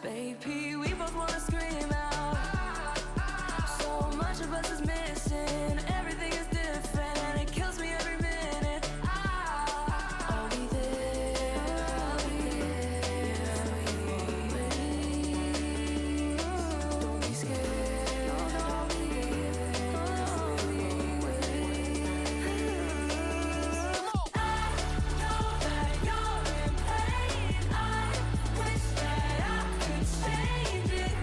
Baby, we both wanna scream out. So much of us is missing. Everything is different and it kills me every minute. I'll be there, I'll be there for you always. Don't be scared, I'll be there for you always. I know that you're in pain. I wish that I could change it.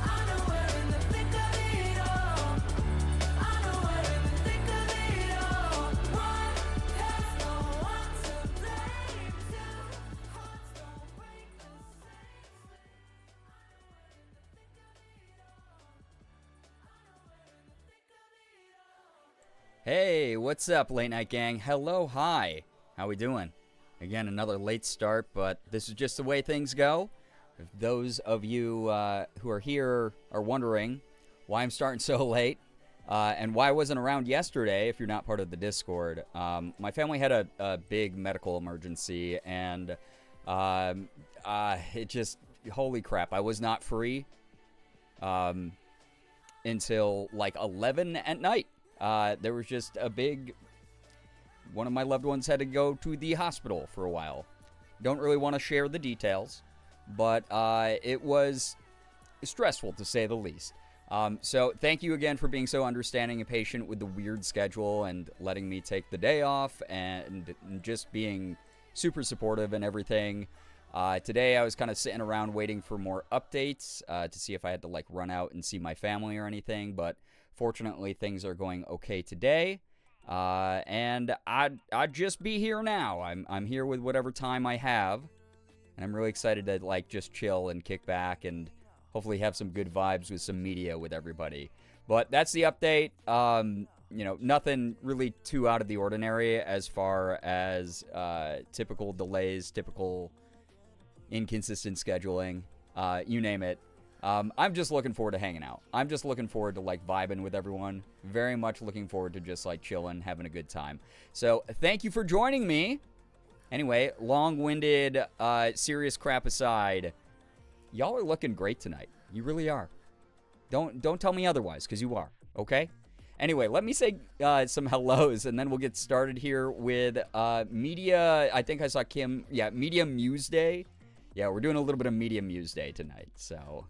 I know we're in the thick of it all. I know we're in the thick of it all. One has no one to blame. Two hearts don't break the same. Hey, what's up, late night gang? Hello, hi. How we doing? Again, another late start, but this is just the way things go. If those of you who are here are wondering why I'm starting so late and why I wasn't around yesterday, if you're not part of the Discord, my family had a big medical emergency, and it just, holy crap, I was not free until like 11 at night. There was just one of my loved ones had to go to the hospital for a while. Don't really want to share the details, but it was stressful to say the least. So thank you again for being so understanding and patient with the weird schedule and letting me take the day off and just being super supportive and everything. Today I was kind of sitting around waiting for more updates to see if I had to like run out and see my family or anything, but fortunately things are going okay today. And I'd just be here now. I'm here with whatever time I have, and I'm really excited to like just chill and kick back and hopefully have some good vibes with some media with everybody. But that's the update. Nothing really too out of the ordinary as far as typical delays, typical inconsistent scheduling, you name it. I'm just looking forward to hanging out. I'm just looking forward to like vibing with everyone. Very much looking forward to just like chilling, having a good time. So thank you for joining me. Anyway, long-winded, serious crap aside, y'all are looking great tonight. You really are. Don't tell me otherwise, because you are. Okay. Anyway, let me say some hellos, and then we'll get started here with media. I think I saw Kim. Yeah, Media Muse Day. Yeah, we're doing a little bit of Media Muse Day tonight, so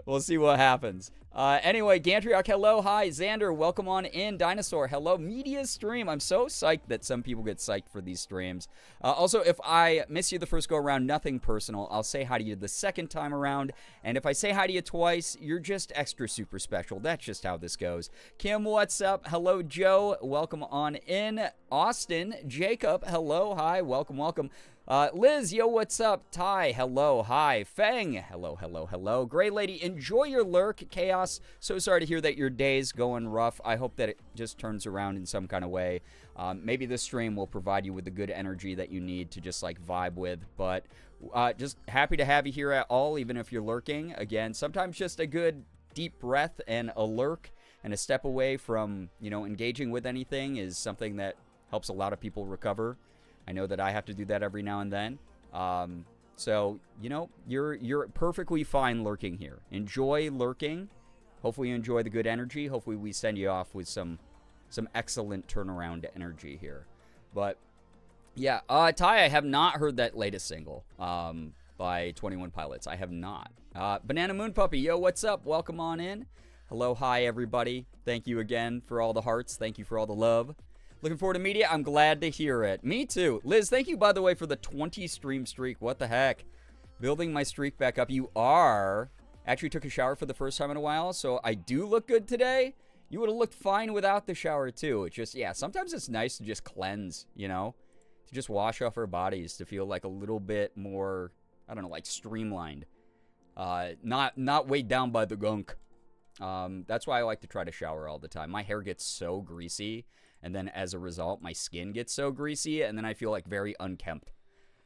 we'll see what happens. Anyway, Gantriok, hello, hi. Xander, welcome on in. Dinosaur, hello. Media stream. I'm so psyched that some people get psyched for these streams. Also, if I miss you the first go around, nothing personal. I'll say hi to you the second time around, and if I say hi to you twice, you're just extra super special. That's just how this goes. Kim, what's up? Hello, Joe. Welcome on in. Austin, Jacob, hello, hi. Welcome. Liz, yo, what's up? Ty, hello, hi. Feng, hello. Gray Lady, enjoy your lurk. Chaos, so sorry to hear that your day's going rough. I hope that it just turns around in some kind of way. Maybe this stream will provide you with the good energy that you need to just like vibe with. But just happy to have you here at all, even if you're lurking. Again, sometimes just a good deep breath and a lurk and a step away from, engaging with anything is something that helps a lot of people recover. I know that I have to do that every now and then. So, you're perfectly fine lurking here. Enjoy lurking. Hopefully you enjoy the good energy. Hopefully we send you off with some excellent turnaround energy here. But, yeah. Ty, I have not heard that latest single by 21 Pilots. I have not. Banana Moon Puppy, yo, what's up? Welcome on in. Hello, hi, everybody. Thank you again for all the hearts. Thank you for all the love. Looking forward to media. I'm glad to hear it. Me too. Liz, thank you, by the way, for the 20 stream streak. What the heck? Building my streak back up. You are. Actually took a shower for the first time in a while, so I do look good today. You would have looked fine without the shower, too. It's just, yeah, sometimes it's nice to just cleanse, to just wash off our bodies, to feel like a little bit more, I don't know, like streamlined. Not weighed down by the gunk. That's why I like to try to shower all the time. My hair gets so greasy. And then as a result, my skin gets so greasy, and then I feel like very unkempt.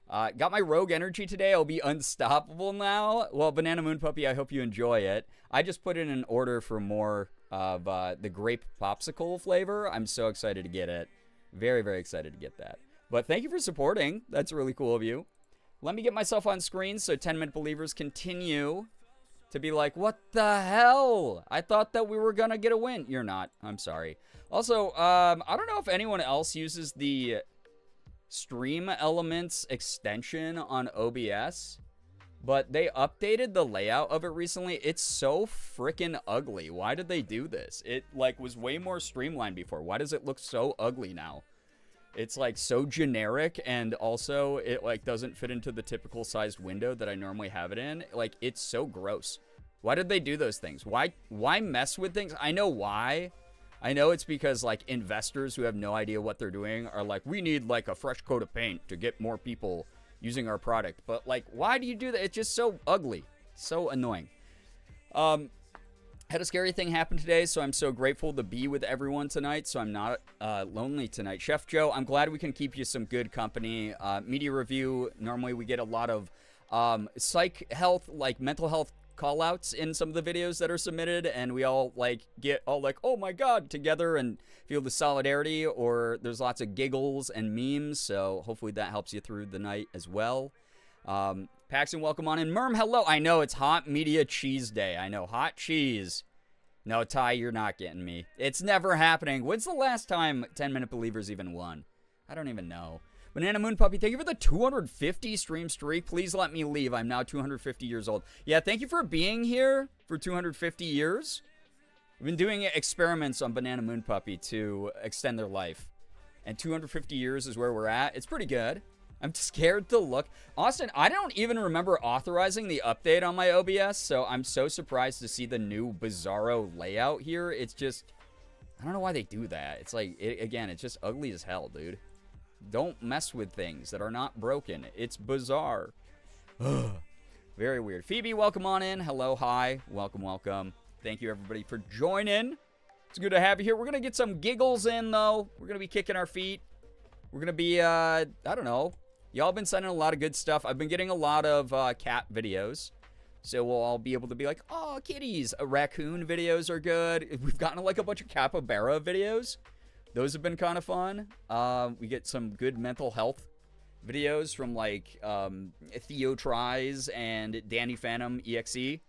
Got my rogue energy today. I'll be unstoppable now. Well, Banana Moon Puppy, I hope you enjoy it. I just put in an order for more of the grape popsicle flavor. I'm so excited to get it. Very, very excited to get that. But thank you for supporting. That's really cool of you. Let me get myself on screen so 10-minute believers continue to be like, what the hell? I thought that we were going to get a win. You're not. I'm sorry. Also, I don't know if anyone else uses the Stream Elements extension on OBS, but they updated the layout of it recently. It's so freaking ugly. Why did they do this? It, like, was way more streamlined before. Why does it look so ugly now? It's, like, so generic, and also it, like, doesn't fit into the typical sized window that I normally have it in. Like, it's so gross. Why did they do those things? Why mess with things? I know why. I know it's because, like, investors who have no idea what they're doing are like, we need, like, a fresh coat of paint to get more people using our product. But, like, why do you do that? It's just so ugly. So annoying. Had a scary thing happen today, so I'm so grateful to be with everyone tonight, so I'm not lonely tonight. Chef Joe, I'm glad we can keep you some good company. Media review, normally we get a lot of psych health, like mental health call-outs in some of the videos that are submitted, and we all like get all like, oh my god, together and feel the solidarity, or there's lots of giggles and memes, so hopefully that helps you through the night as well. Paxton, welcome on in. Merm, hello. I know it's Hot Media Cheese Day. I know, hot cheese. No, Ty, you're not getting me. It's never happening. When's the last time 10-minute believers even won? I don't even know. Banana Moon Puppy, thank you for the 250 stream streak. Please let me leave. I'm now 250 years old. Yeah, thank you for being here for 250 years. We've been doing experiments on Banana Moon Puppy to extend their life. And 250 years is where we're at. It's pretty good. I'm scared to look. Austin, I don't even remember authorizing the update on my OBS, so I'm so surprised to see the new bizarro layout here. It's just, I don't know why they do that. It's like, again, it's just ugly as hell, dude. Don't mess with things that are not broken. It's bizarre. Very weird. Phoebe, welcome on in. Hello, hi. Welcome, welcome. Thank you, everybody, for joining. It's good to have you here. We're going to get some giggles in, though. We're going to be kicking our feet. We're going to be, I don't know. Y'all been sending a lot of good stuff. I've been getting a lot of cat videos. So we'll all be able to be like, oh, kitties. Raccoon videos are good. We've gotten like a bunch of capybara videos. Those have been kind of fun. We get some good mental health videos from like Theo Tries and Danny Phantom EXE.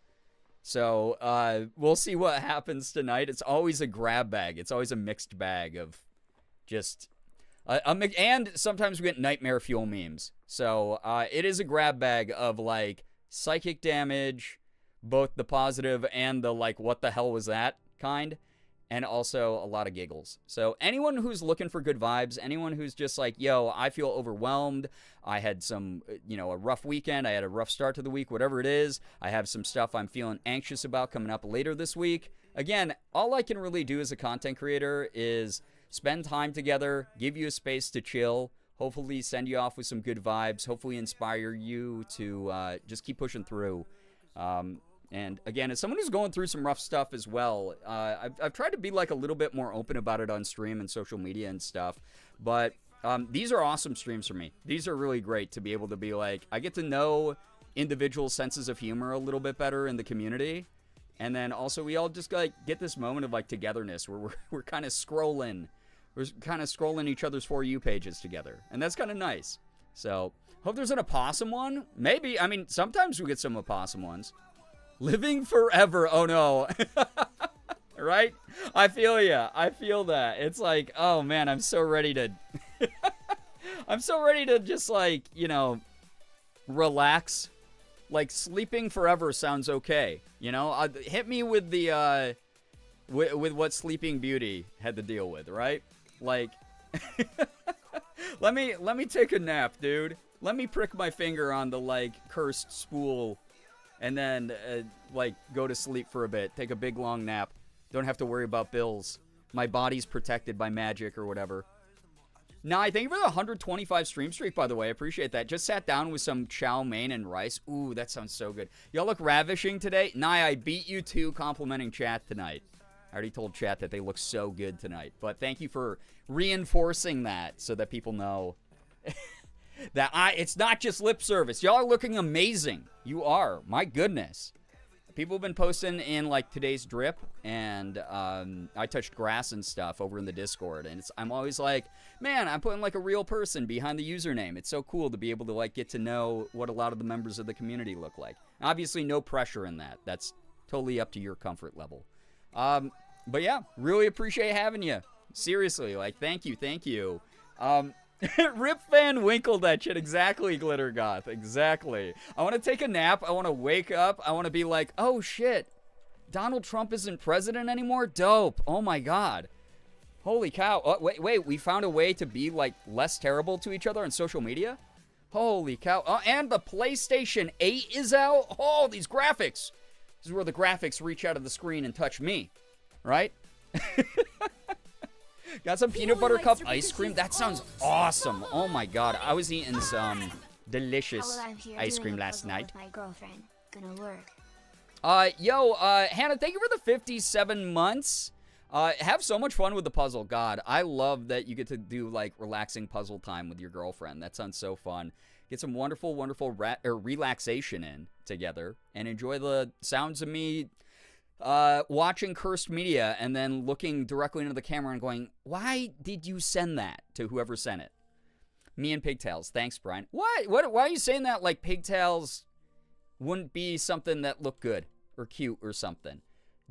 So we'll see what happens tonight. It's always a grab bag. It's always a mixed bag of just... and sometimes we get nightmare fuel memes. So it is a grab bag of like psychic damage, both the positive and the like, what the hell was that kind, and also a lot of giggles. So anyone who's looking for good vibes, anyone who's just like, yo, I feel overwhelmed. I had some, a rough weekend. I had a rough start to the week, whatever it is. I have some stuff I'm feeling anxious about coming up later this week. Again, all I can really do as a content creator is spend time together, give you a space to chill, hopefully send you off with some good vibes, hopefully inspire you to just keep pushing through. And again, as someone who's going through some rough stuff as well, I've tried to be like a little bit more open about it on stream and social media and stuff. But these are awesome streams for me. These are really great to be able to be like, I get to know individual senses of humor a little bit better in the community. And then also we all just like get this moment of like togetherness where we're kind of scrolling. We're kind of scrolling each other's For You pages together. And that's kind of nice. So, hope there's an opossum one. Maybe. I mean, sometimes we get some opossum ones. Living forever. Oh, no. Right? I feel ya. I feel that. It's like, oh, man, I'm so ready to... I'm so ready to just, like, relax. Like, sleeping forever sounds okay. Hit me with the, with what Sleeping Beauty had to deal with, right? Like, let me take a nap, dude. Let me prick my finger on the, like, cursed spool and then, like, go to sleep for a bit. Take a big, long nap. Don't have to worry about bills. My body's protected by magic or whatever. Nah, thank you for the 125 stream streak, by the way. I appreciate that. Just sat down with some chow mein and rice. Ooh, that sounds so good. Y'all look ravishing today. Nah, I beat you to complimenting chat tonight. I already told chat that they look so good tonight. But thank you for reinforcing that so that people know that it's not just lip service. Y'all are looking amazing. You are. My goodness. people have been posting in like today's drip, and I touched grass and stuff over in the Discord, and I'm always like, man, I'm putting like a real person behind the username. It's so cool to be able to like get to know what a lot of the members of the community look like. Obviously, no pressure in that. That's totally up to your comfort level. But yeah, really appreciate having you. Seriously, like, thank you. Rip Van Winkle that shit. Exactly, Glitter Goth. Exactly. I want to take a nap. I want to wake up. I want to be like, oh shit, Donald Trump isn't president anymore? Dope. Oh my god. Holy cow. Oh, wait, we found a way to be like less terrible to each other on social media? Holy cow. Oh, and the PlayStation 8 is out? Oh, these graphics. This is where the graphics reach out of the screen and touch me. Right? Got some peanut butter cup ice cream. That sounds awesome. Oh my god. I was eating some delicious ice cream last night. My girlfriend. Gonna work. Hannah, thank you for the 57 months. Have so much fun with the puzzle. God, I love that you get to do like relaxing puzzle time with your girlfriend. That sounds so fun. Get some wonderful relaxation in together and enjoy the sounds of me watching cursed media and then looking directly into the camera and going, why did you send that to whoever sent it? Me and pigtails. Thanks, Brian. Why are you saying that like pigtails wouldn't be something that looked good or cute or something?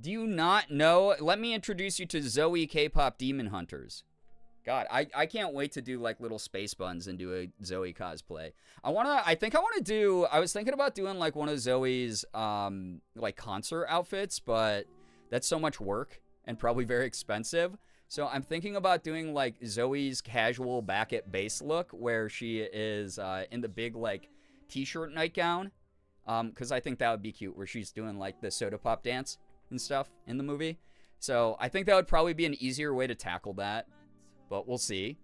Do you not know? Let me introduce you to Zoe K-pop Demon Hunters. God, I can't wait to do like little space buns and do a Zoe cosplay. I was thinking about doing like one of Zoe's like concert outfits, but that's so much work and probably very expensive. So I'm thinking about doing like Zoe's casual back at base look where she is in the big like t-shirt nightgown. Cause I think that would be cute where she's doing like the soda pop dance and stuff in the movie. So I think that would probably be an easier way to tackle that. But we'll see.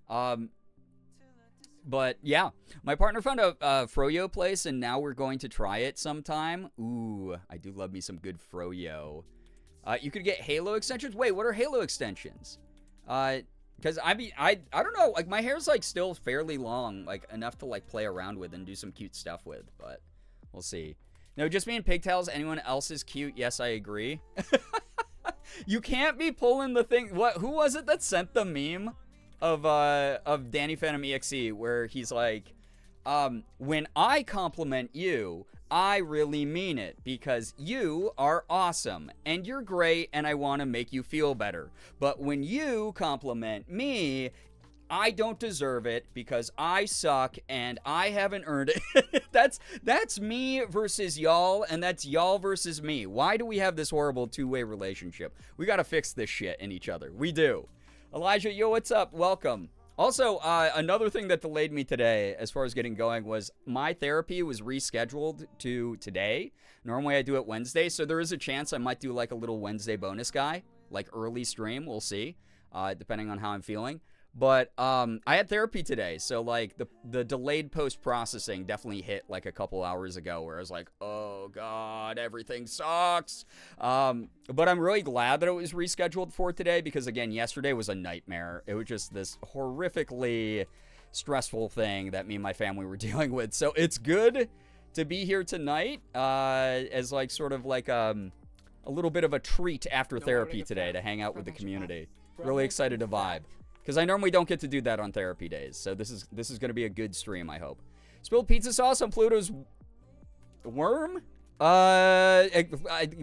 But yeah, my partner found a Froyo place, and now we're going to try it sometime. Ooh, I do love me some good Froyo. You could get Halo extensions. Wait, what are Halo extensions? Because I don't know. Like my hair's like still fairly long, like enough to like play around with and do some cute stuff with. But we'll see. No, just me and pigtails. Anyone else is cute? Yes, I agree. You can't be pulling the thing. What? Who was it that sent the meme of Danny Phantom EXE where he's like, when I compliment you, I really mean it because you are awesome and you're great and I want to make you feel better. But when you compliment me, I don't deserve it because I suck and I haven't earned it. That's me versus y'all, and that's y'all versus me. Why do we have this horrible two-way relationship? We gotta fix this shit in each other. We do. Elijah, yo, what's up? Welcome. Also, another thing that delayed me today as far as getting going was my therapy was rescheduled to today. Normally I do it Wednesday, so there is a chance I might do like a little Wednesday bonus guy, like early stream. We'll see, depending on how I'm feeling. But I had therapy today, so like the delayed post-processing definitely hit like a couple hours ago where I was like, oh god, everything sucks. But I'm really glad that it was rescheduled for today because again, yesterday was a nightmare. It was just this horrifically stressful thing that me and my family were dealing with. So it's good to be here tonight as like sort of like a little bit of a treat after therapy today to hang out with the community. Really excited to vibe. Because I normally don't get to do that on therapy days. So this is going to be a good stream, I hope. Spilled pizza sauce on Pluto's worm?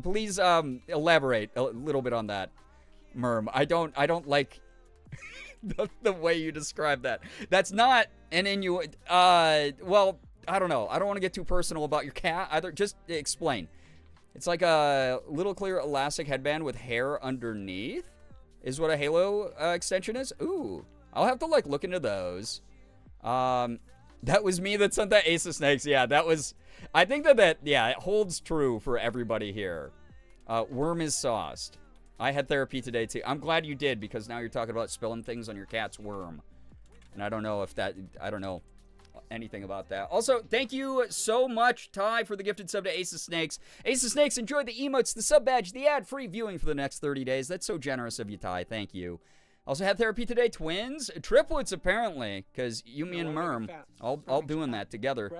Please elaborate a little bit on that, Merm. I don't like the way you describe that. That's not an innuendo. Well, I don't know. I don't want to get too personal about your cat either. Just explain. It's like a little clear elastic headband with hair underneath. Is what a Halo extension is? Ooh, I'll have to like look into those. That was me that sent that Ace of Snakes. Yeah, that was. I think that yeah, it holds true for everybody here. Worm is sauced. I had therapy today too. I'm glad you did because now you're talking about spilling things on your cat's worm, and I don't know anything about that. Also, thank you so much, Ty, for the gifted sub to Ace of Snakes. Ace of Snakes, enjoy the emotes, the sub badge, the ad-free viewing for the next 30 days. That's so generous of you, Ty. Thank you. Also had therapy today, twins. Triplets, apparently, because you, me, and Merm, all doing that together.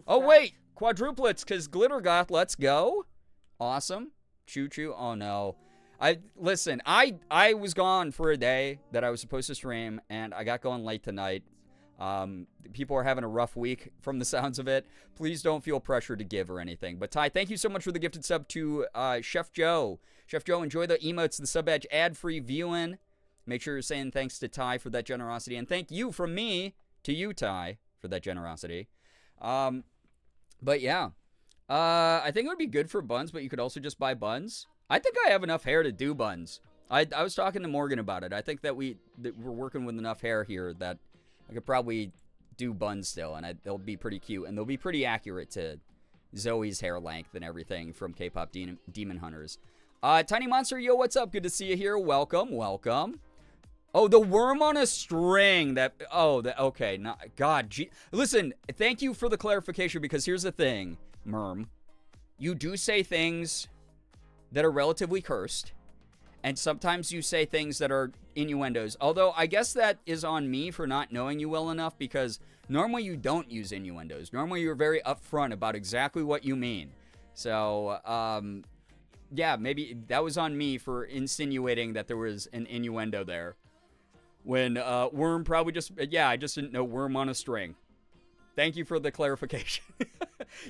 Oh, wait, quadruplets, because Glitter Goth, let's go. Awesome. Choo choo. Oh no. I was gone for a day that I was supposed to stream, and I got going late tonight. People are having a rough week from the sounds of it. Please don't feel pressure to give or anything. But Ty, thank you so much for the gifted sub to Chef Joe. Chef Joe, enjoy the emotes, the sub badge, ad-free viewing. Make sure you're saying thanks to Ty for that generosity, and thank you from me to you, Ty, for that generosity. But yeah, I think it would be good for buns, but you could also just buy buns. I think I have enough hair to do buns. I was talking to Morgan about it. I think that we're working with enough hair here that I could probably do buns still, and they'll be pretty cute, and they'll be pretty accurate to Zoe's hair length and everything from K-pop Demon Hunters. Tiny Monster, yo, what's up? Good to see you here. Welcome, welcome. Oh, the worm on a string. Okay. Listen, thank you for the clarification, because here's the thing, Merm. You do say things that are relatively cursed, and sometimes you say things that are innuendos. Although, I guess that is on me for not knowing you well enough, because normally you don't use innuendos. Normally you're very upfront about exactly what you mean. So, yeah, maybe that was on me for insinuating that there was an innuendo there. When worm probably just, I just didn't know worm on a string. Thank you for the clarification.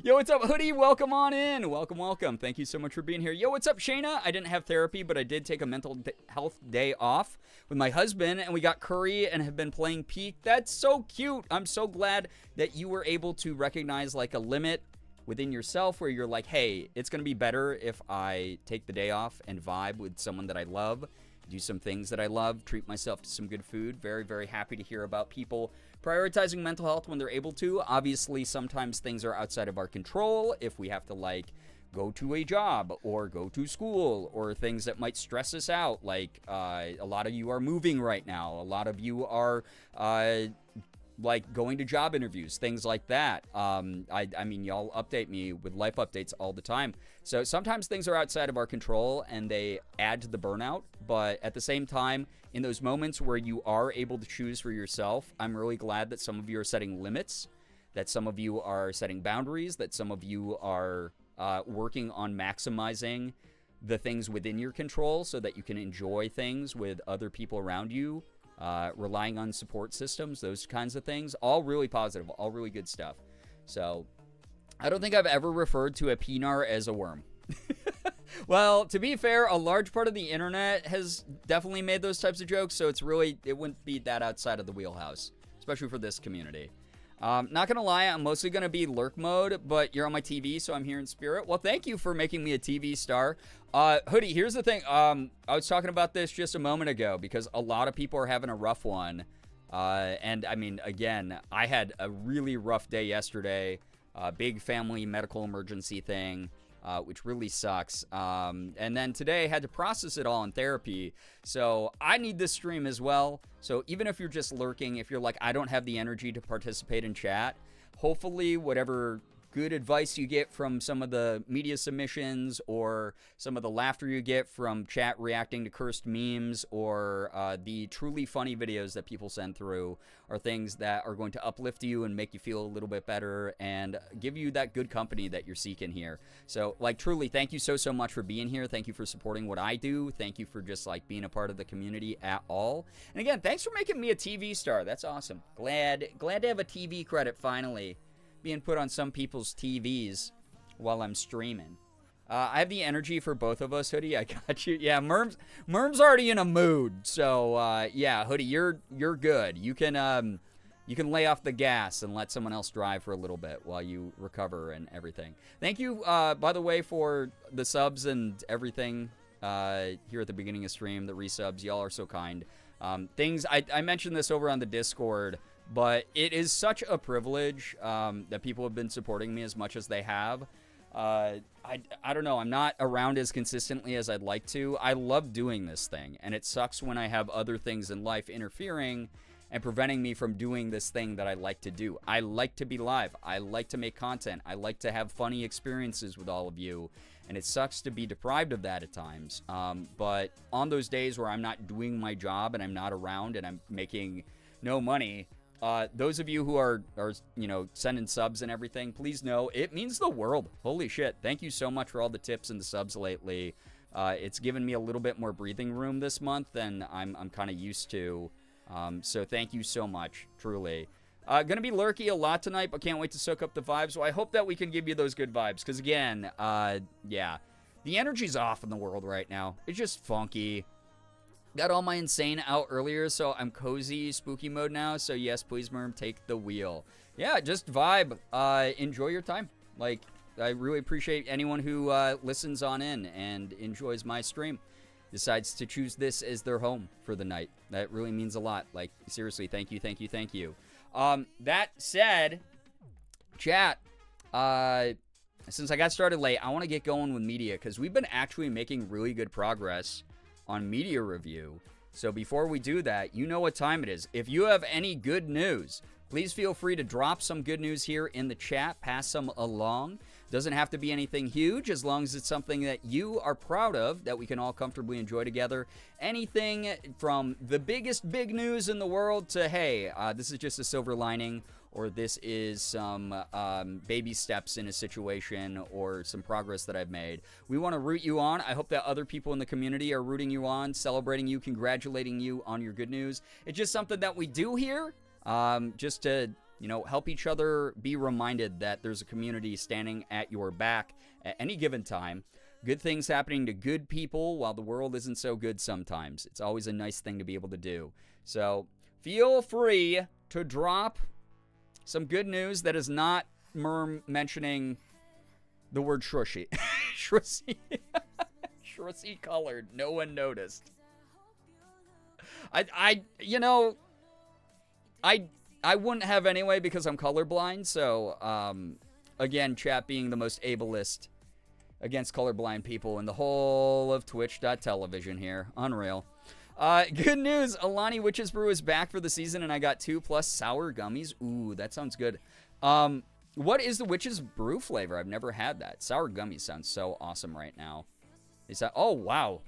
Yo, what's up, Hoodie? Welcome on in. Welcome, welcome. Thank you so much for being here. Yo, what's up, Shayna? I didn't have therapy, but I did take a mental health day off with my husband, and we got curry and have been playing Peak. That's so cute. I'm so glad that you were able to recognize like a limit within yourself where you're like, hey, it's going to be better if I take the day off and vibe with someone that I love, do some things that I love, treat myself to some good food. Very, very happy to hear about people prioritizing mental health when they're able to. Obviously, sometimes things are outside of our control. If we have to, like, go to a job or go to school or things that might stress us out, like a lot of you are moving right now. A lot of you are like going to job interviews, things like that. I mean, y'all update me with life updates all the time. So sometimes things are outside of our control and they add to the burnout. But at the same time, in those moments where you are able to choose for yourself, I'm really glad that some of you are setting limits, that some of you are setting boundaries, that some of you are working on maximizing the things within your control so that you can enjoy things with other people around you. Relying on support systems, those kinds of things, all really positive, all really good stuff. So I don't think I've ever referred to a penar as a worm. Well, to be fair, a large part of the internet has definitely made those types of jokes, so it wouldn't be that outside of the wheelhouse, especially for this community. Not gonna lie, I'm mostly gonna be lurk mode, but you're on my TV, so I'm here in spirit. Well, thank you for making me a TV star. Hoodie, here's the thing. I was talking about this just a moment ago because a lot of people are having a rough one. And I mean, again, I had a really rough day yesterday. Big family medical emergency thing. Which really sucks. And then today I had to process it all in therapy. So I need this stream as well. So even if you're just lurking, if you're like, I don't have the energy to participate in chat, hopefully whatever good advice you get from some of the media submissions or some of the laughter you get from chat reacting to cursed memes or the truly funny videos that people send through are things that are going to uplift you and make you feel a little bit better and give you that good company that you're seeking here. So, like, truly, thank you so much for being here. Thank you for supporting what I do. Thank you for just, like, being a part of the community at all. And again, thanks for making me a TV star. That's awesome. Glad to have a TV credit finally being put on some people's TVs while I'm streaming. I have the energy for both of us, Hoodie. I got you. Yeah, Merm's already in a mood. So, yeah, Hoodie, you're good. You can lay off the gas and let someone else drive for a little bit while you recover and everything. Thank you, by the way, for the subs and everything here at the beginning of stream, the resubs. Y'all are so kind. I mentioned this over on the Discord, but it is such a privilege that people have been supporting me as much as they have. I don't know. I'm not around as consistently as I'd like to. I love doing this thing, and it sucks when I have other things in life interfering and preventing me from doing this thing that I like to do. I like to be live. I like to make content. I like to have funny experiences with all of you, and it sucks to be deprived of that at times. But on those days where I'm not doing my job and I'm not around and I'm making no money, those of you who are sending subs and everything, please know it means the world. Holy shit. Thank you so much for all the tips and the subs lately. It's given me a little bit more breathing room this month than I'm kind of used to. So thank you so much, truly. Gonna be lurky a lot tonight, but can't wait to soak up the vibes. So I hope that we can give you those good vibes. Because again, yeah, the energy's off in the world right now. It's just funky. Got all my insane out earlier, so I'm cozy, spooky mode now. So yes, please, Merm, take the wheel. Yeah, just vibe. Enjoy your time. Like, I really appreciate anyone who listens on in and enjoys my stream. Decides to choose this as their home for the night. That really means a lot. Like, seriously, thank you, thank you, thank you. That said, chat, since I got started late, I want to get going with media because we've been actually making really good progress on media review. So before we do that, you know what time it is. If you have any good news, please feel free to drop some good news here in the chat. Pass some along. Doesn't have to be anything huge, as long as it's something that you are proud of, that we can all comfortably enjoy together. Anything from the biggest big news in the world to, hey, this is just a silver lining, or this is some baby steps in a situation, or some progress that I've made. We want to root you on. I hope that other people in the community are rooting you on, celebrating you, congratulating you on your good news. It's just something that we do here, just to help each other be reminded that there's a community standing at your back at any given time. Good things happening to good people while the world isn't so good sometimes. It's always a nice thing to be able to do. So feel free to drop some good news that is not Merm mentioning the word shrushy. Shrushy. Shrushy colored. No one noticed. I wouldn't have anyway because I'm colorblind, so, again, chat being the most ableist against colorblind people in the whole of Twitch.television here. Unreal. Good news, Alani Witch's Brew is back for the season, and I got 2+ sour gummies. Ooh, that sounds good. What is the Witch's Brew flavor? I've never had that. Sour gummies sounds so awesome right now. Is that, oh, wow.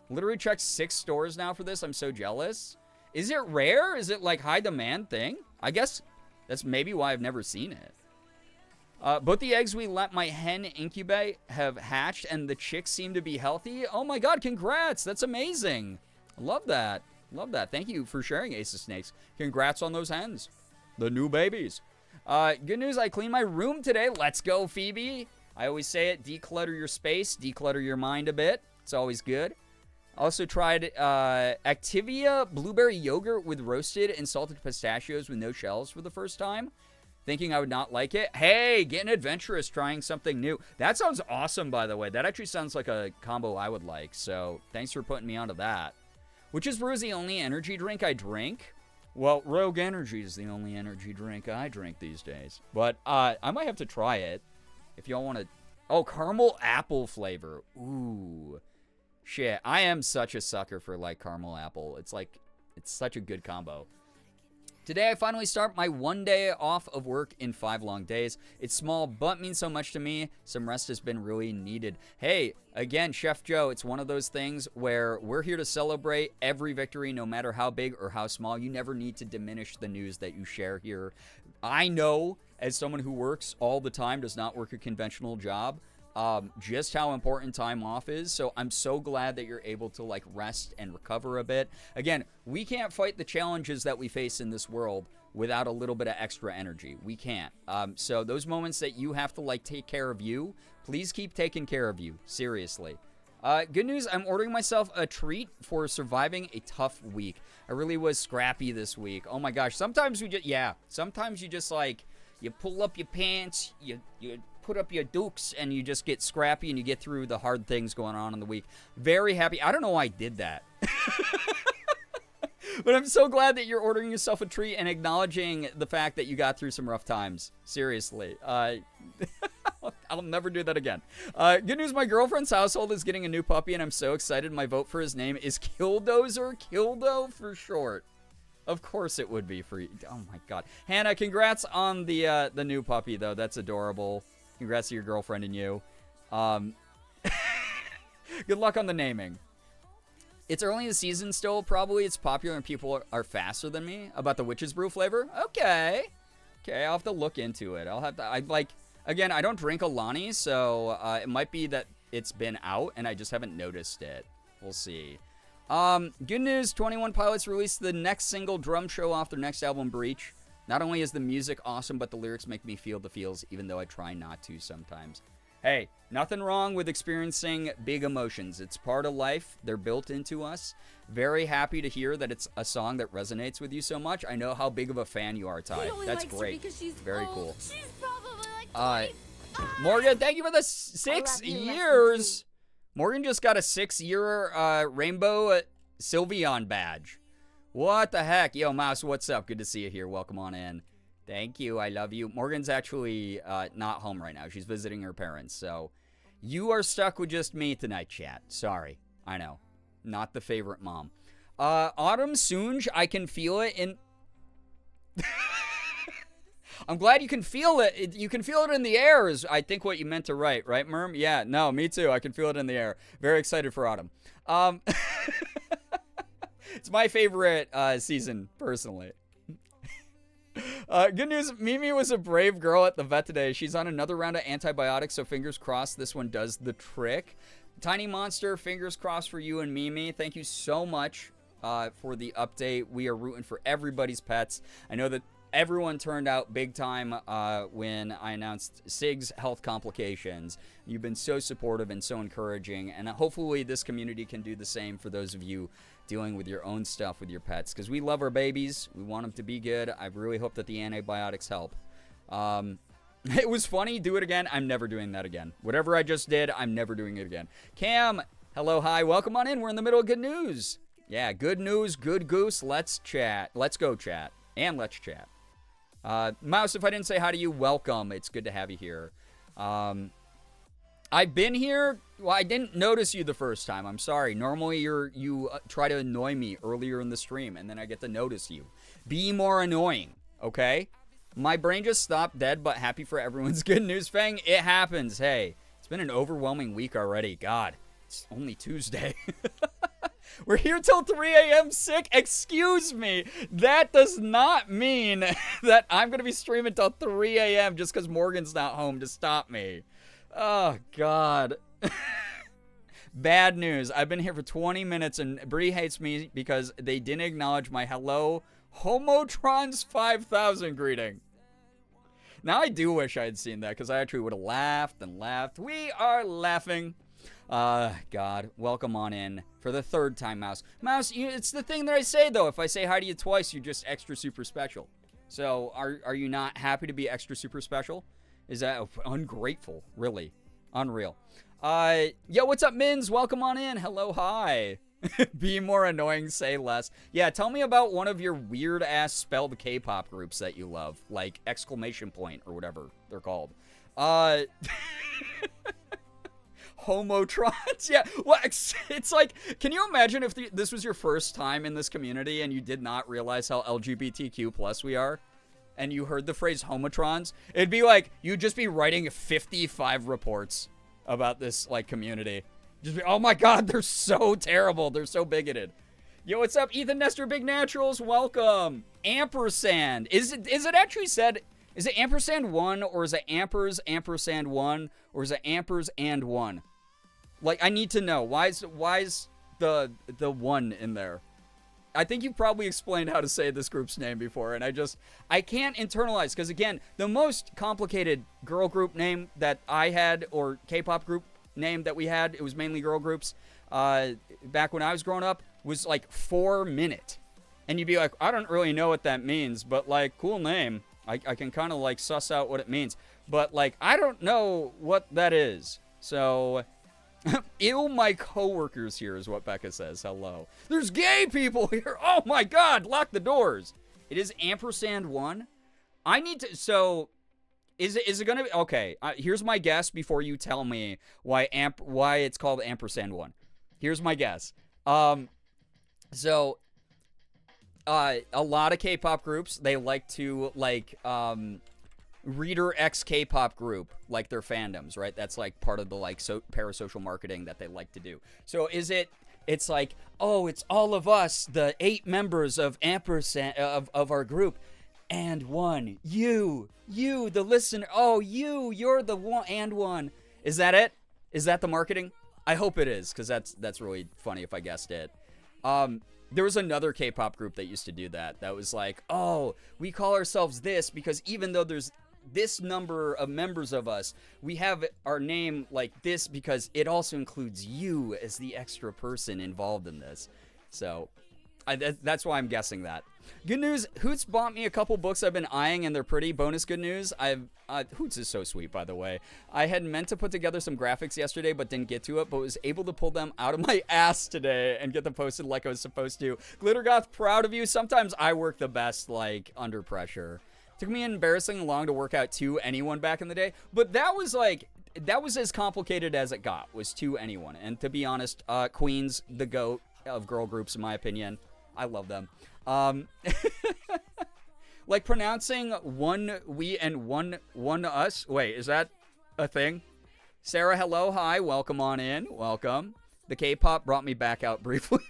Literally checked 6 stores now for this. I'm so jealous. Is it rare? Is it like high demand thing? I guess that's maybe why I've never seen it. Both the eggs we let my hen incubate have hatched, and the chicks seem to be healthy. Oh my god, congrats. That's amazing. Love that. Love that. Thank you for sharing, Ace of Snakes. Congrats on those hens. The new babies. Good news, I cleaned my room today. Let's go, Phoebe. I always say it, declutter your space, declutter your mind a bit. It's always good. Also tried Activia blueberry yogurt with roasted and salted pistachios with no shells for the first time. Thinking I would not like it. Hey, getting adventurous, trying something new. That sounds awesome, by the way. That actually sounds like a combo I would like. So thanks for putting me onto that. Witch's Brew is the only energy drink I drink. Well, Rogue Energy is the only energy drink I drink these days. But I might have to try it. If y'all want to... Oh, caramel apple flavor. Ooh. Shit, I am such a sucker for, like, caramel apple. It's like, it's such a good combo. Today, I finally start my 1 day off of work in 5 long days. It's small, but means so much to me. Some rest has been really needed. Hey, again, Chef Joe, it's one of those things where we're here to celebrate every victory, no matter how big or how small. You never need to diminish the news that you share here. I know, as someone who works all the time, does not work a conventional job, just how important time off is. So I'm so glad that you're able to like rest and recover a bit. Again, we can't fight the challenges that we face in this world without a little bit of extra energy. We can't. So those moments that you have to like take care of you, please keep taking care of you. Seriously. Good news, I'm ordering myself a treat for surviving a tough week. I really was scrappy this week. Oh my gosh. Sometimes you just like, you pull up your pants, you put up your dukes, and you just get scrappy and you get through the hard things going on in the week. Very happy. I don't know why I did that. But I'm so glad that you're ordering yourself a treat and acknowledging the fact that you got through some rough times. Seriously. I'll never do that again. Good news, my girlfriend's household is getting a new puppy, and I'm so excited. My vote for his name is Killdozer. Kildo for short. Of course it would be for you. Oh my god. Hannah, congrats on the new puppy, though. That's adorable. Congrats to your girlfriend and you. Good luck on the naming. It's early in the season still, probably. It's popular and people are faster than me about the Witch's Brew flavor. Okay. Okay, I'll have to look into it. Again, I don't drink Alani, so it might be that it's been out and I just haven't noticed it. We'll see. Good news, 21 Pilots released the next single, Drum Show, off their next album, Breach. Not only is the music awesome, but the lyrics make me feel the feels, even though I try not to sometimes. Hey, nothing wrong with experiencing big emotions. It's part of life. They're built into us. Very happy to hear that it's a song that resonates with you so much. I know how big of a fan you are, Ty. That's great. Very cool. She's probably like Morgan, thank you for the 6 years. Morgan just got a 6-year Rainbow Sylveon badge. What the heck? Yo, Mouse, what's up? Good to see you here. Welcome on in. Thank you. I love you. Morgan's actually not home right now. She's visiting her parents. So you are stuck with just me tonight, chat. Sorry. I know. Not the favorite mom. Autumn Soonj, I can feel it in... I'm glad you can feel it. You can feel it in the air is, I think, what you meant to write. Right, Merm? Yeah, no, me too. I can feel it in the air. Very excited for Autumn. It's my favorite season, personally. Good news, Mimi was a brave girl at the vet today. She's on another round of antibiotics, so fingers crossed this one does the trick. Tiny Monster, fingers crossed for you and Mimi. Thank you so much for the update. We are rooting for everybody's pets. I know that everyone turned out big time when I announced Sig's health complications. You've been so supportive and so encouraging, and hopefully this community can do the same for those of you dealing with your own stuff with your pets, because we love our babies. We want them to be good. I really hope that the antibiotics help. It was funny. Do it again. I'm never doing that again. Whatever I just did, I'm never doing it again. Cam, hello, hi, welcome on in. We're in the middle of good news. Yeah, good news, good goose. Let's chat. Let's go chat. And let's chat. Mouse, if I didn't say hi to you, welcome. It's good to have you here. I've been here. Well, I didn't notice you the first time. I'm sorry. Normally, you try to annoy me earlier in the stream, and then I get to notice you. Be more annoying, okay? My brain just stopped dead, but happy for everyone's good news, Fang. It happens. Hey, it's been an overwhelming week already. God, it's only Tuesday. We're here till 3 a.m. sick. Excuse me. That does not mean that I'm going to be streaming till 3 a.m. just because Morgan's not home to stop me. Oh, God. Bad news. I've been here for 20 minutes and Bree hates me because they didn't acknowledge my hello Homotrons 5000 greeting. Now I do wish I had seen that because I actually would have laughed and laughed. We are laughing. God, welcome on in for the third time, Mouse. Mouse, it's the thing that I say, though. If I say hi to you twice, you're just extra super special. So, are you not happy to be extra super special? Is that ungrateful? Really? Unreal. Yo, what's up, Mins? Welcome on in. Hello, hi. Be more annoying, say less. Yeah, tell me about one of your weird-ass spelled K-pop groups that you love. Like, exclamation point or whatever they're called. Homotrons? Yeah, well, it's like, can you imagine if this was your first time in this community and you did not realize how LGBTQ plus we are? And you heard the phrase homotrons? It'd be like, you'd just be writing 55 reports about this, like, community. Just be, oh my God, they're so terrible. They're so bigoted. Yo, what's up, Ethan Nestor Big Naturals? Welcome. Ampersand. Is it actually said, is it ampersand 1 or is it ampers ampersand 1 or is it ampers and 1? Like, I need to know. Why is the 1 in there? I think you've probably explained how to say this group's name before, and I can't internalize, because again, the most complicated girl group name that I had, or K-pop group name that we had, it was mainly girl groups, back when I was growing up, was like 4 Minute. And you'd be like, I don't really know what that means, but like, cool name. I can kind of like suss out what it means. But like, I don't know what that is. So... Ew, my coworkers here is what Becca says. Hello. There's gay people here. Oh my God, lock the doors. It is ampersand 1. I need to, so is it going to be, okay, here's my guess before you tell me why it's called ampersand 1. Here's my guess. So a lot of K-pop groups, they like to like Reader X K-pop group, like their fandoms, right? That's like part of the like parasocial marketing that they like to do. So is it it's like, oh, it's all of us, the 8 members of ampersand of our group, and one, you, the listener. Oh, you're the one and one. Is that it? Is that the marketing? I hope it is, because that's really funny if I guessed it. There was another K-pop group that used to do that. That was like, oh, we call ourselves this because even though there's this number of members of us, we have our name like this because it also includes you as the extra person involved in this. So that's why I'm guessing that. Good news, Hoots bought me a couple books I've been eyeing, and they're pretty. Bonus good news, Hoots is so sweet, by the way. I had meant to put together some graphics yesterday, but didn't get to it, but was able to pull them out of my ass today and get them posted like I was supposed to. Glittergoth, proud of you. Sometimes I work the best, like, under pressure. Took me embarrassingly long to work out 2 anyone back in the day, but that was as complicated as it got, was 2 anyone. And to be honest, Queen's the GOAT of girl groups, in my opinion. I love them. Like pronouncing one we and one us. Wait, is that a thing? Sarah, hello, hi, welcome on in, welcome. The K-pop brought me back out briefly.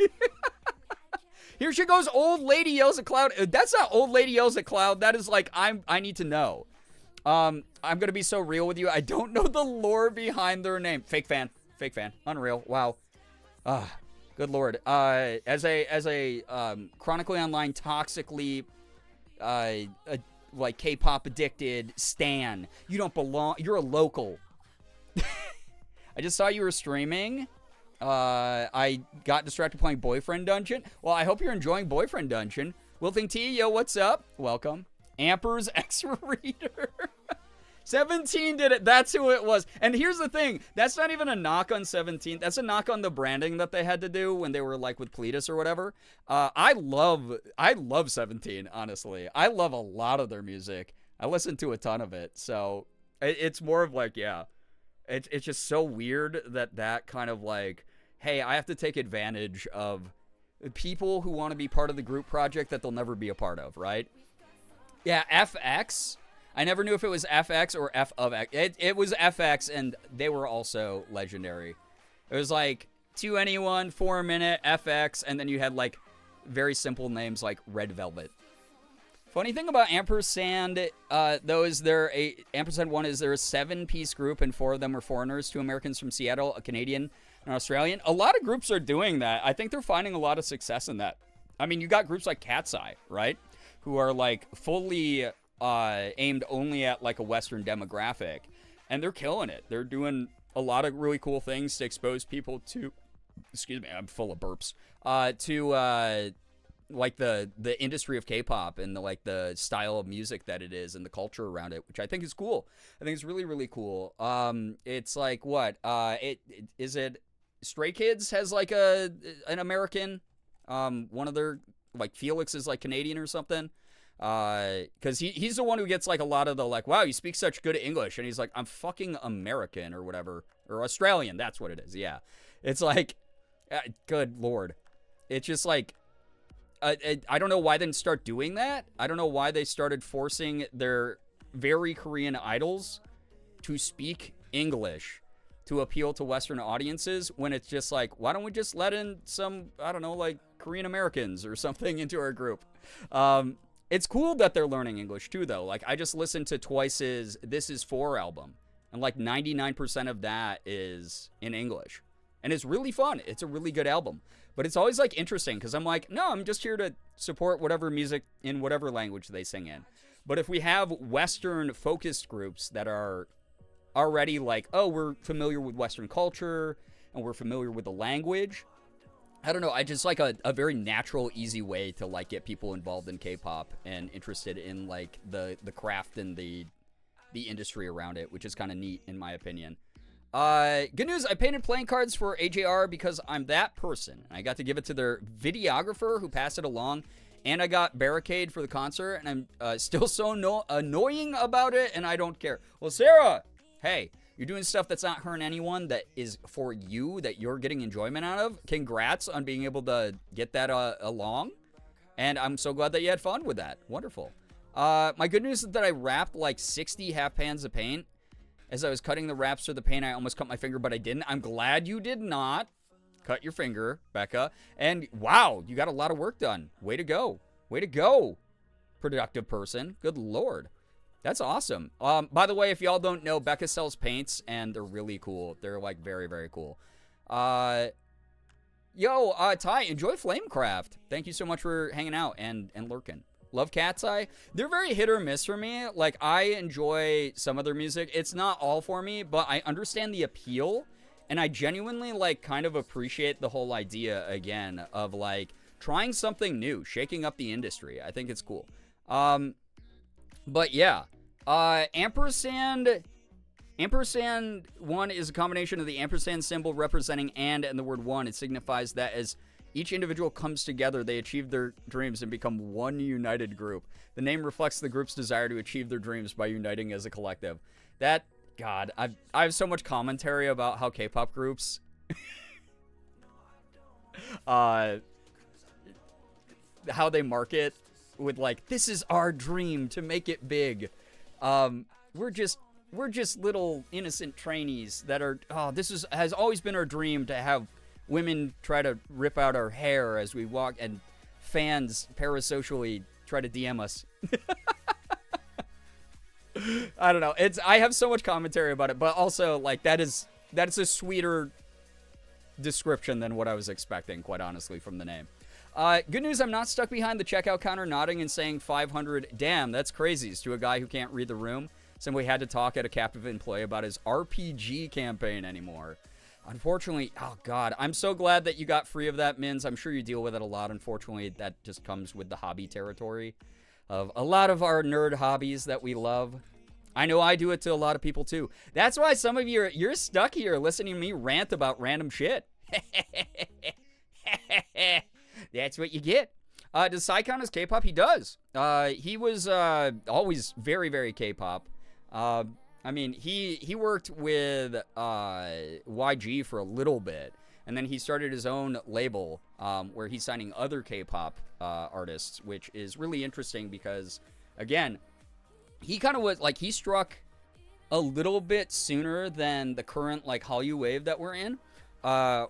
Here she goes, old lady yells at cloud. That's not old lady yells at cloud. That is like, I need to know. I'm gonna be so real with you. I don't know the lore behind their name. Fake fan, unreal. Wow. Good lord. As a chronically online, toxically, like K-pop addicted stan, you don't belong. You're a local. I just saw you were streaming. I got distracted playing Boyfriend Dungeon. Well, I hope you're enjoying Boyfriend Dungeon. Wilting T, yo, what's up? Welcome. Ampers X-Reader. 17 did it. That's who it was. And here's the thing. That's not even a knock on 17. That's a knock on the branding that they had to do when they were like with Cletus or whatever. I love 17, honestly. I love a lot of their music. I listen to a ton of it. So it's more of like, yeah. It's just so weird that kind of like, hey, I have to take advantage of people who want to be part of the group project that they'll never be a part of, right? Yeah, FX. I never knew if it was FX or F of X. It was FX, and they were also legendary. It was like 2 anyone, 4 a minute, FX, and then you had like very simple names like Red Velvet. Funny thing about Ampersand, though, is Ampersand 1 is there a 7-piece group, and 4 of them are foreigners, 2 Americans from Seattle, a Canadian, an Australian. A lot of groups are doing that. I think they're finding a lot of success in that. I mean, you got groups like Cat's Eye, right? Who are like fully aimed only at like a Western demographic, and they're killing it. They're doing a lot of really cool things to expose people to, excuse me, I'm full of burps, to like the industry of K-pop and the style of music that it is and the culture around it, which I think is cool. I think it's really, really cool. It's like what? Is it Stray Kids has like an American, one of their, like Felix is like Canadian or something. Cause he's the one who gets like a lot of the like, wow, you speak such good English. And he's like, I'm fucking American or whatever, or Australian. That's what it is. Yeah. It's like, good Lord. It's just like, I don't know why they didn't start doing that. I don't know why they started forcing their very Korean idols to speak English to appeal to Western audiences when it's just like, why don't we just let in some, I don't know, like Korean Americans or something into our group? It's cool that they're learning English too, though. Like, I just listened to Twice's This Is 4 album, and like 99% of that is in English. And it's really fun. It's a really good album. But it's always like interesting because I'm like, no, I'm just here to support whatever music in whatever language they sing in. But if we have Western focused groups that are already like, oh, we're familiar with Western culture and we're familiar with the language, I don't know. I just like a very natural, easy way to like get people involved in K-pop and interested in like the craft and the industry around it, which is kind of neat in my opinion. Good news. I painted playing cards for AJR because I'm that person. I got to give it to their videographer who passed it along, and I got Barricade for the concert, and I'm still so annoying about it, and I don't care. Well, Sarah, hey. You're doing stuff that's not hurting anyone, that is for you, that you're getting enjoyment out of. Congrats on being able to get that along. And I'm so glad that you had fun with that. Wonderful. My good news is that I wrapped like 60 half pans of paint. As I was cutting the wraps for the paint, I almost cut my finger, but I didn't. I'm glad you did not. cut your finger, Becca. And wow, you got a lot of work done. Way to go. Way to go, productive person. Good Lord. That's awesome. By the way, if y'all don't know, Becca sells paints, and they're really cool. They're, like, very, very cool. Ty, enjoy Flamecraft. Thank you so much for hanging out and lurking. Love Cat's Eye. They're very hit or miss for me. Like, I enjoy some of their music. It's not all for me, but I understand the appeal, and I genuinely, like, kind of appreciate the whole idea, again, of, like, trying something new, shaking up the industry. I think it's cool. But yeah, ampersand 1 is a combination of the ampersand symbol representing and the word one. It signifies that as each individual comes together, they achieve their dreams and become one united group. The name reflects the group's desire to achieve their dreams by uniting as a collective. God, I have so much commentary about how K-pop groups, how they market with, like, this is our dream to make it big. We're just little innocent trainees that are, has always been our dream to have women try to rip out our hair as we walk, and fans parasocially try to DM us. I don't know. I have so much commentary about it, but also, like, that's a sweeter description than what I was expecting, quite honestly, from the name. Good news, I'm not stuck behind the checkout counter nodding and saying 500. Damn, that's crazies to a guy who can't read the room. Simply had to talk at a captive employee about his RPG campaign anymore. Unfortunately, oh God, I'm so glad that you got free of that, Mins. I'm sure you deal with it a lot. Unfortunately, that just comes with the hobby territory of a lot of our nerd hobbies that we love. I know I do it to a lot of people too. That's why some of you you're stuck here listening to me rant about random shit. That's what you get. Does Psy count as K-pop? He does. He was always very, very K-pop. I mean, he worked with YG for a little bit, and then he started his own label where he's signing other K-pop artists, which is really interesting because, again, he kind of was, like, he struck a little bit sooner than the current, like, Hallyu wave that we're in.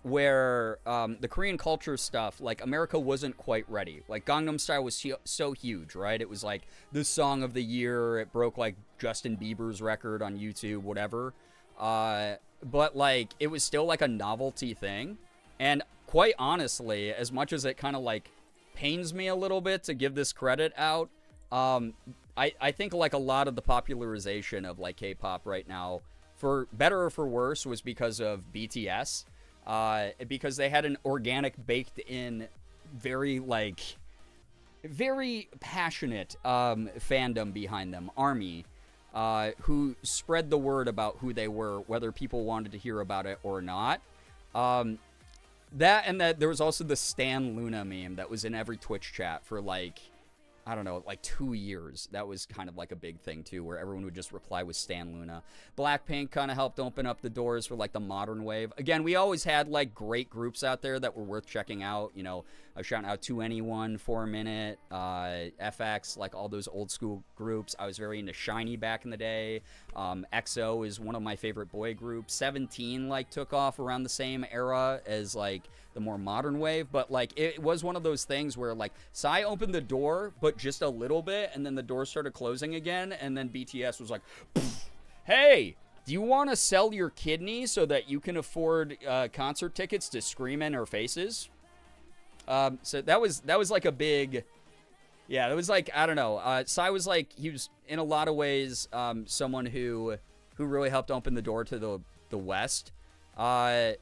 Where the Korean culture stuff, like, America wasn't quite ready. Like, Gangnam Style was so huge, right? It was, like, the song of the year. It broke, like, Justin Bieber's record on YouTube, whatever. But, like, it was still, like, a novelty thing. And quite honestly, as much as it kind of, like, pains me a little bit to give this credit out, I think, like, a lot of the popularization of, like, K-pop right now, for better or for worse, was because of BTS. Because they had an organic, baked-in, very passionate fandom behind them, ARMY, who spread the word about who they were, whether people wanted to hear about it or not. That there was also the Stan Luna meme that was in every Twitch chat for, like, I don't know, like 2 years. That was kind of like a big thing too, where everyone would just reply with Stan Luna. Blackpink kind of helped open up the doors for, like, the modern wave. Again, we always had, like, great groups out there that were worth checking out. You know, I was shouting out To Anyone, 4 Minute, FX, like all those old school groups. I was very into SHINee back in the day. EXO is one of my favorite boy groups. 17, like, took off around the same era as, like, the more modern wave, but, like, it was one of those things where, like, Psy opened the door, but just a little bit, and then the door started closing again, and then BTS was like, hey, do you want to sell your kidney so that you can afford concert tickets to scream in our faces? So that was like a big, yeah, it was like, I don't know, Psy was like, he was in a lot of ways someone who really helped open the door to the West. My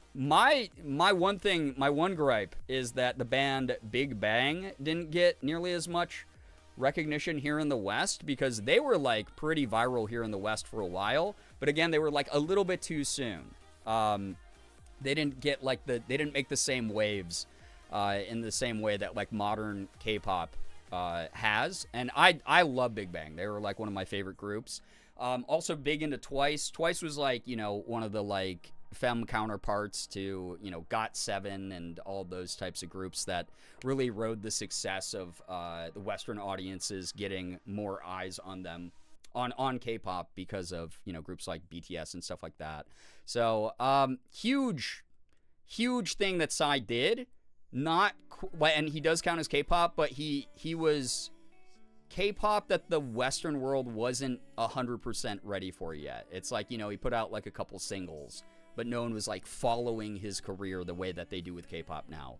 one gripe is that the band Big Bang didn't get nearly as much recognition here in the West, because they were, like, pretty viral here in the West for a while, but again, they were, like, a little bit too soon. They didn't get, like, they didn't make the same waves in the same way that, like, modern K-pop has, and I love Big Bang. They were, like, one of my favorite groups. Also big into Twice. Twice was, like, you know, one of the, like, femme counterparts to, you know, GOT7 and all those types of groups that really rode the success of the Western audiences getting more eyes on them, on K-pop, because of, you know, groups like BTS and stuff like that. So huge huge thing that Psy did. And he does count as K-pop, but he was K-pop that the Western world wasn't 100% ready for yet. It's like, he put out like a couple singles, but no one was like following his career the way that they do with K-pop now.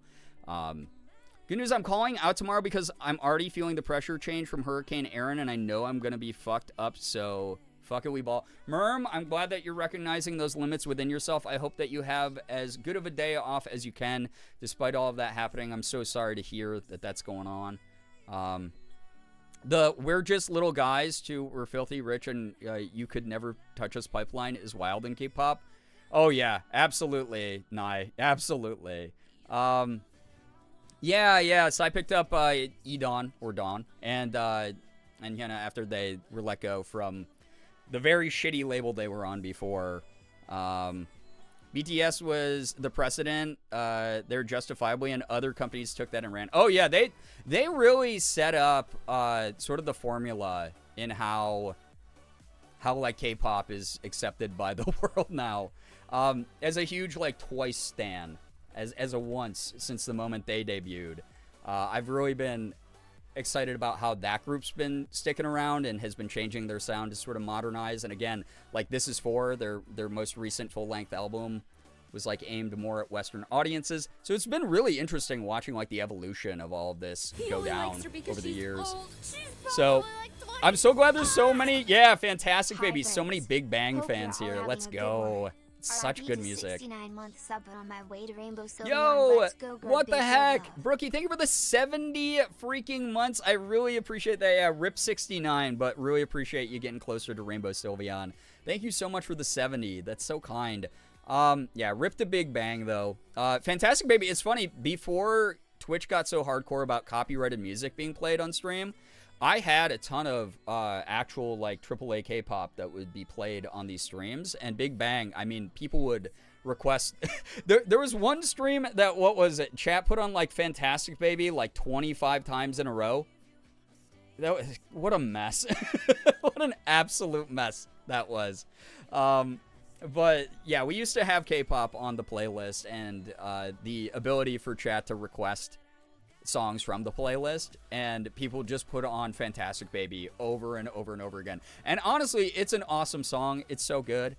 Good news, I'm calling out tomorrow because I'm already feeling the pressure change from Hurricane Aaron, and I know I'm going to be fucked up, so fuck it, we ball. Merm, I'm glad that you're recognizing those limits within yourself. I hope that you have as good of a day off as you can, despite all of that happening. I'm so sorry to hear that that's going on. We're just little guys to we're filthy rich and you could never touch us pipeline is wild in K-pop. Oh yeah, absolutely, Nye, absolutely. Yeah. So I picked up Dawn, and after they were let go from the very shitty label they were on before, BTS was the precedent. They're justifiably, and other companies took that and ran. Oh yeah, they really set up sort of the formula in how like K-pop is accepted by the world now. As a huge like Twice stan, as a once since the moment they debuted, I've really been excited about how that group's been sticking around and has been changing their sound to sort of modernize. And again, like This Is For, their most recent full-length album was like aimed more at Western audiences. So it's been really interesting watching like the evolution of all of this go down over the years. So I'm so glad there's so many, fantastic baby, so many Big Bang fans here. Let's go. Such good music. 69-month sub on my way to Rainbow Silver. Yo, Let's go, what the big heck? love. Brookie, thank you for the 70 freaking months. I really appreciate that. Yeah, RIP 69, but really appreciate you getting closer to Rainbow Sylveon. Thank you so much for the 70. That's so kind. RIP to Big Bang, though. Fantastic baby. It's funny, before Twitch got so hardcore about copyrighted music being played on stream, I had a ton of actual like AAA K-pop that would be played on these streams, and Big Bang, I mean, people would request. there was one stream that, what was it? Chat put on like Fantastic Baby like 25 times in a row. That was, what a mess. What an absolute mess that was. But yeah, we used to have K-pop on the playlist, and the ability for chat to request songs from the playlist, and people just put on Fantastic Baby over and over and over again. And honestly, it's an awesome song. It's so good.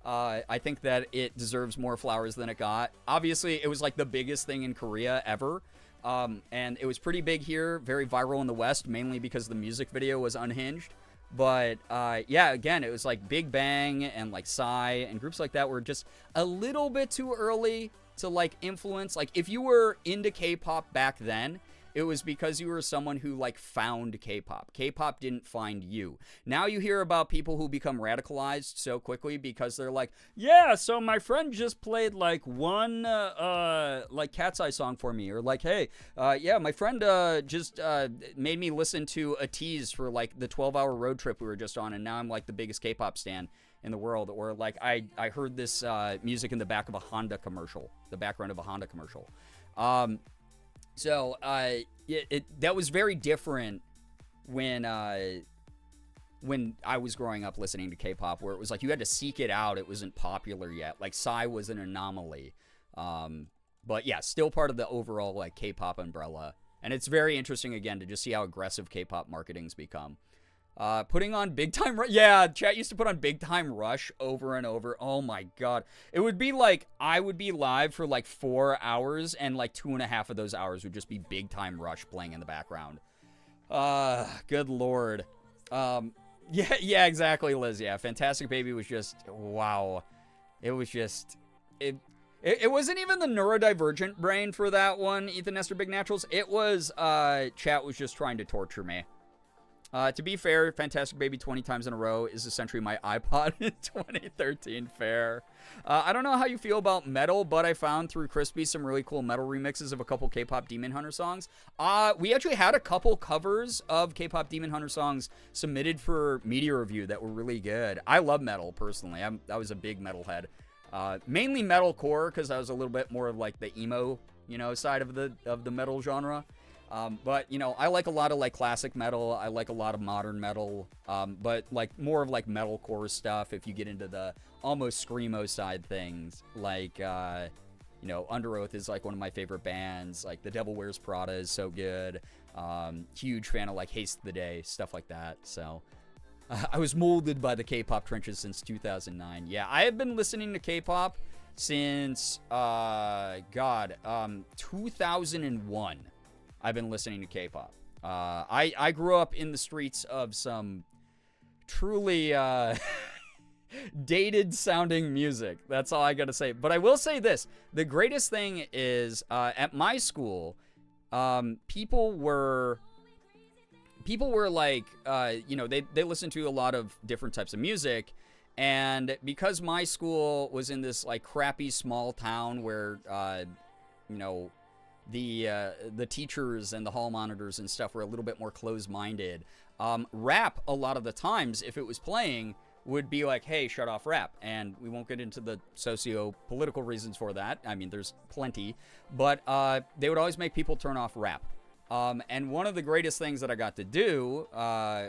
I think that it deserves more flowers than it got. Obviously, it was like the biggest thing in Korea ever. And it was pretty big here, very viral in the West, mainly because the music video was unhinged. But again, it was like Big Bang and like Psy and groups like that were just a little bit too early to like influence. Like if you were into K-pop back then, it was because you were someone who like found K-pop. K-pop didn't find you. Now you hear about people who become radicalized so quickly because they're like, yeah, so my friend just played like one like Cat's Eye song for me, or like, hey, my friend just made me listen to a tease for like the 12-hour road trip we were just on, and now I'm like the biggest K-pop stan in the world. Or like I heard this music in the back of a Honda commercial, the background of a Honda commercial. That was very different when I was growing up listening to K-pop, where it was like you had to seek it out. It wasn't popular yet. Like Psy was an anomaly. But yeah, still part of the overall like K-pop umbrella. And it's very interesting again to just see how aggressive K-pop marketing's become. Putting on Big Time Rush. Yeah, chat used to put on Big Time Rush over and over. Oh my god. It would be like, I would be live for like 4 hours, and like 2.5 of those hours would just be Big Time Rush playing in the background. Good lord. Yeah, exactly, Liz. Yeah, Fantastic Baby was just, wow. It was just, it wasn't even the neurodivergent brain for that one, Ethan Nestor Big Naturals. It was, chat was just trying to torture me. To be fair, Fantastic Baby 20 times in a row is essentially my iPod in 2013. Fair. I don't know how you feel about metal, but I found through Crispy some really cool metal remixes of a couple K-pop Demon Hunter songs. We actually had a couple covers of K-pop Demon Hunter songs submitted for media review that were really good. I love metal, personally. I was a big metalhead. Mainly metalcore, because I was a little bit more of like the emo, side of the metal genre. But I like a lot of like classic metal. I like a lot of modern metal. But like more of like metalcore stuff. If you get into the almost screamo side things, like You know, Under Oath is like one of my favorite bands. Like The Devil Wears Prada is so good. Huge fan of like Haste the Day, stuff like that. So I was molded by the K-pop trenches since 2009. Yeah, I have been listening to K-pop since 2001. I've been listening to K-pop. I grew up in the streets of some truly dated sounding music. That's all I gotta say. But I will say this. The greatest thing is at my school, people were like, you know, they listened to a lot of different types of music. And because my school was in this like crappy small town where, you know, the teachers and the hall monitors and stuff were a little bit more closed-minded, rap a lot of the times, if it was playing, would be like, hey, shut off rap. And we won't get into the socio-political reasons for that. I mean, there's plenty. But they would always make people turn off rap. And one of the greatest things that I got to do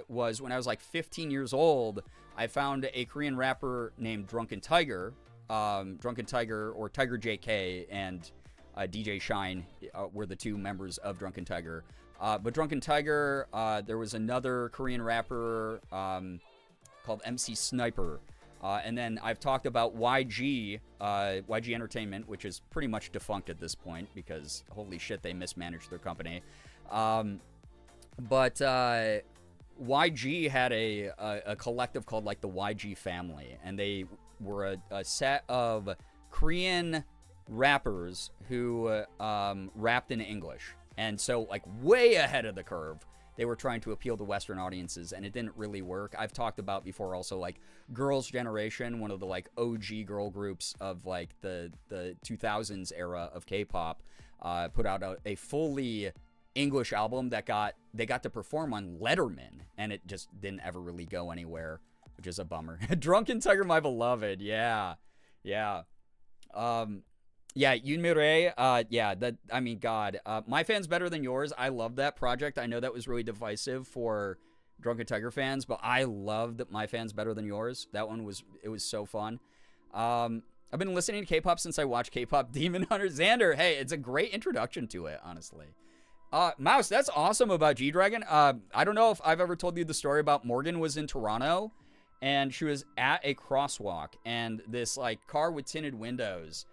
was when I was like 15 years old, I found a Korean rapper named Drunken Tiger. Drunken Tiger, or Tiger JK, and DJ Shine were the two members of Drunken Tiger. But Drunken Tiger, there was another Korean rapper called MC Sniper. And then I've talked about YG Entertainment, which is pretty much defunct at this point because, holy shit, they mismanaged their company. But YG had a collective called, like, the YG Family. And they were a set of Korean rappers who rapped in English. And so, like, way ahead of the curve. They were trying to appeal to Western audiences, and it didn't really work. I've talked about before also, like, Girls' Generation, one of the, like, OG girl groups of, like, the 2000s era of K-pop, put out a fully English album that they got to perform on Letterman, and it just didn't ever really go anywhere, which is a bummer. Drunken Tiger, my beloved. Yeah. Yeah, Yunmire, I mean, God, My Fan's Better Than Yours, I love that project. I know that was really divisive for Drunken Tiger fans, but I loved My Fan's Better Than Yours. That one was so fun. I've been listening to K-pop since I watched K-pop Demon Hunter. Xander, hey, it's a great introduction to it, honestly. Mouse, that's awesome about G-Dragon. I don't know if I've ever told you the story about Morgan was in Toronto, and she was at a crosswalk, and this, like, car with tinted windows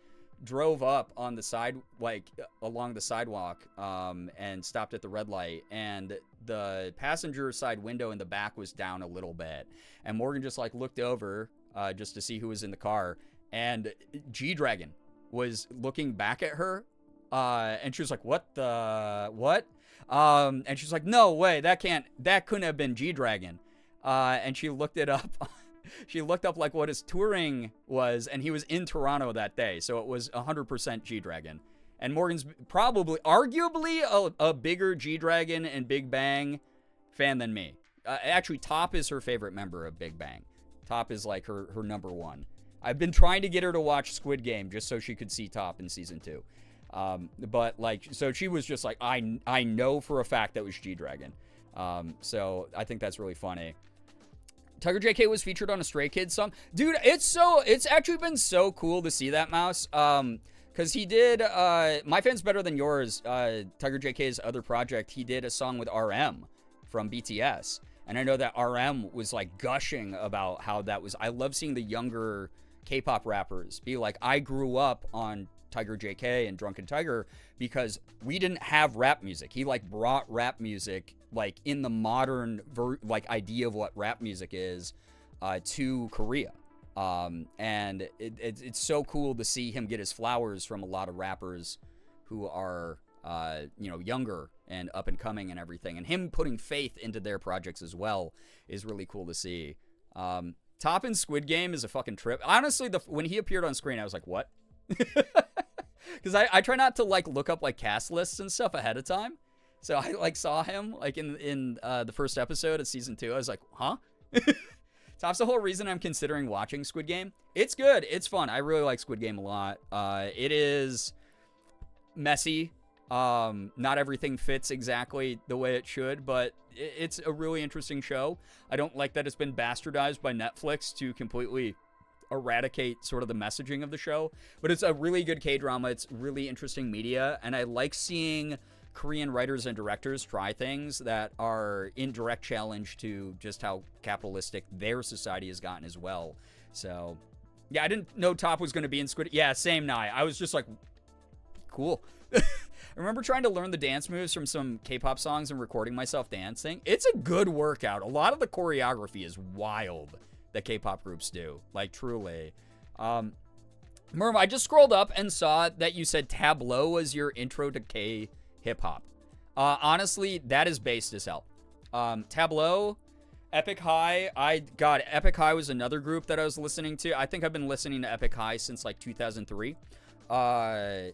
drove up on the side, like, along the sidewalk, and stopped at the red light, and the passenger side window in the back was down a little bit, and Morgan just, like, looked over just to see who was in the car, and G-Dragon was looking back at her, and she was like, what? And she's like, no way, that couldn't have been G-Dragon. And she looked it up. She looked up, like, what his touring was, and he was in Toronto that day, so it was 100% G-Dragon. And Morgan's probably, arguably, a bigger G-Dragon and Big Bang fan than me. Actually, Top is her favorite member of Big Bang. Top is, like, her number one. I've been trying to get her to watch Squid Game just so she could see Top in season 2. But, like, so she was just like, I know for a fact that was G-Dragon. So I think that's really funny. Tiger JK was featured on a Stray Kids song. Dude, it's actually been so cool to see that, Mouse. Because he did, My Fan's Better Than Yours, Tiger JK's other project, he did a song with RM from BTS. And I know that RM was, like, gushing about how that was. I love seeing the younger K-pop rappers be like, I grew up on Tiger JK and Drunken Tiger because we didn't have rap music. He, like, brought rap music, like, in the modern like idea of what rap music is to Korea, and it's so cool to see him get his flowers from a lot of rappers who are you know, younger and up and coming and everything, and him putting faith into their projects as well is really cool to see. Top in Squid Game is a fucking trip. Honestly, when he appeared on screen, I was like, what? Because I try not to, like, look up, like, cast lists and stuff ahead of time. So I, like, saw him, like, in the first episode of season 2. I was like, huh? Top's the whole reason I'm considering watching Squid Game. It's good. It's fun. I really like Squid Game a lot. It is messy. Not everything fits exactly the way it should, but it's a really interesting show. I don't like that it's been bastardized by Netflix to completely eradicate sort of the messaging of the show. But it's a really good K-drama. It's really interesting media, and I like seeing Korean writers and directors try things that are in direct challenge to just how capitalistic their society has gotten as well. So, yeah, I didn't know Top was going to be in Squid. Yeah, same night. I was just like, cool. I remember trying to learn the dance moves from some K-pop songs and recording myself dancing. It's a good workout. A lot of the choreography is wild that K-pop groups do. Like, truly. Merv, I just scrolled up and saw that you said Tableau was your intro to K-hip-hop. Honestly, that is based as hell. Tableau, Epic High. Epic High was another group that I was listening to. I think I've been listening to Epic High since like 2003. I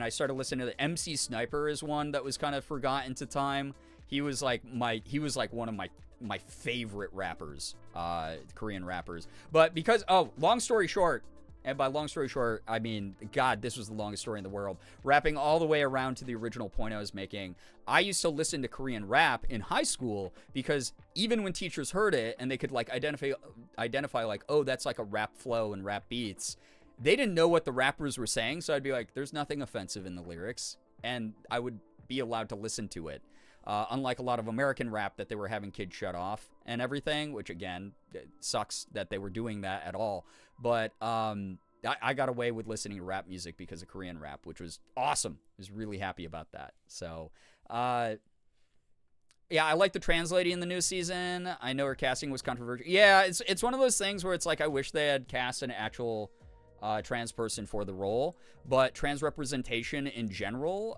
started listening to the MC Sniper is one that was kind of forgotten to time. He was like one of my favorite rappers, Korean rappers. But because, long story short, and by long story short, I mean, God, this was the longest story in the world. Wrapping all the way around to the original point I was making, I used to listen to Korean rap in high school because even when teachers heard it and they could like identify like, oh, that's like a rap flow and rap beats, they didn't know what the rappers were saying. So I'd be like, there's nothing offensive in the lyrics. And I would be allowed to listen to it. Unlike a lot of American rap that they were having kids shut off and everything, which again, it sucks that they were doing that at all. But I got away with listening to rap music because of Korean rap, which was awesome. I was really happy about that. So, yeah, I like the translating in the new season. I know her casting was controversial. Yeah, it's one of those things where it's like I wish they had cast an actual trans person for the role, but trans representation in general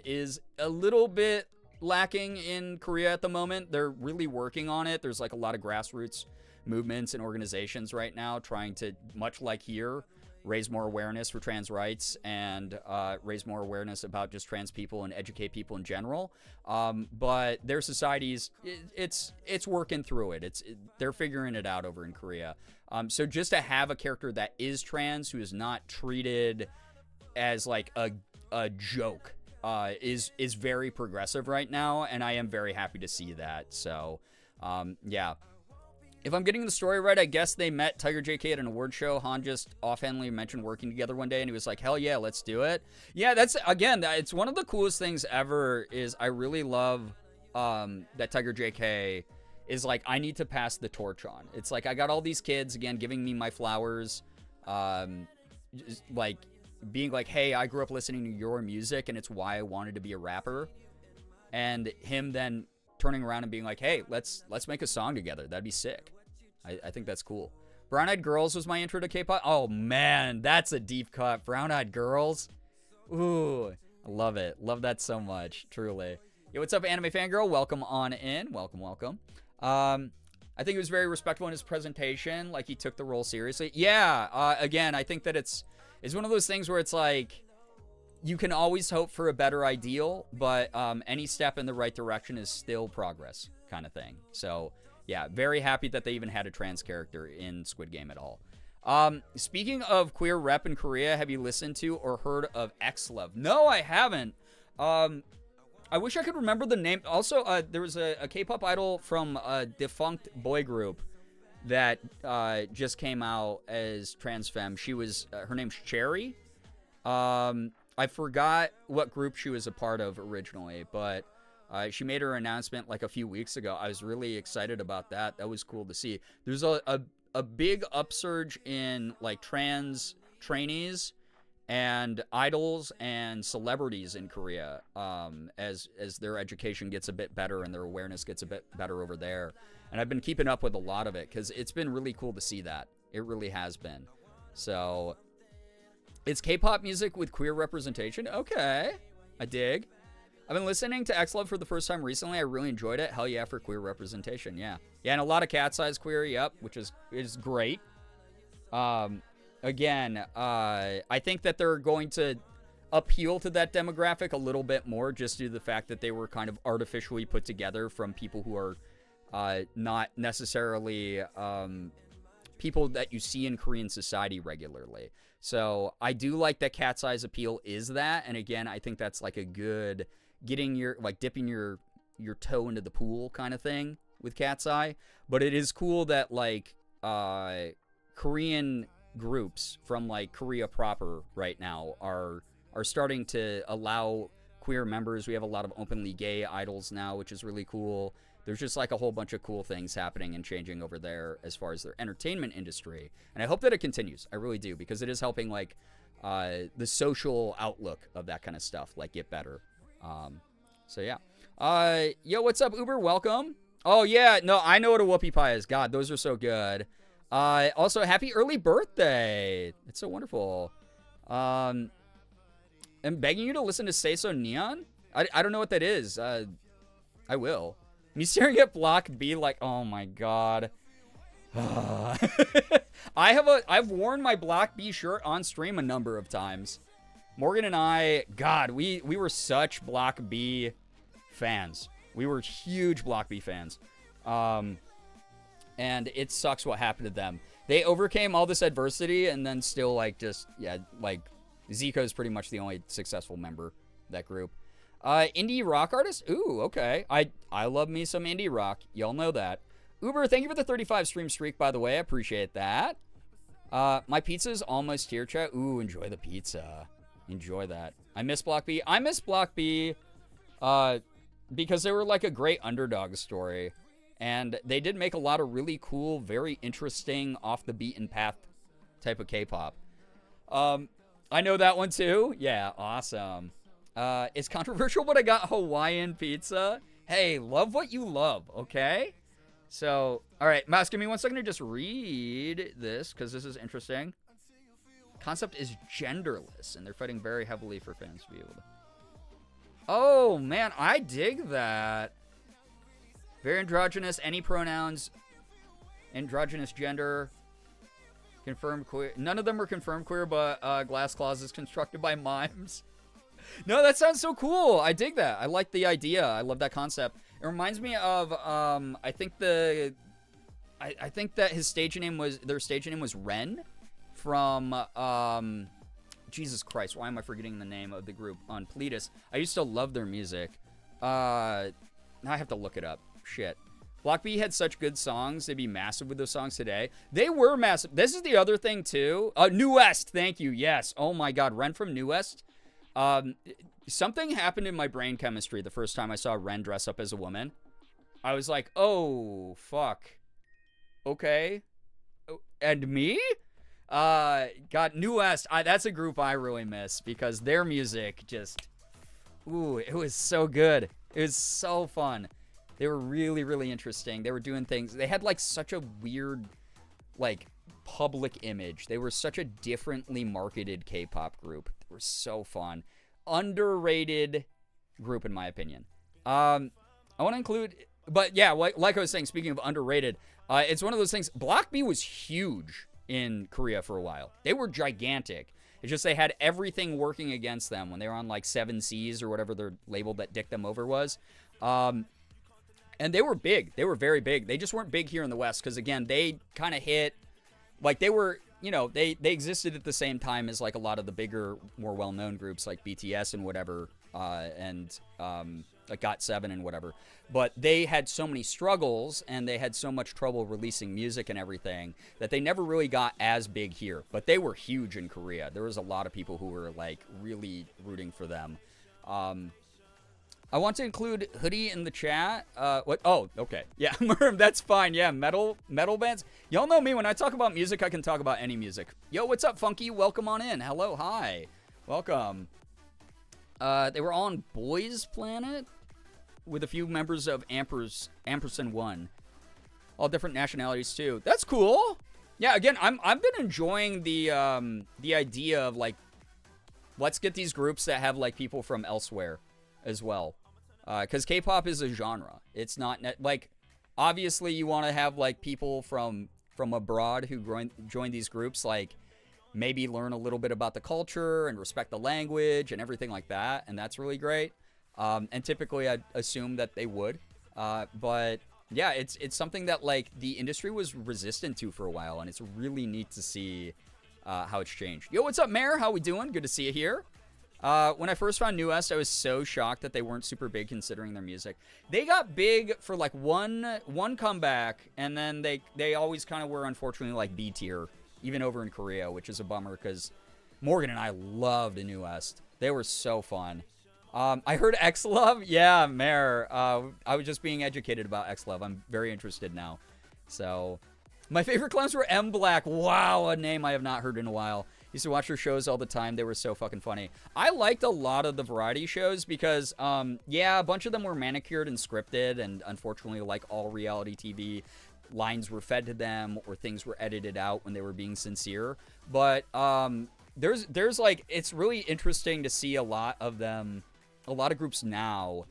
is a little bit lacking in Korea at the moment. They're really working on it. There's like a lot of grassroots movements and organizations right now trying to, much like here, raise more awareness for trans rights and raise more awareness about just trans people and educate people in general. But their societies, it's working through it. They're figuring it out over in Korea. So just to have a character that is trans who is not treated as like a joke is very progressive right now, and I am very happy to see that. So, yeah. If I'm getting the story right, I guess they met Tiger JK at an award show. Han just offhandedly mentioned working together one day, and he was like, hell yeah, let's do it. Yeah, it's one of the coolest things ever is I really love that Tiger JK is like, I need to pass the torch on. It's like, I got all these kids, again, giving me my flowers, like, being like, hey, I grew up listening to your music, and it's why I wanted to be a rapper. And him then turning around and being like, hey, let's make a song together. That'd be sick. I think that's cool. Brown Eyed Girls was my intro to K-pop. Oh, man, that's a deep cut. Brown Eyed Girls. Ooh, I love it. Love that so much, truly. Yo, what's up, Anime Fangirl? Welcome on in. Welcome. I think he was very respectful in his presentation. Like, he took the role seriously. Yeah, again, I think that it's one of those things where it's like, you can always hope for a better ideal, but any step in the right direction is still progress, kind of thing. So, yeah, very happy that they even had a trans character in Squid Game at all. Speaking of queer rep in Korea, have you listened to or heard of X-Love? No, I haven't. I wish I could remember the name. Also, there was a K-pop idol from a defunct boy group that just came out as trans femme. She was, her name's Cherry. I forgot what group she was a part of originally, but she made her announcement like a few weeks ago. I was really excited about that. That was cool to see. There's a big upsurge in like trans trainees and idols and celebrities in Korea as their education gets a bit better and their awareness gets a bit better over there. And I've been keeping up with a lot of it because it's been really cool to see that. It really has been. So it's K-pop music with queer representation. Okay, I dig. I've been listening to X-Love for the first time recently. I really enjoyed it. Hell yeah for queer representation. Yeah, and a lot of Cat's Eyes queer. Yep, which is great. Again, I think that they're going to appeal to that demographic a little bit more just due to the fact that they were kind of artificially put together from people who are not necessarily people that you see in Korean society regularly. So I do like that Cat's Eyes appeal is that. And again, I think that's like a good dipping your toe into the pool kind of thing with Cat's Eye. But it is cool that like Korean groups from like Korea proper right now are starting to allow queer members. We have a lot of openly gay idols now, which is really cool. There's just like a whole bunch of cool things happening and changing over there as far as their entertainment industry. And I hope that it continues. I really do, because it is helping like the social outlook of that kind of stuff like get better. So yeah. Yo, what's up, Uber? Welcome. Oh yeah, no, I know what a whoopie pie is. God, those are so good. Also, happy early birthday. It's so wonderful. I'm begging you to listen to Say So Neon. I don't know what that is. I will. Me staring at Block B like, oh my god. I've worn my Block B shirt on stream a number of times. Morgan and I, God, we were such Block B fans. We were huge Block B fans. And it sucks what happened to them. They overcame all this adversity and then still like just, yeah, like Zico is pretty much the only successful member of that group. Indie rock artist? Ooh, okay. I love me some indie rock. Y'all know that. Uber, thank you for the 35 stream streak, by the way. I appreciate that. My pizza's almost here, chat. Ooh, enjoy the pizza. Enjoy that. I miss Block B. I miss Block B because they were like a great underdog story. And they did make a lot of really cool, very interesting, off the beaten path type of K-pop. I know that one too. Yeah, awesome. It's controversial, but I got Hawaiian pizza. Hey, love what you love, okay? So, all right, Mouse, give me 1 second to just read this, because this is interesting. Concept is genderless, and they're fighting very heavily for fans' view. Oh, man, I dig that. Very androgynous, any pronouns, androgynous gender, confirmed queer. None of them are confirmed queer, but glass closets constructed by mimes. No, that sounds so cool. I dig that. I like the idea. I love that concept. It reminds me of I think that his stage name was Ren from Jesus Christ, why am I forgetting the name of the group on Pletus? I used to love their music. Now I have to look it up. Shit. Block B had such good songs. They'd be massive with those songs today. They were massive. This is the other thing too. New West, thank you. Yes. Oh my God, Ren from New West. Something happened in my brain chemistry the first time I saw Ren dress up as a woman. I was like, oh, fuck. Okay. And me? God, New West, that's a group I really miss because their music just, ooh, it was so good. It was so fun. They were really, really interesting. They were doing things. They had like such a weird, like, public image. They were such a differently marketed K-pop group. They were so fun. Underrated group, in my opinion. I want to include, but yeah, like I was saying, speaking of underrated, it's one of those things. Block B was huge in Korea for a while. They were gigantic. It's just they had everything working against them when they were on like 7Cs or whatever their label that dicked them over was. And they were big. They were very big. They just weren't big here in the West because, again, they kind of hit, like they were, you know, they existed at the same time as like a lot of the bigger, more well-known groups like BTS and whatever, and like GOT7 and whatever. But they had so many struggles and they had so much trouble releasing music and everything that they never really got as big here. But they were huge in Korea. There was a lot of people who were like really rooting for them. I want to include Hoodie in the chat. What? Oh, okay. Yeah, Merm, that's fine. Yeah, metal bands. Y'all know me. When I talk about music, I can talk about any music. Yo, what's up, Funky? Welcome on in. Hello, hi. Welcome. They were all on Boys Planet with a few members of Ampersand 1. All different nationalities, too. That's cool. Yeah, again, I've been enjoying the idea of, like, let's get these groups that have, like, people from elsewhere as well, because K-pop is a genre. It's not like, obviously you want to have like people from abroad who join these groups, like maybe learn a little bit about the culture and respect the language and everything like that, and that's really great. And typically I'd assume that they would, but yeah, it's something that like the industry was resistant to for a while, and it's really neat to see how it's changed. Yo, what's up, Mayor? How we doing? Good to see you here. When I first found New West, I was so shocked that they weren't super big considering their music. They got big for like one comeback, and then they always kind of were, unfortunately, like B tier even over in Korea, which is a bummer because Morgan and I loved New West. They were so fun. I heard X Love. Yeah, Mare. I was just being educated about X Love. I'm very interested now. So, my favorite clowns were M Black. Wow, a name I have not heard in a while. Used to watch their shows all the time. They were so fucking funny. I liked a lot of the variety shows because, yeah, a bunch of them were manicured and scripted, and unfortunately, like all reality TV, lines were fed to them or things were edited out when they were being sincere. But there's like, it's really interesting to see a lot of them. A lot of groups now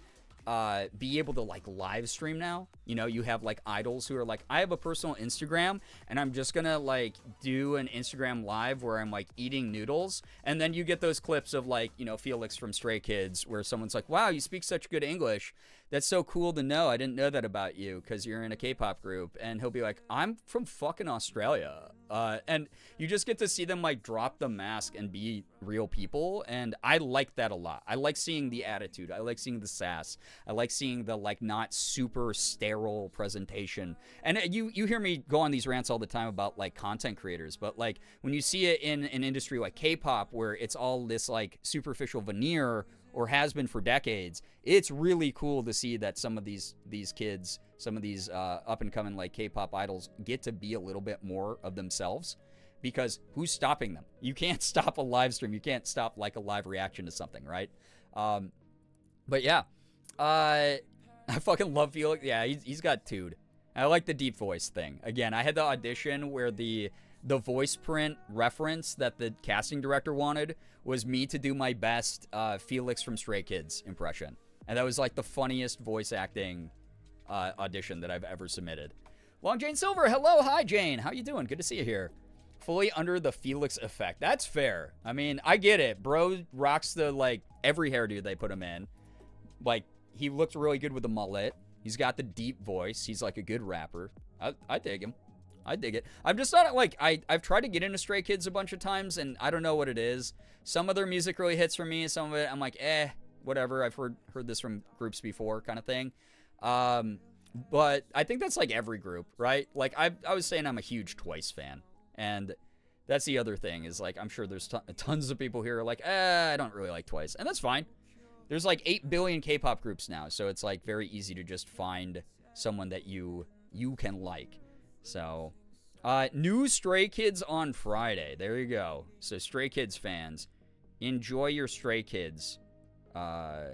be able to like live stream now. You know, you have like idols who are like, I have a personal Instagram and I'm just gonna like do an Instagram live where I'm like eating noodles, and then you get those clips of like, you know, Felix from Stray Kids where someone's like, wow, you speak such good English, that's so cool to know. I didn't know that about you because you're in a K-pop group. And he'll be like, I'm from fucking Australia. And you just get to see them like drop the mask and be real people. And I like that a lot. I like seeing the attitude. I like seeing the sass. I like seeing the like not super sterile presentation. And you hear me go on these rants all the time about like content creators, but like when you see it in an industry like K-pop where it's all this like superficial veneer, or has been for decades, it's really cool to see that some of these kids, some of these up and coming like K-pop idols get to be a little bit more of themselves, because who's stopping them? You can't stop a live stream. You can't stop like a live reaction to something, right? But yeah, I fucking love Felix. Yeah, he's got Tood. I like the deep voice thing. Again, I had the audition where the voice print reference that the casting director wanted was me to do my best Felix from Stray Kids impression. And that was like the funniest voice acting audition that I've ever submitted. Long Jane Silver, hello. Hi, Jane. How you doing? Good to see you here. Fully under the Felix effect. That's fair. I mean, I get it. Bro rocks the, like, every hairdo they put him in. Like, he looks really good with the mullet. He's got the deep voice. He's like a good rapper. I dig him. I dig it. I'm just not like, I've tried to get into Stray Kids a bunch of times, and I don't know what it is. Some of their music really hits for me. Some of it, I'm like, whatever. I've heard this from groups before, kind of thing. But I think that's like every group, right? Like I was saying, I'm a huge Twice fan, and that's the other thing is like I'm sure there's tons of people here who are like, I don't really like Twice, and that's fine. There's like 8 billion K-pop groups now, so it's like very easy to just find someone that you can like. So, new Stray Kids on Friday. There you go. So, Stray Kids fans, enjoy your Stray Kids. I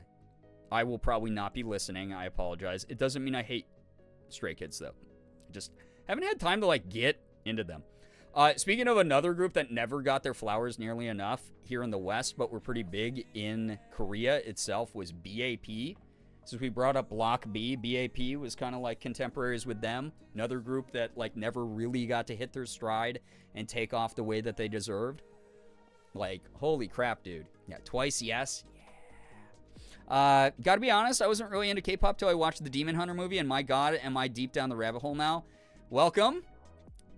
will probably not be listening. I apologize. It doesn't mean I hate Stray Kids, though. I just haven't had time to, like, get into them. Speaking of another group that never got their flowers nearly enough here in the West, but were pretty big in Korea itself, was BAP. Since we brought up Block B, BAP was kind of like contemporaries with them. Another group that like never really got to hit their stride and take off the way that they deserved. Like, holy crap, dude. Yeah, Twice, yes. Yeah. Gotta be honest, I wasn't really into K-pop till I watched the Demon Hunter movie, and my god, am I deep down the rabbit hole now. Welcome.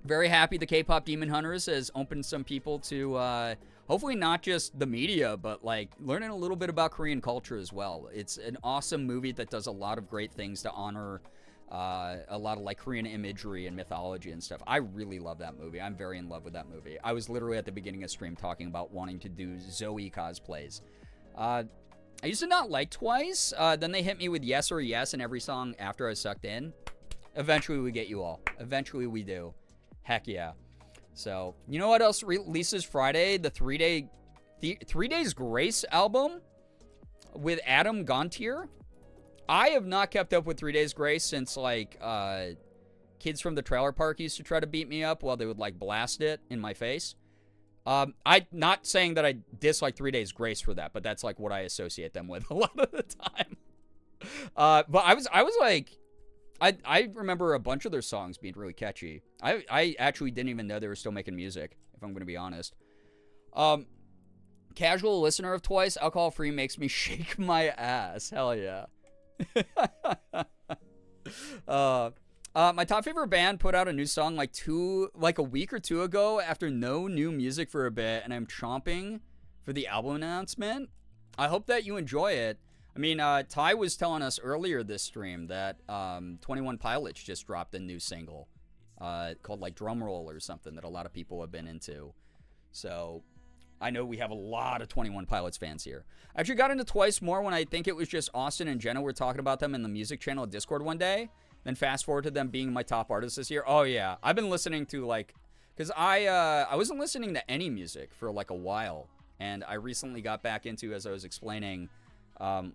Very happy the K-pop Demon Hunters has opened some people to hopefully not just the media, but like learning a little bit about Korean culture as well. It's an awesome movie that does a lot of great things to honor a lot of like Korean imagery and mythology and stuff. I really love that movie. I'm very in love with that movie. I was literally at the beginning of stream talking about wanting to do Zoe cosplays. I used to not like Twice. Then they hit me with Yes or Yes in every song after I was sucked in. Eventually we get you all. Eventually we do. Heck yeah. So, you know what else releases Friday? The 3 Days Grace album with Adam Gontier. I have not kept up with 3 Days Grace since, like, kids from the trailer park used to try to beat me up while they would, like, blast it in my face. I'm not saying that I dislike 3 Days Grace for that, but that's, like, what I associate them with a lot of the time. But I was like... I remember a bunch of their songs being really catchy. I actually didn't even know they were still making music, if I'm going to be honest. Casual listener of Twice, alcohol free makes me shake my ass. Hell yeah. My top favorite band put out a new song like a week or two ago after no new music for a bit, and I'm chomping for the album announcement. I hope that you enjoy it. I mean, Ty was telling us earlier this stream that 21 Pilots just dropped a new single. called like Drumroll or something that a lot of people have been into. So I know we have a lot of 21 Pilots fans here. I actually got into Twice more when I think it was just Austin and Jenna were talking about them in the music channel at Discord one day. Then fast forward to them being my top artists this year. Oh yeah, I've been listening to like, because I wasn't listening to any music for like a while, and I recently got back into, as I was explaining,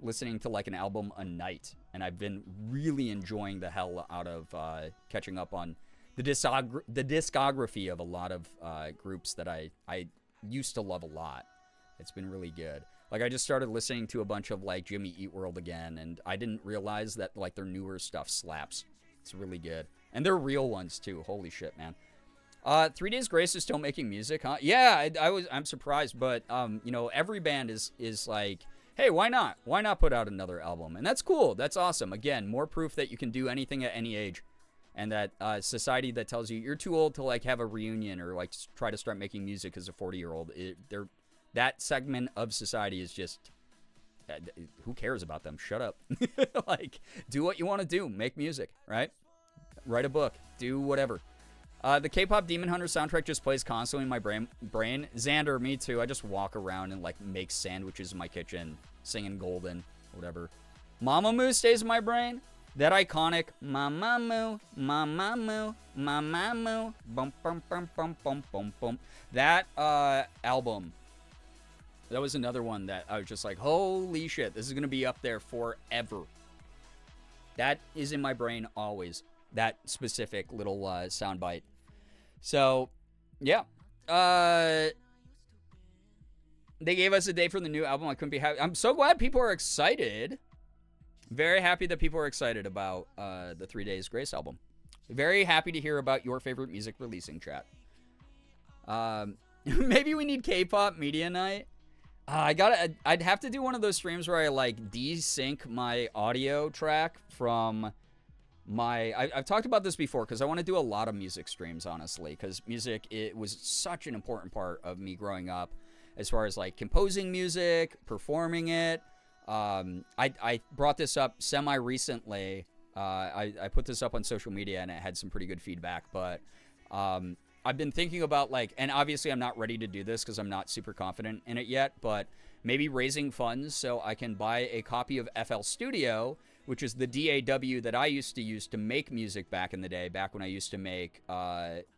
listening to like an album a night, and I've been really enjoying the hell out of catching up on the discography of a lot of groups that I used to love a lot. It's been really good. Like, I just started listening to a bunch of like Jimmy Eat World again, and I didn't realize that like their newer stuff slaps. It's really good, and they're real ones too. Holy shit, man. 3 Days Grace is still making music, huh? Yeah, I'm surprised, but you know, every band is like, hey, why not? Why not put out another album? And that's cool. That's awesome. Again, more proof that you can do anything at any age, and that society that tells you you're too old to like have a reunion or like try to start making music as a 40-year-old, that segment of society is just, who cares about them? Shut up. Like, do what you want to do. Make music, right? Write a book. Do whatever. The K-pop Demon Hunter soundtrack just plays constantly in my brain. Xander, me too. I just walk around and like make sandwiches in my kitchen, singing Golden, whatever. Mamamoo stays in my brain. That iconic Mamamoo, Mamamoo, Mamamoo, bum bum bum bum bum bum bum. That album. That was another one that I was just like, holy shit, this is gonna be up there forever. That is in my brain always. That specific little soundbite. So, yeah. They gave us a day for the new album. I couldn't be happy. I'm so glad people are excited. Very happy that people are excited about the 3 Days Grace album. Very happy to hear about your favorite music releasing, chat. Maybe we need K-pop media night. I'd have to do one of those streams where I like desync my audio track from my, I've talked about this before because I want to do a lot of music streams, honestly, because music, it was such an important part of me growing up as far as like composing music, performing it. I brought this up semi-recently. I put this up on social media and it had some pretty good feedback, but I've been thinking about like, and obviously I'm not ready to do this because I'm not super confident in it yet, but maybe raising funds so I can buy a copy of FL Studio, which is the DAW that I used to use to make music back in the day, back when I used to make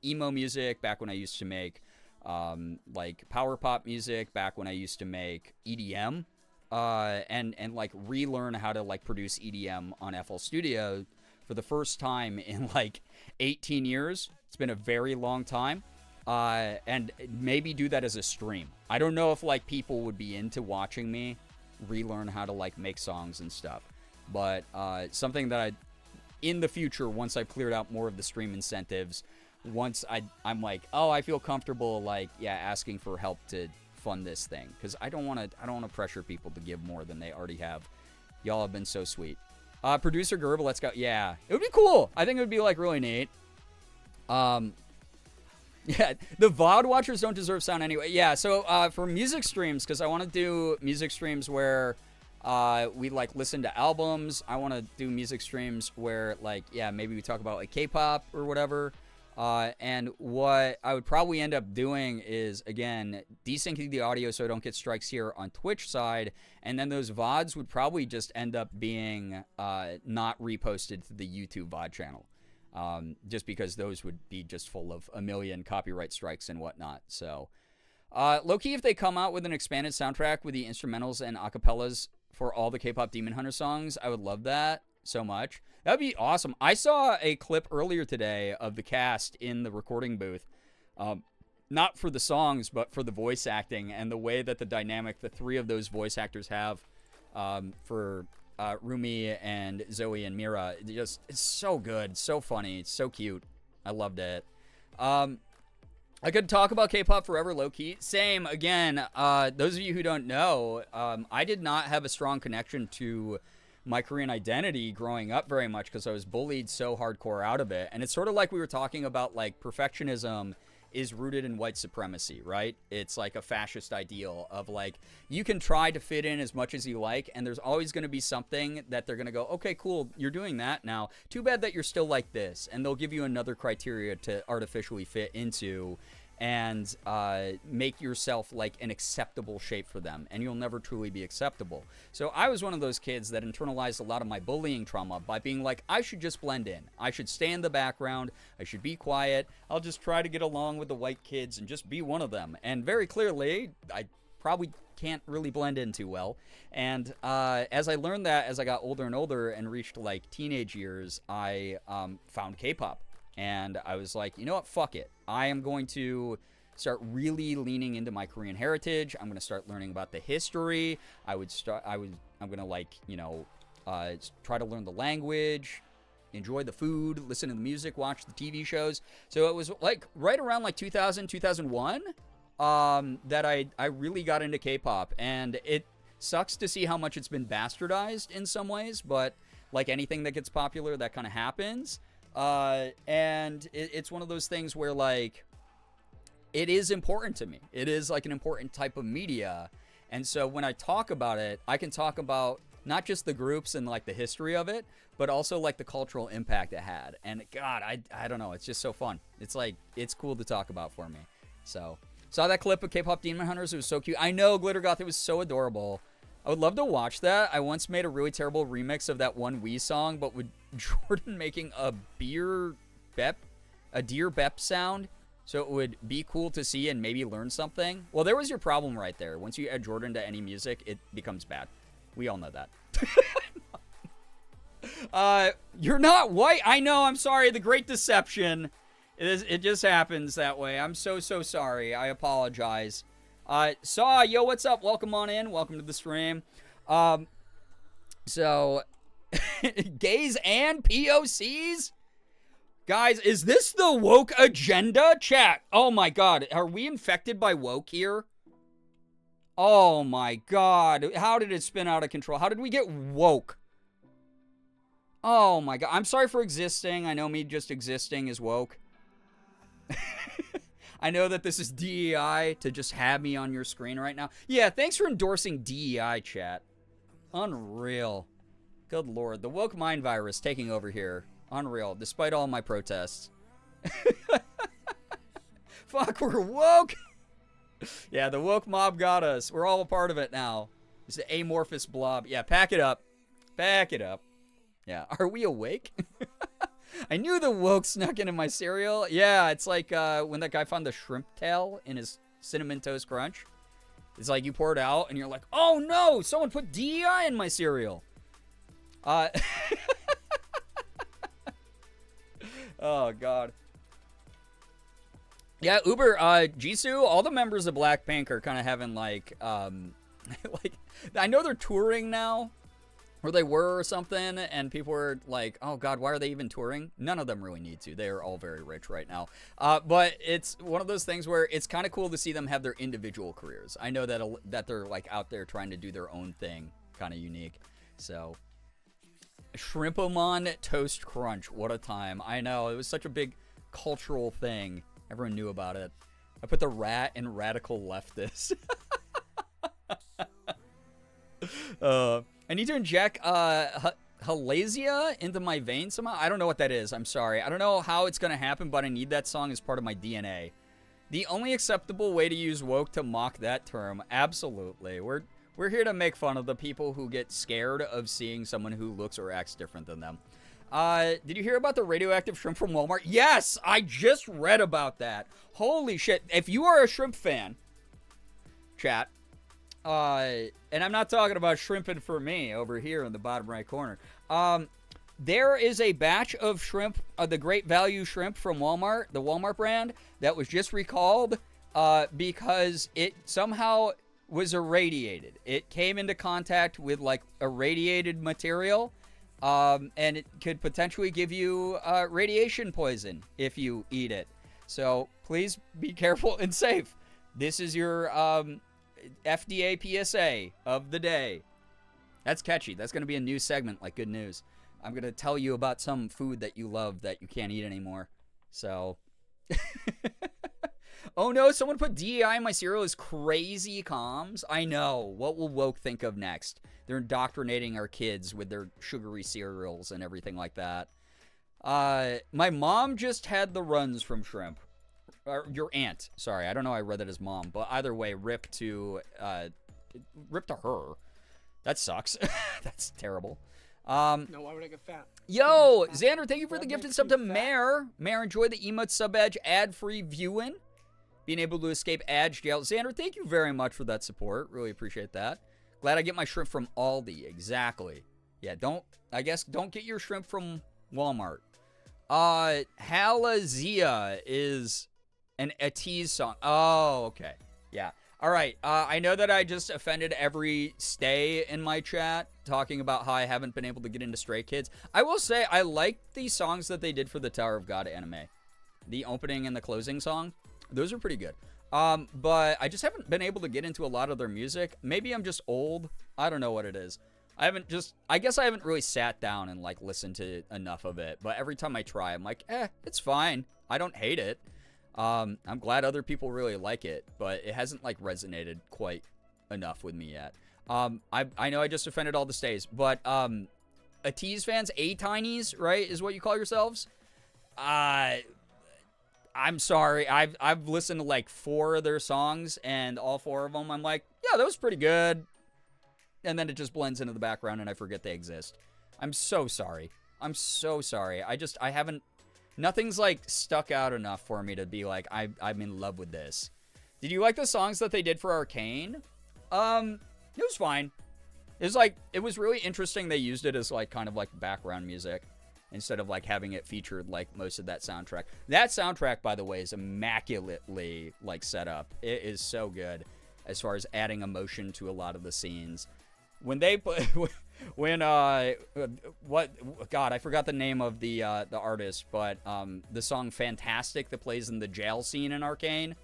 emo music, back when I used to make like power pop music, back when I used to make EDM, and like relearn how to like produce EDM on FL Studio for the first time in like 18 years. It's been a very long time. And maybe do that as a stream. I don't know if like people would be into watching me relearn how to like make songs and stuff, but something that in the future, once I've cleared out more of the stream incentives, once I'm like, oh, I feel comfortable like, yeah, asking for help to fund this thing, because I don't want to pressure people to give more than they already have. Y'all have been so sweet. Producer Gerb, let's go. Yeah, it would be cool. I think it would be like really neat. Yeah, the VOD watchers don't deserve sound anyway. Yeah, so for music streams, because I want to do music streams where we like listen to albums. I want to do music streams where like, yeah, maybe we talk about like K-pop or whatever. And what I would probably end up doing is, again, desyncing the audio so I don't get strikes here on Twitch side. And then those VODs would probably just end up being not reposted to the YouTube VOD channel. Just because those would be just full of a million copyright strikes and whatnot. So, low-key, if they come out with an expanded soundtrack with the instrumentals and acapellas for all the K-pop Demon Hunter songs, I would love that so much. That would be awesome. I saw a clip earlier today of the cast in the recording booth. Not for the songs, but for the voice acting and the way that the dynamic the three of those voice actors have for Rumi and Zoe and Mira. It's so good, so funny, it's so cute. I loved it. I could talk about K-pop forever, low-key. Same, again, those of you who don't know, I did not have a strong connection to my Korean identity growing up very much because I was bullied so hardcore out of it. And it's sort of like we were talking about like perfectionism is rooted in white supremacy, right? It's like a fascist ideal of like, you can try to fit in as much as you like, and there's always going to be something that they're going to go, okay, cool, you're doing that now. Too bad that you're still like this. And they'll give you another criteria to artificially fit into and make yourself like an acceptable shape for them, and you'll never truly be acceptable. So I was one of those kids that internalized a lot of my bullying trauma by being like, I should just blend in. I should stay in the background. I should be quiet. I'll just try to get along with the white kids and just be one of them. And very clearly, I probably can't really blend in too well. And as I learned that as I got older and older and reached like teenage years, I found K-pop. And I was like, you know what? Fuck it. I am going to start really leaning into my Korean heritage. I'm going to start learning about the history. I'm going to like, try to learn the language, enjoy the food, listen to the music, watch the TV shows. So it was like right around like 2000, 2001 that I really got into K-pop. And it sucks to see how much it's been bastardized in some ways, but like anything that gets popular, that kind of happens. And it's one of those things where like it is important to me. It is like an important type of media. And so when I talk about it, I can talk about not just the groups and like the history of it, but also like the cultural impact it had. And God, I don't know. It's just so fun. It's like, it's cool to talk about for me. So saw that clip of K-pop Demon Hunters. It was so cute. I know, Glittergoth. It was so adorable. I would love to watch that. I once made a really terrible remix of that one Wii song, but with Jordan making a deer bep sound, so it would be cool to see and maybe learn something. Well, there was your problem right there. Once you add Jordan to any music, it becomes bad. We all know that. You're not white. I know. I'm sorry. The Great Deception. It just happens that way. I'm so sorry. I apologize. Saw, yo, what's up? Welcome on in. Welcome to the stream. So, gays and POCs? Guys, is this the woke agenda? Chat. Oh my God. Are we infected by woke here? Oh my God. How did it spin out of control? How did we get woke? Oh my God. I'm sorry for existing. I know me just existing is woke. I know that this is DEI to just have me on your screen right now. Yeah, thanks for endorsing DEI, chat. Unreal. Good Lord. The woke mind virus taking over here. Unreal, despite all my protests. Fuck, we're woke. Yeah, the woke mob got us. We're all a part of it now. It's the amorphous blob. Yeah, pack it up. Pack it up. Yeah, are we awake? I knew the woke snuck into my cereal. Yeah, it's like when that guy found the shrimp tail in his Cinnamon Toast Crunch. It's like you pour it out and you're like, oh no, someone put DEI in my cereal. Oh, God. Yeah, Uber, Jisoo, all the members of Blackpink are kind of having like, like, I know they're touring now. Or they were or something, and people were like, oh God, why are they even touring? None of them really need to. They are all very rich right now. But it's one of those things where it's kind of cool to see them have their individual careers. I know that they're like out there trying to do their own thing, kind of unique. So, Shrimpomon Toast Crunch, what a time. I know, it was such a big cultural thing. Everyone knew about it. I put the rat in radical leftist. I need to inject Halasia into my veins somehow. I don't know what that is. I'm sorry. I don't know how it's going to happen, but I need that song as part of my DNA. The only acceptable way to use woke to mock that term. Absolutely. We're here to make fun of the people who get scared of seeing someone who looks or acts different than them. Did you hear about the radioactive shrimp from Walmart? Yes, I just read about that. Holy shit. If you are a shrimp fan, chat, and I'm not talking about shrimping for me over here in the bottom right corner. There is a batch of shrimp, the Great Value shrimp from Walmart, the Walmart brand, that was just recalled because it somehow was irradiated. It came into contact with like irradiated material, and it could potentially give you radiation poison if you eat it. So please be careful and safe. This is your FDA PSA of the day. That's catchy. That's going to be a new segment like Good News. I'm going to tell you about some food that you love that you can't eat anymore. So, Oh no, someone put DEI in my cereal as crazy comms. I know. What will woke think of next? They're indoctrinating our kids with their sugary cereals and everything like that. My mom just had the runs from shrimp. Or your aunt. Sorry, I don't know. I read that as mom, but either way, rip to her. That sucks. That's terrible. No, why would I get fat? Yo, Xander, thank you for the gifted sub to Mare. Mare, enjoy the emote sub badge ad-free viewing. Being able to escape ad jail. Xander, thank you very much for that support. Really appreciate that. Glad I get my shrimp from Aldi. Exactly. Yeah, don't get your shrimp from Walmart. Halazia is a tease song. Oh, okay. Yeah. All right. I know that I just offended every stay in my chat talking about how I haven't been able to get into Stray Kids. I will say I like the songs that they did for the Tower of God anime. The opening and the closing song. Those are pretty good. But I just haven't been able to get into a lot of their music. Maybe I'm just old. I don't know what it is. I guess I haven't really sat down and like listened to enough of it. But every time I try, I'm like, it's fine. I don't hate it. I'm glad other people really like it, but it hasn't like resonated quite enough with me yet. I know I just offended all the stays, but Ateez fans, A-Tinies, right, is what you call yourselves? I'm sorry. I've listened to like 4 of their songs, and all 4 of them I'm like, yeah, that was pretty good. And then it just blends into the background and I forget they exist. I'm so sorry. I'm so sorry. I haven't, nothing's like stuck out enough for me to be like, I'm in love with this. Did you like the songs that they did for Arcane? It was fine. It was really interesting they used it as like kind of like background music instead of like having it featured like most of that soundtrack. That soundtrack, by the way, is immaculately like set up. It is so good as far as adding emotion to a lot of the scenes. When they put, I forgot the name of the artist, but the song "Fantastic" that plays in the jail scene in Arcane.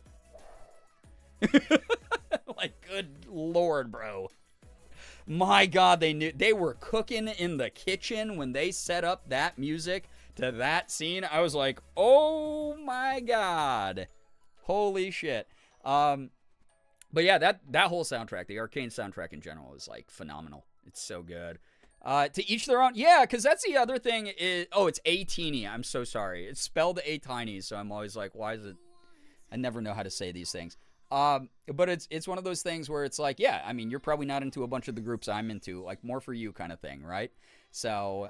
Like, good lord, bro. My God, they were cooking in the kitchen when they set up that music to that scene. I was like, oh my God, holy shit. But yeah, that whole soundtrack, the Arcane soundtrack in general, is like phenomenal. It's so good. To each their own. Yeah, because that's the other thing is, it's A-Teeny. I'm so sorry. It's spelled A-Tiny, so I'm always like, why is it? I never know how to say these things. But it's one of those things where it's like, yeah, I mean, you're probably not into a bunch of the groups I'm into, like more for you kind of thing, right? So,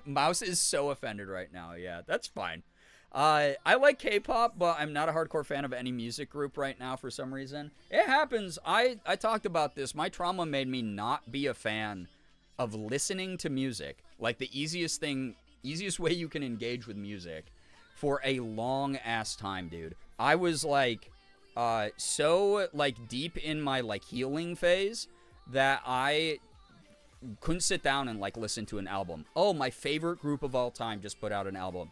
Mouse is so offended right now. Yeah, that's fine. I like K-pop, but I'm not a hardcore fan of any music group right now for some reason. It happens. I talked about this. My trauma made me not be a fan of listening to music. Like the easiest way you can engage with music for a long ass time, dude. I was like, so like deep in my like healing phase that I couldn't sit down and like listen to an album. Oh, my favorite group of all time just put out an album.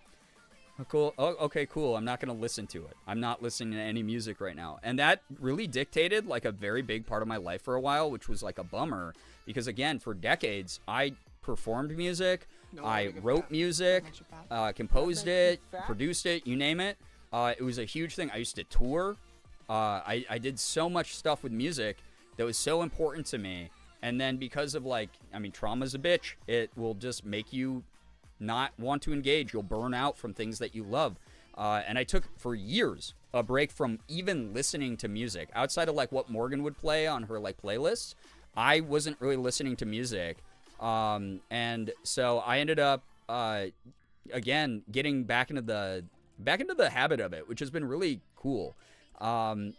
Cool. Oh, okay, cool. I'm not going to listen to it. I'm not listening to any music right now. And that really dictated like a very big part of my life for a while, which was like a bummer because again, for decades, I performed music. I wrote music, composed it, produced it, you name it. It was a huge thing. I used to tour. I did so much stuff with music that was so important to me. And then because of like, I mean, trauma's a bitch. It will just make you not want to engage. You'll burn out from things that you love. And I took for years a break from even listening to music outside of like what Morgan would play on her like playlists. I wasn't really listening to music. And so I ended up, again, getting back into the habit of it, which has been really cool.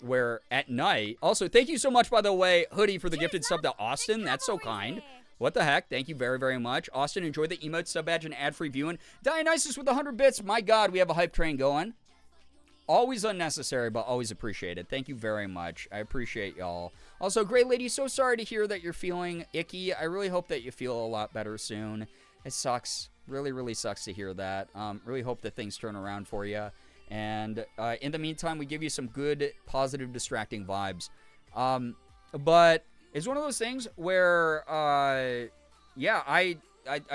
Where at night, also thank you so much, by the way, Hoodie, for the gifted sub to Austin. That's so kind. What the heck? Thank you very, very much. Austin, enjoy the emote, sub badge, and ad-free viewing. Dionysus with 100 bits. My God, we have a hype train going. Always unnecessary, but always appreciated. Thank you very much. I appreciate y'all. Also, Great Lady, so sorry to hear that you're feeling icky. I really hope that you feel a lot better soon. It sucks. Really, really sucks to hear that. Really hope that things turn around for you. And in the meantime, we give you some good, positive, distracting vibes. But it's one of those things where, yeah, I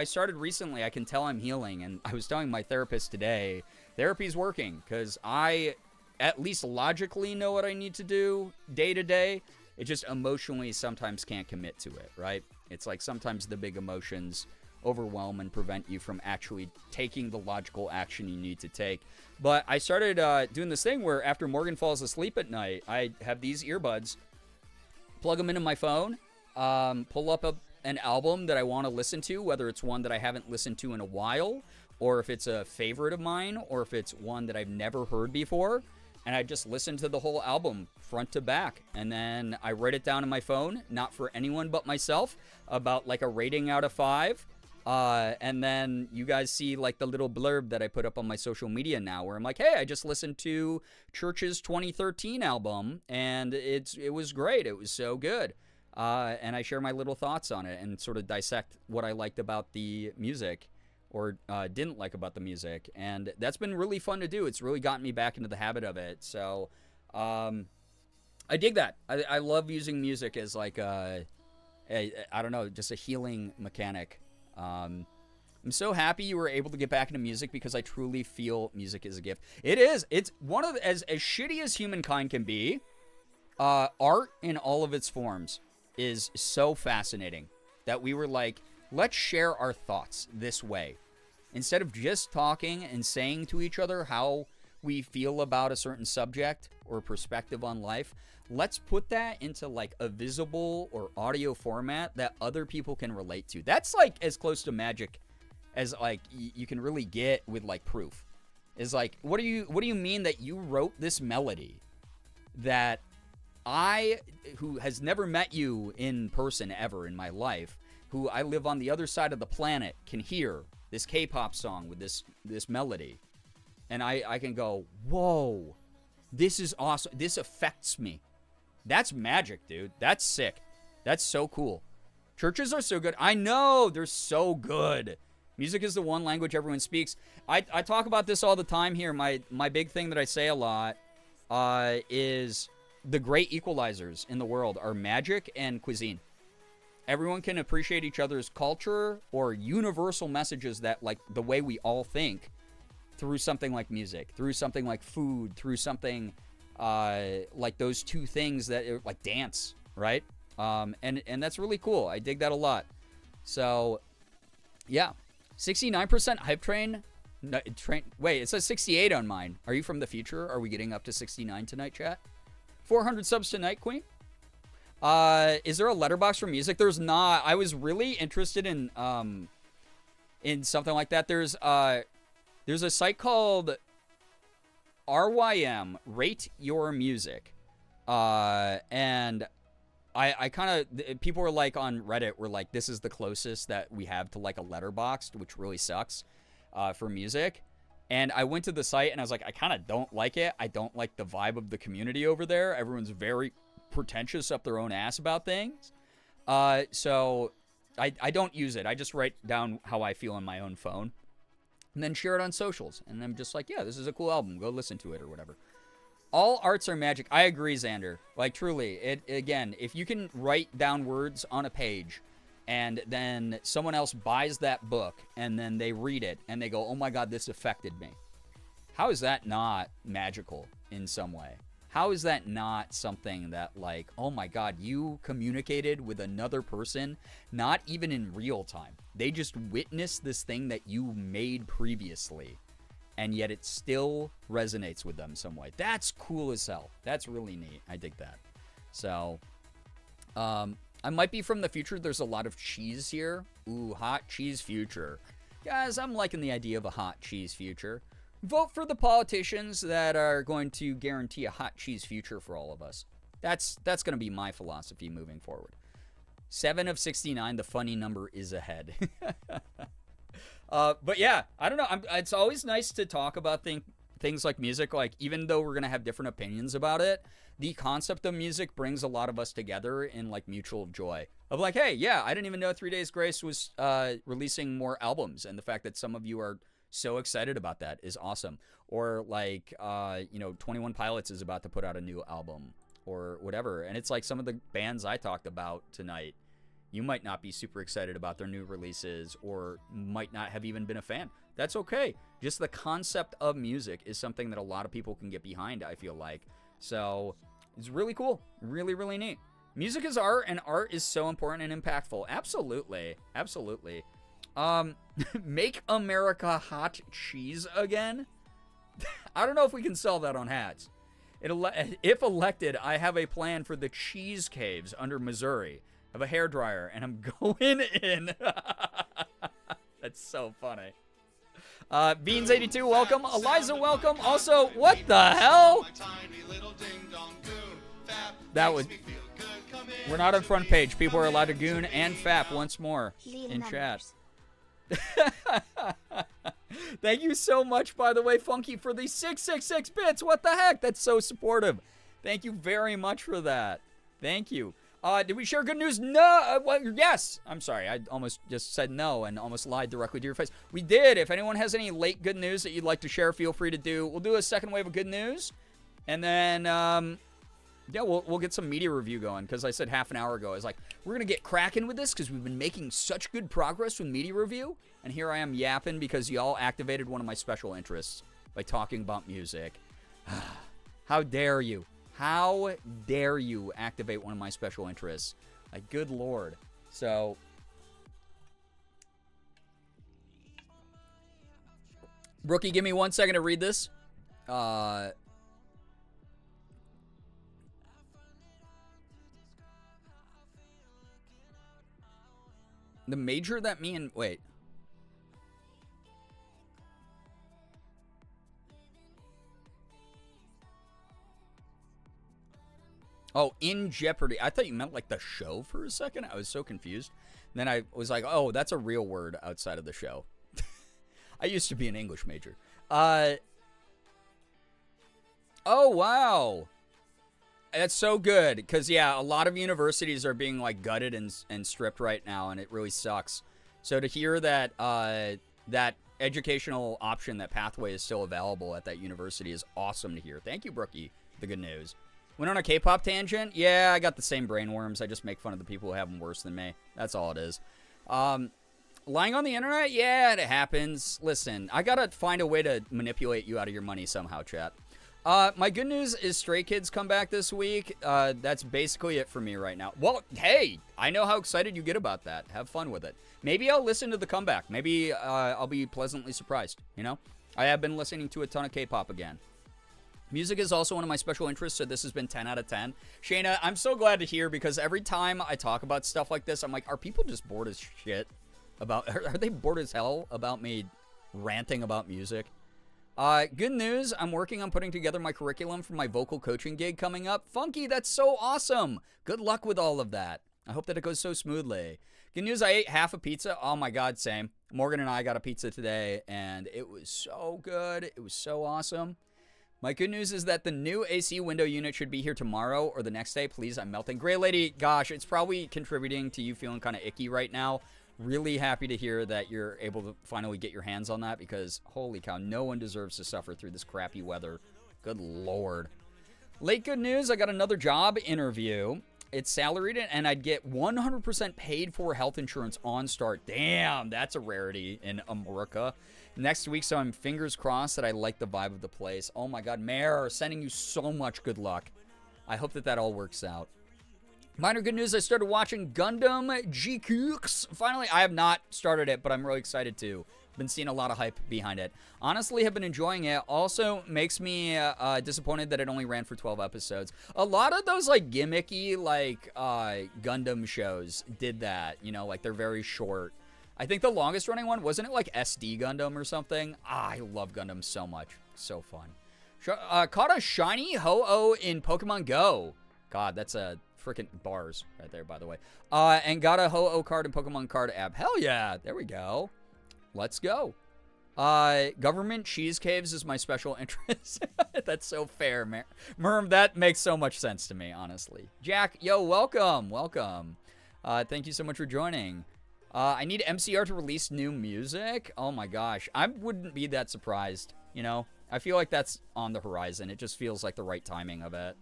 started recently. I can tell I'm healing. And I was telling my therapist today, therapy's working. Because I at least logically know what I need to do day to day. It just emotionally sometimes can't commit to it, right? It's like sometimes the big emotions overwhelm and prevent you from actually taking the logical action you need to take. But I started doing this thing where after Morgan falls asleep at night, I have these earbuds, plug them into my phone, pull up an album that I want to listen to, whether it's one that I haven't listened to in a while, or if it's a favorite of mine, or if it's one that I've never heard before, and I just listen to the whole album front to back, and then I write it down in my phone, not for anyone but myself, about like a rating out of 5. And then you guys see like the little blurb that I put up on my social media now, where I'm like, hey, I just listened to Church's 2013 album, and it was great. It was so good. And I share my little thoughts on it and sort of dissect what I liked about the music or didn't like about the music. And that's been really fun to do. It's really gotten me back into the habit of it. So I dig that. I love using music as like I don't know, just a healing mechanic. I'm so happy you were able to get back into music because I truly feel music is a gift. It is. It's one of the, as shitty as humankind can be, art in all of its forms is so fascinating that we were like, let's share our thoughts this way. Instead of just talking and saying to each other how we feel about a certain subject or perspective on life, let's put that into like a visible or audio format that other people can relate to. That's like as close to magic as like you can really get with like proof. Is like, what do you mean that you wrote this melody that I, who has never met you in person ever in my life, who I live on the other side of the planet, can hear this K-pop song with this melody, and I can go, whoa, this is awesome. This affects me. That's magic, dude. That's sick. That's so cool. Churches are so good. I know, they're so good. Music is the one language everyone speaks. I talk about this all the time here. My big thing that I say a lot is the great equalizers in the world are magic and cuisine. Everyone can appreciate each other's culture or universal messages that, like, the way we all think through something like music, through something like food, through something like those two things that are like dance, right? And that's really cool. I dig that a lot. So, yeah. 69% hype train. No, wait, it says 68 on mine. Are you from the future? Are we getting up to 69 tonight, chat? 400 subs tonight, Queen. Is there a letterbox for music? There's not. I was really interested in something like that. There's a site called RYM, Rate Your Music. And I kind of, people were like on Reddit were like, this is the closest that we have to like a letterboxd, which really sucks for music. And I went to the site and I was like, I kind of don't like it. I don't like the vibe of the community over there. Everyone's very pretentious up their own ass about things. So I don't use it. I just write down how I feel on my own phone and then share it on socials. And I'm just like, yeah, this is a cool album. Go listen to it or whatever. All arts are magic. I agree, Xander. Like, truly, again, if you can write down words on a page and then someone else buys that book and then they read it and they go, oh my God, this affected me. How is that not magical in some way? How is that not something that, like, oh my God, you communicated with another person, not even in real time. They just witnessed this thing that you made previously, and yet it still resonates with them some way. That's cool as hell. That's really neat. I dig that. So, I might be from the future. There's a lot of cheese here. Ooh, hot cheese future. Guys, I'm liking the idea of a hot cheese future. Vote for the politicians that are going to guarantee a hot cheese future for all of us. That's going to be my philosophy moving forward. 7 of 69, the funny number is ahead. But yeah, I don't know. It's always nice to talk about things like music. Like, even though we're going to have different opinions about it, the concept of music brings a lot of us together in like mutual joy. Of like, hey, yeah, I didn't even know 3 Days Grace was releasing more albums. And the fact that some of you are so excited about that is awesome. Or like, 21 Pilots is about to put out a new album or whatever. And it's like some of the bands I talked about tonight. You might not be super excited about their new releases or might not have even been a fan. That's okay. Just the concept of music is something that a lot of people can get behind, I feel like. So it's really cool. Really, really neat. Music is art, and art is so important and impactful. Absolutely. Absolutely. Make America hot cheese again? I don't know if we can sell that on hats. If elected, I have a plan for the cheese caves under Missouri. I have a hairdryer, and I'm going in. That's so funny. Beans82, welcome. Eliza, welcome. Also, what the hell? That was... We're not on front page. People are allowed to goon and fap once more in chat. Thank you so much, by the way, Funky, for the 666 bits. What the heck? That's so supportive. Thank you very much for that. Thank you. Did we share good news? No. Well, yes. I'm sorry. I almost just said no and almost lied directly to your face. We did. If anyone has any late good news that you'd like to share, feel free to do. We'll do a second wave of good news. And then, yeah, we'll get some media review going, because I said half an hour ago, I was like, we're going to get cracking with this because we've been making such good progress with media review. And here I am yapping because y'all activated one of my special interests by talking about music. How dare you? How dare you activate one of my special interests? Like, good Lord. So, Brookie, give me 1 second to read this. The major that me and... Wait. Oh, In Jeopardy. I thought you meant like the show for a second. I was so confused. And then I was like, oh, that's a real word outside of the show. I used to be an English major. Oh, wow. That's so good. Because, yeah, a lot of universities are being, like, gutted and stripped right now, and it really sucks. So to hear that that educational option, that pathway is still available at that university is awesome to hear. Thank you, Brookie, for the good news. Went on a K-pop tangent? Yeah, I got the same brainworms. I just make fun of the people who have them worse than me. That's all it is. Lying on the internet? Yeah, it happens. Listen, I gotta find a way to manipulate you out of your money somehow, chat. My good news is Stray Kids come back this week. That's basically it for me right now. Well, hey, I know how excited you get about that. Have fun with it. Maybe I'll listen to the comeback. Maybe I'll be pleasantly surprised, you know? I have been listening to a ton of K-pop again. Music is also one of my special interests, so this has been 10 out of 10. Shayna, I'm so glad to hear, because every time I talk about stuff like this, I'm like, are people just bored as shit about... Are they bored as hell about me ranting about music? Good news, I'm working on putting together my curriculum for my vocal coaching gig coming up. Funky, that's so awesome. Good luck with all of that. I hope that it goes so smoothly. Good news, I ate half a pizza. Oh my God, same. Morgan and I got a pizza today, and it was so good. It was so awesome. My good news is that the new AC window unit should be here tomorrow or the next day. Please, I'm melting. Gray Lady, gosh, it's probably contributing to you feeling kind of icky right now. Really happy to hear that you're able to finally get your hands on that, because holy cow, no one deserves to suffer through this crappy weather. Good Lord. Late good news, I got another job interview. It's salaried, and I'd get 100% paid for health insurance on start. Damn, that's a rarity in America. Next week, so I'm fingers crossed that I like the vibe of the place. Oh my God, Mayor, sending you so much good luck. I hope that that all works out. Minor good news, I started watching Gundam GQ. Finally, I have not started it, but I'm really excited to. Been seeing a lot of hype behind it. Honestly, have been enjoying it. Also makes me disappointed that it only ran for 12 episodes. A lot of those like gimmicky like Gundam shows did that. You know, like they're very short. I think the longest running one, wasn't it like SD Gundam or something? I love Gundam so much. So fun. Caught a shiny Ho-Oh in Pokemon Go. God, that's a freaking bars right there, by the way. And got a Ho-Oh card in Pokemon Card app. Hell yeah. There we go. Let's go. Government cheese caves is my special interest. That's so fair, Merm. That makes so much sense to me, honestly. Jack, yo, welcome. Welcome. Thank you so much for joining. I need MCR to release new music. Oh my gosh. I wouldn't be that surprised, you know? I feel like that's on the horizon. It just feels like the right timing of it.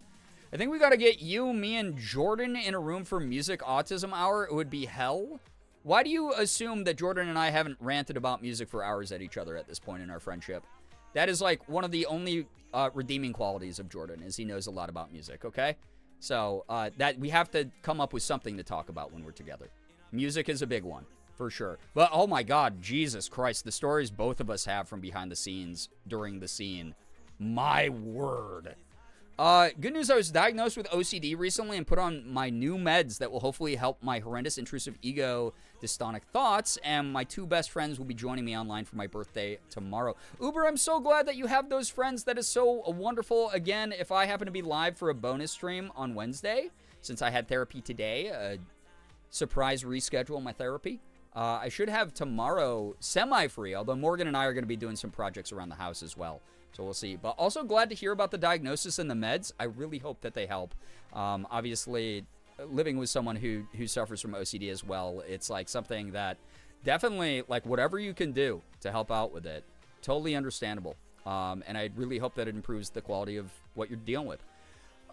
I think we got to get you, me, and Jordan in a room for Music Autism Hour. It would be hell. Why do you assume that Jordan and I haven't ranted about music for hours at each other at this point in our friendship? That is like one of the only redeeming qualities of Jordan is he knows a lot about music, okay? So that we have to come up with something to talk about when we're together. Music is a big one, for sure. But oh my God, Jesus Christ, the stories both of us have from behind the scenes during the scene. My word. Good news, I was diagnosed with OCD recently and put on my new meds that will hopefully help my horrendous intrusive ego dystonic thoughts, and my 2 best friends will be joining me online for my birthday tomorrow. Uber, I'm so glad that you have those friends. That is so wonderful. Again, if I happen to be live for a bonus stream on Wednesday, since I had therapy today, surprise reschedule my therapy, I should have tomorrow semi-free, although Morgan and I are going to be doing some projects around the house as well. So we'll see. But also glad to hear about the diagnosis and the meds. I really hope that they help. Obviously, living with someone who suffers from OCD as well, it's like something that definitely, like, whatever you can do to help out with it, totally understandable. And I really hope that it improves the quality of what you're dealing with.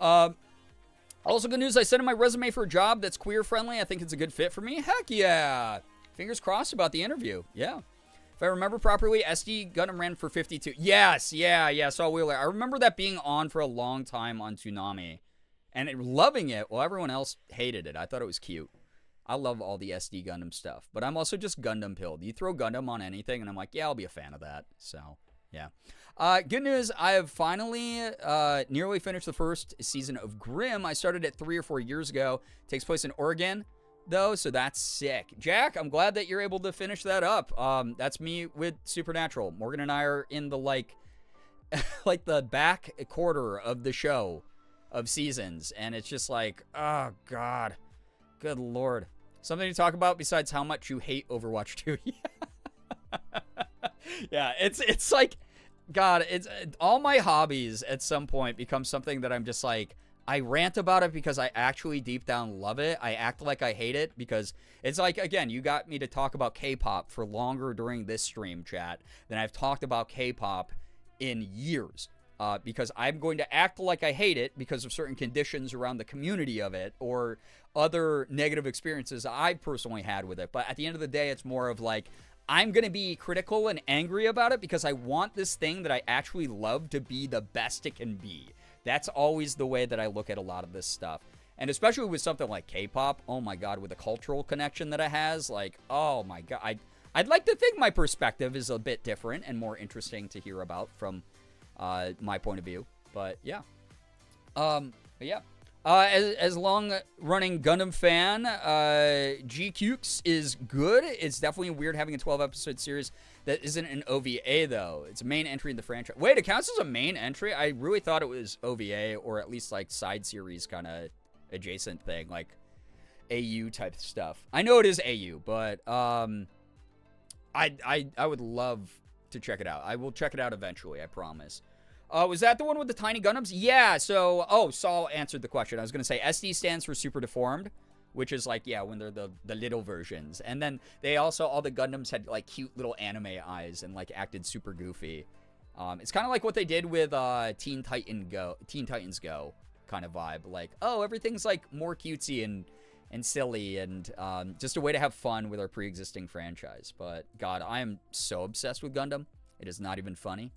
Also good news, I sent in my resume for a job that's queer-friendly. I think it's a good fit for me. Heck yeah! Fingers crossed about the interview. Yeah. If I remember properly, SD Gundam ran for 52. Yes, yeah, saw Wheeler. I remember that being on for a long time on Toonami. And loving it, while everyone else hated it. I thought it was cute. I love all the SD Gundam stuff. But I'm also just Gundam pilled. You throw Gundam on anything, and I'm like, yeah, I'll be a fan of that. So, yeah. Good news, I have finally nearly finished the first season of Grimm. I started it 3 or 4 years ago. It takes place in Oregon, though, so that's sick. Jack, I'm glad that you're able to finish that up. That's me with Supernatural. Morgan and I are in the, like the back quarter of the show of seasons, and it's just like, oh, God. Good Lord. Something to talk about besides how much you hate Overwatch 2. Yeah, it's like, God, it's all my hobbies at some point become something that I'm just like, I rant about it because I actually deep down love it. I act like I hate it because it's like, again, you got me to talk about K-pop for longer during this stream chat than I've talked about K-pop in years. Because I'm going to act like I hate it because of certain conditions around the community of it or other negative experiences I've personally had with it. But at the end of the day, it's more of like, I'm going to be critical and angry about it because I want this thing that I actually love to be the best it can be. That's always the way that I look at a lot of this stuff. And especially with something like K-pop, oh my God, with the cultural connection that it has, like, oh my God. I'd like to think my perspective is a bit different and more interesting to hear about from my point of view. But yeah. As long-running Gundam fan, GQX is good. It's definitely weird having a 12-episode series that isn't an OVA, though. It's a main entry in the franchise. Wait, it counts as a main entry? I really thought it was OVA, or at least, like, side series kind of adjacent thing, like AU type stuff. I know it is AU, but I would love to check it out. I will check it out eventually, I promise. Was that the one with the tiny Gundams? Yeah, so, Saul answered the question. I was going to say SD stands for Super Deformed, which is like, yeah, when they're the little versions. And then they also, all the Gundams had, like, cute little anime eyes and, like, acted super goofy. It's kind of like what they did with Teen Titans Go kind of vibe. Like, oh, everything's, like, more cutesy and silly and just a way to have fun with our pre-existing franchise. But, God, I am so obsessed with Gundam. It is not even funny.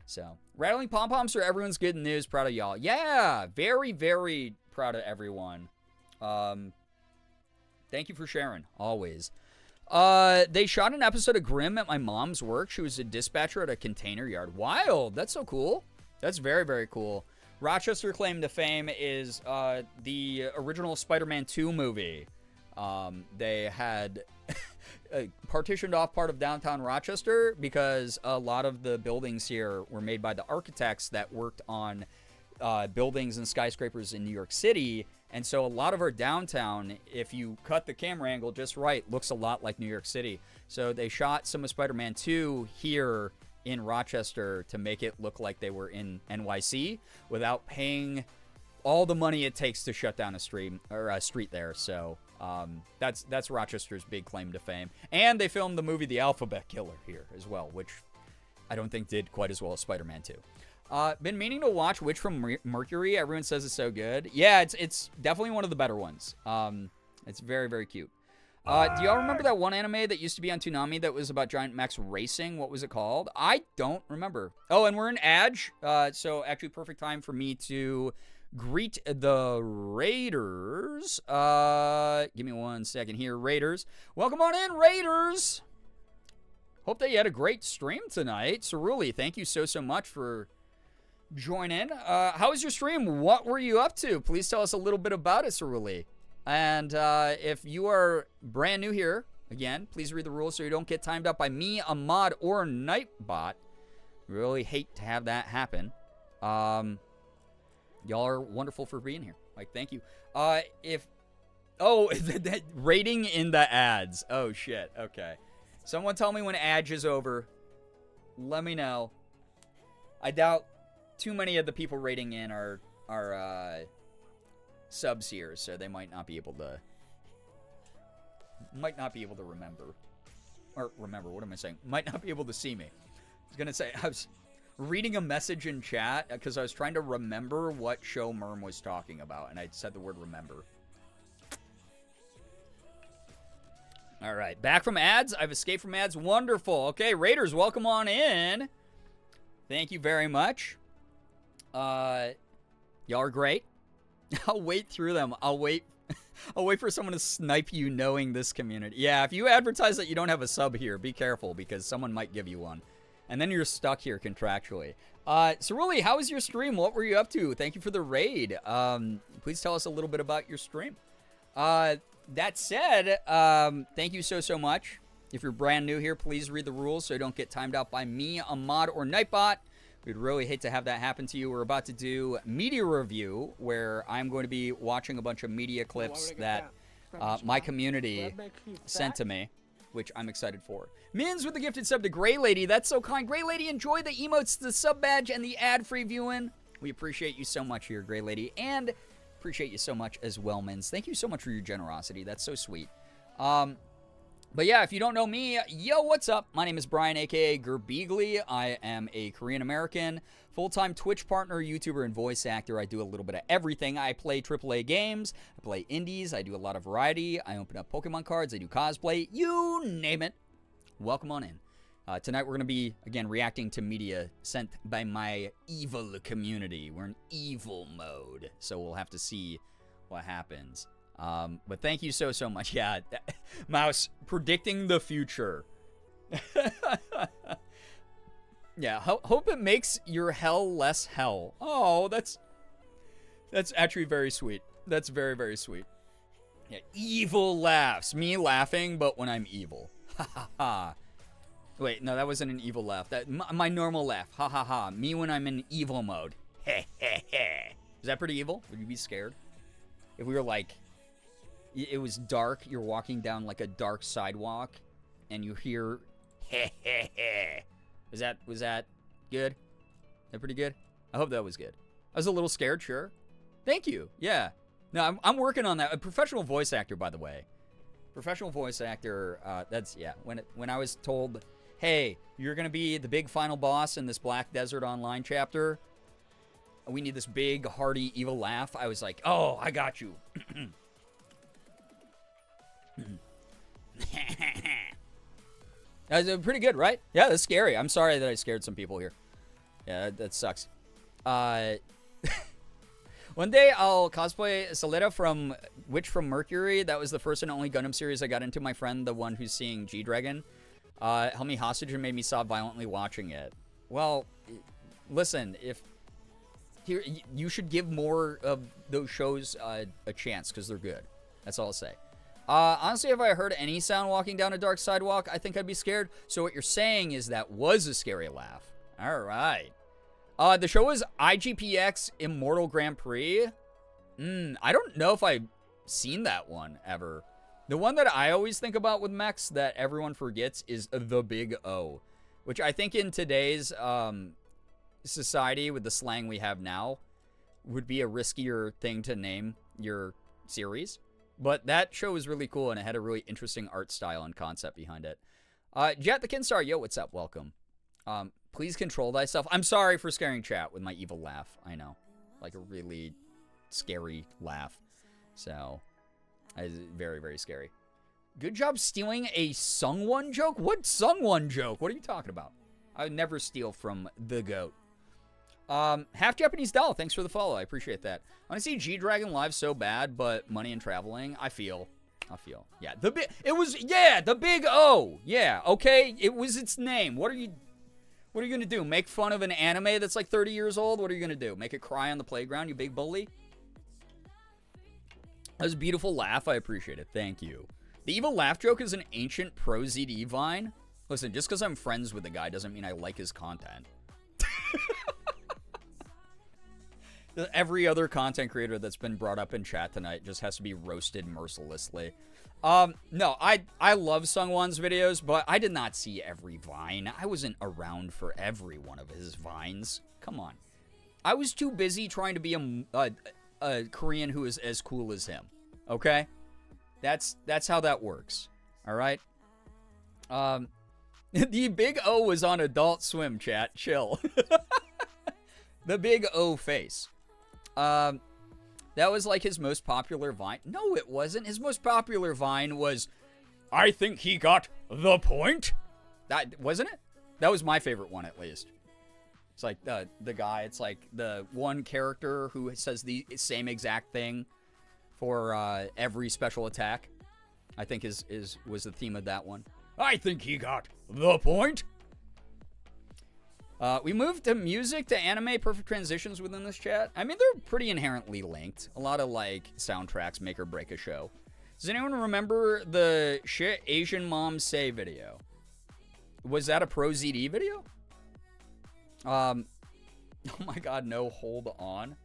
So, rattling pom-poms for everyone's good news. Proud of y'all. Yeah, very, very proud of everyone. Thank you for sharing, always. They shot an episode of Grimm at my mom's work. She was a dispatcher at a container yard. Wild. That's so cool. That's very, very cool. Rochester claim to fame is the original Spider-Man 2 movie. They had partitioned off part of downtown Rochester because a lot of the buildings here were made by the architects that worked on buildings and skyscrapers in New York City. And so a lot of our downtown, if you cut the camera angle just right, looks a lot like New York City. So they shot some of Spider-Man 2 here in Rochester to make it look like they were in NYC without paying all the money it takes to shut down a street there. So that's Rochester's big claim to fame. And they filmed the movie The Alphabet Killer here as well, which I don't think did quite as well as Spider-Man 2. Been meaning to watch Witch from Mercury. Everyone says it's so good. Yeah, it's definitely one of the better ones. It's very, very cute. Do y'all remember that one anime that used to be on Toonami that was about giant mechs racing? What was it called? I don't remember. Oh, and we're in Edge. So actually perfect time for me to greet the Raiders. Give me 1 second here, Raiders. Welcome on in, Raiders. Hope that you had a great stream tonight. Cerulli, thank you so much for joining. How was your stream? What were you up to? Please tell us a little bit about it, Cerulli. And if you are brand new here, again, please read the rules so you don't get timed out by me, a mod, or Nightbot. Really hate to have that happen. Y'all are wonderful for being here. Like, thank you. That rating in the ads. Oh, shit. Okay. Someone tell me when Edge is over. Let me know. I doubt too many of the people rating in are subs here, so they might not be able to remember. Or remember, what am I saying? Might not be able to see me. I was gonna say, I was reading a message in chat because I was trying to remember what show Merm was talking about, and I said the word remember. Alright, back from ads. I've escaped from ads. Wonderful. Okay, Raiders, welcome on in. Thank you very much. Y'all are great. I'll wait through them. I'll wait for someone to snipe you knowing this community. Yeah, if you advertise that you don't have a sub here, be careful because someone might give you one. And then you're stuck here contractually. Cerulli, how was your stream? What were you up to? Thank you for the raid. Please tell us a little bit about your stream. That said, thank you so much. If you're brand new here, please read the rules so you don't get timed out by me, a mod, or Nightbot. We'd really hate to have that happen to you. We're about to do media review, where I'm going to be watching a bunch of media clips that my community sent to me, which I'm excited for. Mins with the gifted sub to Grey Lady. That's so kind. Grey Lady, enjoy the emotes, the sub badge, and the ad-free viewing. We appreciate you so much here, Grey Lady, and appreciate you so much as well, Mins. Thank you so much for your generosity. That's so sweet. But yeah, if you don't know me, yo, what's up? My name is Brian, a.k.a. Girbeagly. I am a Korean-American, full-time Twitch partner, YouTuber, and voice actor. I do a little bit of everything. I play AAA games. I play indies. I do a lot of variety. I open up Pokemon cards. I do cosplay. You name it. Welcome on in. Tonight we're going to be, again, reacting to media sent by my evil community. We're in evil mode, so we'll have to see what happens. But thank you so much. Yeah, Mouse, predicting the future. Yeah, hope it makes your hell less hell. Oh, that's actually very sweet. That's very, very sweet. Yeah, evil laughs. Me laughing, but when I'm evil. Ha ha ha. Wait, no, that wasn't an evil laugh. That my normal laugh. Ha ha ha. Me when I'm in evil mode. Heh heh heh. Is that pretty evil? Would you be scared? If we were like... It was dark. You're walking down like a dark sidewalk, and you hear, heh heh heh. Was that good? That pretty good? I hope that was good. I was a little scared, sure. Thank you. Yeah. No, I'm working on that. A professional voice actor, by the way. Professional voice actor. That's yeah. When I was told, hey, you're gonna be the big final boss in this Black Desert Online chapter. We need this big, hearty, evil laugh. I was like, oh, I got you. That's pretty good, right? Yeah, that's scary. I'm sorry that I scared some people here. Yeah, that sucks. One day I'll cosplay Solera from Witch from Mercury. That was the first and only Gundam series I got into. My friend, the one who's seeing G-Dragon, held me hostage and made me sob violently watching it. Well, listen, you should give more of those shows a chance because they're good. That's all I'll say. Honestly, if I heard any sound walking down a dark sidewalk, I think I'd be scared. So what you're saying is that was a scary laugh. All right. The show was IGPX Immortal Grand Prix. I don't know if I've seen that one ever. The one that I always think about with mechs that everyone forgets is the Big O, which I think in today's society with the slang we have now would be a riskier thing to name your series. But that show was really cool, and it had a really interesting art style and concept behind it. Jet the Kinstar, yo, what's up? Welcome. Please control thyself. I'm sorry for scaring chat with my evil laugh. I know. Like a really scary laugh. So, it's very, very scary. Good job stealing a Sungwon joke? What Sungwon joke? What are you talking about? I would never steal from the GOAT. Half Japanese Doll, thanks for the follow. I appreciate that. I want to see G-Dragon live so bad, but money and traveling, I feel. Yeah, the Big O. Yeah, okay, it was its name. What are you going to do? Make fun of an anime that's like 30 years old? What are you going to do? Make it cry on the playground, you big bully? That was a beautiful laugh. I appreciate it. Thank you. The evil laugh joke is an ancient pro ZD Vine. Listen, just because I'm friends with the guy doesn't mean I like his content. Every other content creator that's been brought up in chat tonight just has to be roasted mercilessly. No, I love Sungwon's videos, but I did not see every Vine. I wasn't around for every one of his Vines. Come on. I was too busy trying to be a Korean who is as cool as him. Okay? That's how that works. All right? The Big O was on Adult Swim, chat. Chill. The Big O face. That was like his most popular Vine. No, it wasn't. His most popular Vine was, I think he got the point. That wasn't it? That was my favorite one, at least. It's like the guy, it's like the one character who says the same exact thing for every special attack. I think was the theme of that one. I think he got the point. We moved to music to anime, perfect transitions within this chat. I mean, they're pretty inherently linked. A lot of, like, soundtracks make or break a show. Does anyone remember the Shit Asian Moms Say video? Was that a Pro ZD video? Oh my god, no, hold on.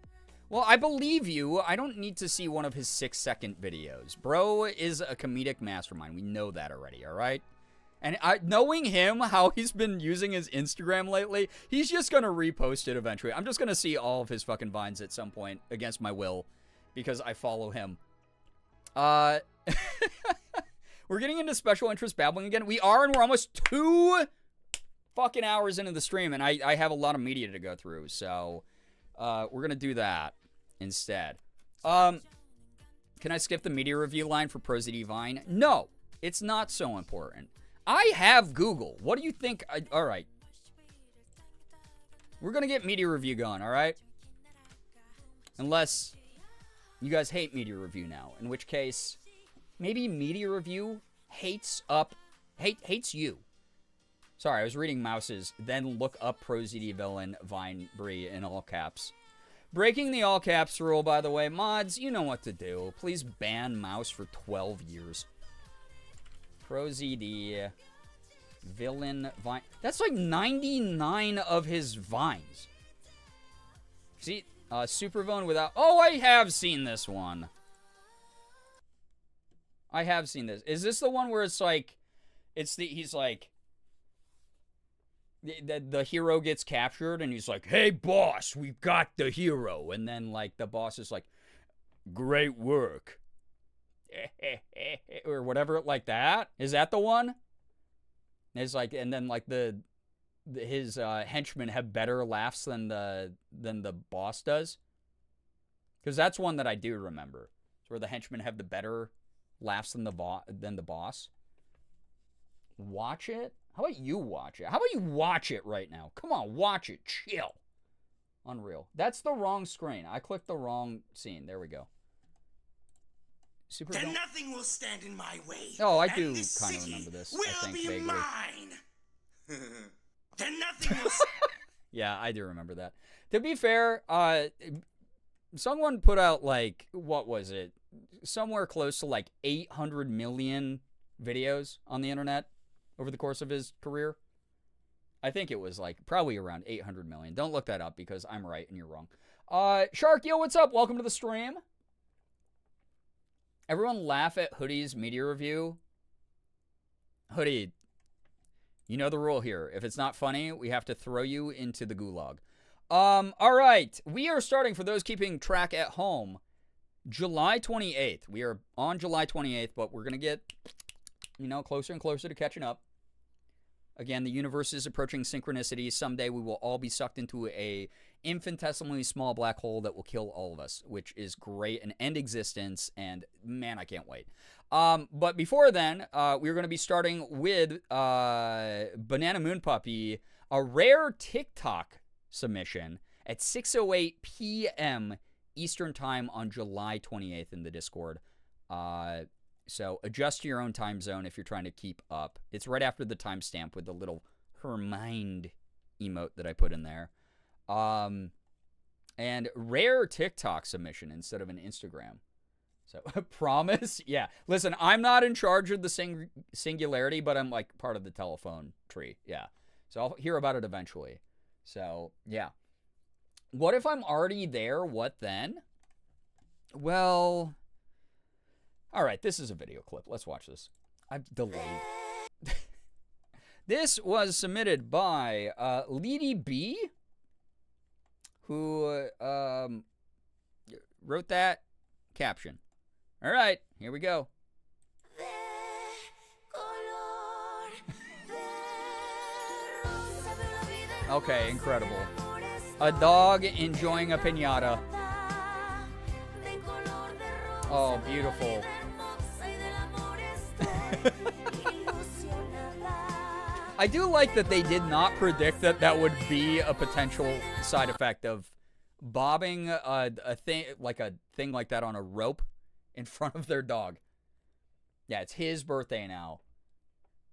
Well, I believe you. I don't need to see one of his 6-second videos. Bro is a comedic mastermind. We know that already, alright? And knowing him, how he's been using his Instagram lately, he's just going to repost it eventually. I'm just going to see all of his fucking Vines at some point against my will because I follow him. We're getting into special interest babbling again. We are, and we're almost 2 fucking hours into the stream, and I have a lot of media to go through, so we're going to do that instead. Can I skip the media review line for ProZD Vine? No, it's not so important. I have Google. What do you think? All right. We're going to get media review going, all right? Unless you guys hate media review now, in which case maybe media review hates you. Sorry, I was reading Mouse's, then look up ProZD Villain Vine Brie in all caps. Breaking the all caps rule, by the way. Mods, you know what to do. Please ban Mouse for 12 years. ProZD Villain Vine. That's like 99 of his Vines. See, Super Villain without... Oh, I have seen this one. I have seen this. Is this the one where it's like... He's like... The hero gets captured and he's like, hey, boss, we've got the hero. And then, like, the boss is like, great work. Or whatever, like that. Is that the one? It's like, and then like his henchmen have better laughs than the boss does. Because that's one that I do remember. It's where the henchmen have the better laughs than the boss. Watch it. How about you watch it? How about you watch it right now? Come on, watch it. Chill. Unreal. That's the wrong screen. I clicked the wrong scene. There we go. Super then nothing will stand in my way. Oh, I do kind of remember this. Will I think be vaguely. Mine. Then nothing will. Yeah, I do remember that. To be fair, someone put out like what was it? Somewhere close to like 800 million videos on the internet over the course of his career. I think it was like probably around 800 million. Don't look that up because I'm right and you're wrong. Shark, yo, what's up? Welcome to the stream. Everyone laugh at Hoodie's media review. Hoodie, you know the rule here. If it's not funny, we have to throw you into the gulag. All right. We are starting, for those keeping track at home, July 28th. We are on July 28th, but we're going to get, closer and closer to catching up. Again, the universe is approaching synchronicity. Someday we will all be sucked into a infinitesimally small black hole that will kill all of us, which is great and end existence. And man, I can't wait. But before then, we're going to be starting with Banana Moon Puppy, a rare TikTok submission at 6:08 p.m. Eastern Time on July 28th in the Discord. So adjust to your own time zone if you're trying to keep up. It's right after the timestamp with the little her mind emote that I put in there. And rare TikTok submission instead of an Instagram. So, promise? Yeah. Listen, I'm not in charge of the singularity, but I'm like part of the telephone tree. Yeah. So I'll hear about it eventually. So, yeah. What if I'm already there? What then? Well, all right. This is a video clip. Let's watch this. I've delayed. This was submitted by Leedy B, who wrote that caption. All right, here we go. Okay, incredible. A dog enjoying a piñata. Oh, beautiful. I do like that they did not predict that that would be a potential side effect of bobbing a thing like that on a rope in front of their dog. Yeah, it's his birthday now.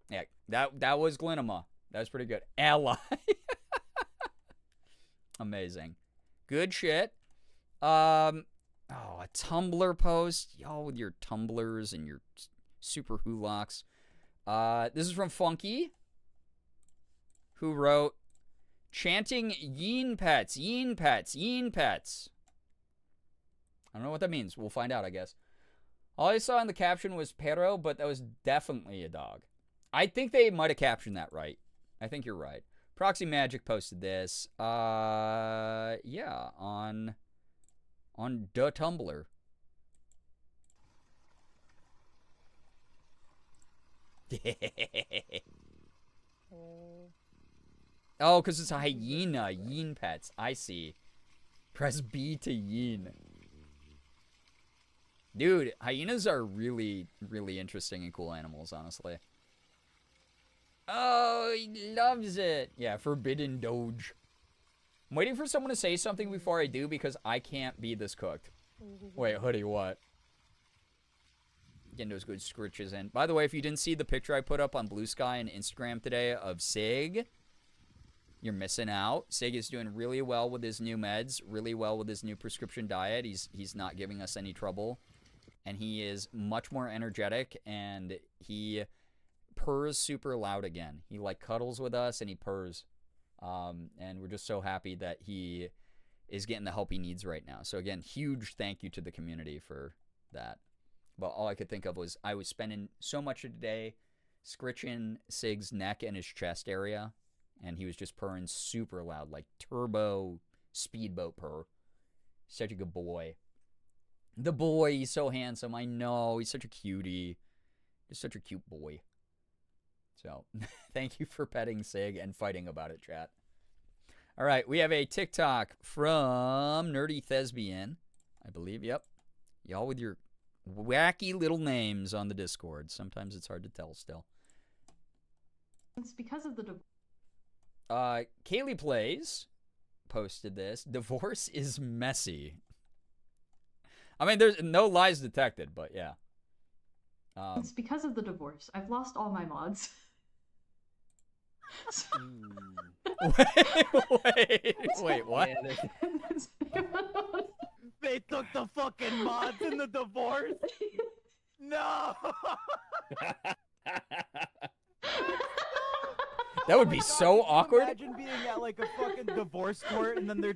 Yeah, that was Glenema. That was pretty good. Ally. Amazing. Good shit. A Tumblr post. Y'all with your Tumblrs and your super hulaks. This is from Funky, who wrote, chanting yeen pets, yeen pets, yeen pets. I don't know what that means. We'll find out, I guess. All I saw in the caption was perro, but that was definitely a dog. I think they might have captioned that right. I think you're right. Proxy Magic posted this. Yeah, on the Tumblr. Oh, because it's a hyena. Yeen pets. I see. Press B to yeen. Dude, hyenas are really, really interesting and cool animals, honestly. Oh, he loves it. Yeah, Forbidden Doge. I'm waiting for someone to say something before I do because I can't be this cooked. Wait, Hoodie, what? Getting those good scritches in. By the way, if you didn't see the picture I put up on Blue Sky and Instagram today of Sig, you're missing out. Sig is doing really well with his new meds, really well with his new prescription diet. He's not giving us any trouble. And he is much more energetic, and he purrs super loud again. He like cuddles with us and he purrs. And we're just so happy that he is getting the help he needs right now. So again, huge thank you to the community for that. But all I could think of was I was spending so much of the day scritching Sig's neck and his chest area, and he was just purring super loud, like turbo speedboat purr. Such a good boy. The boy, he's so handsome. I know, he's such a cutie. Just such a cute boy. So, thank you for petting Sig and fighting about it, chat. All right, we have a TikTok from Nerdy Thespian, I believe. Yep. Y'all with your wacky little names on the Discord. Sometimes it's hard to tell still. It's because of the Kaylee Plays posted this. Divorce is messy. I mean, there's no lies detected, but yeah. It's because of the divorce. I've lost all my mods. Wait, what? They took the fucking mods in the divorce? No! That would be so awkward. Imagine being at like a fucking divorce court and then they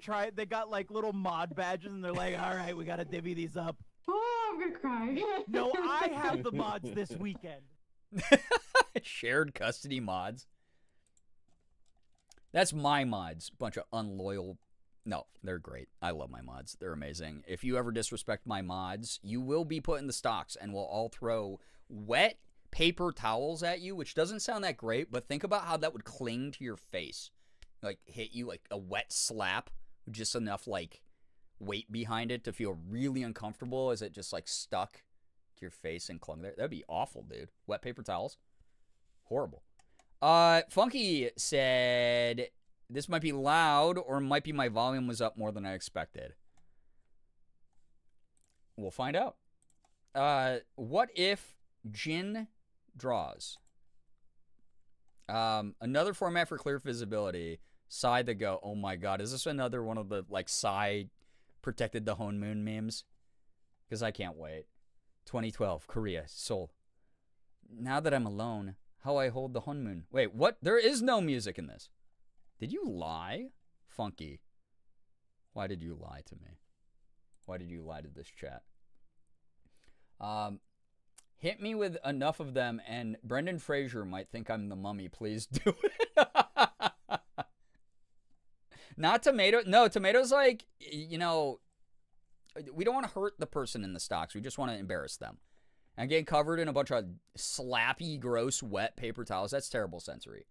got like little mod badges and they're like, all right, we gotta divvy these up. Oh, I'm gonna cry. No, I have the mods this weekend. Shared custody mods. That's my mods. Bunch of unloyal. No, they're great. I love my mods. They're amazing. If you ever disrespect my mods, you will be put in the stocks and we'll all throw wet paper towels at you, which doesn't sound that great, but think about how that would cling to your face. Like, hit you like a wet slap with just enough, like, weight behind it to feel really uncomfortable as it just, like, stuck to your face and clung there. That'd be awful, dude. Wet paper towels. Horrible. Funky said, this might be loud or might be my volume was up more than I expected. We'll find out. What if Jin draws? Another format for clear visibility. Psy the Go. Oh my god, is this another one of the, like, Psy protected the Honmoon memes? Because I can't wait. 2012, Korea, Seoul. Now that I'm alone, how I hold the Honmoon. Wait, what? There is no music in this. Did you lie? Funky. Why did you lie to me? Why did you lie to this chat? Hit me with enough of them and Brendan Fraser might think I'm the mummy. Please do it. Not tomato. No, tomatoes, like, you know, we don't want to hurt the person in the stocks. We just want to embarrass them. And get covered in a bunch of slappy, gross, wet paper towels. That's terrible sensory.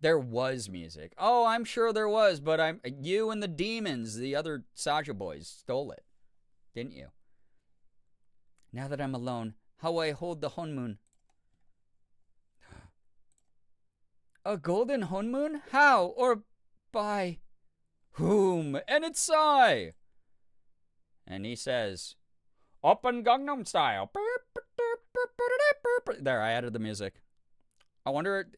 There was music. Oh, I'm sure there was, but you and the demons, the other Saja boys, stole it. Didn't you? Now that I'm alone, how I hold the Honmoon. A golden Honmoon? How? Or by whom? And it's Psy. And he says, Open Gangnam Style. There, I added the music. I wonder,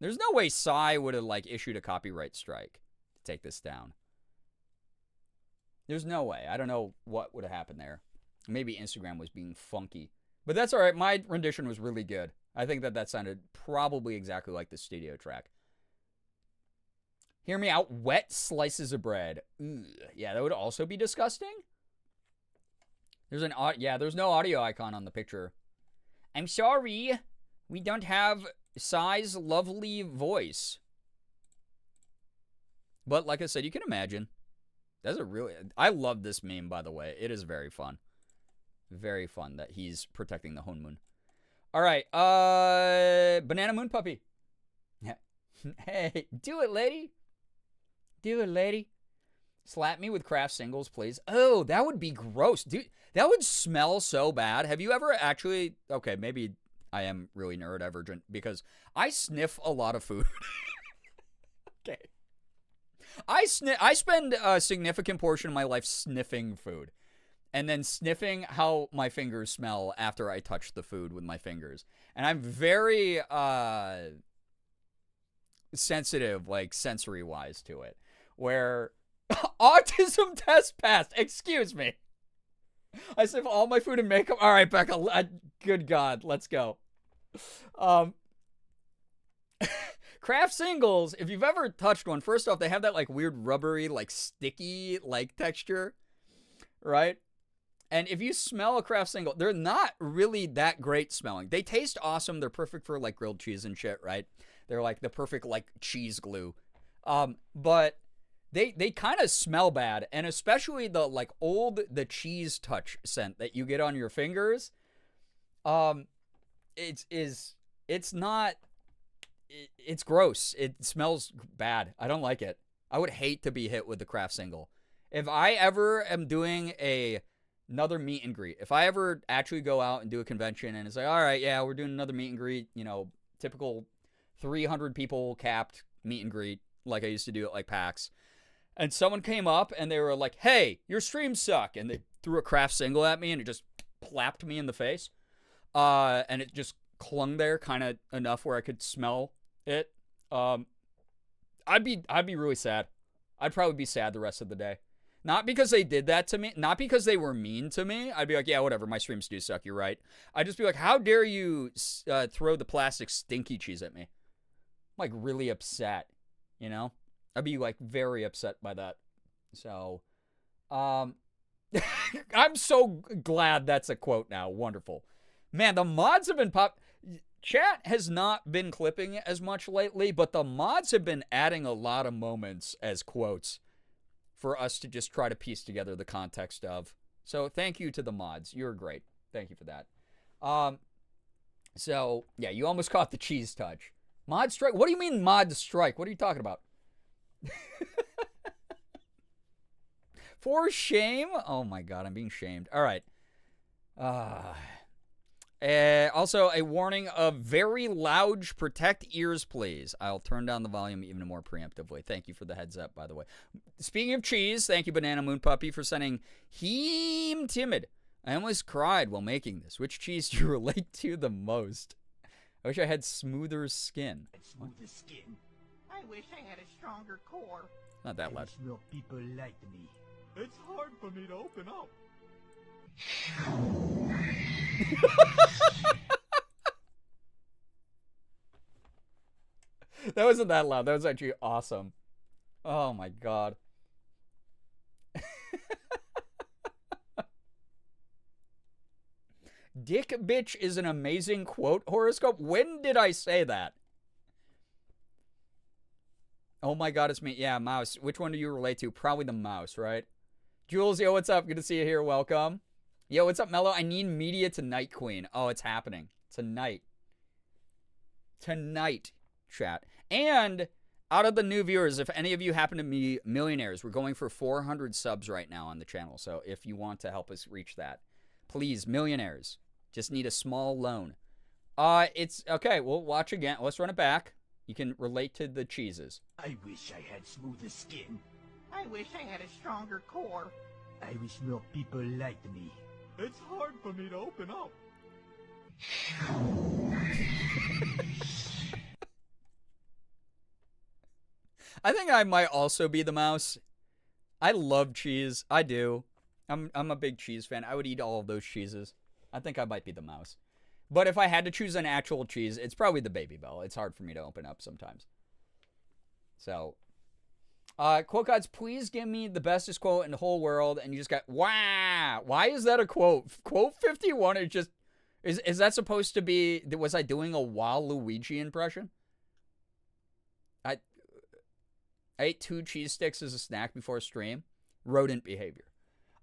there's no way Psy would have, like, issued a copyright strike to take this down. There's no way. I don't know what would have happened there. Maybe Instagram was being funky. But that's all right. My rendition was really good. I think that sounded probably exactly like the studio track. Hear me out. Wet slices of bread. Ugh. Yeah, that would also be disgusting. There's no audio icon on the picture. I'm sorry. We don't have Psy's lovely voice. But like I said, you can imagine. I love this meme, by the way. It is very fun. Very fun that he's protecting the Honmoon. All right, Banana Moon Puppy. Hey, do it, lady. Do it, lady. Slap me with craft singles, please. Oh, that would be gross. Dude, that would smell so bad. Have you ever actually... Okay, maybe I am really neurodivergent because I sniff a lot of food. Okay. I spend a significant portion of my life sniffing food. And then sniffing how my fingers smell after I touch the food with my fingers. And I'm very sensitive, like, sensory-wise to it. Where autism test passed. Excuse me. I sniff all my food and makeup. All right, Becca. Good God. Let's go. Craft singles, if you've ever touched one, first off, they have that, like, weird rubbery, like, sticky, like, texture. Right? And if you smell a craft single, they're not really that great smelling. They taste awesome. They're perfect for, like, grilled cheese and shit, right? They're, like, the perfect, like, cheese glue. But they kind of smell bad. And especially the, like, the cheese touch scent that you get on your fingers. It's gross. It smells bad. I don't like it. I would hate to be hit with the craft single. If I ever am doing another meet and greet, if I ever actually go out and do a convention and it's like, all right, yeah, we're doing another meet and greet, you know, typical 300 people capped meet and greet, like I used to do at, like, PAX. And someone came up and they were like, hey, your streams suck. And they threw a craft single at me and it just plapped me in the face. And it just clung there kind of enough where I could smell it. I'd be really sad. I'd probably be sad the rest of the day. Not because they did that to me. Not because they were mean to me. I'd be like, yeah, whatever. My streams do suck. You're right. I'd just be like, how dare you throw the plastic stinky cheese at me? I'm, like, really upset, you know? I'd be, like, very upset by that. So, I'm so glad that's a quote now. Wonderful. Man, the mods have been Chat has not been clipping as much lately, but the mods have been adding a lot of moments as quotes for us to just try to piece together the context of. So thank you to the mods. You're great. Thank you for that. So, yeah, you almost caught the cheese touch. Mod strike? What do you mean mod strike? What are you talking about? For shame? Oh my god, I'm being shamed. All right. Also, a warning of very loud. Protect ears, please. I'll turn down the volume even more preemptively. Thank you for the heads up, by the way. Speaking of cheese, thank you, Banana Moon Puppy, for sending Heem Timid. I almost cried while making this. Which cheese do you relate to the most? I wish I had smoother skin. Smoother skin. I wish I had a stronger core. Not that loud. More people like me. It's hard for me to open up. That wasn't that loud. That was actually awesome. Oh my god. Dick bitch is an amazing quote horoscope. When did I say that? Oh my god, it's me. Yeah, mouse. Which one do you relate to? Probably the mouse, right? Jules, yo, what's up? Good to see you here. Welcome. Yo, what's up, Mello? I need media tonight, Queen. Oh, it's happening. Tonight. Tonight, chat. And out of the new viewers, if any of you happen to be millionaires, we're going for 400 subs right now on the channel. So if you want to help us reach that, please, millionaires, just need a small loan. It's okay. We'll watch again. Let's run it back. You can relate to the cheeses. I wish I had smoother skin. I wish I had a stronger core. I wish more people liked me. It's hard for me to open up. I think I might also be the mouse. I love cheese. I do. I'm a big cheese fan. I would eat all of those cheeses. I think I might be the mouse. But if I had to choose an actual cheese, it's probably the Baby Bell. It's hard for me to open up sometimes. So, quote gods, please give me the bestest quote in the whole world. And you just got, wow. Why is that a quote? Quote 51 is just, is that supposed to be, was I doing a Waluigi impression? I ate 2 cheese sticks as a snack before stream. Rodent behavior.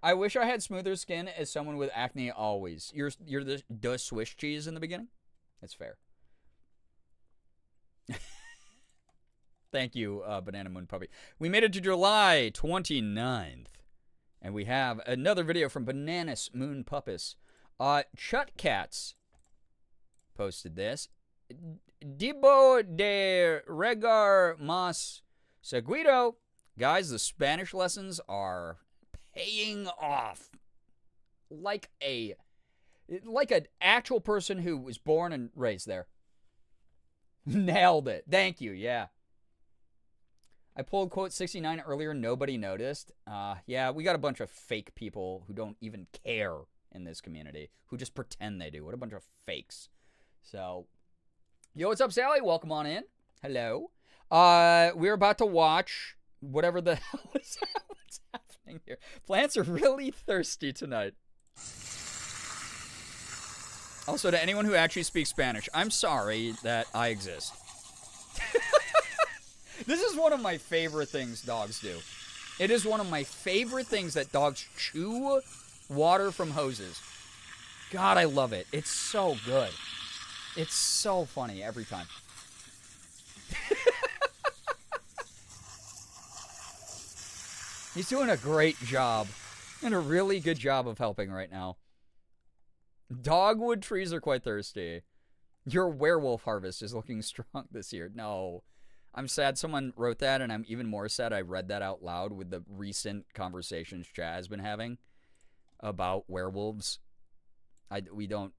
I wish I had smoother skin as someone with acne always. You're the Swiss cheese in the beginning? That's fair. Thank you, Banana Moon Puppy. We made it to July 29th. And we have another video from Bananas Moon Puppis. Chut Cats posted this. Dibo de regar mas seguido. Guys, the Spanish lessons are paying off like an actual person who was born and raised there. Nailed it. Thank you. Yeah. I pulled quote 69 earlier. Nobody noticed. Yeah, we got a bunch of fake people who don't even care in this community, who just pretend they do. What a bunch of fakes. So, yo, what's up, Sally? Welcome on in. Hello. We're about to watch whatever the hell is what's happening here. Plants are really thirsty tonight. Also, to anyone who actually speaks Spanish, I'm sorry that I exist. This is one of my favorite things dogs do. It is one of my favorite things that dogs chew water from hoses. God, I love it. It's so good. It's so funny every time. He's doing a great job. And a really good job of helping right now. Dogwood trees are quite thirsty. Your werewolf harvest is looking strong this year. No. I'm sad someone wrote that, and I'm even more sad I read that out loud with the recent conversations chat has been having about werewolves. We don't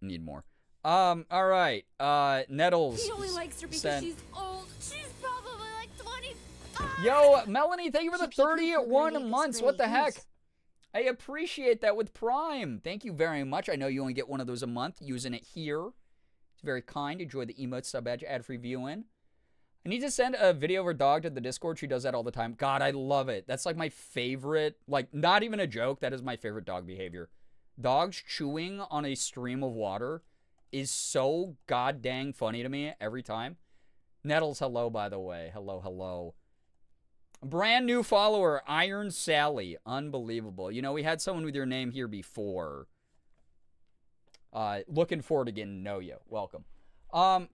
need more. All right. Nettles. He only likes her because she's old. She's probably like 25. Yo, Melanie, thank you for the 31 months. What the heck? I appreciate that with Prime. Thank you very much. I know you only get one of those a month. Using it here. It's very kind. Enjoy the emote sub badge ad-free viewing. I need to send a video of her dog to the Discord. She does that all the time. God, I love it. That's like my favorite, like not even a joke. That is my favorite dog behavior. Dogs chewing on a stream of water is so god dang funny to me every time. Nettles, hello, by the way. Hello, hello. Brand new follower, Iron Sally. Unbelievable. You know, we had someone with your name here before. Looking forward to getting to know you. Welcome. All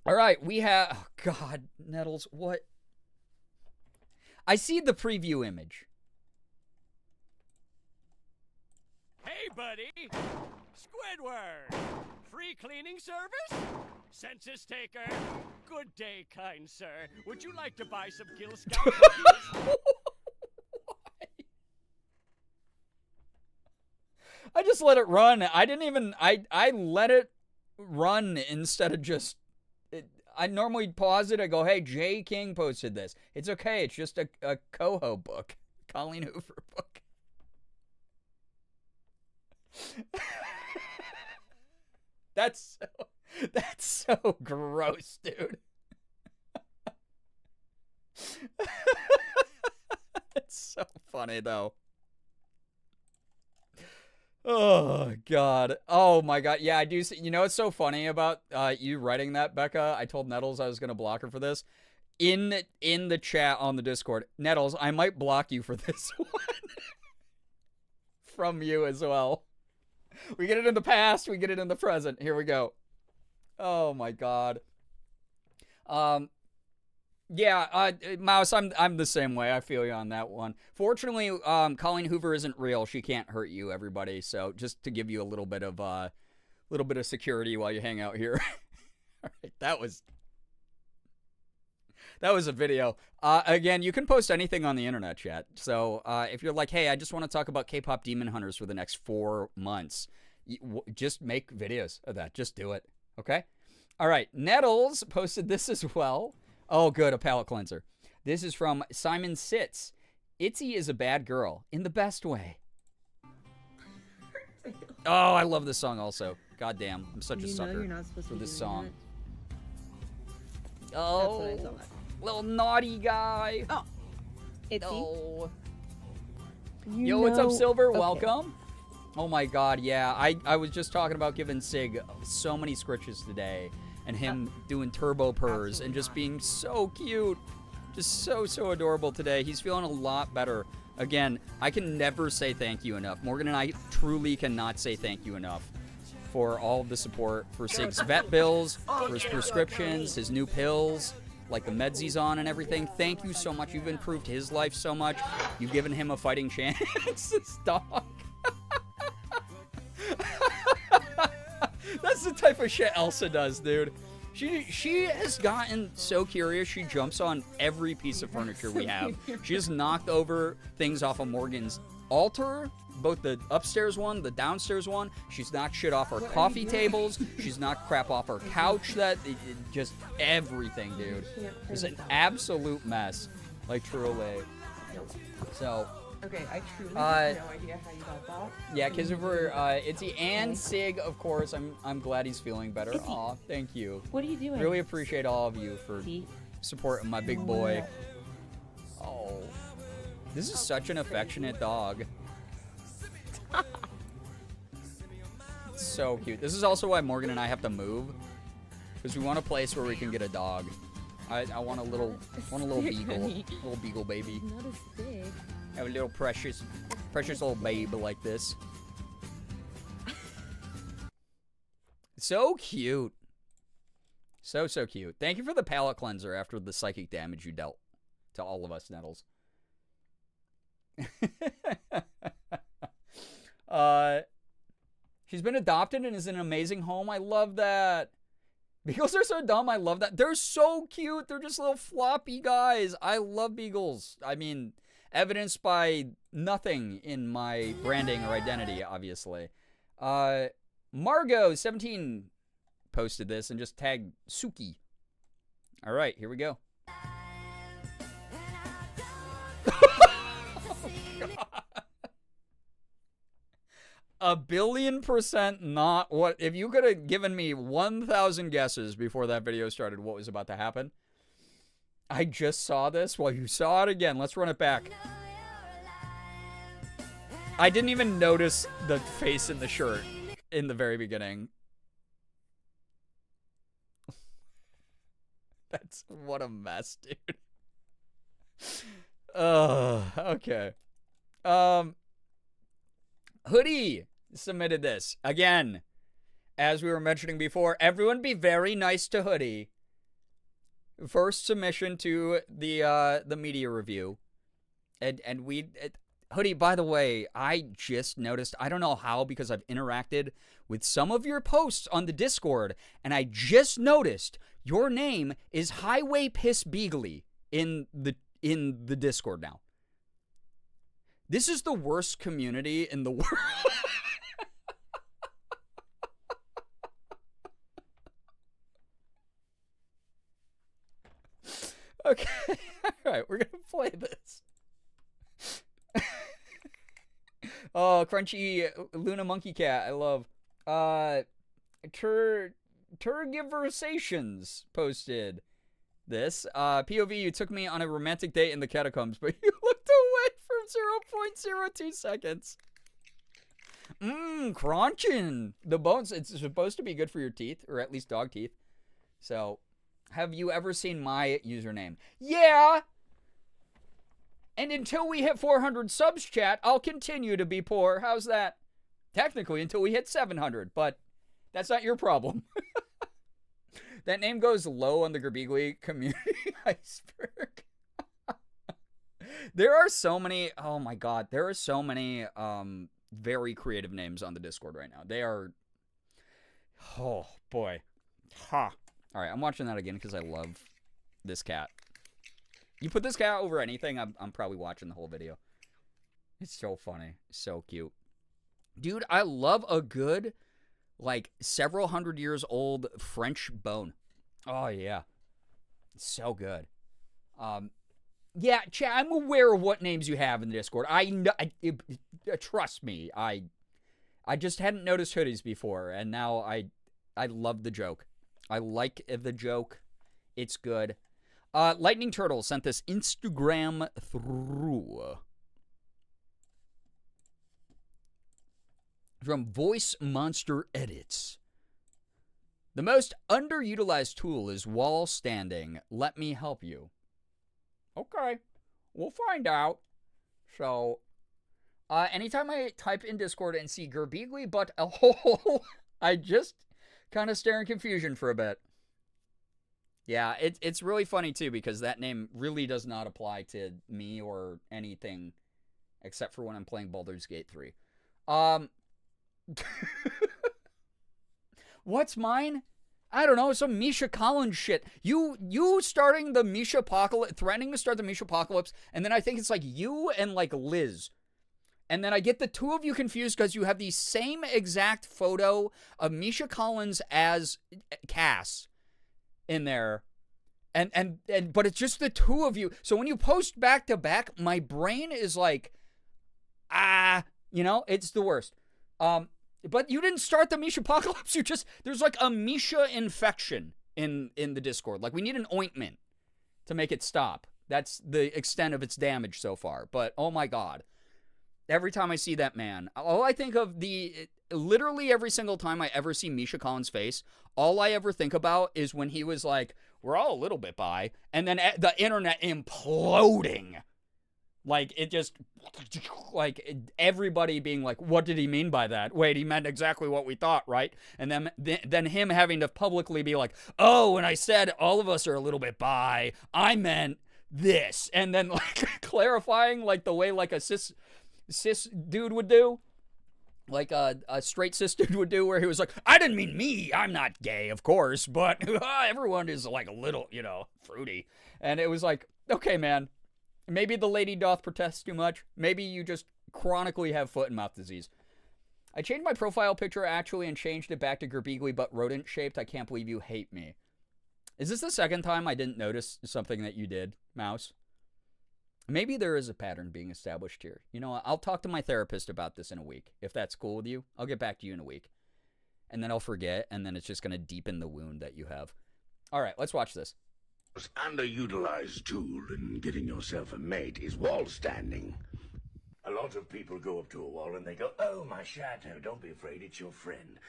right, we have... Oh, God, Nettles, what? I see the preview image. Hey, buddy! Squidward! Free cleaning service? Census taker? Good day, kind sir. Would you like to buy some Gill Scout cookies? I just let it run. I didn't even... I let it run instead of just... I normally pause it. I go, hey, J. King posted this. It's okay. It's just a Coho book. Colleen Hoover book. That's so gross, dude. It's so funny, though. Oh, God. Oh, my God. Yeah, I do see. You know what's so funny about you writing that, Becca? I told Nettles I was going to block her for this. In the chat on the Discord, Nettles, I might block you for this one. From you as well. We get it in the past. We get it in the present. Here we go. Oh, my God. Yeah, Mouse, I'm the same way. I feel you on that one. Fortunately, Colleen Hoover isn't real. She can't hurt you, everybody. So just to give you a little bit of security while you hang out here. All right, that was a video. Again, you can post anything on the internet, chat. So if you're like, hey, I just want to talk about K-pop Demon Hunters for the next 4 months, just make videos of that. Just do it. Okay. All right. Nettles posted this as well. Oh, good, a palate cleanser. This is from Simon Sitz. Itzy is a bad girl, in the best way. Oh, I love this song also. God damn, I'm such a sucker for this song. Oh, little naughty guy. Oh, Itzy. Oh. Yo, what's up, Silver? Okay. Welcome. Oh my God, yeah. I was just talking about giving Sig so many scritches today. And him doing turbo purrs and just being so cute. Just so adorable today. He's feeling a lot better. Again, I can never say thank you enough. Morgan and I truly cannot say thank you enough for all of the support for Sig's vet bills, for his prescriptions, his new pills, like the meds he's on and everything. Thank you so much. You've improved his life so much. You've given him a fighting chance. This dog. That's the type of shit Elsa does, dude. She has gotten so curious, she jumps on every piece of furniture we have. She just knocked over things off of Morgan's altar, both the upstairs one, the downstairs one. She's knocked shit off our coffee tables. She's knocked crap off our couch. Just everything, dude. It's an absolute mess. Like, truly. So... Okay, I truly have no idea how you got that. Yeah, because of her, Itzy and Sig, of course. I'm glad he's feeling better. Aw, thank you. What are you doing? Really appreciate all of you for supporting my big boy. Oh, this is such an affectionate dog. So cute. This is also why Morgan and I have to move, because we want a place where we can get a dog. I want a little beagle, little beagle baby. Not as big. Have a little precious little babe like this. So cute. So cute. Thank you for the palate cleanser after the psychic damage you dealt to all of us, Nettles. She's been adopted and is in an amazing home. I love that. Beagles are so dumb. I love that. They're so cute. They're just little floppy guys. I love beagles. I mean, evidenced by nothing in my branding or identity, obviously. Margot17 posted this and just tagged Suki. All right, here we go. Oh, 1,000,000,000% not what... If you could have given me 1,000 guesses before that video started what was about to happen. I just saw this. Well, you saw it again. Let's run it back. I didn't even notice the face in the shirt in the very beginning. That's... What a mess, dude. Okay. Hoodie submitted this. Again, as we were mentioning before, everyone be very nice to Hoodie. First submission to the media review. And Hoodie, by the way, I just noticed, I don't know how, because I've interacted with some of your posts on the Discord, and I just noticed your name is Highway Piss Beagly in the Discord now. This is the worst community in the world. Okay, all right, we're gonna play this. Oh, Crunchy Luna Monkey Cat, I love. Tergiversations posted this. POV, you took me on a romantic date in the catacombs, but you looked away for 0.02 seconds. Crunching. The bones, it's supposed to be good for your teeth, or at least dog teeth. So, have you ever seen my username? Yeah! And until we hit 400 subs, chat, I'll continue to be poor. How's that? Technically, until we hit 700, but that's not your problem. That name goes low on the Girbeagly community iceberg. There are so many, oh my god, there are so many very creative names on the Discord right now. They are, oh boy. Ha. All right, I'm watching that again because I love this cat. You put this cat over anything, I'm probably watching the whole video. It's so funny. So cute. Dude, I love a good, like, several hundred years old French bone. Oh, yeah. So good. Yeah, chat, I'm aware of what names you have in the Discord. I know, trust me. I just hadn't noticed hoodies before, and now I love the joke. I like the joke. It's good. Lightning Turtle sent this Instagram through. From Voice Monster Edits. The most underutilized tool is wall standing. Let me help you. Okay. We'll find out. So, anytime I type in Discord and see Girbeagly but a hole, I just kind of stare in confusion for a bit. Yeah, it's really funny, too, because that name really does not apply to me or anything except for when I'm playing Baldur's Gate 3. What's mine? I don't know, some Misha Collins shit. You starting the Misha Apocalypse, threatening to start the Misha Apocalypse, and then I think it's like you and like Liz. And then I get the two of you confused because you have the same exact photo of Misha Collins as Cass in there. And but it's just the two of you. So when you post back to back, my brain is like, it's the worst. But you didn't start the Misha Apocalypse. There's like a Misha infection in the Discord. Like we need an ointment to make it stop. That's the extent of its damage so far. But oh my god. Every time I see that man, all I think of literally every single time I ever see Misha Collins' face, all I ever think about is when he was like, we're all a little bit bi, and then the internet imploding. Like, it just, like, everybody being like, what did he mean by that? Wait, he meant exactly what we thought, right? And then him having to publicly be like, oh, when I said all of us are a little bit bi, I meant this. And then, like, clarifying, like, the way, like, a cis dude would do. Like a straight cis dude would do, where he was like, I didn't mean me, I'm not gay, of course, but everyone is like a little, fruity. And it was like, okay, man, maybe the lady doth protest too much. Maybe you just chronically have foot and mouth disease. I changed my profile picture actually and changed it back to Girbeagly but rodent shaped. I can't believe you hate me. Is this the second time I didn't notice something that you did, Mouse? Maybe there is a pattern being established here. You know, I'll talk to my therapist about this in a week. If that's cool with you, I'll get back to you in a week. And then I'll forget, and then it's just going to deepen the wound that you have. All right, let's watch this. Underutilized tool in getting yourself a mate is wall standing. A lot of people go up to a wall and they go, oh, my shadow, don't be afraid, it's your friend.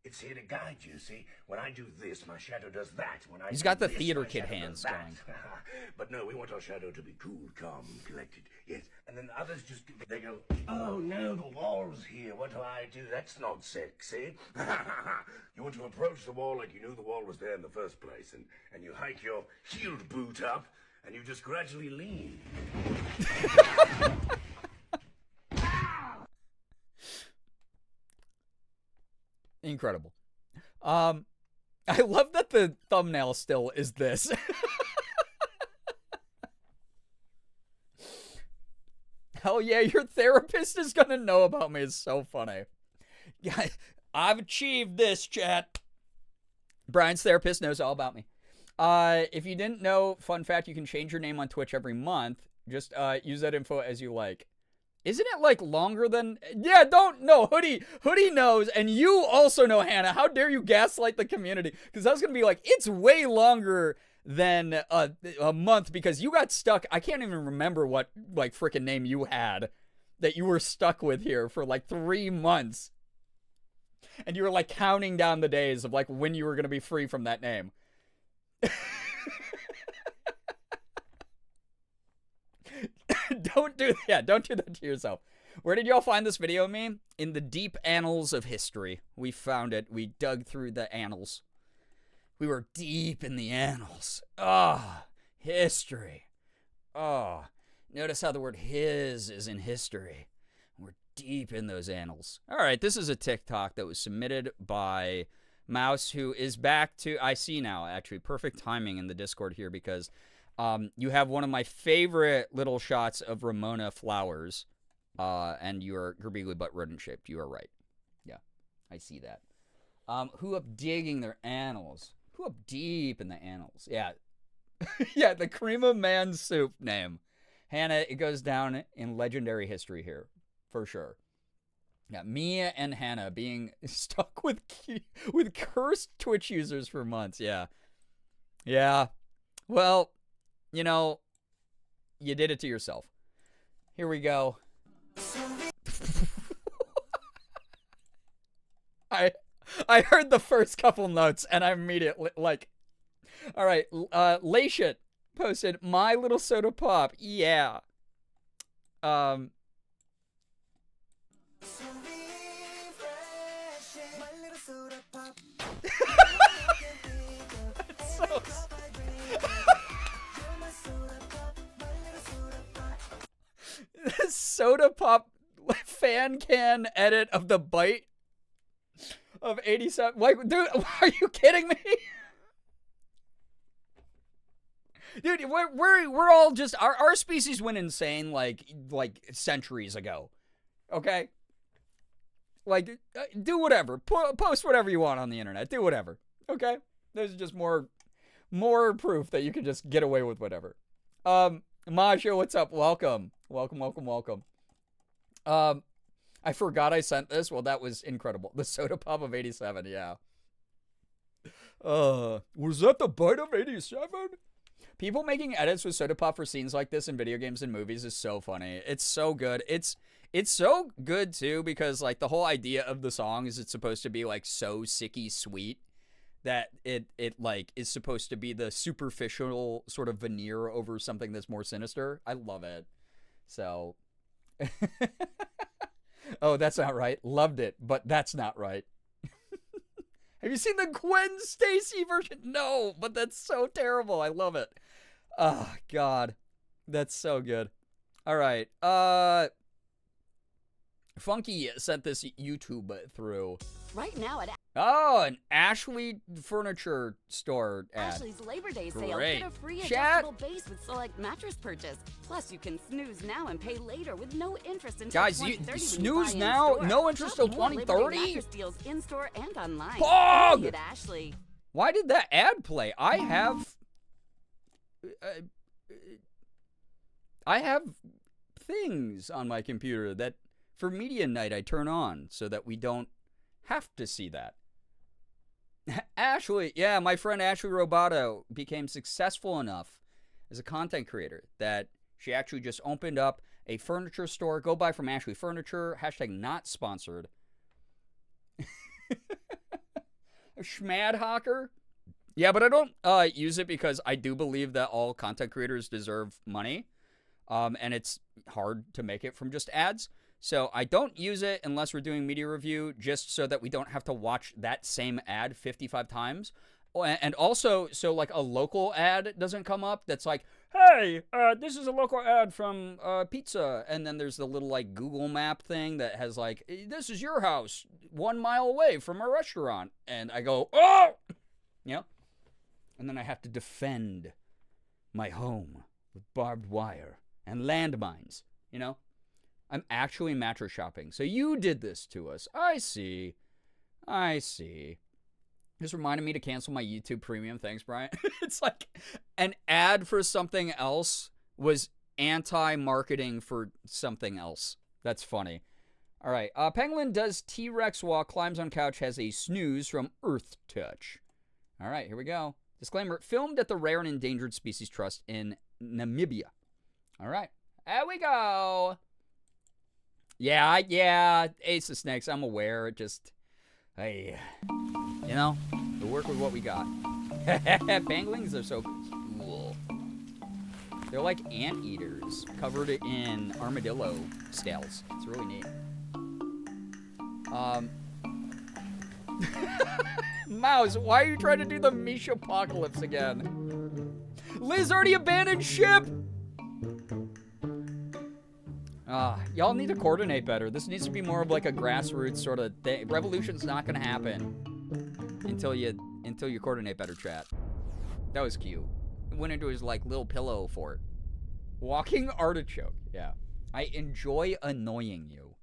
It's here to guide you, see? When I do this, my shadow does that. When I He's do got the this, theater my kid shadow hands does that. going. But no, we want our shadow to be cool, calm, and collected. Yes. And then others just, they go, oh no, the wall's here. What do I do? That's not sexy. You want to approach the wall like you knew the wall was there in the first place. And you hike your heeled boot up, and you just gradually lean. Incredible. I love that the thumbnail still is this. Hell yeah, your therapist is gonna know about me. It's so funny. I've achieved this, chat. Brian's therapist knows all about me. If you didn't know, fun fact, you can change your name on Twitch every month. Just use that info as you like. Isn't it like longer than... Yeah, don't know. Hoodie knows, and you also know, Hannah. How dare you gaslight the community? Because I was going to be like, it's way longer than a month because you got stuck. I can't even remember what like freaking name you had that you were stuck with here for like 3 months. And you were like counting down the days of like when you were going to be free from that name. Don't do that to yourself. Where did y'all find this video of me? In the deep annals of history. We found it. We dug through the annals. We were deep in the annals. Ah, history. Oh, notice how the word his is in history. We're deep in those annals. All right, this is a TikTok that was submitted by Mouse, who is back to... I see now, actually. Perfect timing in the Discord here because... you have one of my favorite little shots of Ramona flowers, and you're Girbeagly but rodent-shaped. You are right. Yeah, I see that. Who up digging their annals? Who up deep in the annals? Yeah. Yeah, the cream of man soup name. Hannah, it goes down in legendary history here, for sure. Yeah, Mia and Hannah being stuck with cursed Twitch users for months. Yeah. Yeah. Well... You know, you did it to yourself. Here we go. I heard the first couple notes and I immediately like, all right, Lashit posted My Little Soda Pop. Yeah. It's so Soda Pop fan can edit of the bite of 87. Like, dude, are you kidding me? Dude, we're all just our species went insane like centuries ago. Okay? Like, do whatever. Post whatever you want on the internet. Do whatever. Okay? There's just more proof that you can just get away with whatever. Majo, what's up? Welcome. Welcome. I forgot I sent this. Well, that was incredible. The Soda Pop of 87, yeah. Was that the bite of 87? People making edits with Soda Pop for scenes like this in video games and movies is so funny. It's so good. It's so good, too, because, like, the whole idea of the song is it's supposed to be, like, so sicky sweet that it like, is supposed to be the superficial sort of veneer over something that's more sinister. I love it. So... Oh, that's not right. Loved it, but that's not right. Have you seen the Gwen Stacy version? No, but that's so terrible. I love it. Oh, God. That's so good. All right. Funky sent this YouTube through. Right now at Oh, an Ashley furniture store ad. Ashley's Labor Day sale, Great. get a free Chat. adjustable base with select mattress purchase. Plus, you can snooze now and pay later with no interest until Guys, you 2030 when you snooze buy now? in-store. No interest till Shop more Labor Day 2030? mattress deals in-store and online. Pog! Only at Ashley. Why did that ad play? I have things on my computer that for media night I turn on so that we don't have to see that. Ashley, yeah, my friend Ashley Roboto became successful enough as a content creator that she actually just opened up a furniture store. Go buy from Ashley Furniture. # not sponsored. Schmadhocker. Yeah, but I don't use it because I do believe that all content creators deserve money. And it's hard to make it from just ads. So I don't use it unless we're doing media review, just so that we don't have to watch that same ad 55 times. And also, so like a local ad doesn't come up that's like, hey, this is a local ad from pizza. And then there's the little like Google map thing that has like, this is your house 1 mile away from a restaurant. And I go, oh! You know? And then I have to defend my home with barbed wire and landmines, you know? I'm actually mattress shopping. So you did this to us. I see. This reminded me to cancel my YouTube premium. Thanks, Brian. It's like an ad for something else was anti-marketing for something else. That's funny. All right. Penguin does T-Rex walk, climbs on couch, has a snooze from Earth Touch. All right, here we go. Disclaimer, filmed at the Rare and Endangered Species Trust in Namibia. All right. There we go. Yeah, Ace of Snakes, I'm aware. It just, hey, you know, we work with what we got. Panglings are so cool. They're like anteaters covered in armadillo scales. It's really neat. Mouse, why are you trying to do the Misha apocalypse again? Liz already abandoned ship! Y'all need to coordinate better. This needs to be more of like a grassroots sort of thing. Revolution's not gonna happen until you coordinate better, chat. That was cute. Went into his like little pillow fort. Walking artichoke. Yeah. I enjoy annoying you.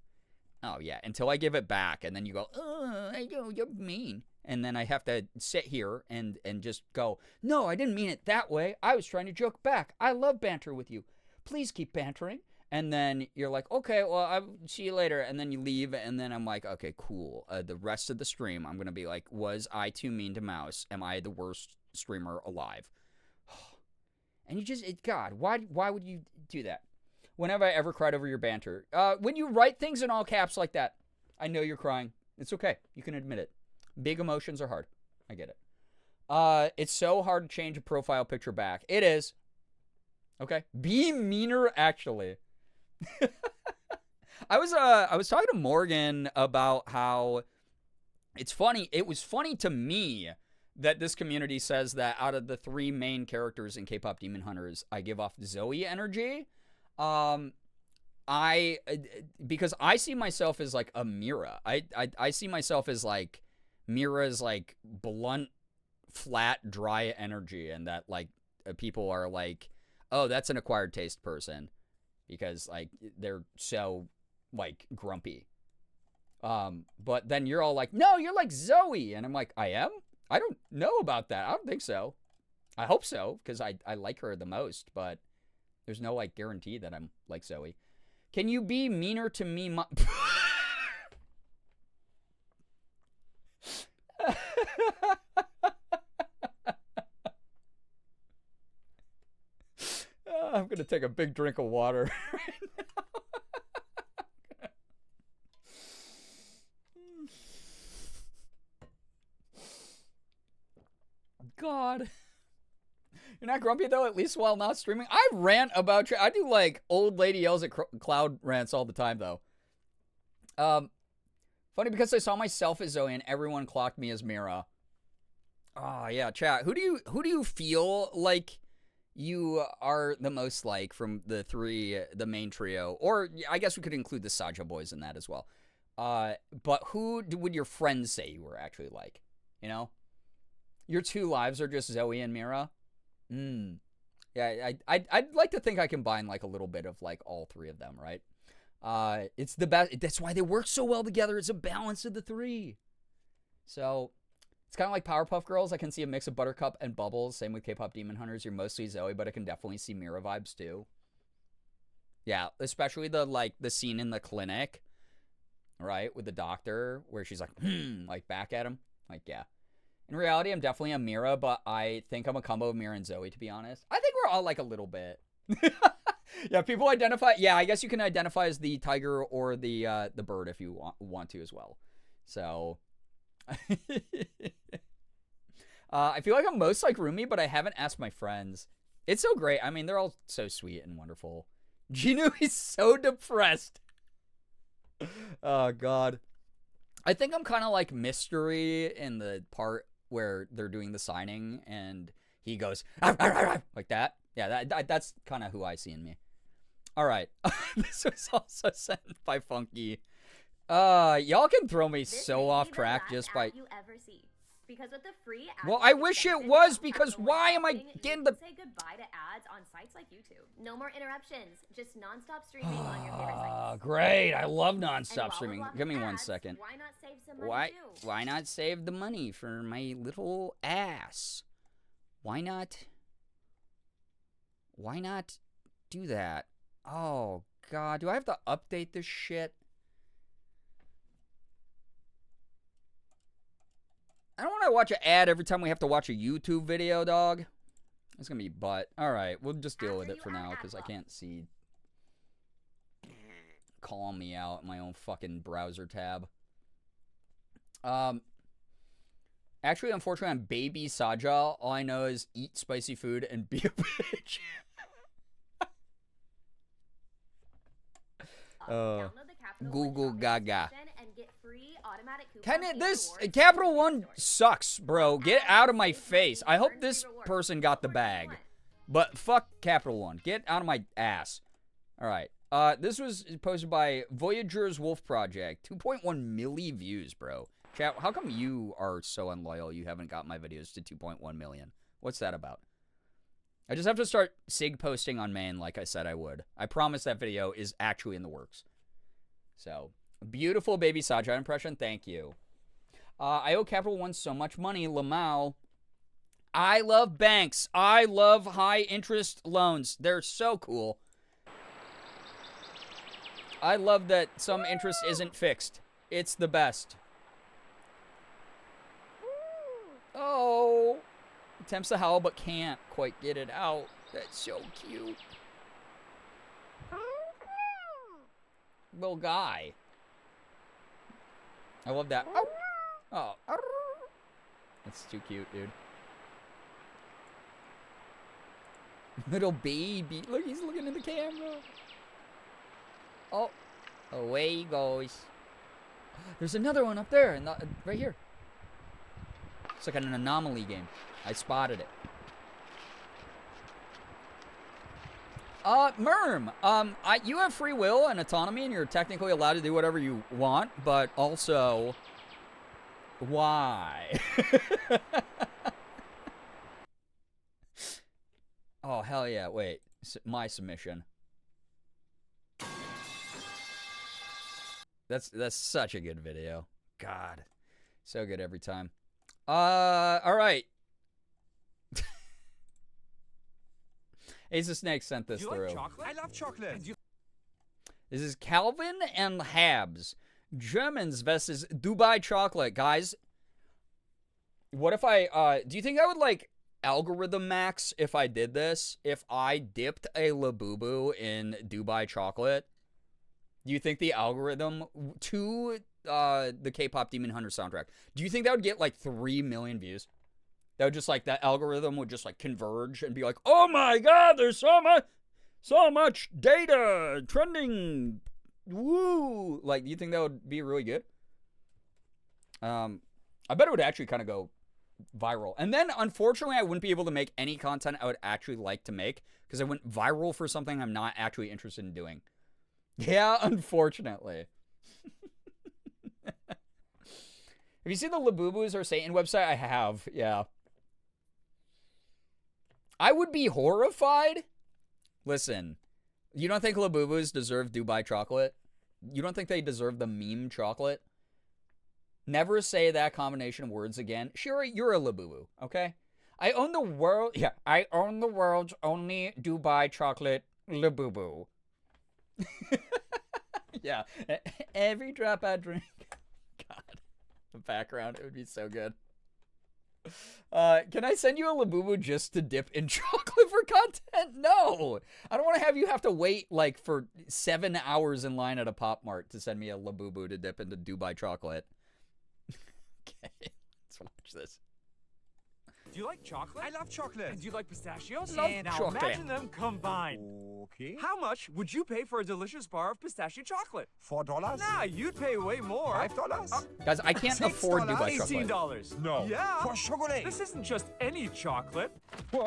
Oh yeah, until I give it back, and then you go, oh, you're mean. And then I have to sit here and just go, no, I didn't mean it that way. I was trying to joke back. I love banter with you. Please keep bantering. And then you're like, okay, well, I'll see you later. And then you leave, and then I'm like, okay, cool. The rest of the stream, I'm going to be like, was I too mean to Mouse? Am I the worst streamer alive? And you just, God, why would you do that? When have I ever cried over your banter? When you write things in all caps like that, I know you're crying. It's okay. You can admit it. Big emotions are hard. I get it. It's so hard to change a profile picture back. It is. Okay. Be meaner, actually. I was talking to Morgan about how it's funny. It was funny to me that this community says that out of the 3 main characters in K-pop Demon Hunters, I give off Zoe energy. Because I see myself as like a Mira. I see myself as like Mira's like blunt, flat, dry energy, and that like people are like, oh, that's an acquired taste person because like they're so like grumpy. But then you're all like, no, you're like Zoe, and I'm like, I am? I don't know about that. I don't think so. I hope so, because I like her the most, but there's no like guarantee that I'm like Zoe. Can you be meaner to me? I'm gonna take a big drink of water right now. God. You're not grumpy, though, at least while not streaming? I rant about... I do, like, old lady yells at cloud rants all the time, though. Funny because I saw myself as Zoe and everyone clocked me as Mira. Oh, yeah, chat. Who do you feel like you are the most like from the 3, the main trio? Or I guess we could include the Saja boys in that as well. But who would your friends say you were actually like? You know? Your 2 lives are just Zoe and Mira? Yeah, I'd like to think I combine like a little bit of like all 3 of them, right? It's the best. That's why they work so well together. It's a balance of the 3. So it's kind of like Powerpuff Girls. I can see a mix of Buttercup and Bubbles. Same with K-pop Demon Hunters. You're mostly Zoe, but I can definitely see Mira vibes too. Yeah, especially the scene in the clinic, right, with the doctor where she's like, like back at him. Like, yeah. In reality, I'm definitely a Mira, but I think I'm a combo of Mira and Zoe, to be honest. I think we're all like a little bit. Yeah, people identify. Yeah, I guess you can identify as the tiger or the bird if you want to as well. So, I feel like I'm most like Rumi, but I haven't asked my friends. It's so great. I mean, they're all so sweet and wonderful. Ginu is so depressed. Oh, God. I think I'm kind of like Mystery in the part where they're doing the signing, and he goes, "Arr, arr, arr, arr," like that. Yeah, that's kind of who I see in me. All right. This was also sent by Funky. Y'all can throw me so off track just by... Because with the free well, I wish it was, because why am I getting the... say goodbye to ads on sites like YouTube. No more interruptions. Just non-stop streaming on your favorite sites. Great. I love non-stop streaming. Give me 1 second. Why not save some money too? Why not save the money for my little ass? Why not do that? Oh, God. Do I have to update this shit? I don't want to watch an ad every time we have to watch a YouTube video, dog. It's going to be butt. All right, we'll just deal with it for now, because I can't see calling me out in my own fucking browser tab. Actually, unfortunately, I'm Baby Saja. All I know is eat spicy food and be a bitch. Google Gaga. Can it, this Capital One sucks, bro. Get out of my face. I hope this person got the bag. But fuck Capital One. Get out of my ass. All right. This was posted by Voyager's Wolf Project. 2.1 million views, bro. Chat, how come you are so unloyal you haven't got my videos to 2.1 million? What's that about? I just have to start sig posting on main like I said I would. I promise that video is actually in the works. So, beautiful Baby Saja impression. Thank you. I owe Capital One so much money. Lamau. I love banks. I love high interest loans. They're so cool. I love that some interest isn't fixed. It's the best. Oh. Attempts to howl but can't quite get it out. That's so cute. Little guy. I love that. Oh. That's too cute, dude. Little baby. Look, he's looking at the camera. Oh. Away he goes. There's another one up there, and right here. It's like an anomaly game. I spotted it. Merm, you have free will and autonomy, and you're technically allowed to do whatever you want, but also, why? Oh, hell yeah, wait. My submission. That's such a good video. God. So good every time. Alright. Ace of Snakes sent this through. I love chocolate. This is Calvin and Habs. Germans versus Dubai chocolate. Guys, what if I, do you think I would, like, algorithm max if I did this? If I dipped a Labubu in Dubai chocolate? Do you think the algorithm to the K-pop Demon Hunter soundtrack, do you think that would get, like, 3 million views? That would just, like, that algorithm would just, like, converge and be like, oh my god, there's so much data trending. Woo. Like, do you think that would be really good? I bet it would actually kind of go viral. And then, unfortunately, I wouldn't be able to make any content I would actually like to make because I went viral for something I'm not actually interested in doing. Yeah, unfortunately. Have you seen the Labubus or Satan website? I have, yeah. I would be horrified. Listen, you don't think Labubus deserve Dubai chocolate? You don't think they deserve the meme chocolate? Never say that combination of words again. Sure, you're a Labubu, okay? I own the world's only Dubai chocolate Labubu. Yeah, every drop I drink. God, the background, it would be so good. Can I send you a Labubu just to dip in chocolate for content? No! I don't want to have you have to wait, like, for 7 hours in line at a Pop Mart to send me a Labubu to dip into Dubai chocolate. Okay, let's watch this. Do you like chocolate? I love chocolate. And do you like pistachios? Love now chocolate. imagine them combined. Okay. How much would you pay for a delicious bar of pistachio chocolate? $4? Nah, you'd pay way more. $5? Guys, I can't afford Dubai chocolate. $18. No. Yeah. For chocolate. This isn't just any chocolate. Is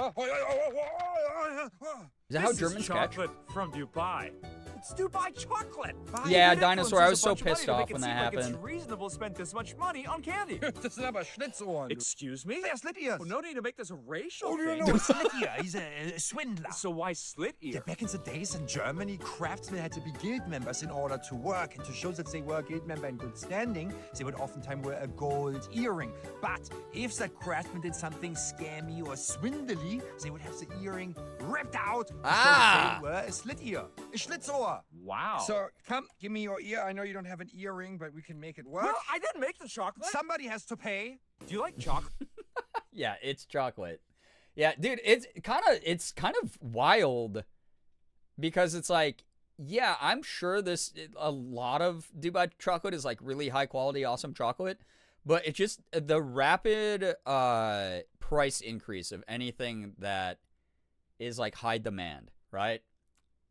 that how Germans catch? Chocolate from Dubai. It's Dubai chocolate. Yeah, It Dinosaur, I was influences a so bunch of money pissed to make off it when seem that like happened. It's reasonable to spend this much money on candy. Das sind aber Schlitzohren. Excuse me? They're slit ears. Oh, no need to make this a racial Oh, thing. no, slit ear. He's a swindler. So why slit ear? Yeah, back in the days in Germany, craftsmen had to be guild members in order to work. And to show that they were a guild member in good standing, they would oftentimes wear a gold earring. But if that craftsman did something scammy or swindly, they would have the earring ripped out to show that they were a slit ear. A Schlitzohr. Wow. So, come, give me your ear. I know you don't have an earring, but we can make it work. Well, I didn't make the chocolate. Somebody has to pay. Do you like chocolate? Yeah, it's chocolate. Yeah, dude, it's kind of wild because it's like, yeah, I'm sure a lot of Dubai chocolate is like really high quality, awesome chocolate, but it's just the rapid price increase of anything that is like high demand, right?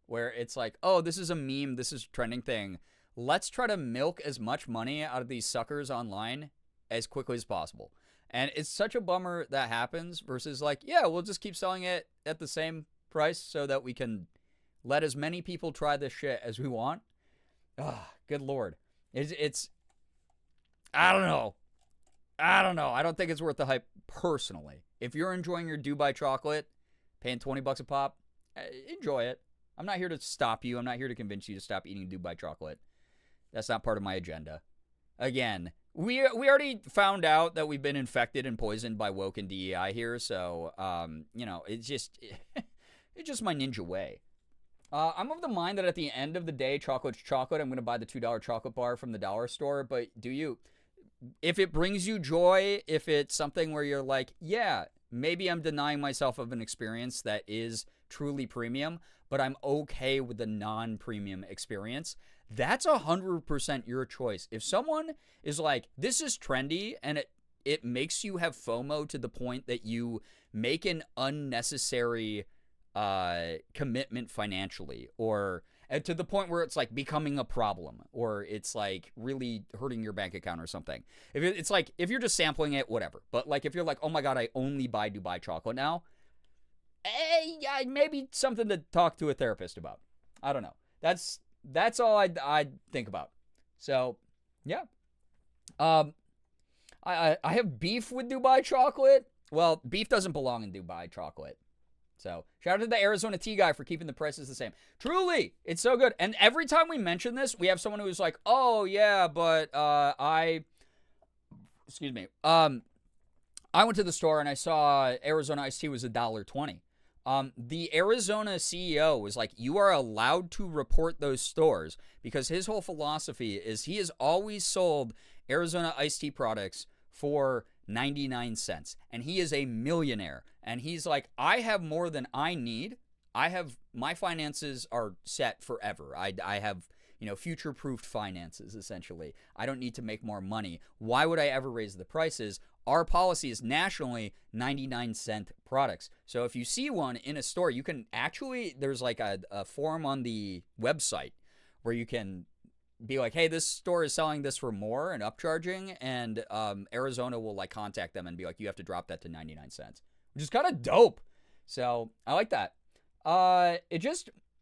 Where it's like, oh, this is a meme, this is a trending thing. Let's try to milk as much money out of these suckers online as quickly as possible. And it's such a bummer that happens versus like, yeah, we'll just keep selling it at the same price so that we can let as many people try this shit as we want. Ah, good Lord. It's I don't know. I don't think it's worth the hype personally. If you're enjoying your Dubai chocolate, paying $20 a pop, enjoy it. I'm not here to stop you. I'm not here to convince you to stop eating Dubai chocolate. That's not part of my agenda. Again, we already found out that we've been infected and poisoned by woke and DEI here, so you know, it's just my ninja way. I'm of the mind that at the end of the day, chocolate's chocolate. I'm gonna buy the $2 chocolate bar from the dollar store, but do you? If it brings you joy, if it's something where you're like, yeah, maybe I'm denying myself of an experience that is truly premium, but I'm okay with the non-premium experience, that's 100% your choice. If someone is like, this is trendy, and it makes you have FOMO to the point that you make an unnecessary commitment financially, or to the point where it's like becoming a problem, or it's like really hurting your bank account or something. It's like, if you're just sampling it, whatever. But like, if you're like, oh my God, I only buy Dubai chocolate now, maybe something to talk to a therapist about. I don't know. That's all I'd think about. So, yeah. I have beef with Dubai chocolate. Well, beef doesn't belong in Dubai chocolate. So, shout out to the Arizona tea guy for keeping the prices the same. Truly, it's so good. And every time we mention this, we have someone who's like, oh, yeah, but excuse me. I went to the store and I saw Arizona iced tea was $1.20. The Arizona CEO was like, you are allowed to report those stores, because his whole philosophy is he has always sold Arizona iced tea products for 99 cents. And he is a millionaire. And he's like, I have more than I need. My finances are set forever. I have, future-proofed finances, essentially. I don't need to make more money. Why would I ever raise the prices? Our policy is nationally 99-cent products. So if you see one in a store, you can actually, there's like a form on the website where you can be like, hey, this store is selling this for more and upcharging, and Arizona will like contact them and be like, you have to drop that to 99 cents, which is kind of dope. So I like that.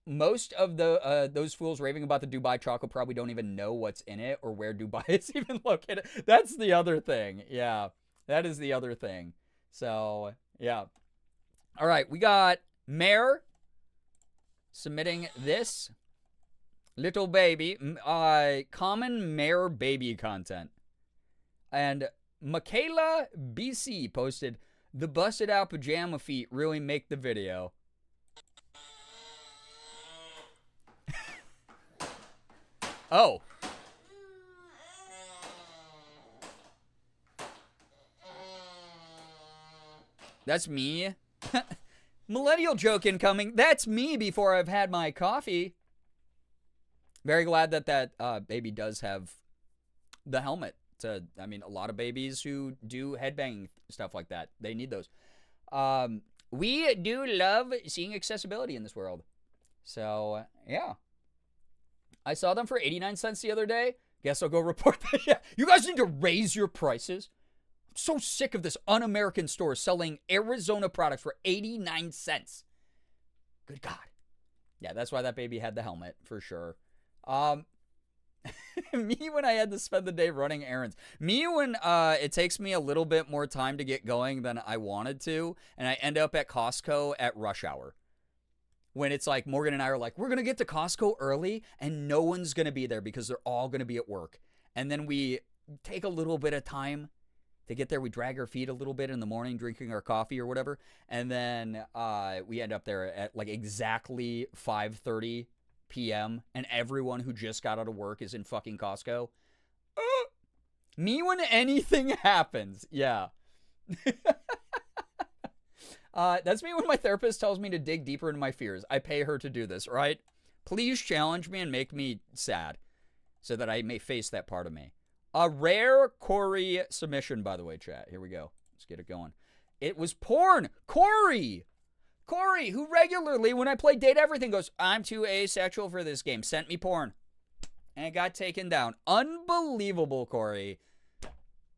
Most of those fools raving about the Dubai chocolate probably don't even know what's in it or where Dubai is even located. That's the other thing. Yeah, that is the other thing. So, yeah. All right, we got Mare submitting this little baby, common Mare baby content. And Michaela BC posted, the busted out pajama feet really make the video. Oh. That's me. Millennial joke incoming. That's me before I've had my coffee. Very glad that baby does have the helmet I mean, a lot of babies who do headbang stuff like that, they need those. We do love seeing accessibility in this world. So, yeah. I saw them for 89 cents the other day. Guess I'll go report that. Yeah, you guys need to raise your prices. I'm so sick of this un-American store selling Arizona products for 89 cents. Good God. Yeah, that's why that baby had the helmet, for sure. Me when I had to spend the day running errands. Me when it takes me a little bit more time to get going than I wanted to, and I end up at Costco at rush hour. When it's like Morgan and I are like, we're going to get to Costco early, and no one's going to be there because they're all going to be at work. And then we take a little bit of time to get there. We drag our feet a little bit in the morning, drinking our coffee or whatever. And then we end up there at like exactly 5:30 p.m. and everyone who just got out of work is in fucking Costco. Me when anything happens. Yeah. That's me when my therapist tells me to dig deeper into my fears. I pay her to do this, right? Please challenge me and make me sad so that I may face that part of me. A rare Corey submission, by the way, chat. Here we go. Let's get it going. It was porn. Corey, who regularly, when I play Date Everything, goes, I'm too asexual for this game. Sent me porn. And it got taken down. Unbelievable, Corey.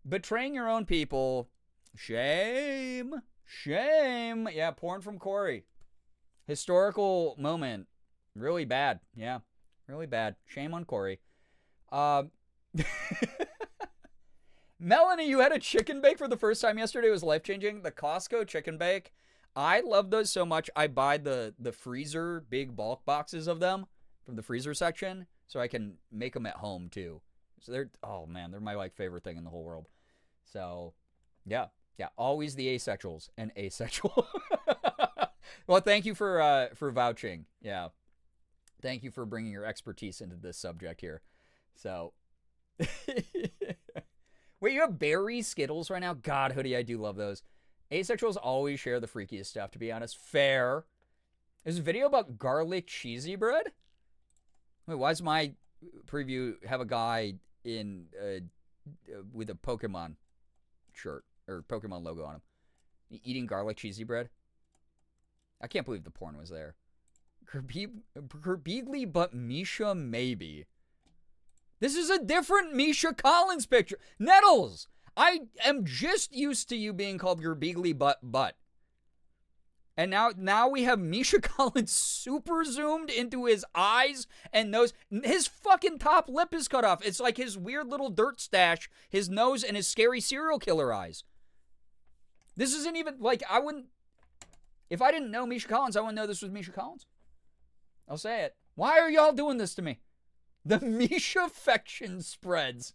Betraying your own people. Shame. Shame. Yeah, porn from Corey. Historical moment. Really bad. Yeah, really bad. Shame on Corey. Melanie, you had a chicken bake for the first time yesterday. It was life-changing. The Costco chicken bake. I love those so much. I buy the freezer big bulk boxes of them from the freezer section so I can make them at home too. So they're, oh man, they're my like favorite thing in the whole world. So yeah, always the asexuals and asexual. Well, thank you for vouching. Yeah, thank you for bringing your expertise into this subject here. So, wait, you have berry Skittles right now? God, Hoodie, I do love those. Asexuals always share the freakiest stuff, to be honest. Fair. There's a video about garlic cheesy bread? Wait, why does my preview have a guy in with a Pokemon shirt or Pokemon logo on him eating garlic cheesy bread? I can't believe the porn was there. Girbeagly, but Misha maybe. This is a different Misha Collins picture. Nettles! I am just used to you being called Girbeagly, but. And now we have Misha Collins super zoomed into his eyes and nose. His fucking top lip is cut off. It's like his weird little dirt stash, his nose, and his scary serial killer eyes. This isn't even, like, I wouldn't, if I didn't know Misha Collins, I wouldn't know this was Misha Collins. I'll say it. Why are y'all doing this to me? The Misha affection spreads.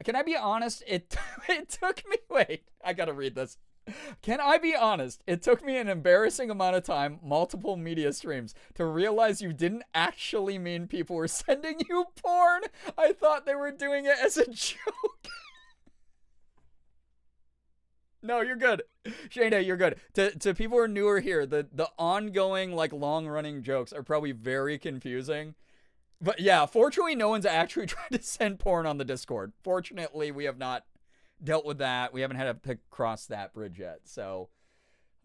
Can I be honest? It took me... Wait, I gotta read this. Can I be honest? It took me an embarrassing amount of time, multiple media streams, to realize you didn't actually mean people were sending you porn. I thought they were doing it as a joke. No, you're good. Shayna, you're good. To people who are newer here, the ongoing, like, long-running jokes are probably very confusing. But yeah, fortunately, no one's actually tried to send porn on the Discord. Fortunately, we have not dealt with that. We haven't had to cross that bridge yet. So,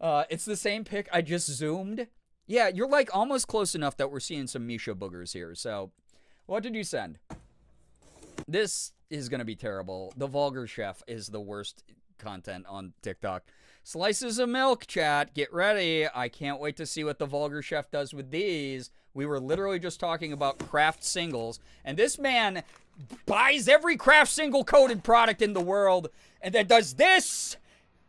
it's the same pic. I just zoomed. Yeah, you're like almost close enough that we're seeing some Misha boogers here. So, what did you send? This is going to be terrible. The Vulgar Chef is the worst content on TikTok. Slices of milk, chat. Get ready. I can't wait to see what the Vulgar Chef does with these. We were literally just talking about Kraft singles, and this man buys every Kraft single coated product in the world, and then does this,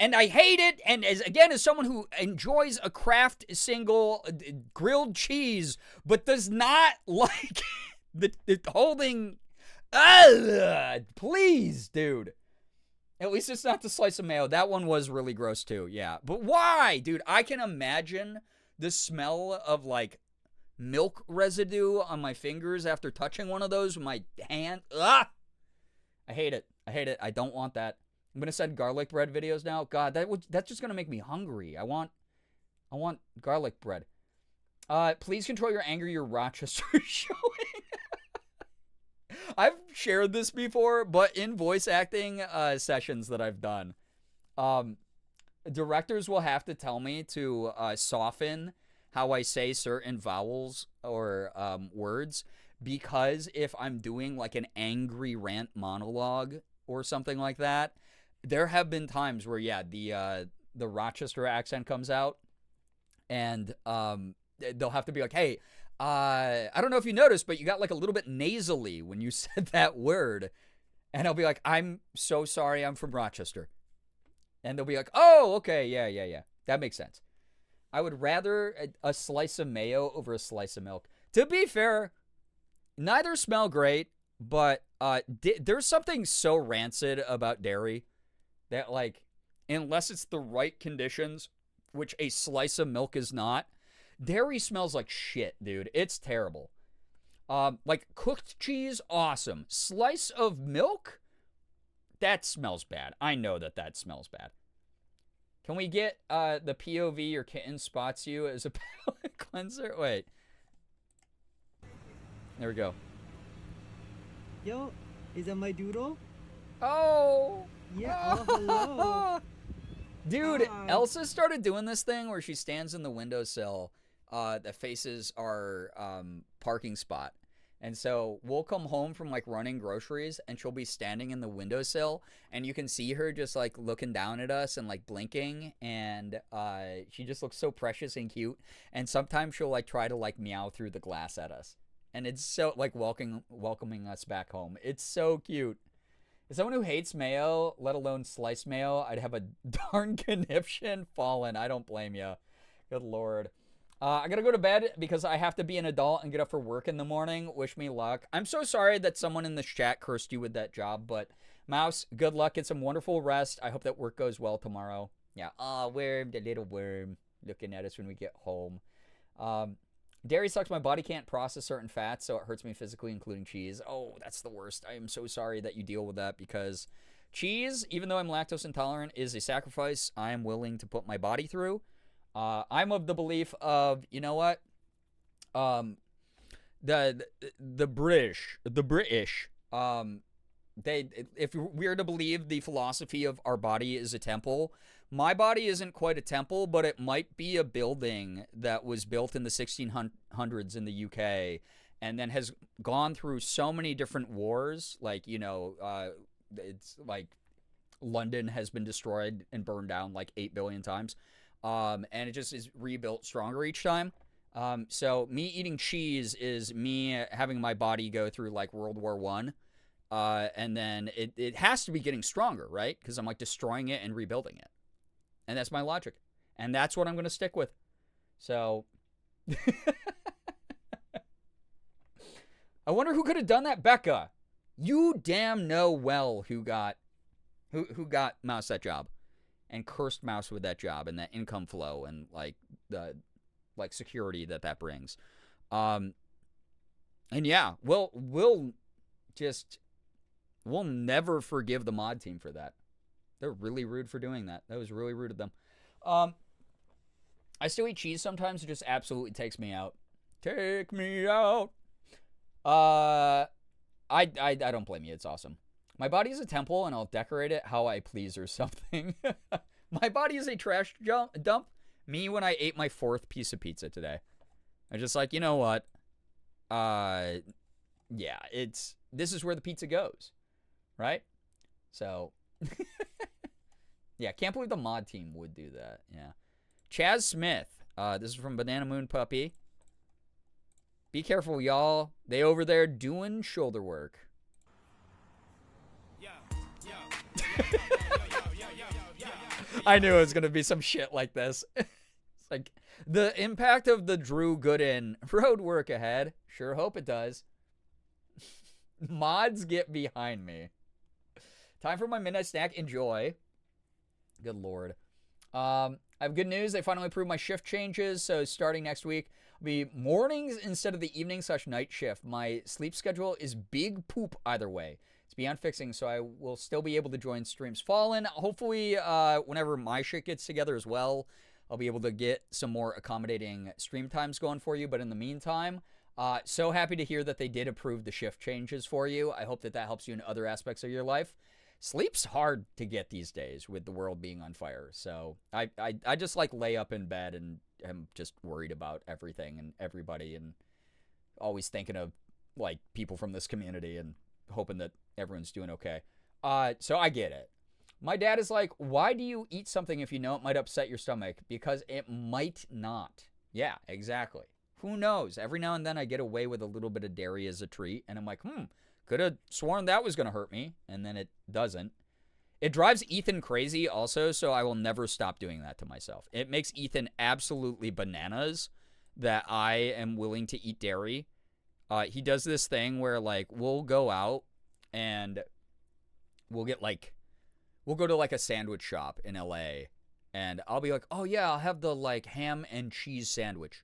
and I hate it. And as someone who enjoys a Kraft single grilled cheese, but does not like the holding. Please, dude. At least it's not the slice of mayo. That one was really gross too. Yeah, but why, dude? I can imagine the smell of like milk residue on my fingers after touching one of those with my hand. I hate it. I hate it. I don't want that. I'm gonna send garlic bread videos now. God, that's just gonna make me hungry. I want garlic bread. Please control your anger. Your Rochester showing. I've shared this before, but in voice acting sessions that I've done, directors will have to tell me to soften how I say certain vowels or words, because if I'm doing like an angry rant monologue or something like that, there have been times where, yeah, the Rochester accent comes out, and they'll have to be like, hey, I don't know if you noticed, but you got like a little bit nasally when you said that word. And I'll be like, I'm so sorry, I'm from Rochester. And they'll be like, oh, okay, yeah. That makes sense. I would rather a slice of mayo over a slice of milk. To be fair, neither smell great, but there's something so rancid about dairy that, like, unless it's the right conditions, which a slice of milk is not, dairy smells like shit, dude. It's terrible. Like, cooked cheese, awesome. Slice of milk? That smells bad. I know that smells bad. Can we get the POV or kitten spots you as a palate cleanser? Wait. There we go. Yo, is that my doodle? Oh! Yeah, oh, hello. Dude, Hi. Elsa started doing this thing where she stands in the windowsill that faces our parking spot. And so we'll come home from like running groceries and she'll be standing in the windowsill and you can see her just like looking down at us and like blinking, and she just looks so precious and cute. And sometimes she'll like try to like meow through the glass at us. And it's so like welcoming us back home. It's so cute. As someone who hates mayo, let alone sliced mayo, I'd have a darn conniption. Fallen. I don't blame you. Good Lord. I gotta go to bed because I have to be an adult and get up for work in the morning. Wish me luck. I'm so sorry that someone in this chat cursed you with that job, but Mouse, good luck. Get some wonderful rest. I hope that work goes well tomorrow. Yeah. Worm, the little worm, looking at us when we get home. Dairy sucks. My body can't process certain fats, so it hurts me physically, including cheese. Oh, that's the worst. I am so sorry that you deal with that, because cheese, even though I'm lactose intolerant, is a sacrifice I am willing to put my body through. I'm of the belief of, you know what? The British, if we're to believe the philosophy of our body is a temple, my body isn't quite a temple, but it might be a building that was built in the 1600s in the UK and then has gone through so many different wars. Like, you know, it's like London has been destroyed and burned down like 8 billion times. And it just is rebuilt stronger each time. So me eating cheese is me having my body go through like World War I. And then it has to be getting stronger, right? Because I'm like destroying it and rebuilding it. And that's my logic. And that's what I'm going to stick with. So I wonder who could have done that, Becca. You damn know well who got Mouse that job and cursed Mouse with that job and that income flow and like the like security that brings. And yeah, we'll never forgive the mod team for that. They're really rude for doing that. That was really rude of them. I still eat cheese sometimes. It just absolutely takes me out. Take me out. I don't blame you. It's awesome. My body is a temple, and I'll decorate it how I please or something. My body is a trash dump. Me when I ate my 4th piece of pizza today. I'm just like, you know what? Yeah, this is where the pizza goes. Right? So... yeah, can't believe the mod team would do that. Yeah. Chaz Smith. This is from Banana Moon Puppy. Be careful, y'all. They over there doing shoulder work. I knew it was going to be some shit like this. It's like, the impact of the Drew Gooden road work ahead. Sure hope it does. Mods, get behind me. Time for my midnight snack. Enjoy. Good Lord. I have good news. They finally approved my shift changes. So starting next week, will be mornings instead of the evening/night shift. My sleep schedule is big poop either way. It's beyond fixing, so I will still be able to join streams Fallen. Hopefully, whenever my shit gets together as well, I'll be able to get some more accommodating stream times going for you. But in the meantime, So happy to hear that they did approve the shift changes for you. I hope that helps you in other aspects of your life. Sleep's hard to get these days with the world being on fire. So I just like lay up in bed and am just worried about everything and everybody and always thinking of like people from this community and hoping that everyone's doing okay. So I get it. My dad is like, why do you eat something if you know it might upset your stomach? Because it might not. Yeah, exactly. Who knows? Every now and then I get away with a little bit of dairy as a treat, and I'm like, could have sworn that was going to hurt me, and then it doesn't. It drives Ethan crazy also, so I will never stop doing that to myself. It makes Ethan absolutely bananas that I am willing to eat dairy. He does this thing where, like, we'll go out and we'll go to, like, a sandwich shop in LA, and I'll be like, oh, yeah, I'll have the, like, ham and cheese sandwich.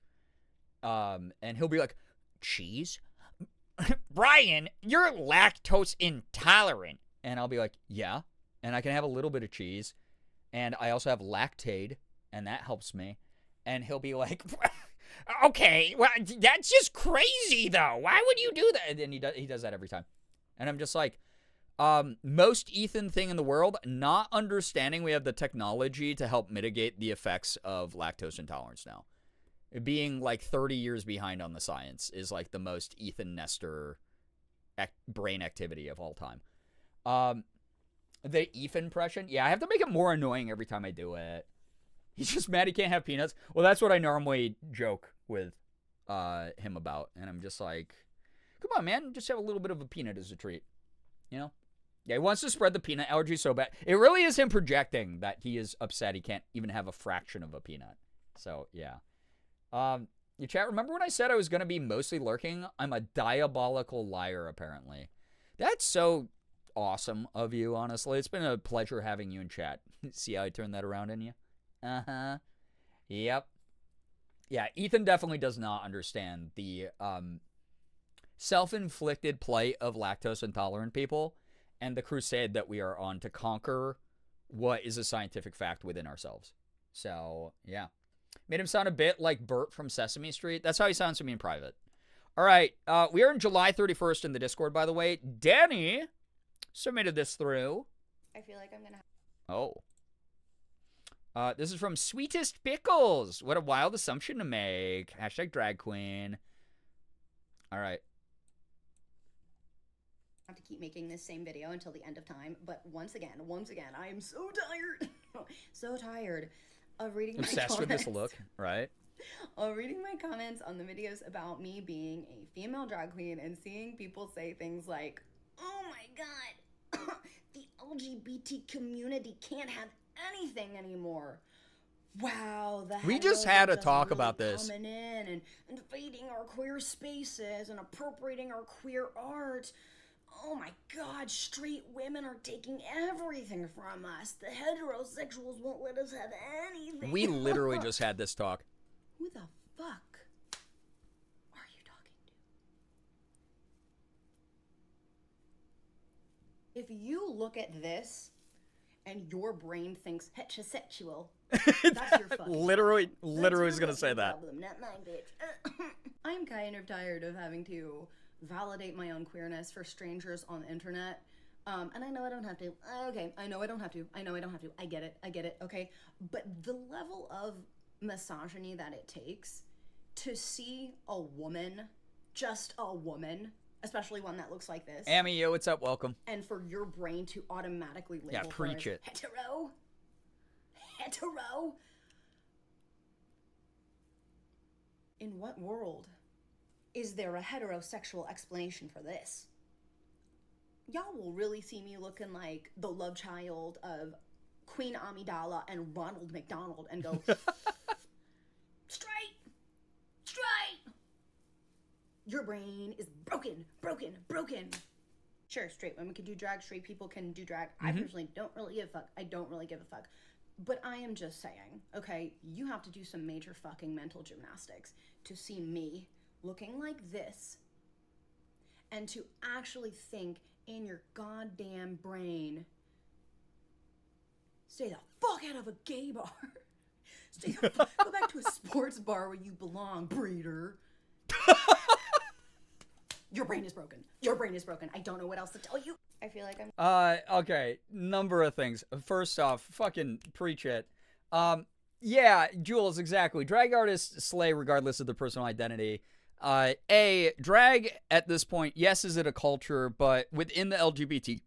And he'll be like, cheese? Brian, you're lactose intolerant. And I'll be like, yeah, and I can have a little bit of cheese, and I also have Lactaid, and that helps me. And he'll be like, okay, well, that's just crazy, though. Why would you do that? And he does that every time. And I'm just like, most Ethan thing in the world, not understanding we have the technology to help mitigate the effects of lactose intolerance now. Being like 30 years behind on the science is like the most Ethan Nestor brain activity of all time. The Ethan impression, yeah, I have to make it more annoying every time I do it. He's just mad he can't have peanuts. Well, that's what I normally joke with him about. And I'm just like, come on, man, just have a little bit of a peanut as a treat. You know? Yeah, he wants to spread the peanut allergy so bad. It really is him projecting that he is upset he can't even have a fraction of a peanut. So, yeah. You chat, remember when I said I was going to be mostly lurking? I'm a diabolical liar, apparently. That's so awesome of you, honestly. It's been a pleasure having you in chat. See how I turned that around in you? Uh-huh. Yep. Yeah, Ethan definitely does not understand the self-inflicted plight of lactose-intolerant people and the crusade that we are on to conquer what is a scientific fact within ourselves. So, yeah. Made him sound a bit like Bert from Sesame Street. That's how he sounds to me in private. All right. We are in July 31st in the Discord, by the way. Danny submitted this through. I feel like I'm going to... Oh. This is from Sweetest Pickles. What a wild assumption to make. Hashtag drag queen. All right. I have to keep making this same video until the end of time. But once again, I am so tired. So tired of reading my Obsessed with this look, right? Of reading my comments on the videos about me being a female drag queen and seeing people say things like, oh my god, the LGBT community can't have anything anymore. Wow, we just had a talk about this. Coming in and invading our queer spaces and appropriating our queer art. Oh my god, straight women are taking everything from us. The heterosexuals won't let us have anything. We literally just had this talk. Who the fuck are you talking to? If you look at this and your brain thinks heterosexual, that's your fucking literally was gonna say that. Problem, not mine, bitch. I'm kind of tired of having to validate my own queerness for strangers on the internet. And I know I don't have to. Okay, I know I don't have to. I get it, okay? But the level of misogyny that it takes to see a woman, just a woman, especially one that looks like this. Amy, yo, what's up? Welcome. And for your brain to automatically label preach it. Hetero. In what world is there a heterosexual explanation for this? Y'all will really see me looking like the love child of Queen Amidala and Ronald McDonald and go, straight! Your brain is broken. Sure, straight women can do drag, straight people can do drag. I personally don't really give a fuck. But I am just saying, okay, you have to do some major fucking mental gymnastics to see me looking like this and to actually think in your goddamn brain, stay the fuck out of a gay bar. Go back to a sports bar where you belong, breeder. brain is broken. Your brain is broken. I don't know what else to tell you. I feel like I'm. Okay. Number of things. First off, fucking preach it. Yeah, Jules, exactly. Drag artists slay regardless of their personal identity. Drag at this point, yes, is it a culture, but within the LGBT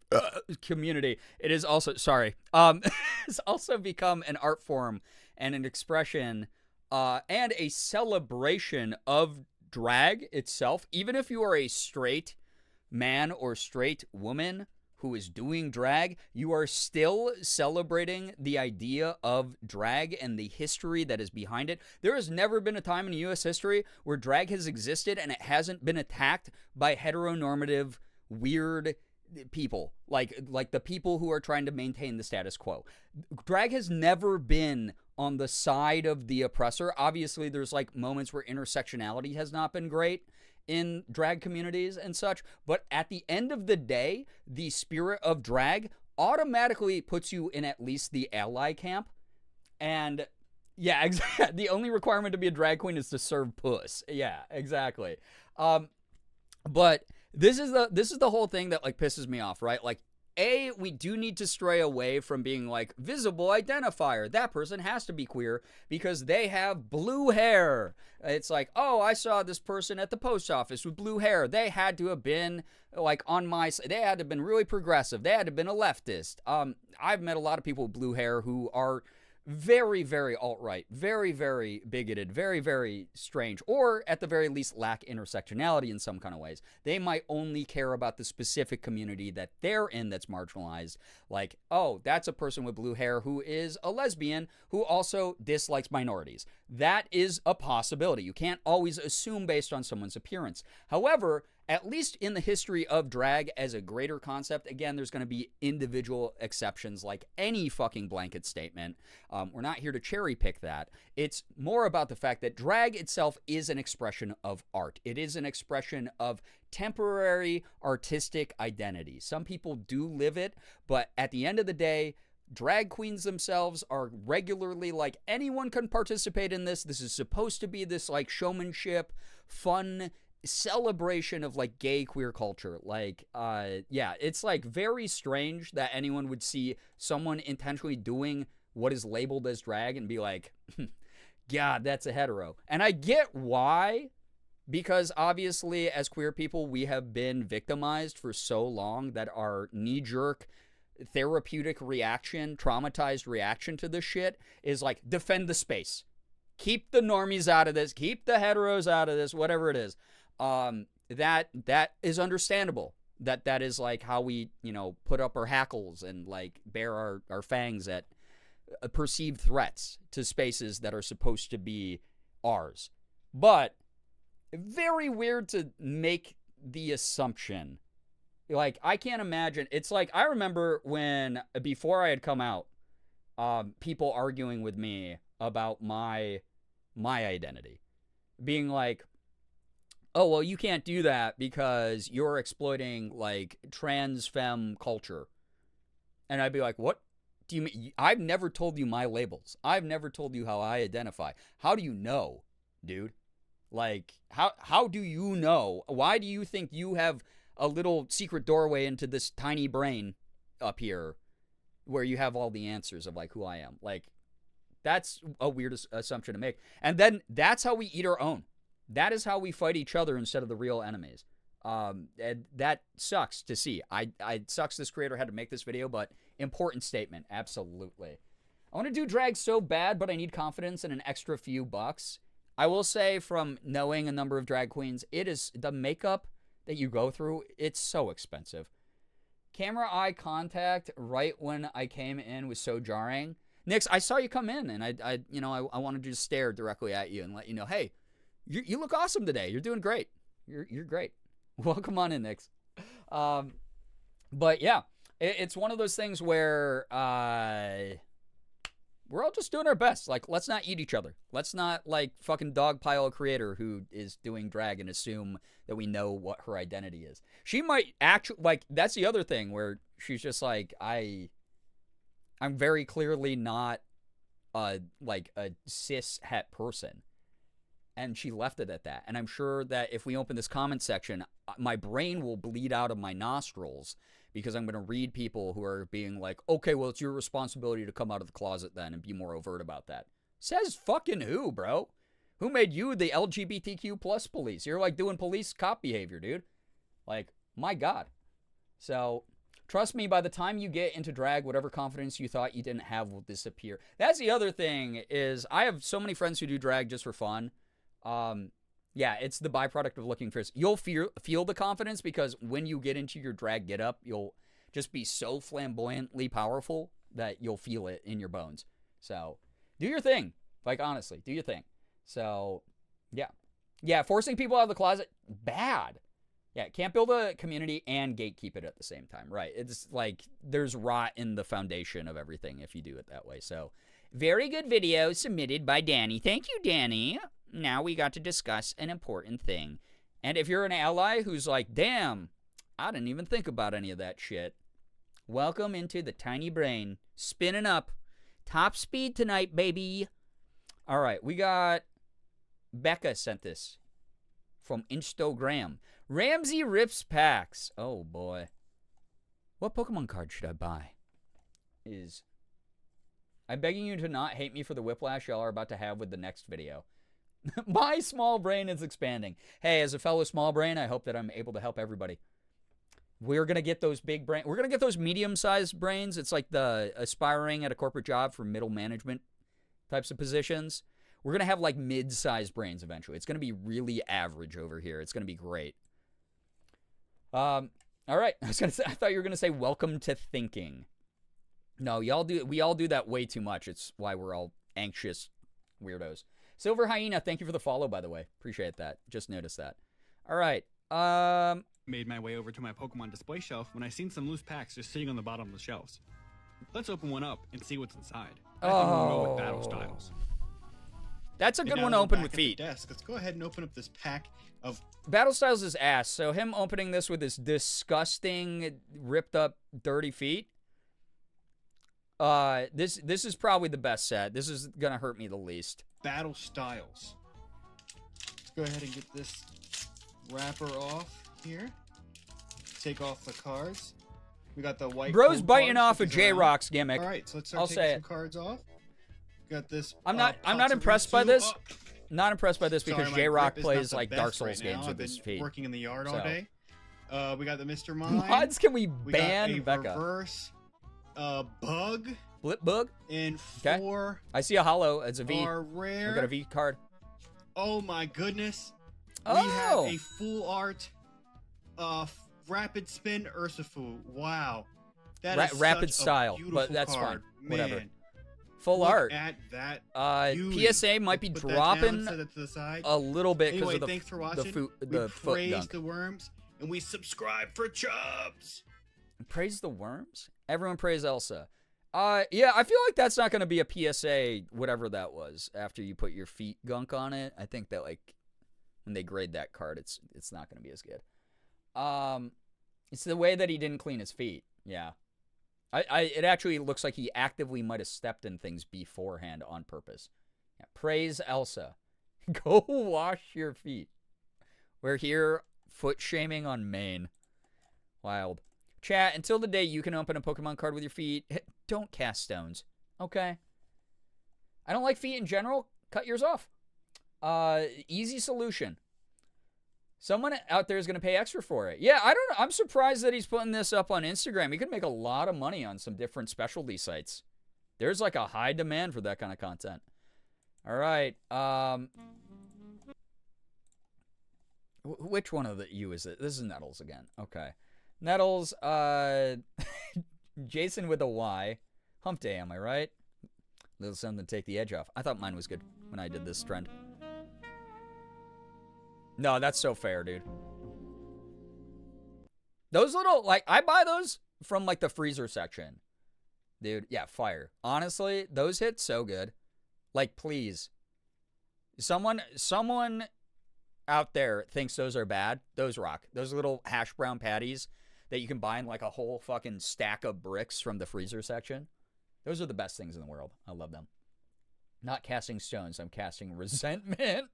community, it is also, it's also become an art form and an expression, and a celebration of drag itself. Even if you are a straight man or straight woman who is doing drag, you are still celebrating the idea of drag and the history that is behind it. There has never been a time in U.S. history where drag has existed and it hasn't been attacked by heteronormative, weird people, like the people who are trying to maintain the status quo. Drag has never been on the side of the oppressor. Obviously, there's like moments where intersectionality has not been great in drag communities and such, but at the end of the day, the spirit of drag automatically puts you in at least the ally camp. And yeah, exactly. The only requirement to be a drag queen is to serve puss. Yeah, exactly. But this is the whole thing that like pisses me off, right? Like, we do need to stray away from being like visible identifier. That person has to be queer because they have blue hair. It's like, oh, I saw this person at the post office with blue hair. They had to have been like on my side. They had to have been really progressive. They had to have been a leftist. I've met a lot of people with blue hair who are very, very alt-right, very, very bigoted, very, very strange, or at the very least lack intersectionality in some kind of ways. They might only care about the specific community that they're in that's marginalized. Like, oh, that's a person with blue hair who is a lesbian who also dislikes minorities. That is a possibility. You can't always assume based on someone's appearance. However, at least in the history of drag as a greater concept, again, there's going to be individual exceptions like any fucking blanket statement. We're not here to cherry pick that. It's more about the fact that drag itself is an expression of art. It is an expression of temporary artistic identity. Some people do live it, but at the end of the day, drag queens themselves are regularly like, anyone can participate in this. This is supposed to be this like showmanship, fun celebration of like gay queer culture. Like, yeah, it's like very strange that anyone would see someone intentionally doing what is labeled as drag and be like, God, that's a hetero. And I get why, because obviously as queer people, we have been victimized for so long that our knee-jerk therapeutic reaction, traumatized reaction to this shit is like, defend the space. Keep the normies out of this. Keep the heteros out of this, whatever it is. That is understandable. That is like how we, put up our hackles and like bare our fangs at perceived threats to spaces that are supposed to be ours. But very weird to make the assumption. Like, I can't imagine. It's like, I remember when, before I had come out, people arguing with me about my identity. Being like, oh, well, you can't do that because you're exploiting, like, trans femme culture. And I'd be like, what do you mean? I've never told you my labels. I've never told you how I identify. How do you know, dude? Like, how do you know? Why do you think you have a little secret doorway into this tiny brain up here where you have all the answers of, like, who I am? Like, that's a weird assumption to make. And then that's how we eat our own. That is how we fight each other instead of the real enemies. And that sucks to see. It sucks this creator had to make this video, but important statement. Absolutely. I want to do drag so bad, but I need confidence and an extra few bucks. I will say, from knowing a number of drag queens, it is the makeup that you go through. It's so expensive. Camera eye contact right when I came in was so jarring. Nix, I saw you come in, and I wanted to just stare directly at you and let you know, hey, you look awesome today. You're doing great. You're great. Welcome on in, Nix. But yeah, it's one of those things where we're all just doing our best. Like, let's not eat each other. Let's not like fucking dogpile a creator who is doing drag and assume that we know what her identity is. She might actually, like, that's the other thing where she's just like, I'm very clearly not like a cis het person. And she left it at that. And I'm sure that if we open this comment section, my brain will bleed out of my nostrils because I'm going to read people who are being like, okay, well, it's your responsibility to come out of the closet then and be more overt about that. Says fucking who, bro? Who made you the LGBTQ plus police? You're like doing police cop behavior, dude. Like, my God. So, trust me, by the time you get into drag, whatever confidence you thought you didn't have will disappear. That's the other thing is I have so many friends who do drag just for fun. Yeah, it's the byproduct of looking fierce. You'll feel the confidence because when you get into your drag getup, you'll just be so flamboyantly powerful that you'll feel it in your bones. So, do your thing. Like, honestly, do your thing. So, yeah. Yeah, forcing people out of the closet, bad. Yeah, can't build a community and gatekeep it at the same time. Right. It's like there's rot in the foundation of everything if you do it that way. So, very good video submitted by Danny. Thank you, Danny. Now we got to discuss an important thing. And if you're an ally who's like, damn, I didn't even think about any of that shit. Welcome into the tiny brain. Spinning up. Top speed tonight, baby. All right, we got Becca sent this from Instagram. Ramsey rips packs. Oh, boy. What Pokemon card should I buy? I'm begging you to not hate me for the whiplash y'all are about to have with the next video. My small brain is expanding. Hey, as a fellow small brain, I hope that I'm able to help everybody. We're going to get those big brains. We're going to get those medium-sized brains. It's like the aspiring at a corporate job for middle management types of positions. We're going to have like mid-sized brains eventually. It's going to be really average over here. It's going to be great. All right. I thought you were going to say welcome to thinking. No, we all do that way too much. It's why we're all anxious weirdos. Silver Hyena, thank you for the follow, by the way. Appreciate that. Just noticed that. All right. Made my way over to my Pokemon display shelf when I seen some loose packs just sitting on the bottom of the shelves. Let's open one up and see what's inside. I think we'll go with Battle Styles. That's a good one to open with feet. Desk. Let's go ahead and open up this pack of... Battle Styles is ass, so him opening this with his disgusting, ripped up, dirty feet. This is probably the best set. This is gonna hurt me the least. Battle Styles. Let's go ahead and get this wrapper off here. Take off the cards. We got the white. Bro's biting off a J-Rock's gimmick. All right, so let's start taking some cards off. Got this. I'm not impressed by this. Not impressed by this because J-Rock plays like Dark Souls games with his feet. Working in the yard all day. We got the Mr. Mime. Mods, can we ban we Becca? Got a reverse bug. Blip bug. And 4. I see a hollow. It's a V. Are rare. I got a V card. Oh my goodness. Oh. We have a full art rapid spin Urshifu. Wow. That is rapid such style, a but that's card. fine. Whatever. Man. Full Look art. At that PSA might be dropping a little bit because of the thanks for watching. the foot praise dunk. the worms and we subscribe for chubs. Praise the worms? Everyone praise Elsa. Yeah, I feel like that's not going to be a PSA, whatever that was, after you put your feet gunk on it. I think that, like, when they grade that card, it's not going to be as good. It's the way that he didn't clean his feet. Yeah. It actually looks like he actively might have stepped in things beforehand on purpose. Yeah, praise Elsa. Go wash your feet. We're here foot shaming on Maine. Wild. Chat, until the day you can open a Pokemon card with your feet, don't cast stones. Okay? I don't like feet in general. Cut yours off. Easy solution. Someone out there is going to pay extra for it. Yeah, I don't know. I'm surprised that he's putting this up on Instagram. He could make a lot of money on some different specialty sites. There's like a high demand for that kind of content. All right. Which one of you is it? This is Nettles again. Okay. Nettles, Jason with a Y. Hump day, am I right? Little something to take the edge off. I thought mine was good when I did this trend. No, that's so fair, dude. Those little, like, I buy those from, like, the freezer section. Dude, yeah, fire. Honestly, those hit so good. Like, please. Someone out there thinks those are bad. Those rock. Those little hash brown patties that you can buy in, like, a whole fucking stack of bricks from the freezer section. Those are the best things in the world. I love them. Not casting stones. I'm casting resentment.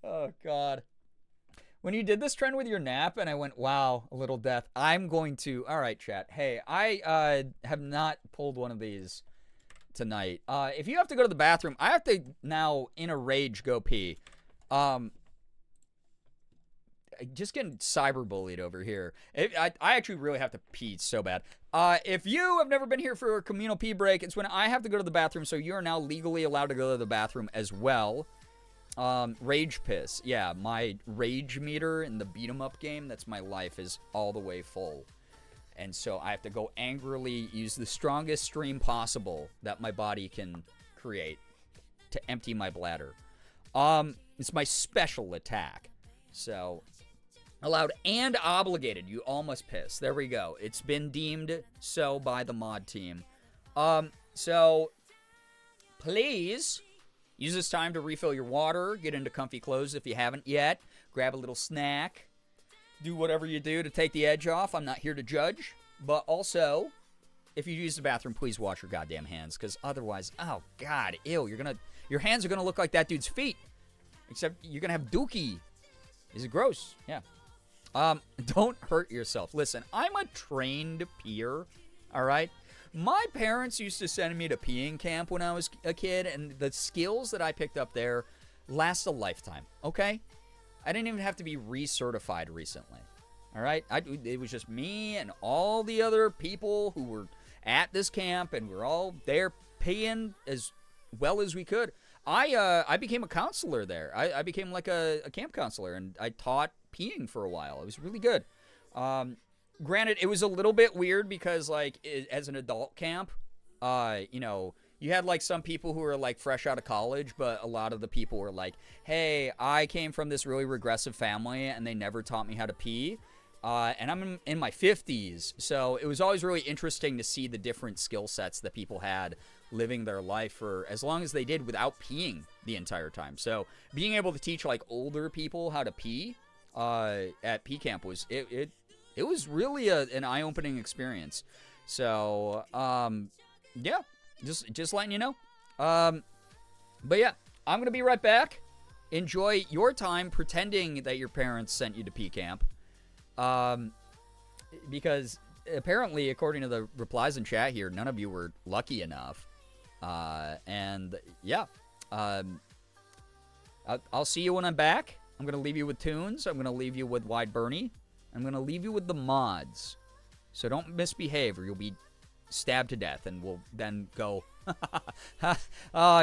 Oh, God. When you did this trend with your nap, and I went, wow, a little death, I'm going to... All right, chat. Hey, I have not pulled one of these tonight. If you have to go to the bathroom, I have to now, in a rage, go pee. Just getting cyberbullied over here. I actually really have to pee so bad. If you have never been here for a communal pee break, it's when I have to go to the bathroom, so you are now legally allowed to go to the bathroom as well. Rage piss. Yeah, my rage meter in the beat 'em up game, that's my life, is all the way full. And so I have to go angrily use the strongest stream possible that my body can create to empty my bladder. It's my special attack. So, allowed and obligated. You all must piss. There we go. It's been deemed so by the mod team. So, please use this time to refill your water, get into comfy clothes if you haven't yet, grab a little snack, do whatever you do to take the edge off. I'm not here to judge, but also, if you use the bathroom, please wash your goddamn hands, because otherwise, oh God, ew, your hands are gonna look like that dude's feet, except you're gonna have dookie. Is it gross? Yeah. Don't hurt yourself. Listen, I'm a trained peer, all right? My parents used to send me to peeing camp when I was a kid, and the skills that I picked up there last a lifetime, okay? I didn't even have to be recertified recently, all right? It was just me and all the other people who were at this camp, and we're all there peeing as well as we could. I became a counselor there. I became like a camp counselor, and I taught peeing for a while. It was really good. Granted, it was a little bit weird because, like, as an adult camp, you know, you had, like, some people who were, like, fresh out of college, but a lot of the people were like, hey, I came from this really regressive family, and they never taught me how to pee. And I'm in my 50s, so it was always really interesting to see the different skill sets that people had living their life for as long as they did without peeing the entire time. So being able to teach, like, older people how to pee at pee camp was it was really an eye-opening experience. So yeah, just letting you know. But yeah, I'm gonna be right back. Enjoy your time pretending that your parents sent you to pee camp. Because apparently, according to the replies in chat here, none of you were lucky enough. And yeah, I'll see you when I'm back. I'm going to leave you with tunes. I'm going to leave you with Wide Bernie. I'm going to leave you with the mods. So don't misbehave or you'll be stabbed to death, and we'll then go,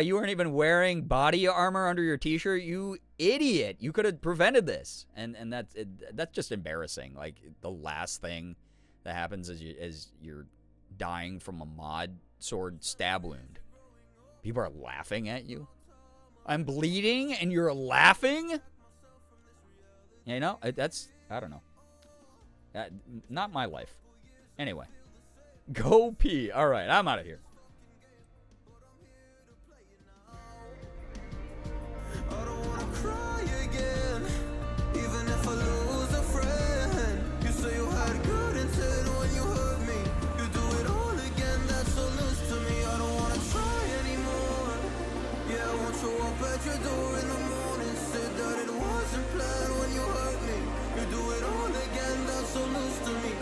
you weren't even wearing body armor under your t-shirt, you idiot. You could have prevented this. And that's just embarrassing. Like, the last thing that happens as you're dying from a mod sword stab wound. People are laughing at you. I'm bleeding and you're laughing? You know, I don't know. Not my life. Anyway. Go pee. All right, I'm out of here. At your door in the morning, said that it wasn't planned when you hurt me. You do it all again, that's so loose to me.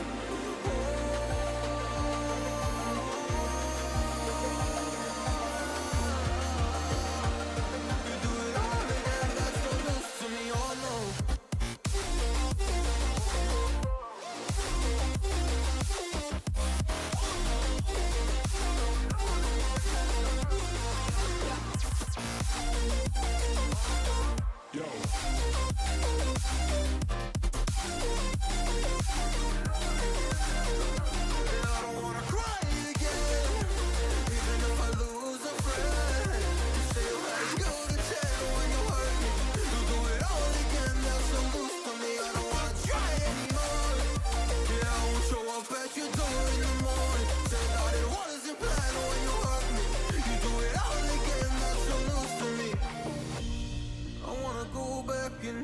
You do it all again, that's so loose to me, oh no.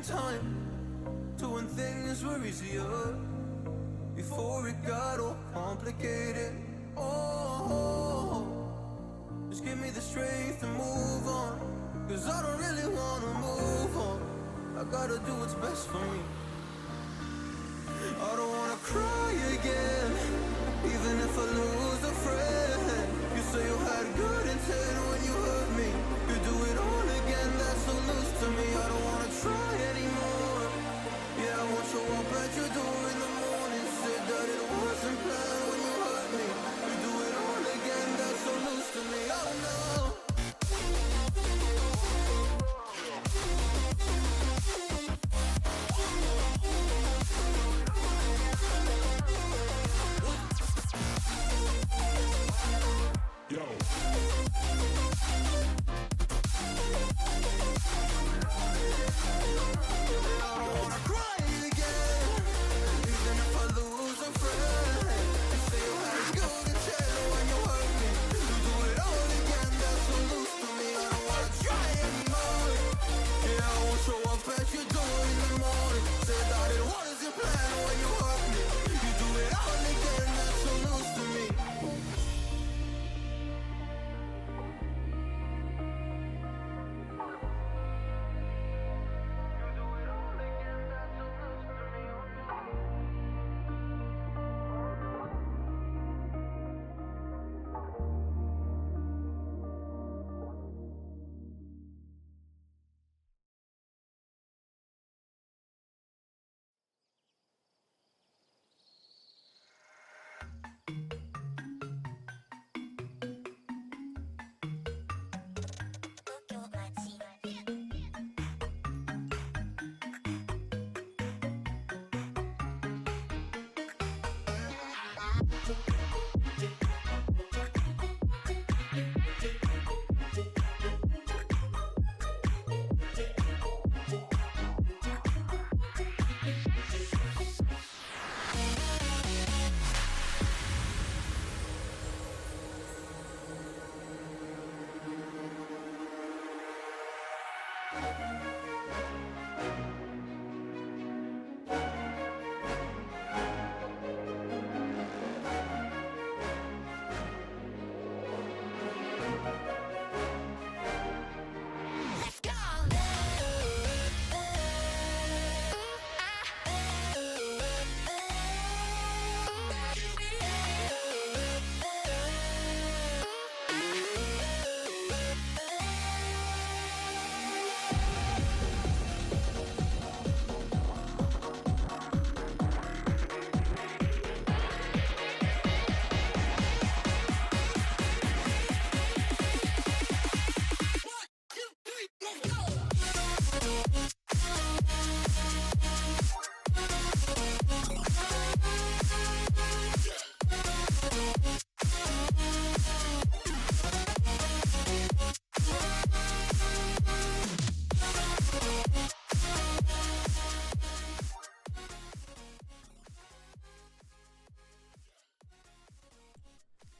Time to when things were easier before it got all complicated. Oh, just give me the strength to move on. Cause I don't really wanna move on. I gotta do what's best for me. I don't wanna cry again, even if I lose a friend. You say you had good intent when you hurt me. You do it all again, that's so loose to me. I don't wanna try anymore. Yeah, I won't show up at your door in the morning. Said that it wasn't planned when you hurt me. You do it all again, that's so loose to me. Oh no.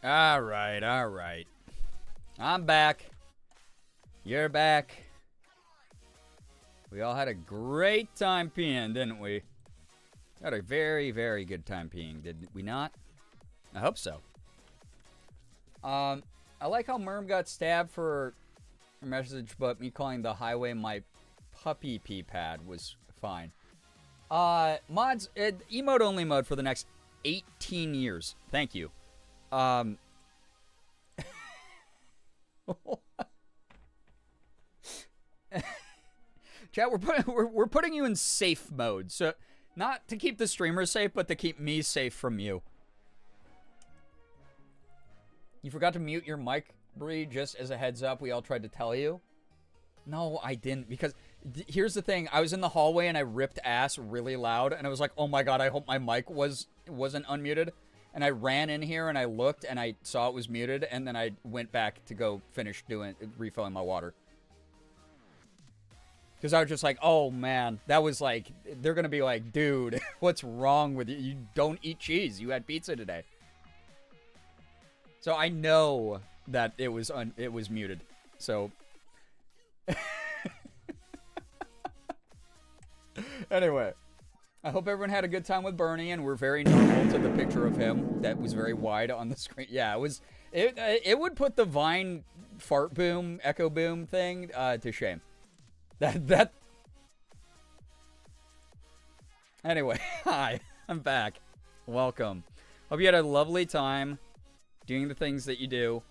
All right, all right. I'm back. You're back. We all had a great time peeing, didn't we? Had a very, very good time peeing, did we not? I hope so. I like how Merm got stabbed for a message, but me calling the highway my puppy pee pad was fine. Mods, emote only mode for the next 18 years. Thank you. Chat, we're putting you in safe mode, so not to keep the streamers safe, but to keep me safe from you. You forgot to mute your mic, Bree, just as a heads up. We all tried to tell you. No, I didn't, because here's the thing. I was in the hallway and I ripped ass really loud, and I was like, oh my god, I hope my mic wasn't unmuted. And I ran in here and I looked and I saw it was muted, and then I went back to go finish refilling my water. Because I was just like, oh man, that was like, they're going to be like, dude, what's wrong with you? You don't eat cheese. You had pizza today. So I know that it was muted. So anyway, I hope everyone had a good time with Bernie, and we're very normal to the picture of him that was very wide on the screen. Yeah, it would put the Vine fart boom, echo boom thing, to shame. That. Anyway, hi, I'm back. Welcome. Hope you had a lovely time doing the things that you do.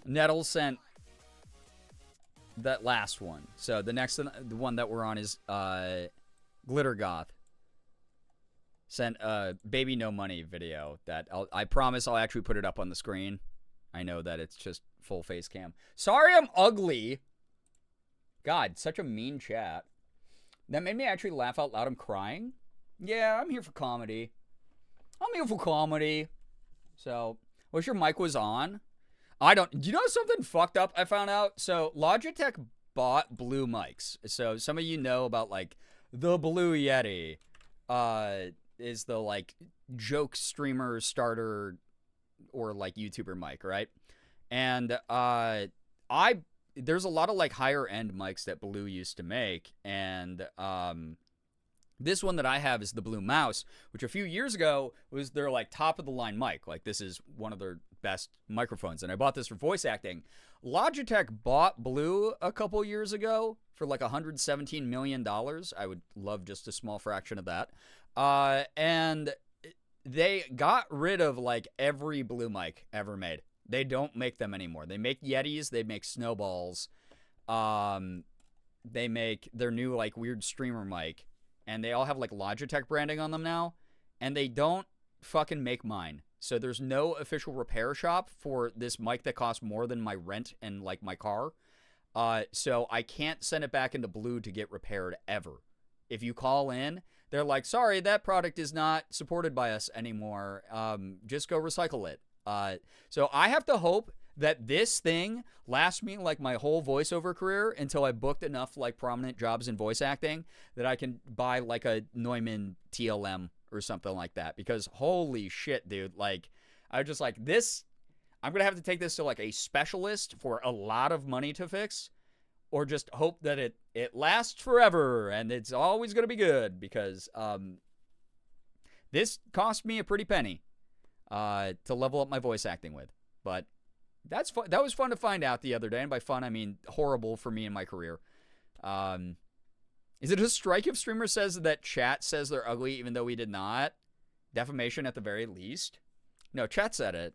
Nettle sent that last one. So the next one, the one that we're on is Glitter Goth. Sent a Baby No Money video that I promise I'll actually put it up on the screen. I know that it's just full face cam. Sorry I'm ugly. God, such a mean chat. That made me actually laugh out loud. I'm crying. Yeah, I'm here for comedy. So, wish your mic was on. You know something fucked up I found out? So, Logitech bought Blue mics. So, some of you know about, like, the Blue Yeti. Is the, like, joke streamer starter or, like, YouTuber mic, right? And, there's a lot of, like, higher-end mics that Blue used to make, and, this one that I have is the Blue Mouse, which a few years ago was their, like, top-of-the-line mic. Like, this is one of their best microphones, and I bought this for voice acting. Logitech bought Blue a couple years ago for, like, $117 million. I would love just a small fraction of that. And they got rid of, like, every Blue mic ever made. They don't make them anymore. They make Yetis. They make Snowballs. They make their new, like, weird streamer mic. And they all have, like, Logitech branding on them now. And they don't fucking make mine. So there's no official repair shop for this mic that costs more than my rent and, like, my car. So I can't send it back into Blue to get repaired ever. If you call in, they're like, sorry, that product is not supported by us anymore. Just go recycle it. So I have to hope that this thing lasts me like my whole voiceover career until I booked enough like prominent jobs in voice acting that I can buy like a Neumann TLM or something like that. Because holy shit, dude, like I just like this. I'm going to have to take this to like a specialist for a lot of money to fix, or just hope that it lasts forever and it's always going to be good, because this cost me a pretty penny to level up my voice acting with. But that's fun. That was fun to find out the other day, and by fun I mean horrible for me in my career. Is it a strike if streamer says that chat says they're ugly even though we did not? Defamation at the very least? No, chat said it.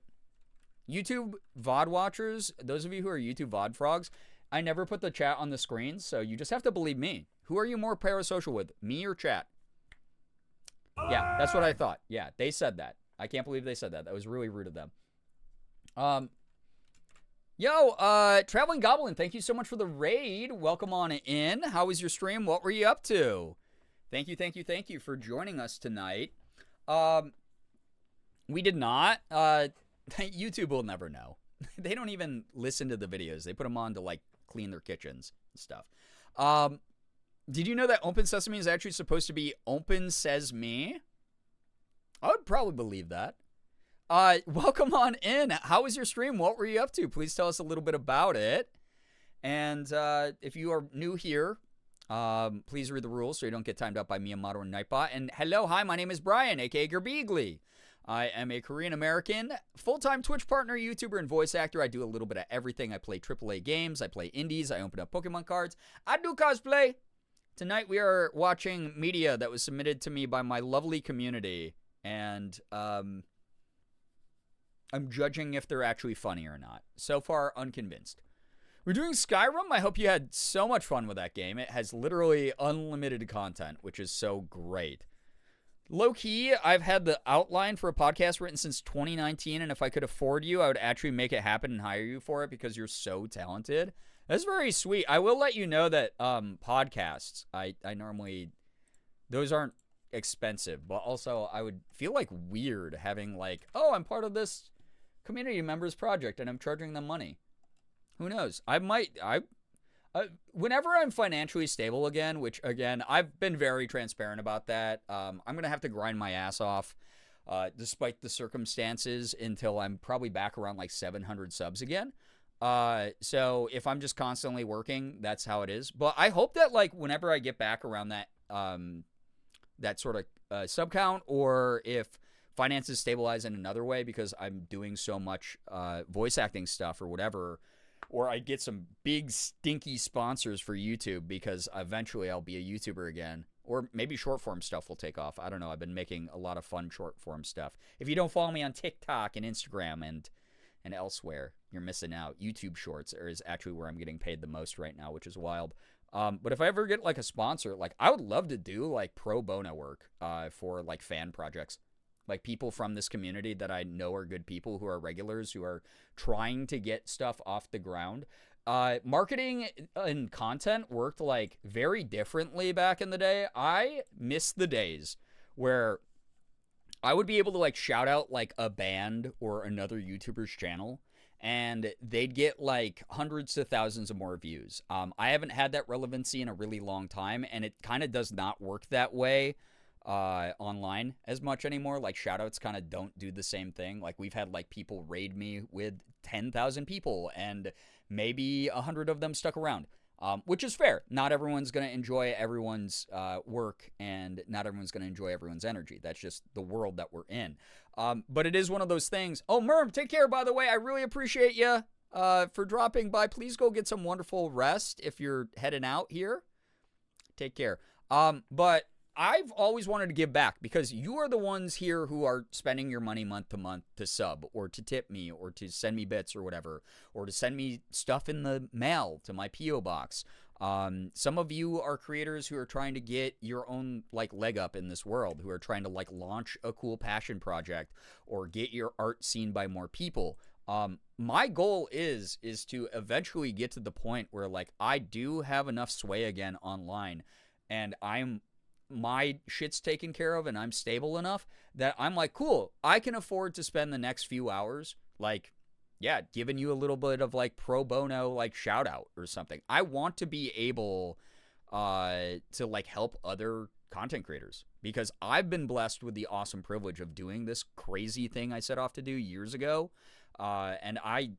YouTube VOD watchers, those of you who are YouTube VOD frogs, I never put the chat on the screen, so you just have to believe me. Who are you more parasocial with, me or chat? Yeah, that's what I thought. Yeah, they said that. I can't believe they said that. That was really rude of them. Traveling Goblin, thank you so much for the raid. Welcome on in. How was your stream? What were you up to? Thank you for joining us tonight. We did not. YouTube will never know. They don't even listen to the videos. They put them on to, like, clean their kitchens and stuff. Did you know that Open Sesame is actually supposed to be Open Says Me? I would probably believe that. Welcome on in. How was your stream? What were you up to? Please tell us a little bit about it. And if you are new here, please read the rules so you don't get timed up by me and Modern Nightbot. And hello, hi, my name is Brian, aka Girbeagly. I am a Korean-American, full-time Twitch partner, YouTuber, and voice actor. I do a little bit of everything. I play AAA games. I play indies. I open up Pokemon cards. I do cosplay. Tonight we are watching media that was submitted to me by my lovely community. And I'm judging if they're actually funny or not. So far, unconvinced. We're doing Skyrim. I hope you had so much fun with that game. It has literally unlimited content, which is so great. Low-key, I've had the outline for a podcast written since 2019, and if I could afford you, I would actually make it happen and hire you for it because you're so talented. That's very sweet. I will let you know that podcasts, I normally, those aren't expensive, but also I would feel like weird having like, oh, I'm part of this community member's project and I'm charging them money. Who knows? Whenever I'm financially stable again, which again, I've been very transparent about that. I'm going to have to grind my ass off despite the circumstances until I'm probably back around like 700 subs again. So if I'm just constantly working, that's how it is. But I hope that like whenever I get back around that, that sort of sub count, or if finances stabilize in another way because I'm doing so much voice acting stuff or whatever, or I get some big stinky sponsors for YouTube because eventually I'll be a YouTuber again. Or maybe short form stuff will take off. I don't know. I've been making a lot of fun short form stuff. If you don't follow me on TikTok and Instagram and elsewhere, you're missing out. YouTube Shorts is actually where I'm getting paid the most right now, which is wild. But if I ever get like a sponsor, like I would love to do like pro bono work for like fan projects. Like people from this community that I know are good people who are regulars who are trying to get stuff off the ground. Marketing and content worked like very differently back in the day. I miss the days where I would be able to like shout out like a band or another YouTuber's channel and they'd get like hundreds of thousands of more views. I haven't had that relevancy in a really long time, and it kind of does not work that way online as much anymore. Like shoutouts kind of don't do the same thing. Like we've had like people raid me with 10,000 people and maybe 100 of them stuck around, which is fair. Not everyone's going to enjoy everyone's work, and not everyone's going to enjoy everyone's energy. That's just the world that we're in. But it is one of those things. Oh, Merm, take care, by the way. I really appreciate you for dropping by. Please go get some wonderful rest if you're heading out here. Take care. But I've always wanted to give back because you are the ones here who are spending your money month to month to sub or to tip me or to send me bits or whatever, or to send me stuff in the mail to my P.O. box. Some of you are creators who are trying to get your own like leg up in this world, who are trying to like launch a cool passion project or get your art seen by more people. My goal is to eventually get to the point where like I do have enough sway again online and my shit's taken care of and I'm stable enough that I'm like, cool, I can afford to spend the next few hours, like, yeah, giving you a little bit of like pro bono, like shout out or something. I want to be able to like help other content creators because I've been blessed with the awesome privilege of doing this crazy thing I set off to do years ago. And I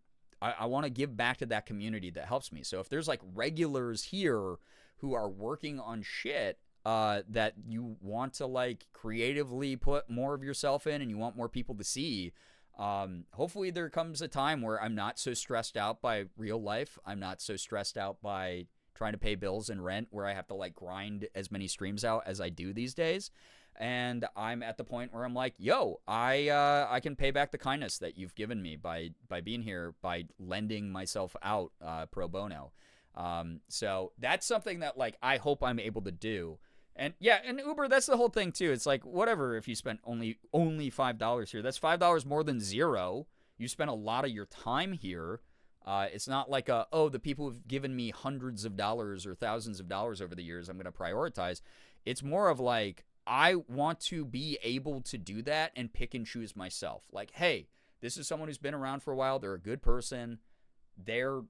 want to give back to that community that helps me. So if there's like regulars here who are working on shit, that you want to like creatively put more of yourself in and you want more people to see, hopefully there comes a time where I'm not so stressed out by real life. I'm not so stressed out by trying to pay bills and rent where I have to like grind as many streams out as I do these days. And I'm at the point where I'm like, yo, I can pay back the kindness that you've given me by being here, by lending myself out pro bono. So that's something that like I hope I'm able to do. And yeah, and Uber, that's the whole thing too. It's like, whatever, if you spent only $5 here, that's $5 more than zero. You spent a lot of your time here. It's not like, the people who've given me hundreds of dollars or thousands of dollars over the years, I'm going to prioritize. It's more of like, I want to be able to do that and pick and choose myself. Like, hey, this is someone who's been around for a while. They're a good person. They're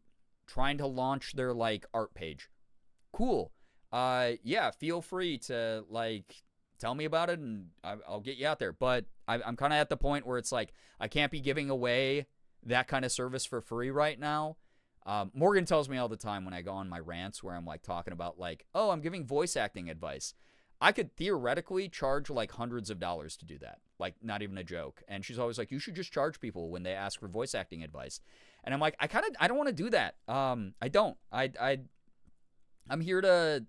trying to launch their like art page. Cool. Yeah, feel free to like tell me about it and I'll get you out there. But I'm kind of at the point where it's like I can't be giving away that kind of service for free right now. Morgan tells me all the time when I go on my rants where I'm like talking about like, oh, I'm giving voice acting advice. I could theoretically charge like hundreds of dollars to do that. Like not even a joke. And she's always like, you should just charge people when they ask for voice acting advice. And I'm like, I don't want to do that. I don't. I'm here to,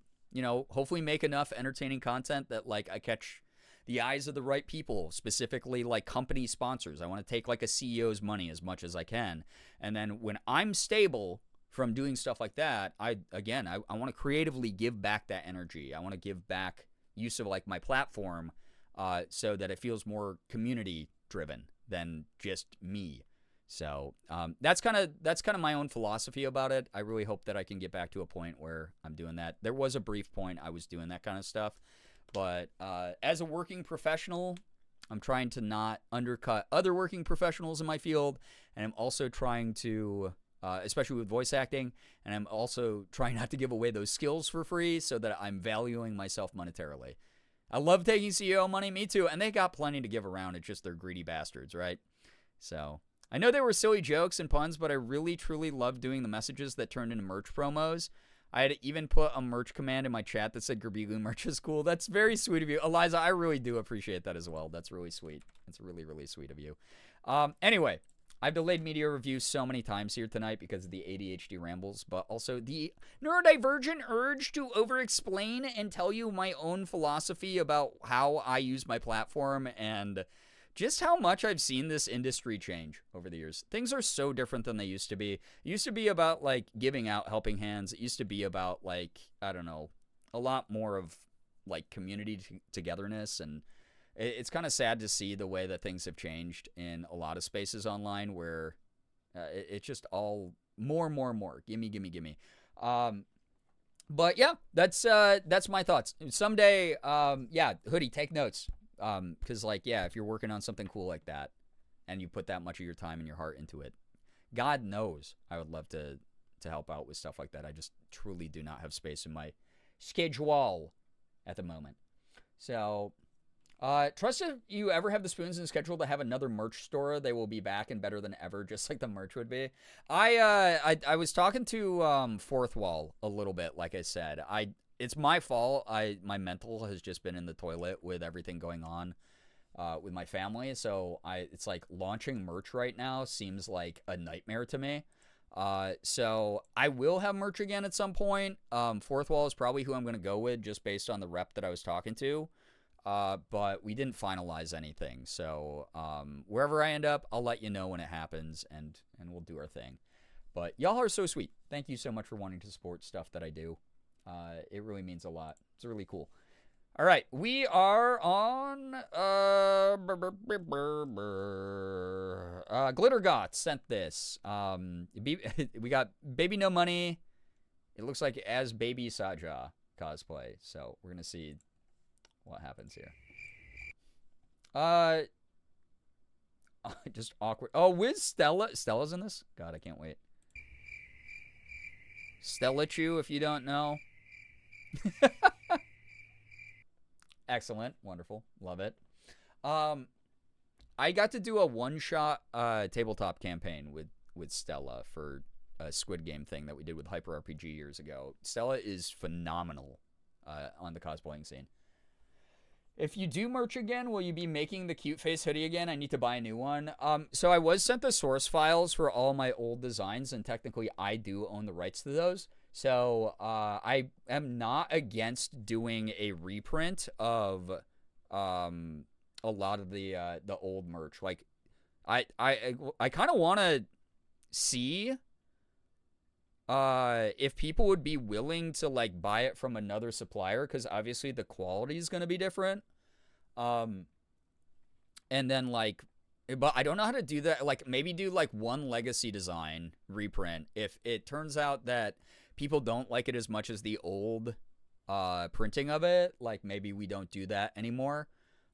hopefully make enough entertaining content that like I catch the eyes of the right people, specifically like company sponsors. I want to take like a CEO's money as much as I can. And then when I'm stable from doing stuff like that, I want to creatively give back that energy. I want to give back use of like my platform so that it feels more community driven than just me. So that's kind of my own philosophy about it. I really hope that I can get back to a point where I'm doing that. There was a brief point I was doing that kind of stuff, but as a working professional, I'm trying to not undercut other working professionals in my field, and I'm also trying to, especially with voice acting, and I'm also trying not to give away those skills for free so that I'm valuing myself monetarily. I love taking CEO money, me too, and they got plenty to give around. It's just they're greedy bastards, right? So I know they were silly jokes and puns, but I really, truly love doing the messages that turned into merch promos. I had even put a merch command in my chat that said Girbeagly merch is cool. That's very sweet of you. Eliza, I really do appreciate that as well. That's really sweet. It's really, really sweet of you. Anyway, I've delayed media reviews so many times here tonight because of the ADHD rambles, but also the neurodivergent urge to over-explain and tell you my own philosophy about how I use my platform and just how much I've seen this industry change over the years. Things are so different than they used to be. It used to be about, like, giving out helping hands. It used to be about, like, I don't know, a lot more of, like, community togetherness. And it's kind of sad to see the way that things have changed in a lot of spaces online where it's just all more. Gimme. But, yeah, that's my thoughts. Someday, yeah, Hoodie, take notes. Because, like, yeah, if you're working on something cool like that and you put that much of your time and your heart into it, God knows I would love to help out with stuff like that. I just truly do not have space in my schedule at the moment. So, trust if you ever have the spoons in schedule to have another merch store, they will be back and better than ever, just like the merch would be. I was talking to Fourth Wall a little bit, like I said. It's my fault. My mental has just been in the toilet with everything going on with my family. So it's like launching merch right now seems like a nightmare to me. So I will have merch again at some point. Fourth Wall is probably who I'm going to go with just based on the rep that I was talking to. But we didn't finalize anything. So wherever I end up, I'll let you know when it happens and we'll do our thing. But y'all are so sweet. Thank you so much for wanting to support stuff that I do. It really means a lot. It's really cool. All right, we are on Glittergot sent this. We got Baby No Money. It looks like as Baby Saja cosplay. So we're gonna see what happens here. Just awkward. Oh, with Stella. Stella's in this? God, I can't wait. Stella Chew, if you don't know. Excellent. Wonderful. Love it. I got to do a one-shot tabletop campaign with Stella for a Squid Game thing that we did with Hyper RPG years ago. Stella is phenomenal on the cosplaying scene. If you do merch again, will you be making the cute face hoodie again? I need to buy a new one. So I was sent the source files for all my old designs, and technically I do own the rights to those. So I am not against doing a reprint of a lot of the old merch. Like I kind of want to see if people would be willing to like buy it from another supplier, because obviously the quality is going to be different. And then like, but I don't know how to do that. Like maybe do like one legacy design reprint. If it turns out that people don't like it as much as the old printing of it, like maybe we don't do that anymore.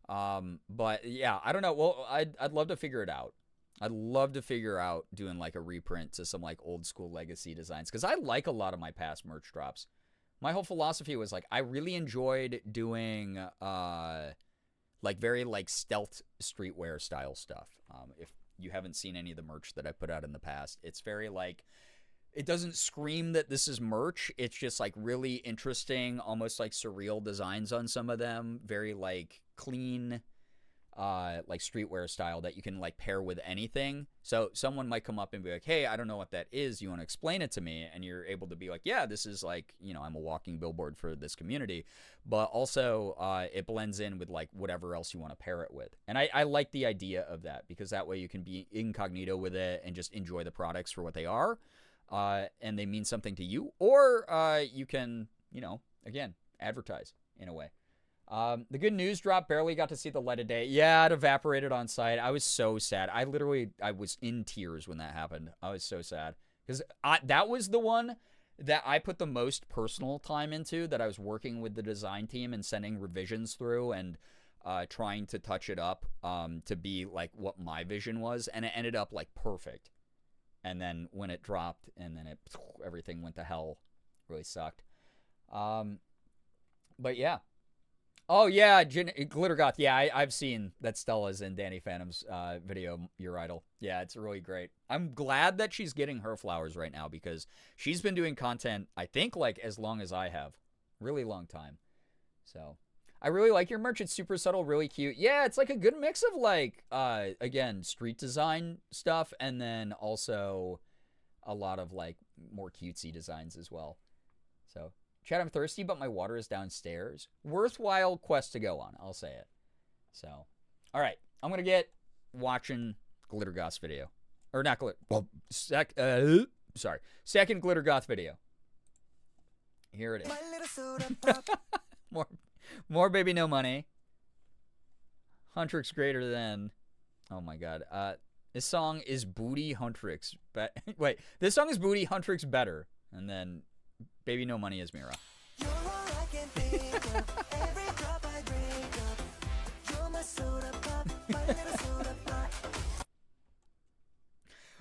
But yeah, I don't know. Well, I'd love to figure it out. I'd love to figure out doing like a reprint to some like old school legacy designs, because I like a lot of my past merch drops. My whole philosophy was like I really enjoyed doing like very like stealth streetwear style stuff. If you haven't seen any of the merch that I put out in the past, it's very like, it doesn't scream that this is merch. It's just like really interesting, almost like surreal designs on some of them. Very like clean, like streetwear style that you can like pair with anything. So someone might come up and be like, hey, I don't know what that is. You want to explain it to me? And you're able to be like, yeah, this is like, you know, I'm a walking billboard for this community. But also it blends in with like whatever else you want to pair it with. And I like the idea of that, because that way you can be incognito with it and just enjoy the products for what they are. And they mean something to you, or you can, you know, again, advertise in a way. The good news drop barely got to see the light of day. Yeah, it evaporated on site. I was so sad. I was in tears when that happened. I was so sad, because that was the one that I put the most personal time into, that I was working with the design team and sending revisions through and trying to touch it up to be like what my vision was, and it ended up like perfect. And then when it dropped and then everything went to hell, really sucked. But yeah, Oh yeah, Glitter Goth. Yeah, I've seen that Stella's in Danny Phantom's video, Your Idol. Yeah, it's really great. I'm glad that she's getting her flowers right now because she's been doing content, I think, like as long as I have. Really long time. So, I really like your merch. It's super subtle, really cute. Yeah, it's like a good mix of like, again, street design stuff and then also a lot of like more cutesy designs as well. So, Chad, I'm thirsty, but my water is downstairs. Worthwhile quest to go on, I'll say it. So, all right. I'm going to get watching Glitter Goth's video. Or not Glitter... Well, second Glitter Goth video. Here it is. more Baby No Money. Huntrix greater than... Oh, my God. This song is Booty Huntrix. Wait, this song is Booty Huntrix better. And then... Baby No Money is Mira.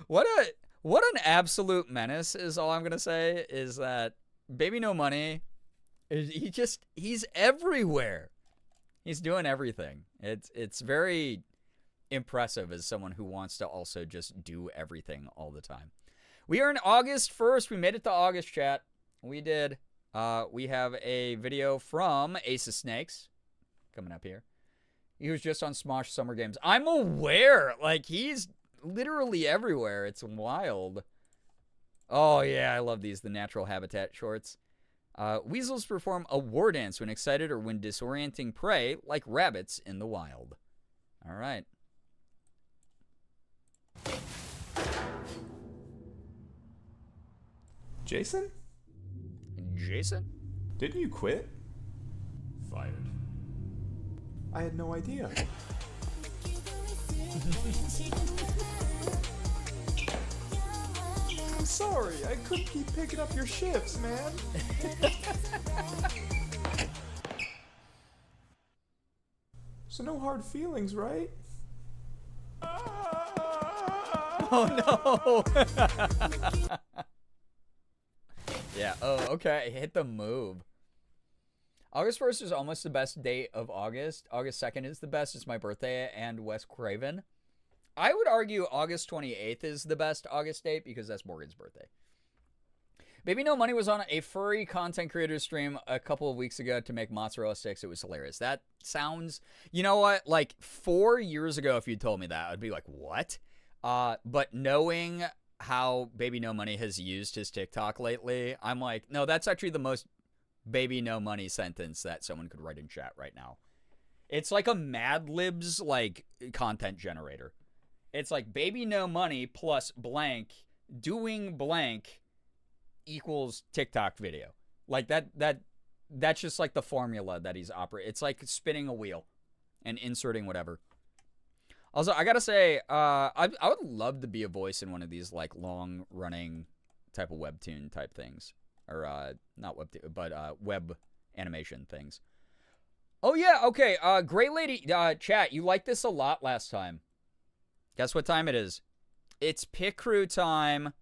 What an absolute menace is all I'm gonna say is that Baby No Money he's everywhere. He's doing everything. It's very impressive as someone who wants to also just do everything all the time. We are in August 1st. We made it to August, chat. We did. We have a video from Ace of Snakes coming up here. He was just on Smosh Summer Games. I'm aware. Like, he's literally everywhere. It's wild. Oh, yeah. I love these. The natural habitat shorts. Weasels perform a war dance when excited or when disorienting prey like rabbits in the wild. All right. Jason? Jason? Didn't you quit? Fired. I had no idea. I'm sorry, I couldn't keep picking up your shifts, man. So no hard feelings, right? Oh no! Yeah, oh, okay. Hit the move. August 1st is almost the best date of August. August 2nd is the best. It's my birthday and Wes Craven. I would argue August 28th is the best August date because that's Morgan's birthday. Baby No Money was on a furry content creator stream a couple of weeks ago to make mozzarella sticks. It was hilarious. That sounds... You know what? Like, 4 years ago, if you told me that, I'd be like, what? But knowing how Baby No Money has used his TikTok lately, I'm like, no, that's actually the most Baby No Money sentence that someone could write in chat right now. It's like a Mad Libs, like, content generator. It's like Baby No Money plus blank doing blank equals TikTok video. Like, that's just like the formula that he's operating. It's like spinning a wheel and inserting whatever. Also, I gotta say, I would love to be a voice in one of these, like, long-running type of webtoon type things. Or, not webtoon, but web animation things. Oh, yeah, okay, Great Lady, chat, you liked this a lot last time. Guess what time it is? It's Pick Crew time.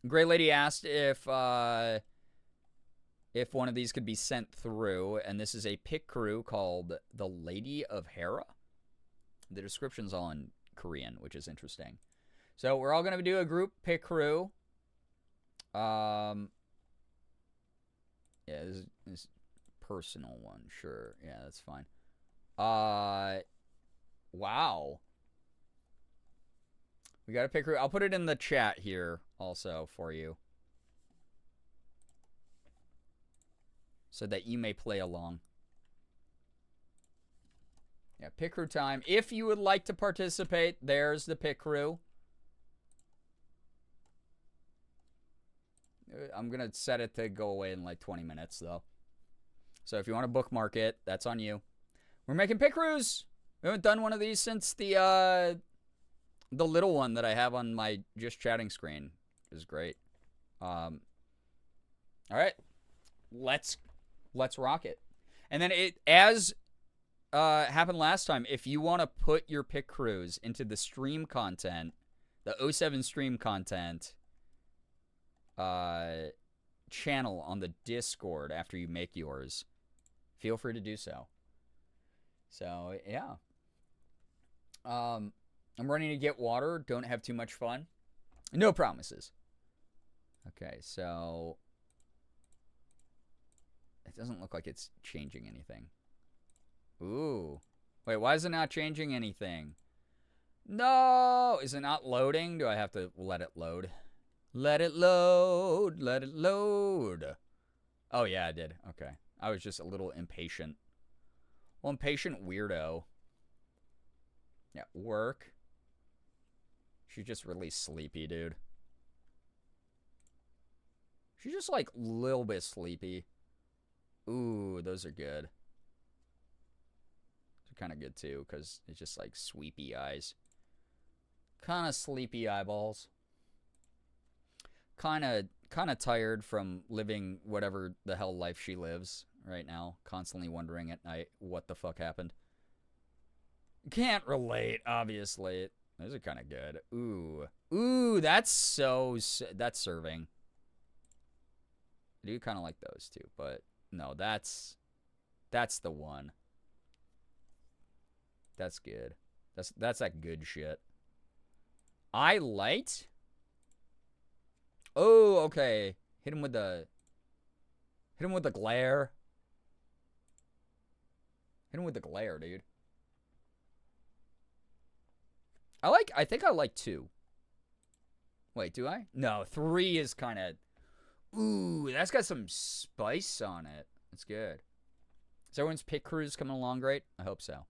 Great Lady asked if one of these could be sent through, and this is a Pick Crew called The Lady of Hera. The description's all in Korean, which is interesting. So we're all going to do a group pick crew. Yeah, this personal one. Sure. Yeah, that's fine. Wow. We got a pick crew. I'll put it in the chat here also for you, so that you may play along. Yeah, pick crew time. If you would like to participate, there's the pick crew. I'm going to set it to go away in like 20 minutes, though. So if you want to bookmark it, that's on you. We're making pick crews. We haven't done one of these since the little one that I have on my just chatting screen. It was great. All right. Let's rock it. And then as happened last time, if you want to put your pick crews into the stream content, the 07 stream content channel on the Discord after you make yours, feel free to do so. So, yeah. I'm running to get water. Don't have too much fun. No promises. Okay, so it doesn't look like it's changing anything. Ooh. Wait, why is it not changing anything? No! Is it not loading? Do I have to let it load? Let it load. Let it load. Oh, yeah, I did. Okay. I was just a little impatient. Well, impatient weirdo. Yeah, work. She's just really sleepy, dude. She's just like a little bit sleepy. Ooh, those are good. Those are kind of good too, because it's just like sweepy eyes. Kind of sleepy eyeballs. Kind of tired from living whatever the hell life she lives right now. Constantly wondering at night what the fuck happened. Can't relate, obviously. Those are kind of good. Ooh. Ooh, that's serving. I do kind of like those too, but no, that's the one. That's good. That's that good shit. Eye light? Oh, okay. Hit him with the glare. Hit him with the glare, dude. I think I like 2. Wait, do I? No, 3 is kind of... Ooh, that's got some spice on it. That's good. Is everyone's pit cruise coming along great? I hope so.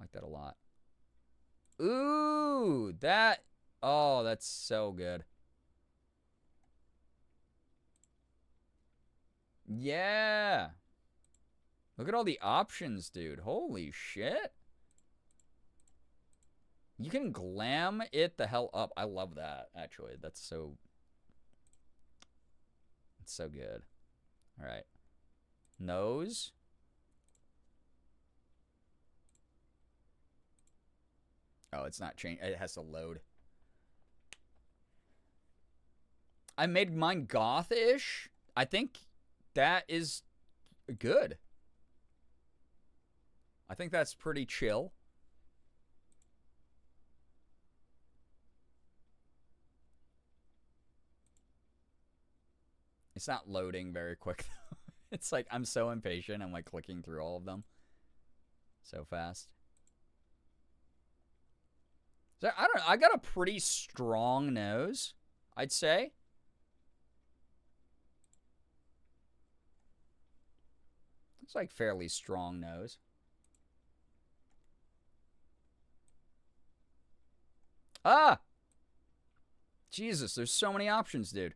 I like that a lot. Ooh, that... Oh, that's so good. Yeah. Look at all the options, dude. Holy shit. You can glam it the hell up. I love that, actually. That's so... It's so good. All right. Nose. Oh, it's not changing. It has to load. I made mine goth-ish. I think that is good. I think that's pretty chill. It's not loading very quick, though. It's like, I'm so impatient. I'm like clicking through all of them so fast. So, I don't know. I got a pretty strong nose, I'd say. It's like fairly strong nose. Ah! Jesus, there's so many options, dude.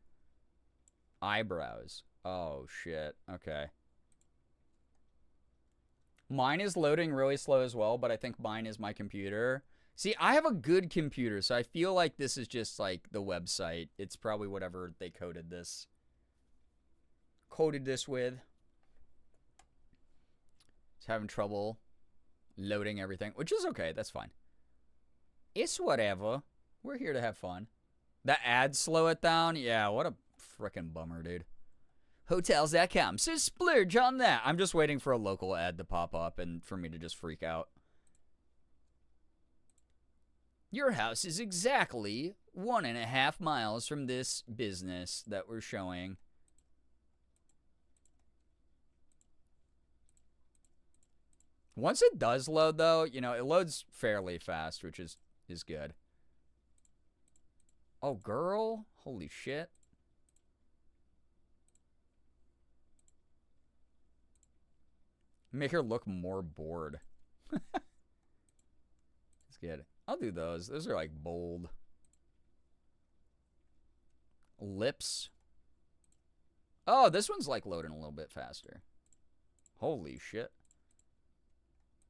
Eyebrows. Oh, shit. Okay. Mine is loading really slow as well, but I think mine is my computer. See, I have a good computer, so I feel like this is just like the website. It's probably whatever they coded this with. It's having trouble loading everything, which is okay. That's fine. It's whatever. We're here to have fun. The ads slow it down? Yeah, what a frickin' bummer, dude. Hotels.com says splurge on that. I'm just waiting for a local ad to pop up and for me to just freak out. Your house is exactly 1.5 miles from this business that we're showing. Once it does load, though, you know, it loads fairly fast, which is good. Oh, girl. Holy shit. Make her look more bored. That's good. I'll do those. Those are like bold. Lips. Oh, this one's like loading a little bit faster. Holy shit.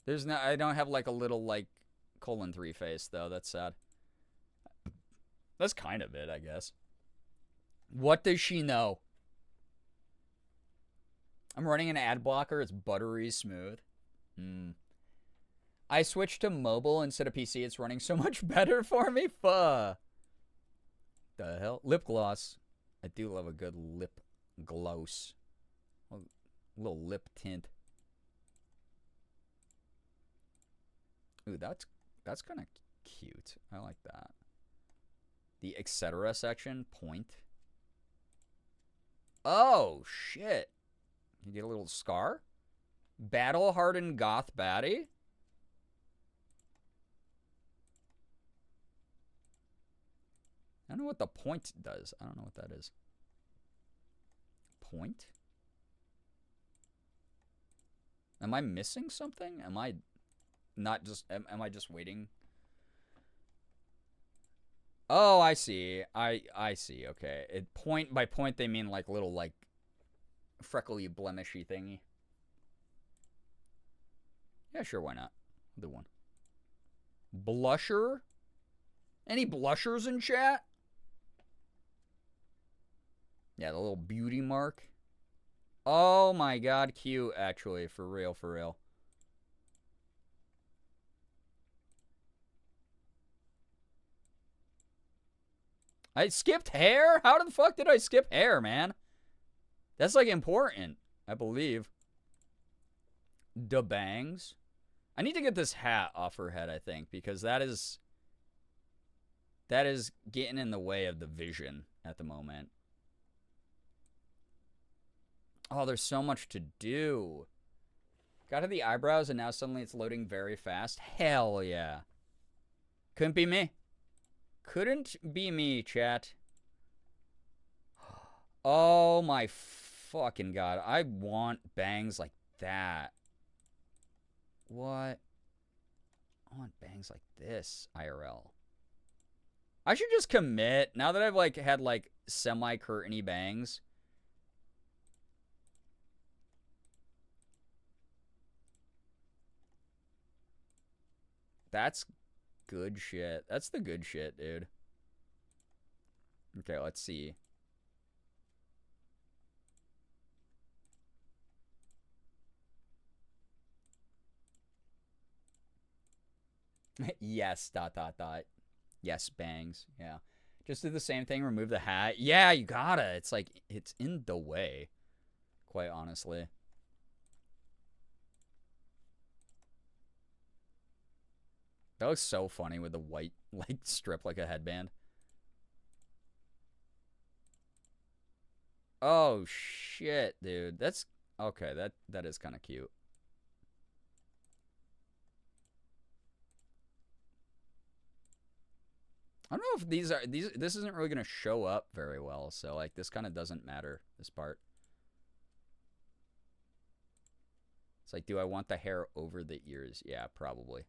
There's no, I don't have like a little like :3 face though. That's sad. That's kind of it, I guess. What does she know? I'm running an ad blocker. It's buttery smooth. I switched to mobile instead of PC. It's running so much better for me. Fuh. The hell? Lip gloss. I do love a good lip gloss. Little lip tint. Ooh, that's kind of cute. I like that. The etc. section, point. Oh, shit. You get a little scar? Battle-hardened goth baddie? I don't know what the point does. I don't know what that is. Point? Am I missing something? Am I not just... Am I just waiting? Oh, I see. I see. Okay. By point, they mean like little, like, freckly, blemishy thingy. Yeah, sure, why not? I'll do one. Blusher? Any blushers in chat? Yeah, the little beauty mark. Oh my god, cute, actually. For real, for real. I skipped hair? How the fuck did I skip hair, man? That's, like, important, I believe. Da bangs. I need to get this hat off her head, I think, because that is getting in the way of the vision at the moment. Oh, there's so much to do. Got to the eyebrows, and now suddenly it's loading very fast. Hell yeah. Couldn't be me. Couldn't be me, chat. Oh my fucking god. I want bangs like that. What? I want bangs like this, IRL. I should just commit. Now that I've, like, had, like, semi-curtainy bangs. That's good shit. That's the good shit, dude. Okay, let's see. Yes, ... Yes, bangs. Yeah. Just do the same thing, remove the hat. Yeah, you gotta. It's like, it's in the way, quite honestly. That looks so funny with the white, like, strip like a headband. Oh, shit, dude. That's, okay, that is kind of cute. I don't know if this isn't really going to show up very well, so, like, this kind of doesn't matter, this part. It's like, do I want the hair over the ears? Yeah, probably.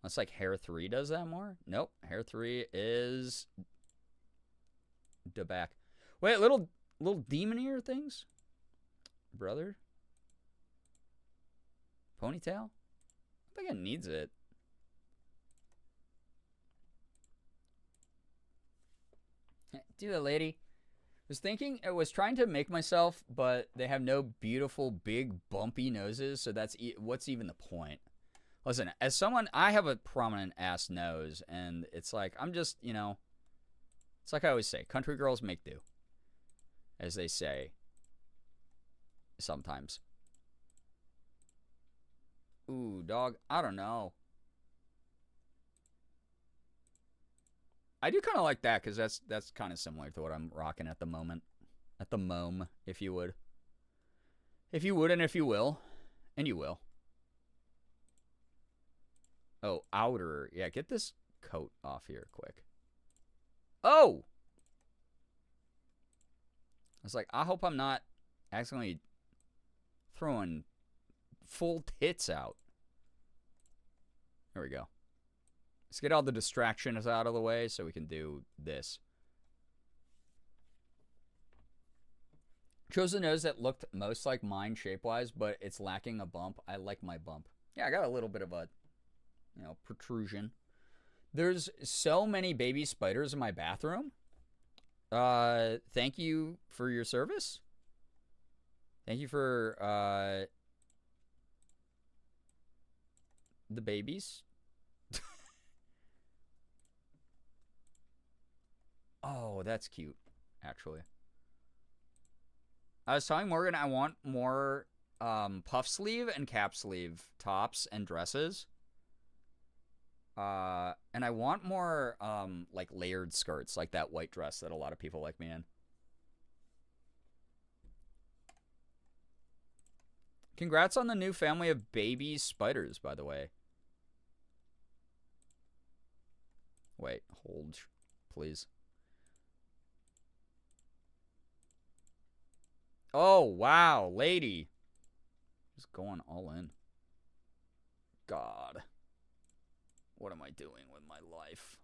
That's like hair 3 does that more? Nope. Hair 3 is the back. Wait, little demon ear things? Brother? Ponytail? I think it needs it. Do it, lady. I was trying to make myself, but they have no beautiful, big, bumpy noses, so what's even the point? Listen, as someone, I have a prominent ass nose, and it's like, I'm just, you know, it's like I always say, country girls make do, as they say, sometimes. Ooh, dog, I don't know. I do kind of like that, because that's kind of similar to what I'm rocking at the moment. At the mom, if you would. If you would, and if you will. And you will. Oh, outer. Yeah, get this coat off here quick. Oh! I was like, I hope I'm not accidentally throwing full tits out. There we go. Let's get all the distractions out of the way so we can do this. Chose the nose that looked most like mine shape-wise, but it's lacking a bump. I like my bump. Yeah, I got a little bit of a, you know, protrusion. There's so many baby spiders in my bathroom. Thank you for your service. Thank you for, the babies. Oh, that's cute, actually. I was telling Morgan I want more puff sleeve and cap sleeve tops and dresses. And I want more like layered skirts, like that white dress that a lot of people like me in. Congrats on the new family of baby spiders, by the way. Wait, hold, please. Oh, wow, lady. Just going all in. God. What am I doing with my life?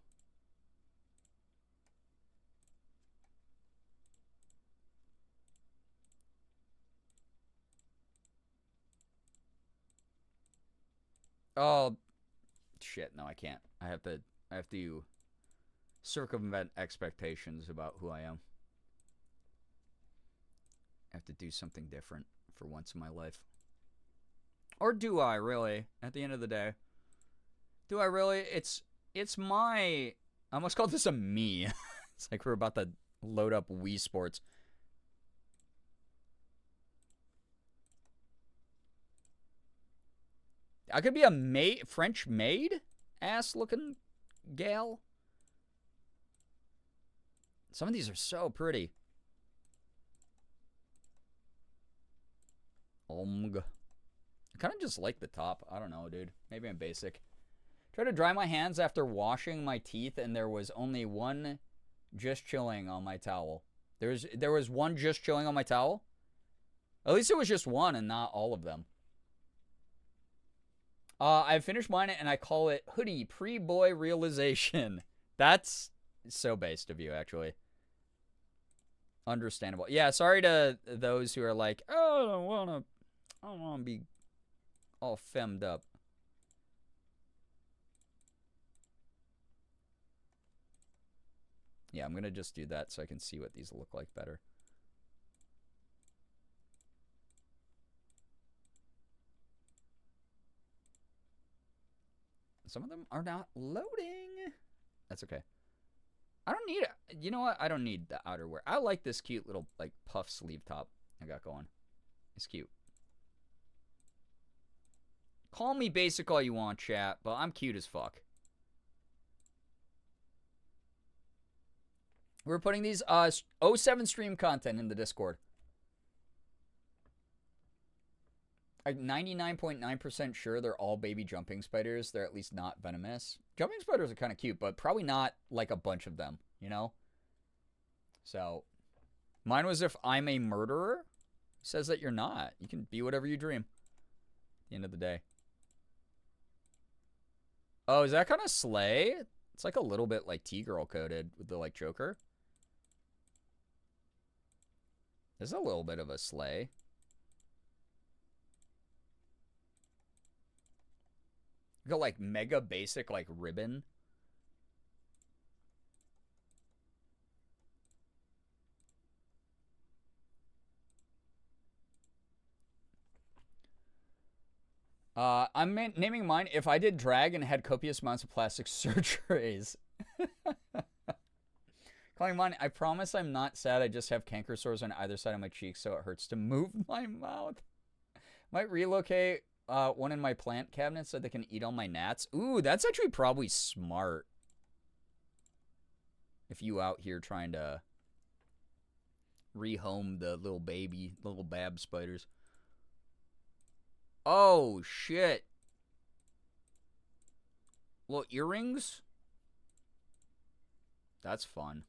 Oh, shit. No, I can't. I have to circumvent expectations about who I am. I have to do something different for once in my life. Or do I, really? At the end of the day. Do I really? It's my... I almost called this a me. It's like we're about to load up Wii Sports. I could be a French maid ass looking gal. Some of these are so pretty. I kind of just like the top. I don't know, dude. Maybe I'm basic. Try to dry my hands after washing my teeth, and there was only one just chilling on my towel. There was one just chilling on my towel? At least it was just one and not all of them. I finished mine and I call it Hoodie Pre-Boy Realization. That's so based of you, actually. Understandable. Yeah, sorry to those who are like, oh, I don't wanna be all femmed up. Yeah, I'm gonna just do that so I can see what these look like better. Some of them are not loading. That's okay. I don't need it. You know what? I don't need the outerwear. I like this cute little like puff sleeve top I got going. It's cute. Call me basic all you want, chat, but I'm cute as fuck. We're putting these 07 stream content in the Discord. I'm 99.9% sure they're all baby jumping spiders. They're at least not venomous. Jumping spiders are kind of cute, but probably not like a bunch of them, you know? So, mine was if I'm a murderer. It says that you're not. You can be whatever you dream. At the end of the day. Oh, is that kind of slay? It's like a little bit like T-Girl coded with the like Joker. There's a little bit of a slay. Got like mega basic like ribbon. I'm naming mine If I Did Drag and Had Copious Amounts of Plastic Surgeries. Calling mine, I promise I'm not sad. I just have canker sores on either side of my cheeks, so it hurts to move my mouth. Might relocate one in my plant cabinet so they can eat all my gnats. Ooh, that's actually probably smart. If you out here trying to rehome the little baby, little bab spiders. Oh, shit. Little earrings? That's fun.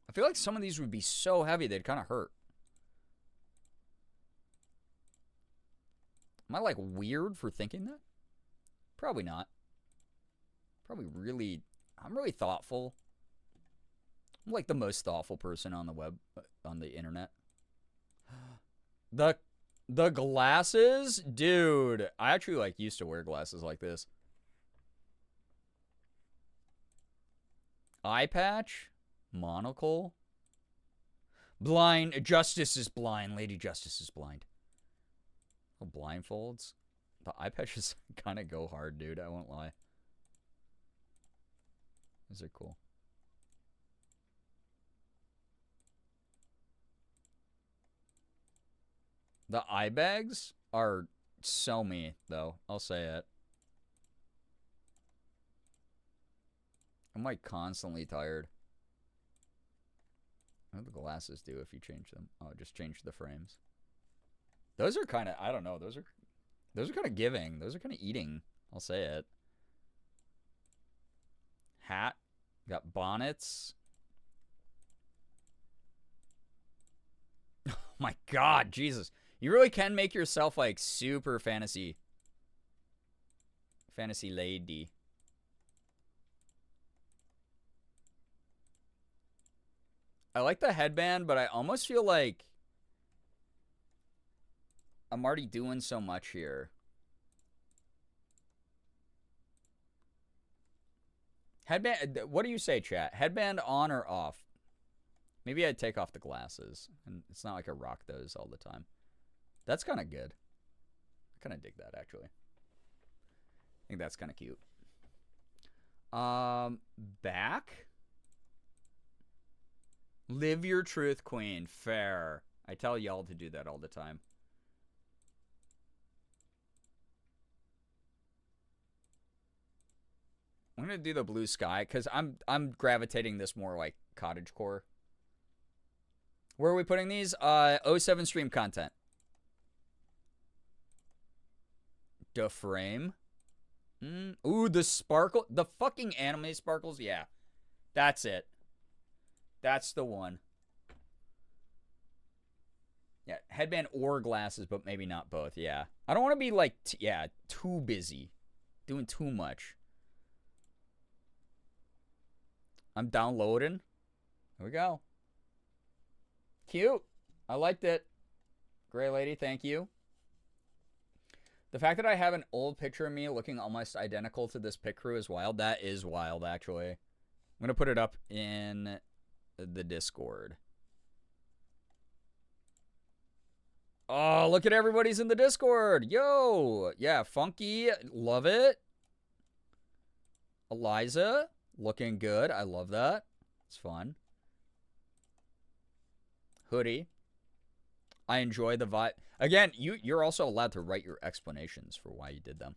I feel like some of these would be so heavy they'd kind of hurt. Am I like weird for thinking that? Probably not. Probably really, I'm really thoughtful. I'm like the most thoughtful person on the web, on the internet. The glasses? Dude, I actually like used to wear glasses like this. Eye patch? Monocle? Blind. Justice is blind. Lady Justice is blind. Oh, blindfolds. The eye patches kind of go hard, dude. I won't lie. These are cool. The eye bags are so me, though. I'll say it. I'm like constantly tired. What do the glasses do if you change them? Oh, just change the frames. Those are kind of, I don't know. Those are kind of giving. Those are kind of eating. I'll say it. Hat. Got bonnets. Oh my God, Jesus. You really can make yourself like super fantasy lady. I like the headband, but I almost feel like I'm already doing so much here. Headband, what do you say, chat? Headband on or off? Maybe I'd take off the glasses. And it's not like I rock those all the time. That's kind of good. I kind of dig that, actually. I think that's kind of cute. Back? Live your truth, queen. Fair. I tell y'all to do that all the time. I'm gonna do the blue sky because I'm gravitating this more like cottagecore. Where are we putting these? 07 stream content. The frame. Ooh, the sparkle. The fucking anime sparkles. Yeah. That's it. That's the one. Yeah, headband or glasses, but maybe not both. Yeah. I don't want to be like, too busy. Doing too much. I'm downloading. Here we go. Cute. I liked it. Gray lady, thank you. The fact that I have an old picture of me looking almost identical to this pit crew is wild. That is wild, actually. I'm going to put it up in the Discord. Oh, look at everybody's in the Discord. Yo. Yeah, Funky. Love it. Eliza. Looking good. I love that. It's fun. Hoodie. I enjoy the vibe. Again, you're also allowed to write your explanations for why you did them.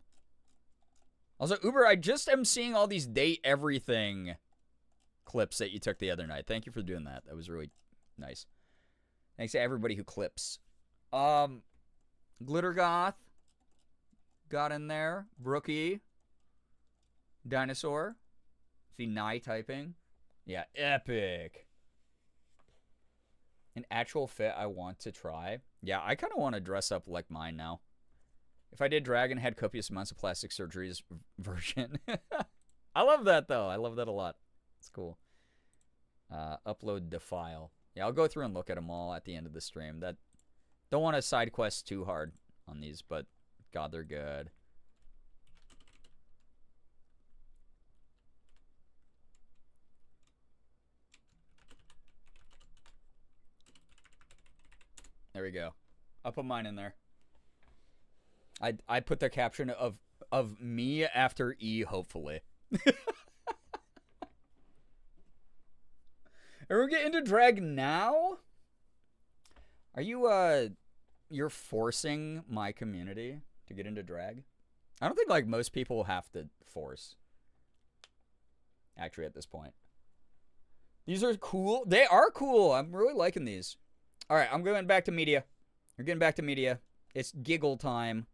Also, Uber, I just am seeing all these date everything clips that you took the other night. Thank you for doing that. That was really nice. Thanks to everybody who clips. Glitter Goth got in there. Brookie. Dinosaur. See, Nye typing. Yeah, epic. An actual fit I want to try. Yeah, I kind of want to dress up like mine now. If I did drag and had copious amounts of plastic surgeries version. I love that, though. I love that a lot. It's cool. Upload the file. Yeah, I'll go through and look at them all at the end of the stream. Don't want to side quest too hard on these, but God, they're good. There we go. I'll put mine in there. I put the caption of me after E, hopefully. Are we getting into drag now? Are you, you're forcing my community to get into drag? I don't think, like, most people have to force. Actually, at this point. These are cool. They are cool. I'm really liking these. All right, I'm going back to media. We're getting back to media. It's giggle time.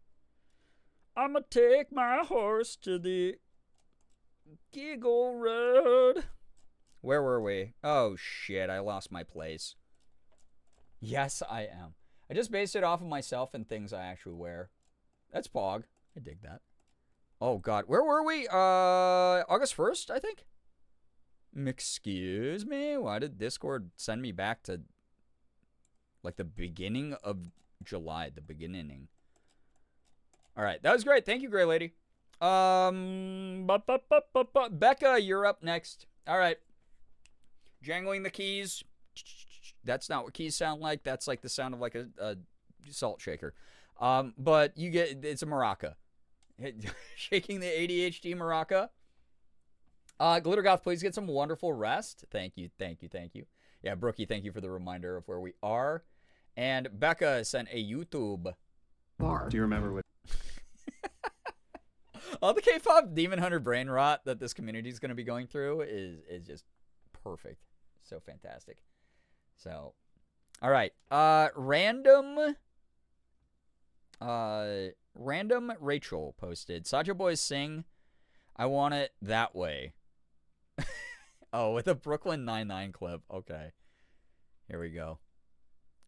I'm going to take my horse to the giggle road. Where were we? Oh, shit. I lost my place. Yes, I am. I just based it off of myself and things I actually wear. That's Pog. I dig that. Oh, God. Where were we? August 1st, I think? Excuse me? Why did Discord send me back to, like, the beginning of July? The beginning. All right. That was great. Thank you, Gray Lady. Becca, you're up next. All right. Jangling the keys. That's not what keys sound like. That's like the sound of like a salt shaker. But you get, it's a maraca. Shaking the ADHD maraca. Glitter Goth, please get some wonderful rest. Thank you, thank you, thank you. Yeah, Brookie, thank you for the reminder of where we are. And Becca sent a YouTube bar. Do you remember what? All the K-pop Demon Hunter brain rot that this community is going to be going through is just perfect. So fantastic. So, all right. Random Rachel posted, Sacha Boys sing I Want It That Way. Oh, with a Brooklyn Nine-Nine clip. Okay. Here we go.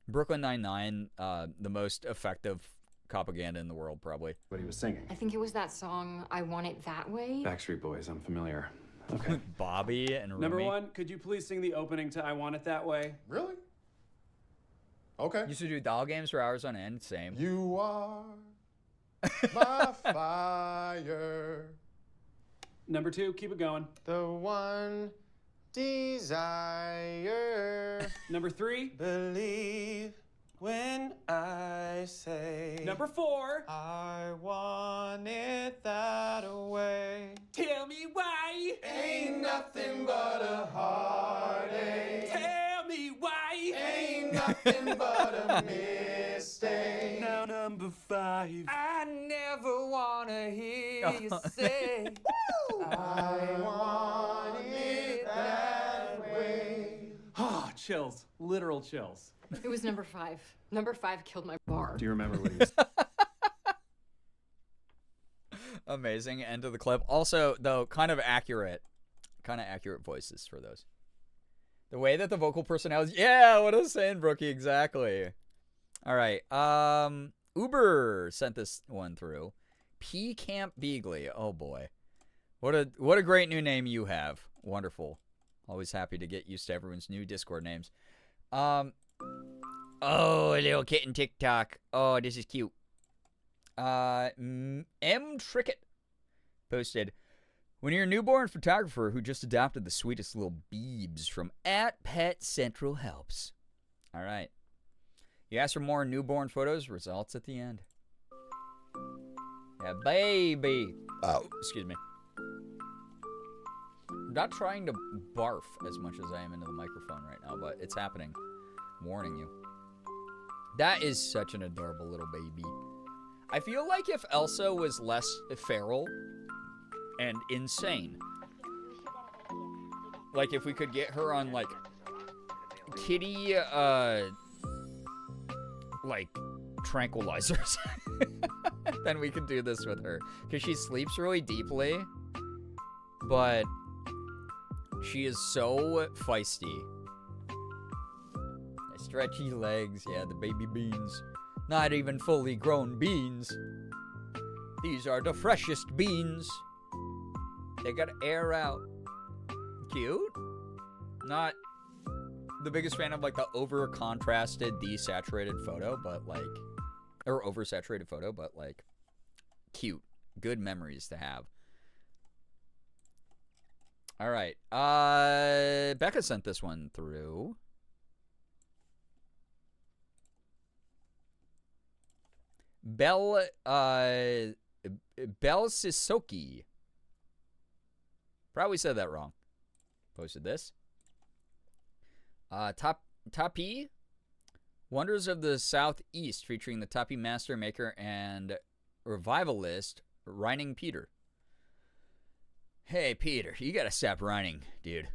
Brooklyn Nine-Nine, the most effective propaganda in the world, probably. What he was singing. I think it was that song, I Want It That Way. Backstreet Boys, I'm familiar. Okay. Bobby and Rumi. Number one, could you please sing the opening to I Want It That Way? Really? Okay. Used to do doll games for hours on end. Same. You are my fire. Number two, keep it going. The one desire. Number three, believe when I say. Number four, I want it that way. tell me why. Ain't nothing but a heartache. Tell me why. Ain't nothing but a mistake. Now number five, I never wanna hear you say, I want it that way. Ah, chills. Literal chills. It was number 5. Number 5 killed my bar. Do you remember what he was? Amazing end of the clip. Also, though, kind of accurate voices for those. The way that the vocal personality. Yeah, what I was saying, Brookie, exactly. All right. Uber sent this one through. P Camp Beagley. Oh boy, what a great new name you have. Wonderful. Always happy to get used to everyone's new Discord names. Oh, a little kitten TikTok. Oh, this is cute. M Trickett posted, when you're a newborn photographer who just adopted the sweetest little beebs from @PetCentralHelps. All right. You ask for more newborn photos, results at the end. Yeah, baby. Oh, excuse me. I'm not trying to barf as much as I am into the microphone right now, but it's happening. I'm warning you. That is such an adorable little baby. I feel like if Elsa was less feral and insane, like if we could get her on like kitty like tranquilizers, then we could do this with her, because she sleeps really deeply, but she is so feisty. Stretchy legs, yeah, the baby beans. Not even fully grown beans. These are the freshest beans. They gotta air out. Cute. Not the biggest fan of like the over-contrasted, desaturated photo, but like, or oversaturated photo, but like, cute. Good memories to have. All right. Becca sent this one through. Bell Sisoki. Probably said that wrong. Posted this. Tapi Wonders of the Southeast, featuring the Tapi master maker and revivalist Reining Peter. Hey Peter, you gotta stop whining, dude.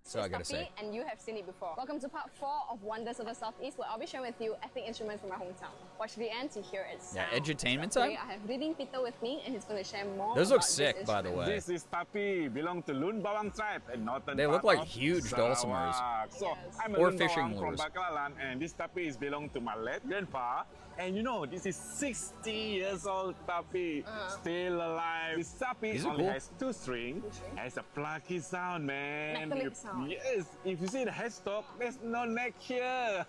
That's all I gotta say. And you have seen it before. Welcome to part 4 of Wonders of the Southeast, where I'll be sharing with you ethnic instruments from my hometown. Watch to the end to hear its sound. Yeah, edutainment So time? today I have Reading Peter with me, and he's going to share more Those look about sick, this by the way. This is Tapi, belong to Lun Bawang tribe and northern They look part like of huge Sarawak. dulcimers. So I'm a Or Lun fishing Bawang from lures. Bakalan, and this Tapi is belong to my late grandpa. And you know, this is 60 years old Tapi, still alive. This Tapi These are only cool. has 2 strings, has a plucky sound, man. Metallic sound. Yes, if you see the headstock, there's no neck here.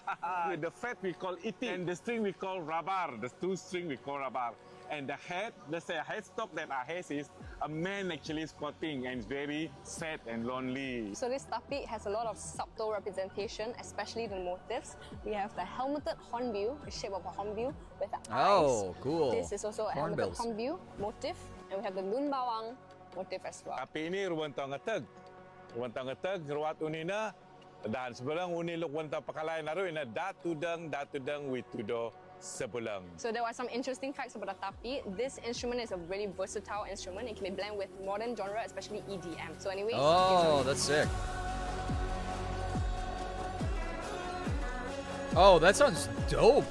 With the fret we call iti, and the string we call rabar. The 2 string we call rabar. And the head, let's say a headstock that I has is a man actually squatting, and it's very sad and lonely. So this tapi has a lot of subtle representation, especially the motifs. We have the helmeted hornbill, the shape of a hornbill with the Oh, eyes. cool. This is also a helmeted Hornbills. hornbill motif, and we have the Lun Bawang motif as well. Tapi ini ruwan tau ngeteg. Ruwan tau ngeteg, ruat unina, Dan sebelang uni luk wanta pakalai naru ina datudang witudo sebelang. So there are some interesting facts about the tapi. This instrument is a really versatile instrument. It can be blended with modern genre, especially EDM. So anyways, Oh, that's sick. Oh, that sounds dope.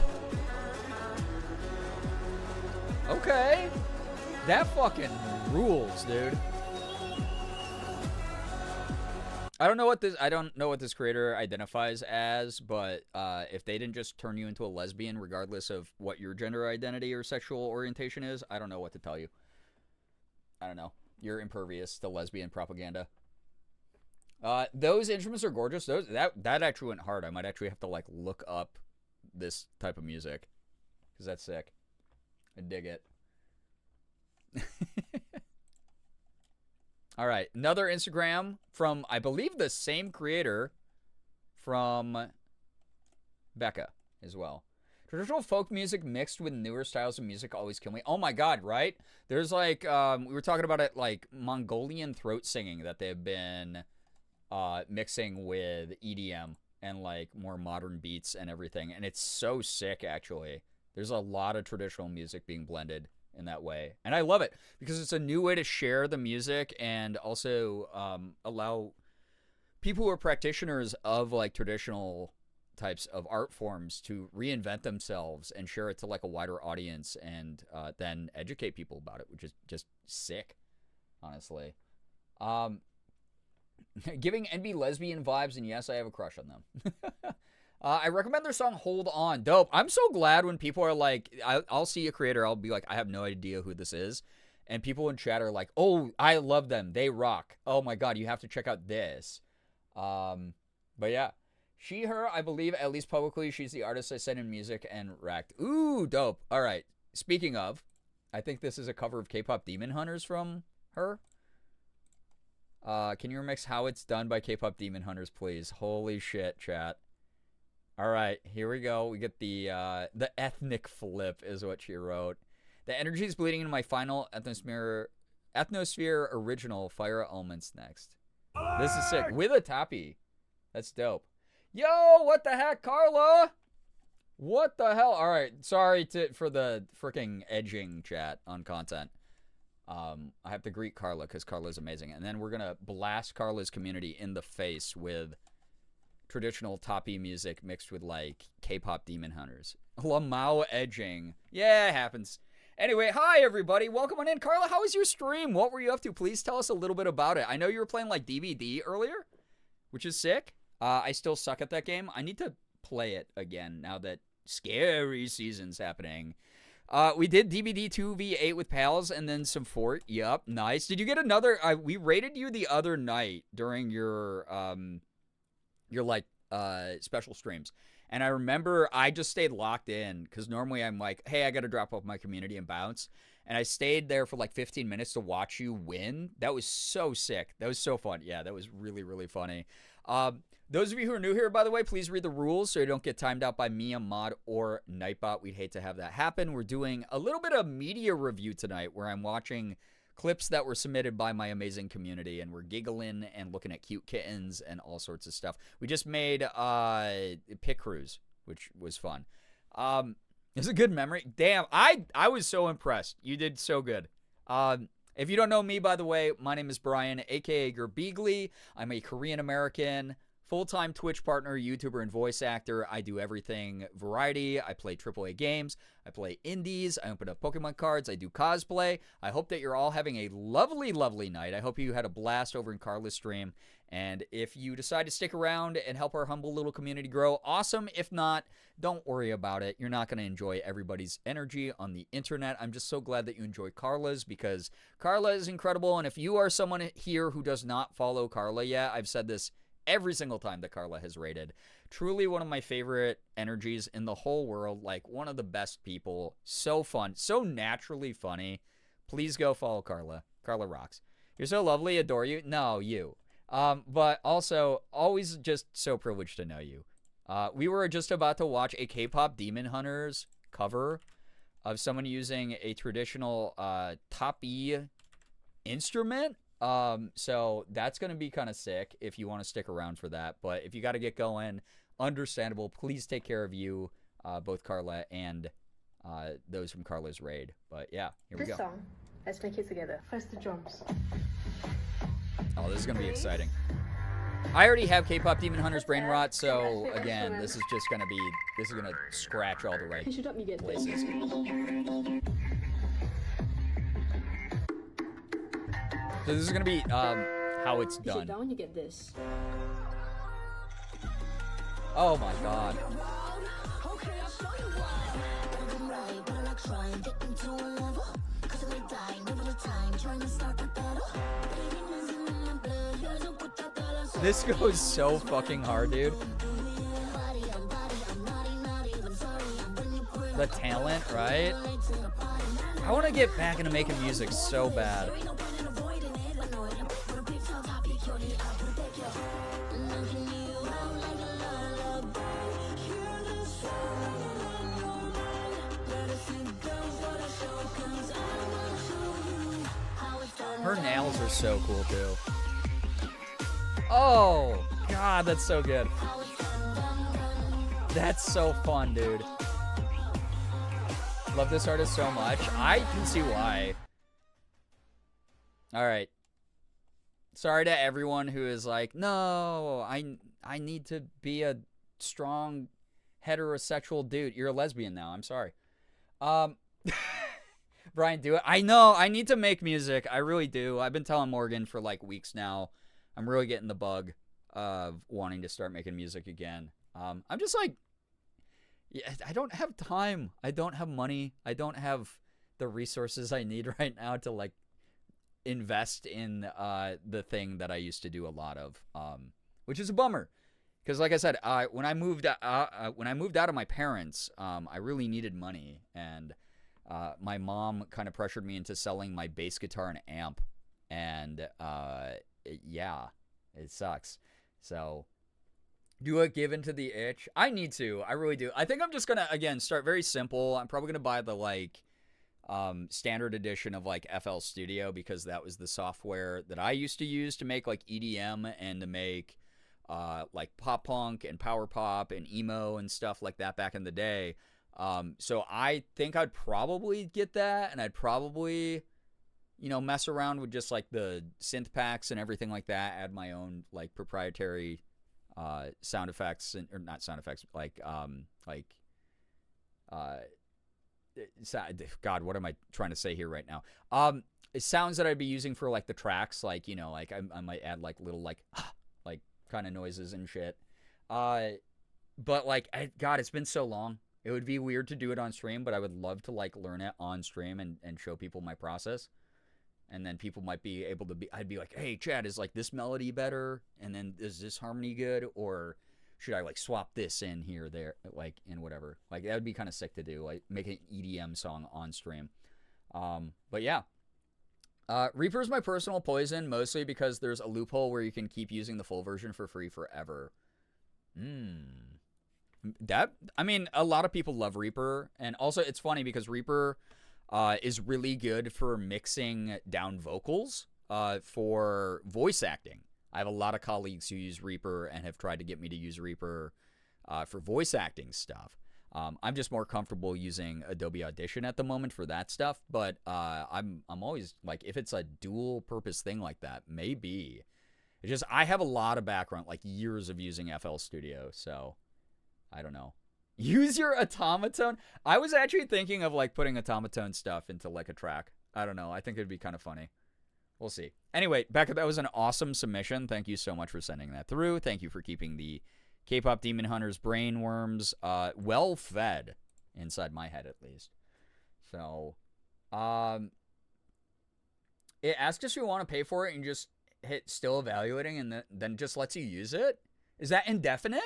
Okay. That fucking rules, dude. I don't know what this creator identifies as, but if they didn't just turn you into a lesbian regardless of what your gender identity or sexual orientation is, I don't know what to tell you. I don't know. You're impervious to lesbian propaganda. Those instruments are gorgeous. That actually went hard. I might actually have to like look up this type of music because that's sick. I dig it. All right, another Instagram from, I believe, the same creator from Becca as well. Traditional folk music mixed with newer styles of music always kill me. Oh my god, right? There's like, we were talking about it, like Mongolian throat singing that they've been mixing with EDM and like more modern beats and everything. And it's so sick, actually. There's a lot of traditional music being blended in that way. And I love it because it's a new way to share the music and also allow people who are practitioners of like traditional types of art forms to reinvent themselves and share it to like a wider audience and then educate people about it, which is just sick, honestly. Giving NB lesbian vibes, and yes, I have a crush on them. I recommend their song Hold On. Dope. I'm so glad when people are like, I'll see a creator, I'll be like, I have no idea who this is. And people in chat are like, oh, I love them. They rock. Oh my god, you have to check out this. But yeah. She, her, I believe, at least publicly, she's the artist I sent in music and racked. Ooh, dope. All right. Speaking of, I think this is a cover of K-Pop Demon Hunters from her. Can you remix How It's Done by K-Pop Demon Hunters, please? Holy shit, chat. All right, here we go. We get the ethnic flip is what she wrote. The energy is bleeding into my final atmosphere original Fire Elements next. This is sick. With a tappy. That's dope. Yo, what the heck, Carla? What the hell? All right, sorry for the freaking edging chat on content. I have to greet Carla because Carla's amazing. And then we're going to blast Carla's community in the face with traditional toppy music mixed with like K-pop Demon Hunters. Lamau edging. Yeah, it happens. Anyway, hi everybody. Welcome on in. Carla, how was your stream? What were you up to? Please tell us a little bit about it. I know you were playing like DVD earlier, which is sick. I still suck at that game. I need to play it again now that scary season's happening. We did DBD 2v8 with pals and then some fort. Yup, nice. Did you get another? We rated you the other night during your like special streams. And I remember I just stayed locked in because normally I'm like, hey, I got to drop off my community and bounce. And I stayed there for like 15 minutes to watch you win. That was so sick. That was so fun. Yeah, that was really, really funny. Those of you who are new here, by the way, please read the rules so you don't get timed out by me, a mod, or Nightbot. We'd hate to have that happen. We're doing a little bit of media review tonight where I'm watching clips that were submitted by my amazing community, and we're giggling and looking at cute kittens and all sorts of stuff. We just made Pit Cruise, which was fun. It's a good memory. Damn, I was so impressed. You did so good. If you don't know me, by the way, my name is Brian, a.k.a. Girbeagly. I'm a Korean-American, full-time Twitch partner, YouTuber, and voice actor. I do everything variety. I play AAA games. I play indies. I open up Pokemon cards. I do cosplay. I hope that you're all having a lovely, lovely night. I hope you had a blast over in Carla's stream. And if you decide to stick around and help our humble little community grow, awesome. If not, don't worry about it. You're not going to enjoy everybody's energy on the internet. I'm just so glad that you enjoy Carla's because Carla is incredible. And if you are someone here who does not follow Carla yet, I've said this every single time that Carla has rated. Truly one of my favorite energies in the whole world. Like one of the best people. So fun. So naturally funny. Please go follow Carla. Carla rocks. You're so lovely. Adore you. No, you. But also always just so privileged to know you. We were just about to watch a K-pop Demon Hunters cover of someone using a traditional Top E instrument. So that's going to be kind of sick if you want to stick around for that. But if you got to get going, understandable. Please take care of you, both Carla and those from Carla's raid. But yeah, here we go. This song, let's make it together. First the drums. Oh, this is going to be exciting. I already have K-pop Demon Hunter's brain rot, so again, this is just going to be, this is going to scratch all the right places. So this is going to be how it's done. Down, you get this. Oh my god. This goes so fucking hard, dude. The talent, right? I want to get back into making music so bad. Her nails are so cool too. Oh, God, that's so good. That's so fun, dude. Love this artist so much. I can see why. All right. Sorry to everyone who is like, no, I need to be a strong heterosexual dude. You're a lesbian now. I'm sorry. Brian, do it. I know. I need to make music. I really do. I've been telling Morgan for like weeks now. I'm really getting the bug of wanting to start making music again. I'm just like, yeah, I don't have time. I don't have money. I don't have the resources I need right now to like invest in the thing that I used to do a lot of, which is a bummer. Because like I said, when I moved out of my parents, I really needed money, and my mom kind of pressured me into selling my bass guitar and amp, and yeah, it sucks. So, do I give into the itch? I need to. I really do. I think I'm just gonna again start very simple. I'm probably gonna buy the like standard edition of like FL Studio, because that was the software that I used to use to make like EDM and to make like pop punk and power pop and emo and stuff like that back in the day. So I think I'd probably get that, and I'd probably, you know, mess around with just like the synth packs and everything like that, add my own like proprietary sound effects, or not sound effects, like God, what am I trying to say here right now? Sounds that I'd be using for like the tracks, like, you know, like I might add like little like kind of noises and shit. But like, God, it's been so long. It would be weird to do it on stream, but I would love to like learn it on stream and show people my process. And then people might be able to I'd be like, hey, Chad, is like this melody better? And then is this harmony good? Or should I like swap this in here, there, like in whatever? Like that would be kind of sick to do, like make an EDM song on stream. But yeah. Reaper is my personal poison, mostly because there's a loophole where you can keep using the full version for free forever. That, I mean, a lot of people love Reaper, and also it's funny because Reaper is really good for mixing down vocals for voice acting. I have a lot of colleagues who use Reaper and have tried to get me to use Reaper for voice acting stuff. I'm just more comfortable using Adobe Audition at the moment for that stuff, but I'm always like, if it's a dual purpose thing like that, maybe. It's just I have a lot of background, like years of using FL Studio, so I don't know. Use your automaton. I was actually thinking of like putting automaton stuff into like a track. I don't know. I think it'd be kind of funny. We'll see. Anyway, Becca, that was an awesome submission. Thank you so much for sending that through. Thank you for keeping the K-pop Demon Hunters brainworms well fed, inside my head at least. So, it asks us if we want to pay for it and just hit still evaluating, and then just lets you use it. Is that indefinite?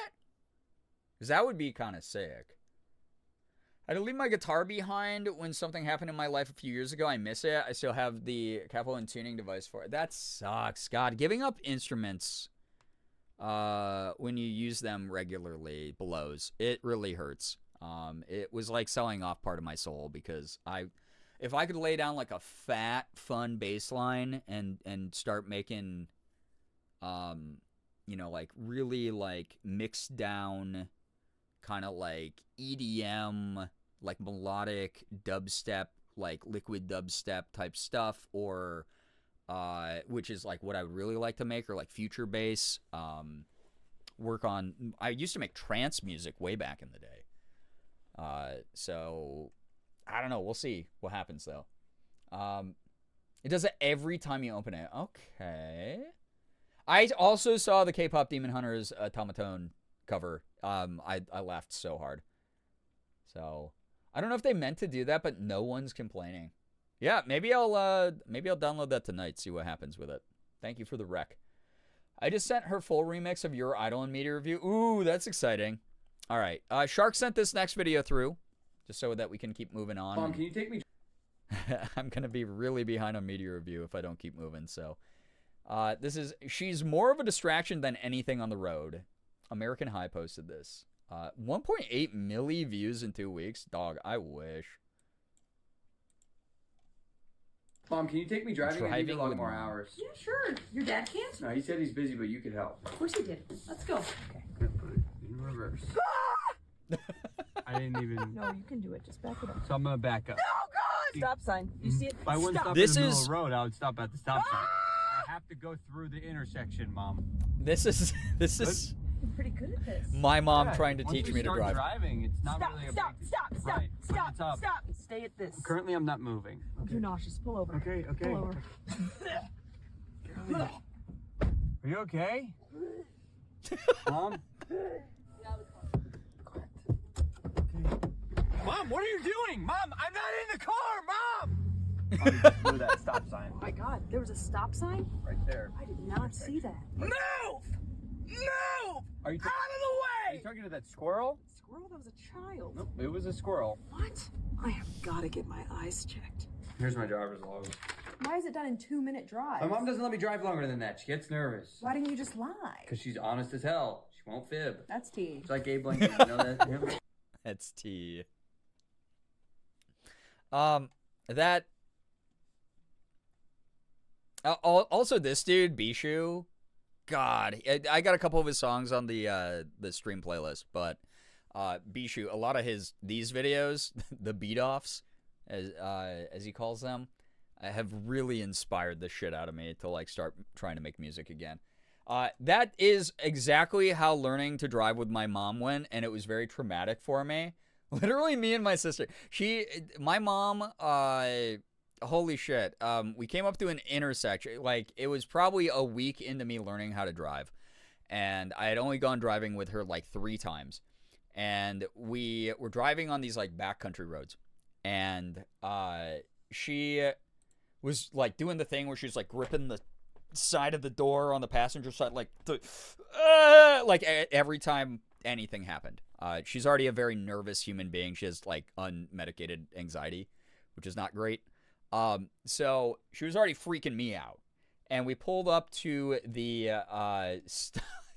Because that would be kind of sick. I had to leave my guitar behind when something happened in my life a few years ago. I miss it. I still have the capo and tuning device for it. That sucks. God, giving up instruments when you use them regularly blows. It really hurts. It was like selling off part of my soul, because if I could lay down like a fat, fun bass line and start making, you know, like really like mixed down kind of like EDM, like melodic dubstep, like liquid dubstep type stuff, or which is like what I would really like to make, or like future bass, work on. I used to make trance music way back in the day. So I don't know. We'll see what happens though. It does it every time you open it. Okay. I also saw the K-pop Demon Hunters Automaton cover. I laughed so hard. So I don't know if they meant to do that, but no one's complaining. Yeah, maybe I'll download that tonight, see what happens with it. Thank you for the rec. I just sent her full remix of Your Idol and Media Review. Ooh, that's exciting. All right. Shark sent this next video through, just so that we can keep moving on. Mom, can you take me? I'm going to be really behind on Media Review if I don't keep moving, so. She's more of a distraction than anything on the road. American High posted this. 1.8 milli views in 2 weeks. Dog, I wish. Mom, can you take me driving? I need a lot more hours. Yeah, sure. Your dad can't? No, he said he's busy, but you could help. Of course he did. Let's go. Okay. Put it in reverse. I didn't even. No, you can do it. Just back it up. So I'm gonna back up. No, God! Stop sign. You see it? If I wouldn't stop This in the middle is- of the road, I would stop at the stop sign. I have to go through the intersection, Mom. This is You're pretty good at this. my mom Yeah, trying to once teach you me to start drive. driving, it's not Stop, really a stop, big... stop, stop, Right, but stop, it's up. stop. Stay at this. Currently, I'm not moving. You're nauseous. Pull over. Okay, okay. Pull over. Are you okay? Mom? Mom, what are you doing? Mom, I'm not in the car, Mom! Through that stop sign. Oh my God, there was a stop sign? Right there. I did not see that. Move! Move! Are you out of the way! Are you talking to that squirrel? Squirrel? That was a child. Nope, it was a squirrel. What? I have got to get my eyes checked. Here's my driver's log. Why is it done in 2-minute drive? My mom doesn't let me drive longer than that. She gets nervous. Why didn't you just lie? Because she's honest as hell. She won't fib. That's T. It's like Abe Lincoln. You know that? Yeah. That's T. Also this dude, Bishu, God, I got a couple of his songs on the stream playlist, but Bishu, a lot of these videos, the beat-offs, as he calls them, have really inspired the shit out of me to like start trying to make music again. That is exactly how learning to drive with my mom went, and it was very traumatic for me. Literally, me and my sister. My mom, holy shit. We came up to an intersection. Like, it was probably a week into me learning how to drive. And I had only gone driving with her like 3 times. And we were driving on these like backcountry roads. And she was like doing the thing where she's like gripping the side of the door on the passenger side, like every time anything happened. She's already a very nervous human being. She has like unmedicated anxiety, which is not great. So she was already freaking me out, and we pulled up to the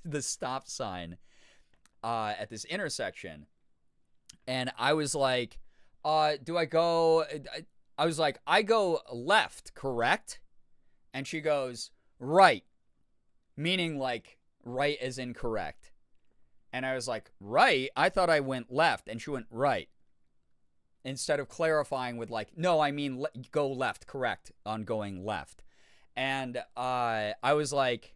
the stop sign at this intersection, and I was like, "Do I go?" I was like, "I go left, correct?" And she goes, "Right," meaning like right as in correct. And I was like, right? I thought I went left. And she went right. Instead of clarifying with like, no, I mean, go left, correct, on going left. And I was like,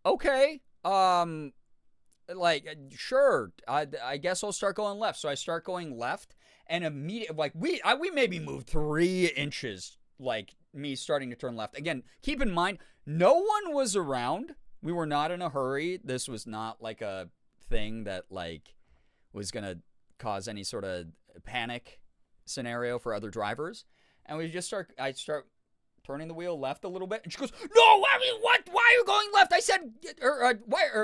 okay, like, sure, I guess I'll start going left. So I start going left, and immediately, like, we maybe moved 3 inches, like, me starting to turn left. Again, keep in mind, no one was around. We were not in a hurry. This was not like a thing that like was going to cause any sort of panic scenario for other drivers. And I start turning the wheel left a little bit. And she goes, "No, I mean, what? Why are you going left?" I said,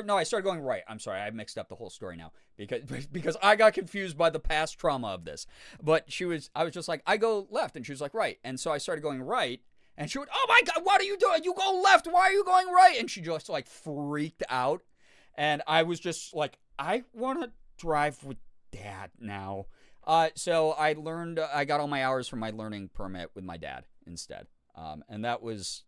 no, I started going right. I'm sorry. I mixed up the whole story now because I got confused by the past trauma of this. But I was just like, I go left. And she was like, right. And so I started going right. And she went, "Oh my God, what are you doing? You go left. Why are you going right?" And she just like freaked out. And I was just like, I want to drive with Dad now. So I got all my hours from my learning permit with my dad instead. And that was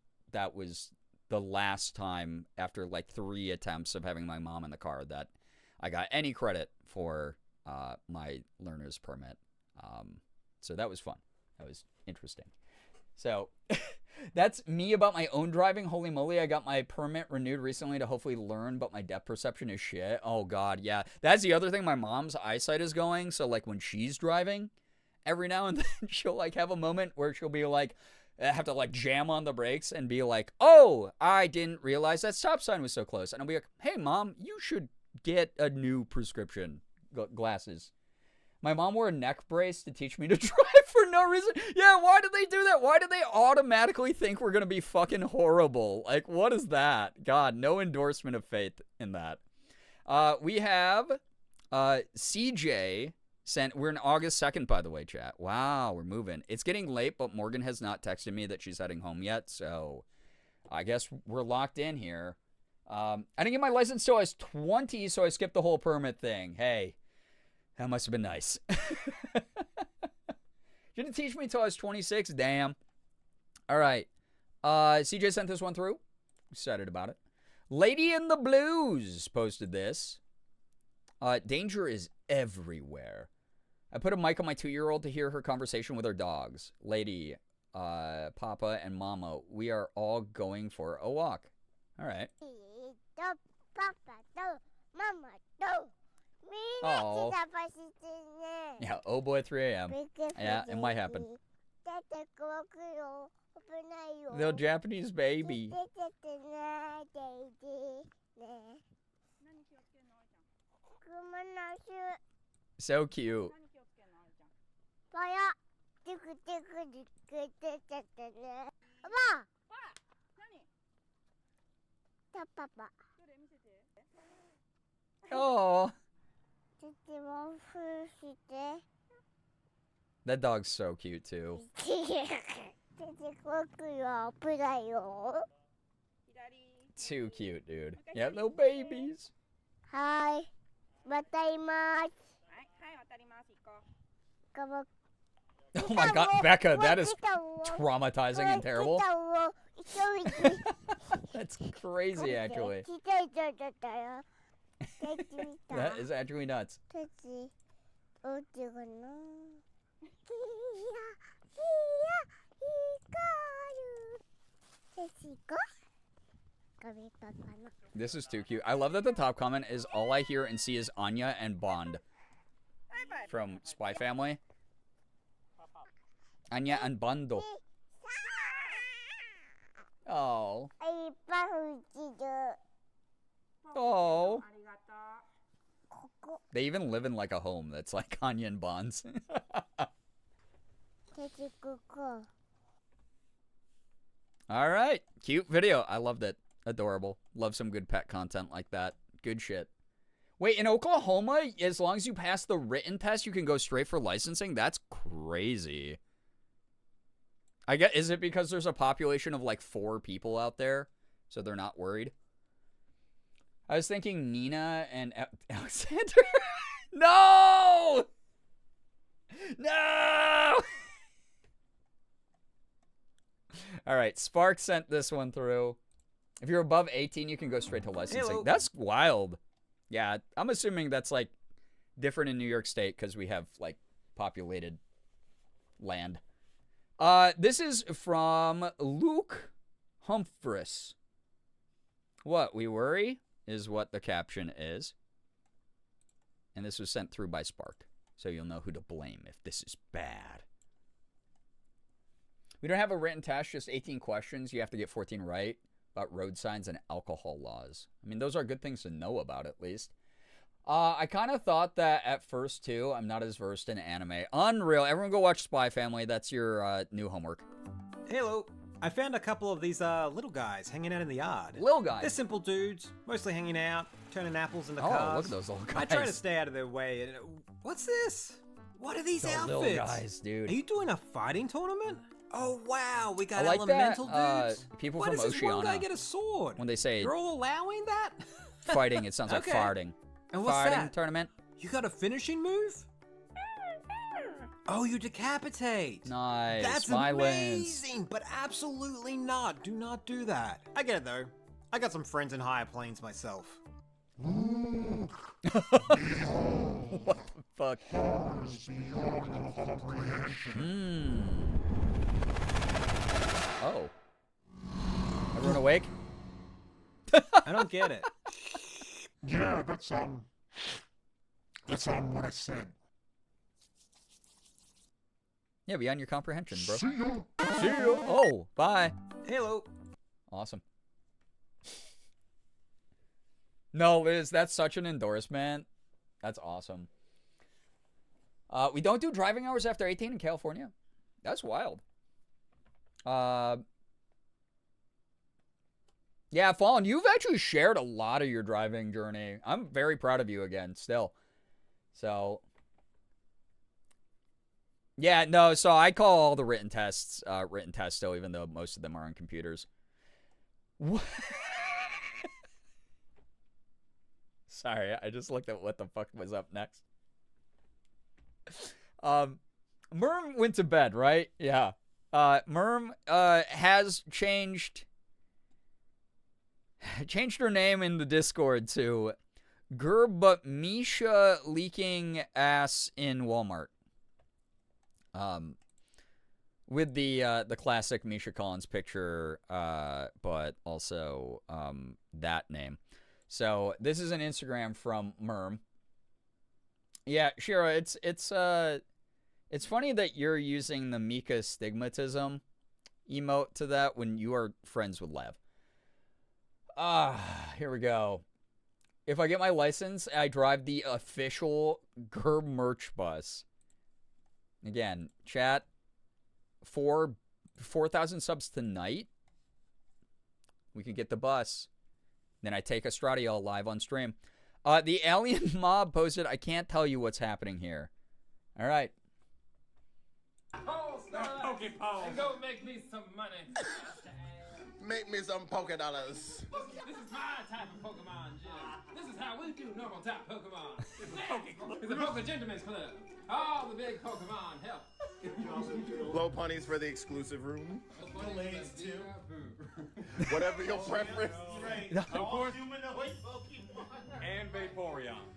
the last time after like 3 attempts of having my mom in the car that I got any credit for my learner's permit. So that was fun. That was interesting. So that's me about my own driving. Holy moly, I got my permit renewed recently to hopefully learn, but my depth perception is shit. Oh, God, yeah. That's the other thing. My mom's eyesight is going, so, like, when she's driving, every now and then she'll, like, have a moment where she'll be like, have to, like, jam on the brakes and be like, oh, I didn't realize that stop sign was so close. And I'll be like, hey, Mom, you should get a new prescription glasses. My mom wore a neck brace to teach me to drive for no reason. Yeah, why did they do that? Why did they automatically think we're going to be fucking horrible? Like, what is that? God, no endorsement of faith in that. We have CJ sent, we're in August 2nd, by the way, chat. Wow, we're moving. It's getting late, but Morgan has not texted me that she's heading home yet, so I guess we're locked in here. I didn't get my license till I was 20, so I skipped the whole permit thing. Hey. That must have been nice. Didn't teach me until I was 26. Damn. All right. CJ sent this one through. Excited about it. Lady in the Blues posted this. Danger is everywhere. I put a mic on my 2-year-old to hear her conversation with her dogs. Lady, Papa, and Mama, we are all going for a walk. All right. Oh. Yeah, oh boy, 3 a.m. Yeah, it might happen. Little Japanese baby. So cute. Oh. That dog's so cute too. Too cute, dude. Yeah, little babies. Hi. Oh my God, Becca, that is traumatizing and terrible. That's crazy, actually. That is actually nuts. This is too cute. I love that the top comment is all I hear and see is Anya and Bond from Spy Family. Anya and Bondo. Oh. Oh. They even live in like a home that's like Anya and Bond's. All right. Cute video. I loved it. Adorable. Love some good pet content like that. Good shit. Wait, in Oklahoma, as long as you pass the written test, you can go straight for licensing? That's crazy. I guess, is it because there's a population of like 4 people out there? So they're not worried? I was thinking Nina and Alexander. No! No! All right, Spark sent this one through. If you're above 18, you can go straight to licensing. Hello. That's wild. Yeah, I'm assuming that's like different in New York State because we have like populated land. This is from Luke Humphreys. What, we worry? Is what the caption is. And this was sent through by Spark. So you'll know who to blame if this is bad. We don't have a written test, just 18 questions. You have to get 14 right about road signs and alcohol laws. I mean, those are good things to know about, at least. I kind of thought that at first, too. I'm not as versed in anime. Unreal. Everyone go watch Spy Family. That's your new homework. Hello. I found a couple of these little guys hanging out in the yard. Little guys? They're simple dudes, mostly hanging out, turning apples into Oh, cars. look at those little I try to guys. stay out of their way. And what's this? What are these Those outfits? little guys, dude. Are you doing a fighting tournament? Oh wow, we got I like elemental that, dudes. people Why from does this one guy Oceania, get a sword? when they say You're all allowing that? fighting, it sounds like Okay. farting. And what's farting that? tournament. You got a finishing move? Oh, you decapitate. Nice. That's Violence. amazing, but absolutely not. Do not do that. I get it, though. I got some friends in higher planes myself. What the fuck? Oh. Everyone awake? I don't get it. Yeah, that's what I said. Yeah, beyond your comprehension, bro. See ya. See ya. Oh, bye. Hello. Awesome. No, Liz, that's such an endorsement. That's awesome. We don't do driving hours after 18 in California. That's wild. Yeah, Fallen, you've actually shared a lot of your driving journey. I'm very proud of you again, still. So, yeah, no, so I call all the written tests still, even though most of them are on computers. What? Sorry, I just looked at what the fuck was up next. Merm went to bed, right? Yeah. Merm has changed her name in the Discord to Misha leaking ass in Walmart. With the classic Misha Collins picture, but also that name. So this is an Instagram from Merm. Yeah, Shira, it's funny that you're using the Mika stigmatism emote to that when you are friends with Lev. Here we go. If I get my license, I drive the official Gerb merch bus. Again, chat, 4,000 subs tonight. We can get the bus. Then I take Estradiol live on stream. The alien mob posted, I can't tell you what's happening here. All right. Pokeball. And go make me some money. Make me some polka dollars. This is my type of Pokemon gym. This is how we do normal type Pokemon. It's a Poke Gentleman's Club. All the big Pokemon help. Blow ponies for the exclusive room. Blades too. Whatever your preference. Of course, humanoid Pokemon. And Vaporeon.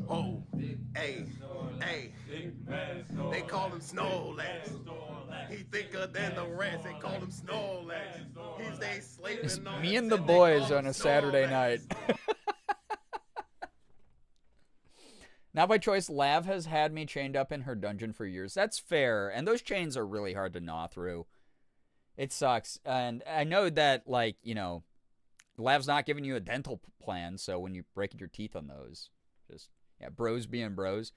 Oh, hey, they call him Snorlax. He thicker than the rest. They call him Snorlax. He stays sleeping It's on me and the boys on a Saturday night. Not by choice, Lav has had me chained up in her dungeon for years. That's fair, and those chains are really hard to gnaw through. It sucks, and I know that, like, you know, Lav's not giving you a dental plan, so when you break your teeth on those, just, yeah, bros being bros.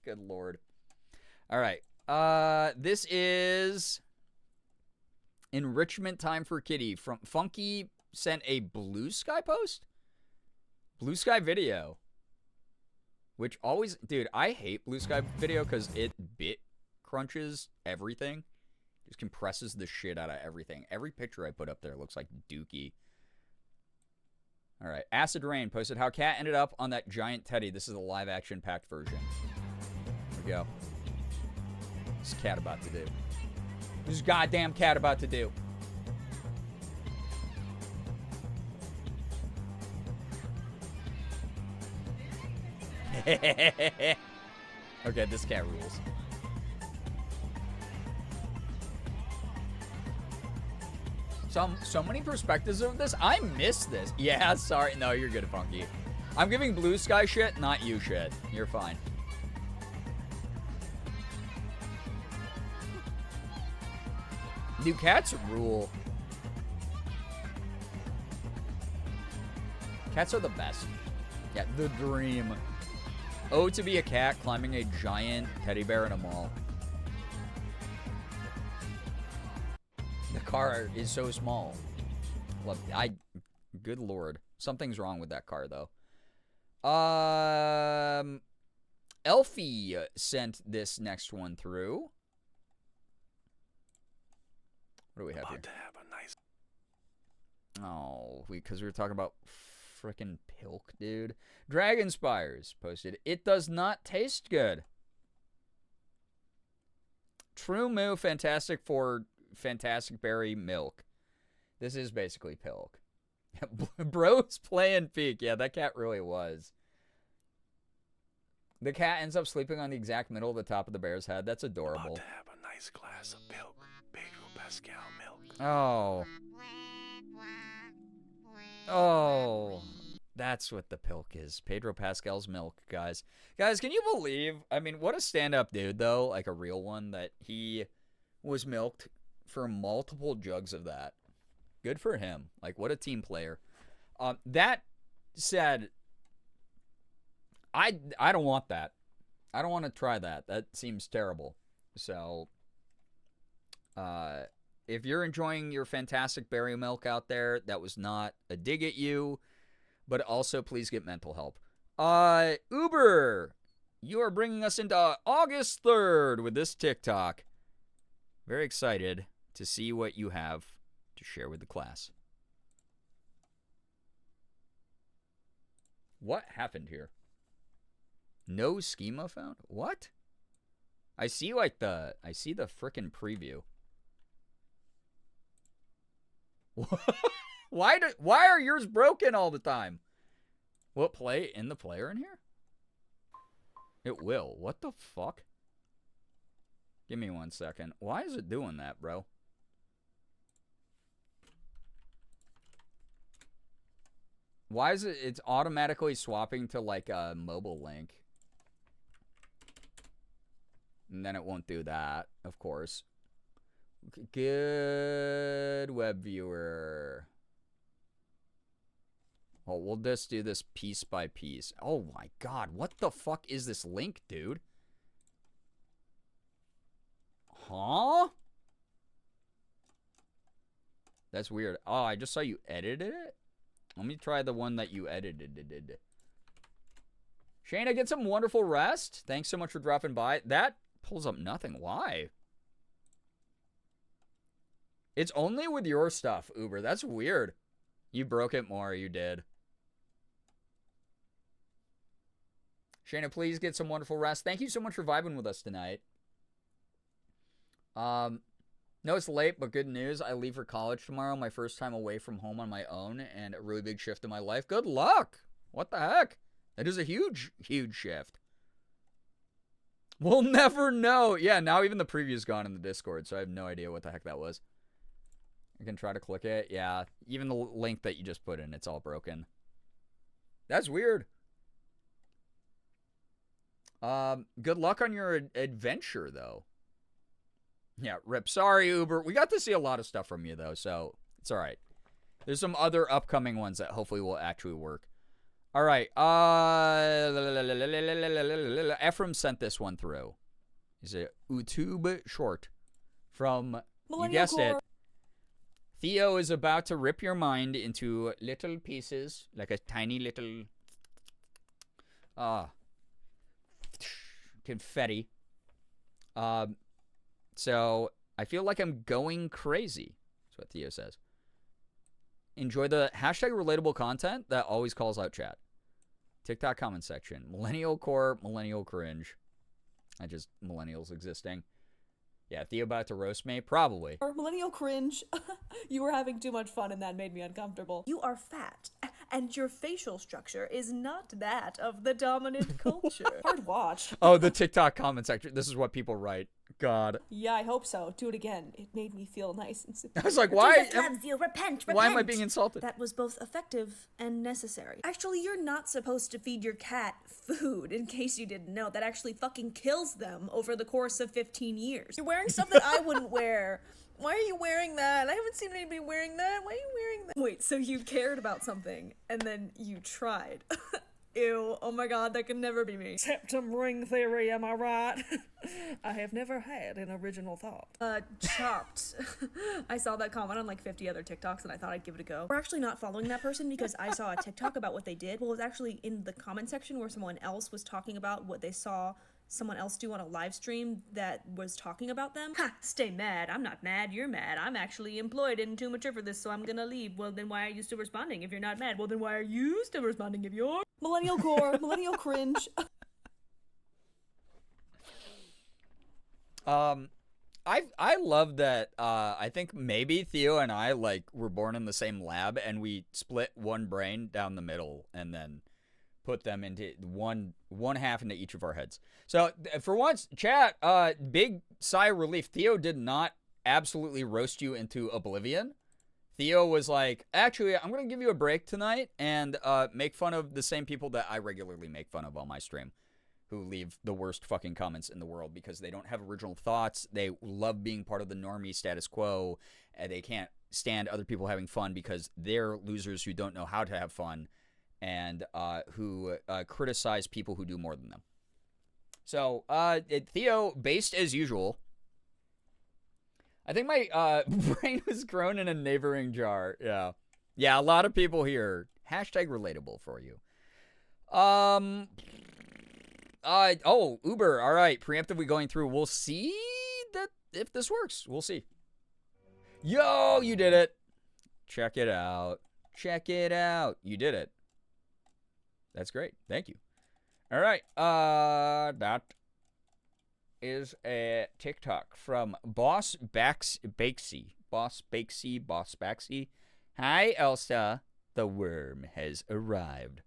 Good lord. All right, this is enrichment time for Kitty. From Funky sent a Blue Sky post? Blue Sky video. Which always, dude, I hate Blue Sky video because it bit crunches everything. Just compresses the shit out of everything. Every picture I put up there looks like Dookie. All right, Acid Rain posted how Cat ended up on that giant teddy. This is a live action packed version. Here we go. What's Cat about to do? What's goddamn Cat about to do? Okay, this cat rules. So many perspectives of this. I miss this. Yeah, sorry. No, you're good, Funky. I'm giving Blue Sky shit, not you shit. You're fine. New cats rule. Cats are the best. Yeah, the dream. Oh, to be a cat climbing a giant teddy bear in a mall. The car is so small. Love, good lord. Something's wrong with that car, though. Elfie sent this next one through. What do we have here? To have a nice... Oh, because we were talking about frickin' pilk, dude. Dragon Spires posted, it does not taste good. True Moo Fantastic for Fantastic Berry Milk. This is basically pilk. Bro's playing peak. Yeah, that cat really was. The cat ends up sleeping on the exact middle of the top of the bear's head. That's adorable. About to have a nice glass of milk. Pedro Pascal milk. Oh. Oh. That's what the pilk is. Pedro Pascal's milk, guys. Guys, can you believe? I mean, what a stand-up dude, though. Like a real one, that he was milked for multiple jugs of that. Good for him. Like, what a team player. That said, I don't want that. I don't want to try that. That seems terrible. So, if you're enjoying your fantastic berry milk out there, that was not a dig at you. But also, please get mental help. Uber, you are bringing us into August 3rd with this TikTok. Very excited to see what you have to share with the class. What happened here? No schema found? What? I see the frickin' preview. Why are yours broken all the time? Will it play in the player in here? It will. What the fuck? Give me 1 second. Why is it doing that, bro? Why is it's automatically swapping to like a mobile link? And then it won't do that, of course. Good web viewer. Oh, we'll just do this piece by piece. Oh my god, what the fuck is this link, dude? Huh? That's weird. Oh, I just saw you edited it? Let me try the one that you edited. Shayna, get some wonderful rest. Thanks so much for dropping by. That pulls up nothing. Why? It's only with your stuff, Uber. That's weird. You broke it more. You did. Shayna, please get some wonderful rest. Thank you so much for vibing with us tonight. No, it's late, but good news. I leave for college tomorrow. My first time away from home on my own, and a really big shift in my life. Good luck. What the heck? That is a huge, huge shift. We'll never know. Yeah, now even the preview's gone in the Discord, so I have no idea what the heck that was. I can try to click it. Yeah, even the link that you just put in, it's all broken. That's weird. Good luck on your adventure, though. Yeah, rip. Sorry, Uber. We got to see a lot of stuff from you, though, so it's all right. There's some other upcoming ones that hopefully will actually work. All right. Ephraim sent this one through. It's a YouTube short from, you guessed it, Theo is about to rip your mind into little pieces, like a tiny little confetti. So I feel like I'm going crazy. That's what Theo says. Enjoy the hashtag relatable content that always calls out chat. TikTok comment section. Millennial core, millennial cringe. Millennials existing. Yeah, Theo about to roast me? Probably. Or millennial cringe. You were having too much fun and that made me uncomfortable. You are fat, and your facial structure is not that of the dominant culture. Hard watch. Oh, the TikTok comment section. This is what people write. God. Yeah, I hope so. Do it again. It made me feel nice and superior. I was like, why? Jesus loves you. Repent. Why am I being insulted? That was both effective and necessary. Actually, you're not supposed to feed your cat food, in case you didn't know. That actually fucking kills them over the course of 15 years. You're wearing stuff that I wouldn't wear. Why are you wearing that? I haven't seen anybody wearing that. Why are you wearing that? Wait, so you cared about something, and then you tried. Ew, oh my god, that can never be me. Septum ring theory, am I right? I have never had an original thought. Chopped. I saw that comment on like 50 other TikToks and I thought I'd give it a go. We're actually not following that person because I saw a TikTok about what they did. Well, it was actually in the comment section where someone else was talking about what they saw someone else do on a live stream that was talking about them. Ha! Stay mad. I'm not mad. You're mad. I'm actually employed and too mature for this, so I'm gonna leave. Well, then why are you still responding if you're not mad? Well, then why are you still responding if you're millennial core, millennial cringe? I love that. I think maybe Theo and I like were born in the same lab, and we split one brain down the middle, and then put them into one half into each of our heads. So for once, chat, big sigh of relief. Theo did not absolutely roast you into oblivion. Theo was like, actually, I'm going to give you a break tonight and make fun of the same people that I regularly make fun of on my stream, who leave the worst fucking comments in the world because they don't have original thoughts. They love being part of the normie status quo, and they can't stand other people having fun because they're losers who don't know how to have fun and who criticize people who do more than them. So, Theo, based as usual. I think my brain was grown in a neighboring jar. Yeah. Yeah, a lot of people here. Hashtag relatable for you. Oh, Uber. All right. Preemptively going through. We'll see that if this works. We'll see. Yo, you did it. Check it out. Check it out. You did it. That's great. Thank you. All right. That is a TikTok from Boss Bakesy. Boss Bakesy. Hi, Elsa. The worm has arrived.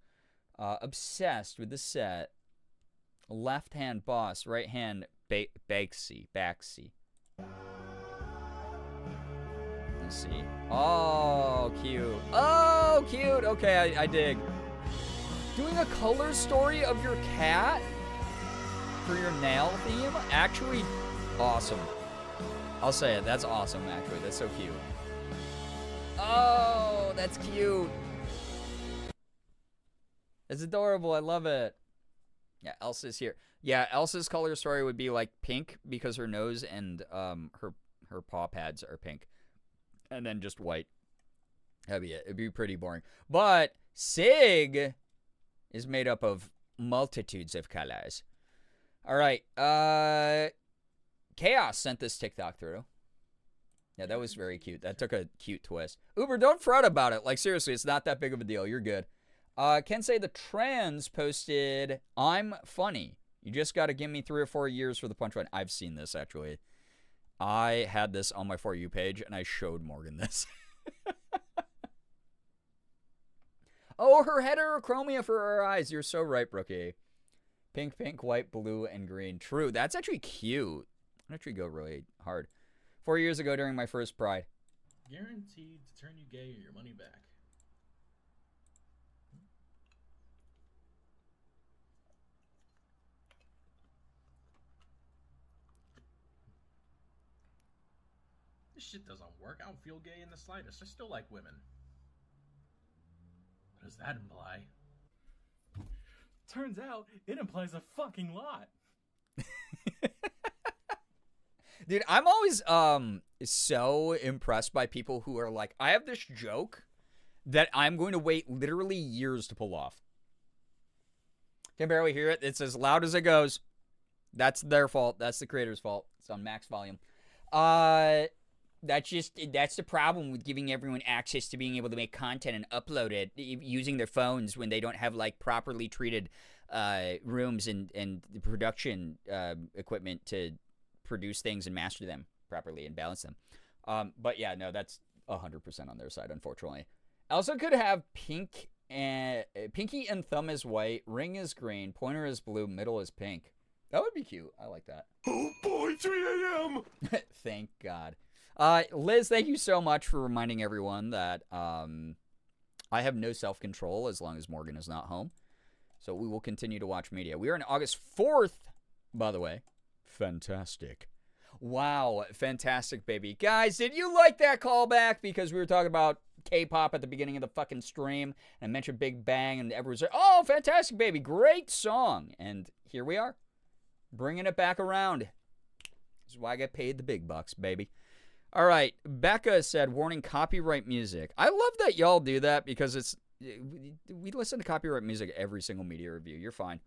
Obsessed with the set. Left hand boss, right hand Bakesy. Let's see. Oh, cute. Oh, cute. Okay, I dig. Doing a color story of your cat for your nail theme? Actually, awesome. I'll say it. That's awesome, actually. That's so cute. Oh, that's cute. It's adorable. I love it. Yeah, Elsa's here. Yeah, Elsa's color story would be like pink because her nose and her paw pads are pink. And then just white. That'd be it. It'd be pretty boring. But Sig is made up of multitudes of colors. All right. Chaos sent this TikTok through. Yeah, that was very cute. That took a cute twist. Uber, don't fret about it. Like, seriously, it's not that big of a deal. You're good. Kensei the Trans posted, I'm funny. You just got to give me 3 or 4 years for the punchline. I've seen this, actually. I had this on my For You page, and I showed Morgan this. Oh, her heterochromia for her eyes. You're so right, Brookie. Pink, pink, white, blue, and green. True. That's actually cute. I'd actually go really hard. 4 years ago during my first Pride. Guaranteed to turn you gay or your money back. This shit doesn't work. I don't feel gay in the slightest. I still like women. What does that imply? Turns out, it implies a fucking lot. Dude, I'm always so impressed by people who are like, I have this joke that I'm going to wait literally years to pull off. Can barely hear it. It's as loud as it goes. That's their fault. That's the creator's fault. It's on max volume. That's the problem with giving everyone access to being able to make content and upload it using their phones when they don't have like properly treated rooms and production equipment to produce things and master them properly and balance them. But yeah, no, that's 100% on their side, unfortunately. Also could have pinky and thumb is white, ring is green, pointer is blue, middle is pink. That would be cute. I like that. Oh boy, 3 a.m. Thank God. Liz, thank you so much for reminding everyone that I have no self-control as long as Morgan is not home. So we will continue to watch media. We are on August 4th, by the way. Fantastic. Wow, fantastic, baby. Guys, did you like that callback? Because we were talking about K-pop at the beginning of the fucking stream, and I mentioned Big Bang, and everyone's like, oh, fantastic, baby. Great song. And here we are, bringing it back around. This is why I get paid the big bucks, baby. All right, Becca said, warning, copyright music. I love that y'all do that because we listen to copyright music every single media review. You're fine.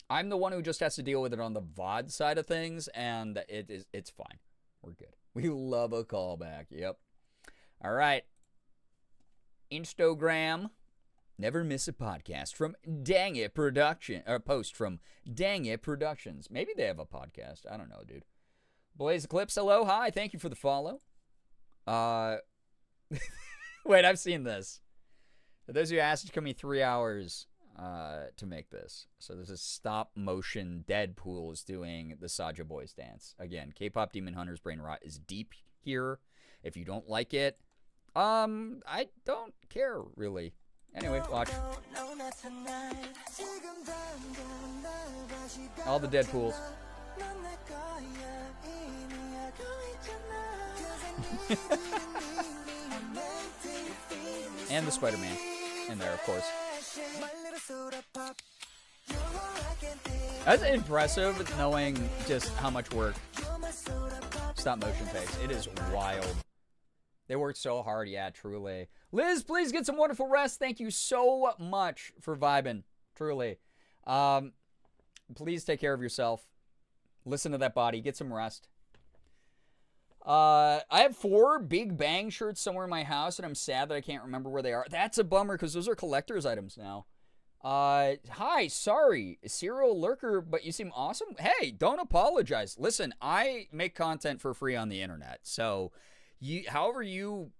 I'm the one who just has to deal with it on the VOD side of things, and it's fine. We're good. We love a callback. Yep. All right. Instagram. Never miss a podcast from Dang It Production, or post from Dang It Productions. Maybe they have a podcast. I don't know, dude. Blaze Eclipse, hello, hi, thank you for the follow. Wait, I've seen this. For those of you who asked, it took me 3 hours to make this. So this is stop motion Deadpool is doing the Saja Boys dance. Again, K-pop Demon Hunter's brain rot is deep here. If you don't like it, I don't care really. Anyway, watch. All the Deadpools. And the Spider-Man in there, of course. That's impressive, knowing just how much work stop motion takes. It is wild. They worked so hard, yeah, truly. Liz, please get some wonderful rest. Thank you so much for vibing, truly. Please take care of yourself. Listen to that body. Get some rest. I have 4 Big Bang shirts somewhere in my house, and I'm sad that I can't remember where they are. That's a bummer, because those are collector's items now. Hi, sorry, Serial Lurker, but you seem awesome. Hey, don't apologize. Listen, I make content for free on the internet, so however you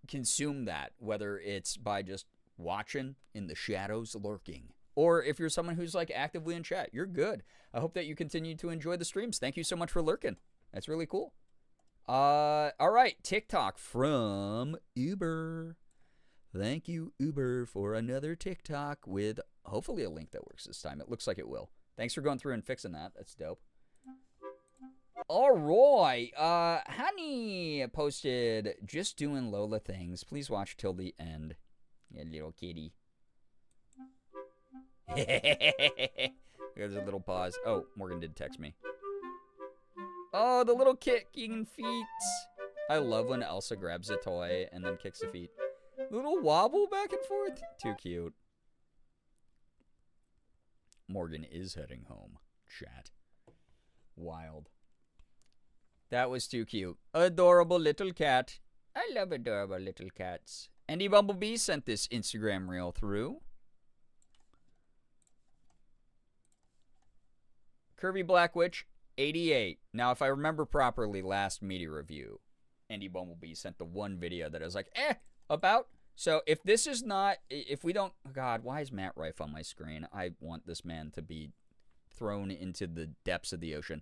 consume that, whether it's by just watching in the shadows lurking, or if you're someone who's like actively in chat, you're good. I hope that you continue to enjoy the streams. Thank you so much for lurking. That's really cool. All right, TikTok from Uber. Thank you, Uber, for another TikTok with hopefully a link that works this time. It looks like it will. Thanks for going through and fixing that. That's dope. All right. Honey posted, just doing Lola things. Please watch till the end. Yeah, little kitty. There's a little pause. Oh, Morgan did text me. Oh, the little kicking feet. I love when Elsa grabs a toy and then kicks the feet. Little wobble back and forth. Too cute. Morgan is heading home. Chat. Wild. That was too cute. Adorable little cat. I love adorable little cats. Andy Bumblebee sent this Instagram reel through. Curvy Black Witch, 88. Now, if I remember properly, last media review, Andy Bumblebee sent the one video that I was like, about. So if this is not, if we don't, God, why is Matt Rife on my screen? I want this man to be thrown into the depths of the ocean.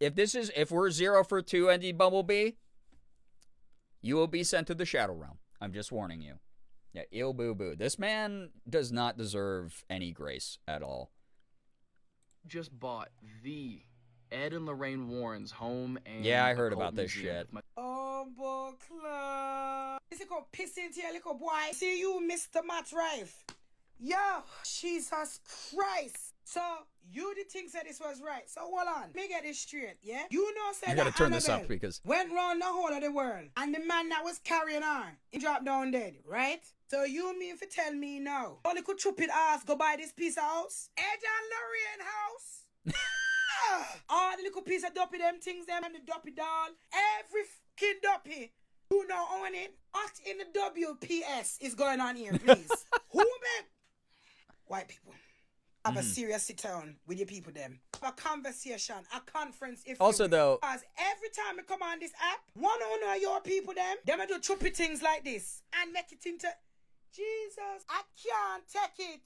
If we're 0 for 2, Andy Bumblebee, you will be sent to the Shadow Realm. I'm just warning you. Yeah, ill boo boo. This man does not deserve any grace at all. Just bought the Ed and Lorraine Warren's home and yeah, I heard about this shit. Oh, Buckler. This is gonna piss into your little boy. See you, Mr. Matt Rife. Yo, Jesus Christ. So, you did think that this was right. So, hold on. Let me get this straight, yeah? You know, said I gotta turn this up because went round the whole of the world, and the man that was carrying her, he dropped down dead, right? So, you mean to tell me now, only could chupid ass go buy this piece of house? Ed and Lorraine house? All the little piece of duppy, them things, them, and the duppy doll, every fucking duppy. You know, own it. What in the WPS is going on here, please? Who make white people have a serious sit down with your people, them? A conversation, a conference, if also, you will. though, because every time I come on this app, one owner of your people, them do choppy things like this and make it into Jesus. I can't take it.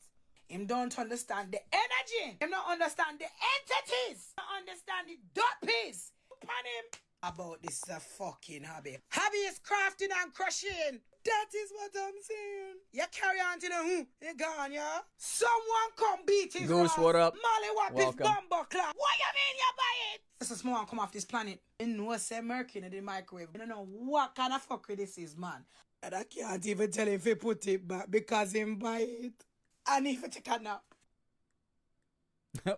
Him don't understand the energy. Him don't understand the entities. Don't understand the duppies. Upon him. About this is a fucking hobby. Hobby is crafting and crushing. That is what I'm saying. You carry on to the you gone, yeah? Someone come beat his Goose, ass. what up? Molly whap his Welcome. bumbo clap. What you mean you buy it? This is more come off this planet. You know, say Mercury in the microwave. You don't know what kind of fuckery this is, man. And I can't even tell him if he put it back because him buy it. And if he take a nap.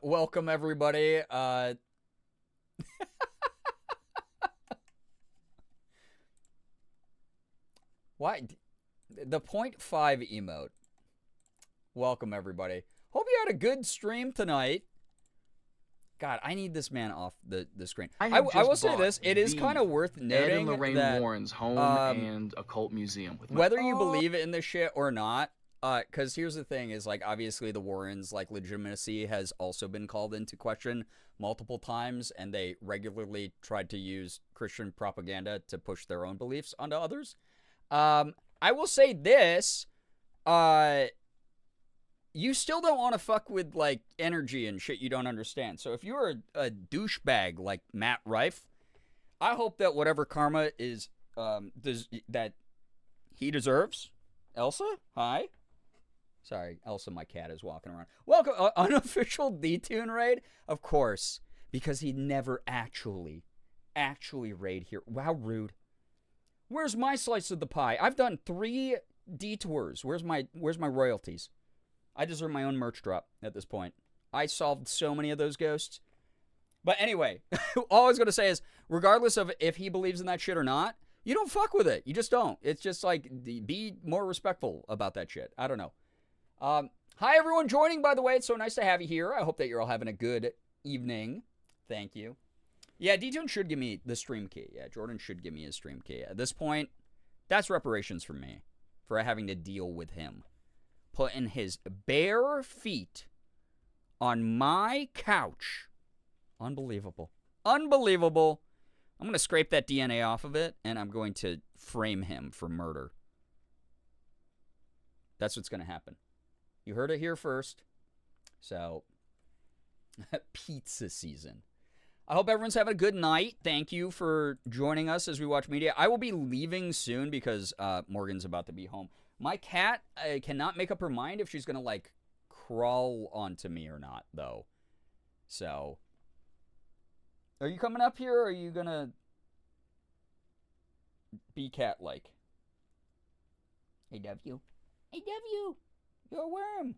Welcome, everybody. Why? The 0.5 emote. Welcome, everybody. Hope you had a good stream tonight. God, I need this man off the screen. I will say this. It is the kind of worth Ed and noting Lorraine that Warren's home and occult museum. With whether you believe in this shit or not, because here's the thing is, like, obviously the Warrens, like, legitimacy has also been called into question multiple times, and they regularly tried to use Christian propaganda to push their own beliefs onto others. I will say this, you still don't want to fuck with, like, energy and shit you don't understand. So if you're a douchebag like Matt Rife, I hope that whatever karma is that he deserves. Elsa, hi. Sorry, Elsa, my cat, is walking around. Welcome, unofficial D-Tune raid? Of course, because he never actually raid here. Wow, rude. Where's my slice of the pie? I've done 3 detours. Where's my royalties? I deserve my own merch drop at this point. I solved so many of those ghosts. But anyway, all I was going to say is, regardless of if he believes in that shit or not, you don't fuck with it. You just don't. It's just like, be more respectful about that shit. I don't know. Hi, everyone joining, by the way. It's so nice to have you here. I hope that you're all having a good evening. Thank you. Yeah, D-Tune should give me the stream key. Yeah, Jordan should give me his stream key. At this point, that's reparations for me, for having to deal with him. Putting his bare feet on my couch. Unbelievable. Unbelievable. I'm going to scrape that DNA off of it, and I'm going to frame him for murder. That's what's going to happen. You heard it here first. So, pizza season. I hope everyone's having a good night. Thank you for joining us as we watch media. I will be leaving soon because Morgan's about to be home. My cat cannot make up her mind if she's going to, like, crawl onto me or not, though. So, are you coming up here, or are you going to be cat-like? I love you. I love you. You're a worm.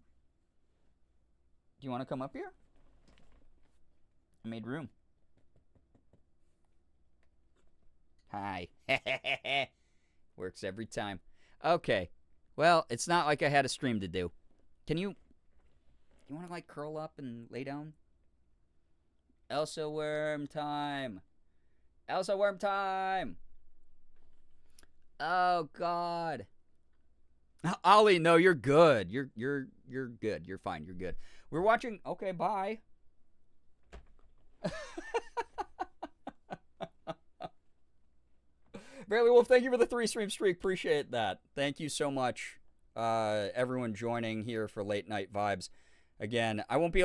Do you want to come up here? I made room. Hi. Works every time. Okay. Well, it's not like I had a stream to do. Can you want to, like, curl up and lay down? Elsa worm time. Elsa worm time. Oh God. Ollie, no, you're good. You're good. You're fine. You're good. We're watching. Okay, bye. Barely Wolf, thank you for the 3-stream streak. Appreciate that. Thank you so much, everyone joining here for Late Night Vibes. Again, I won't be.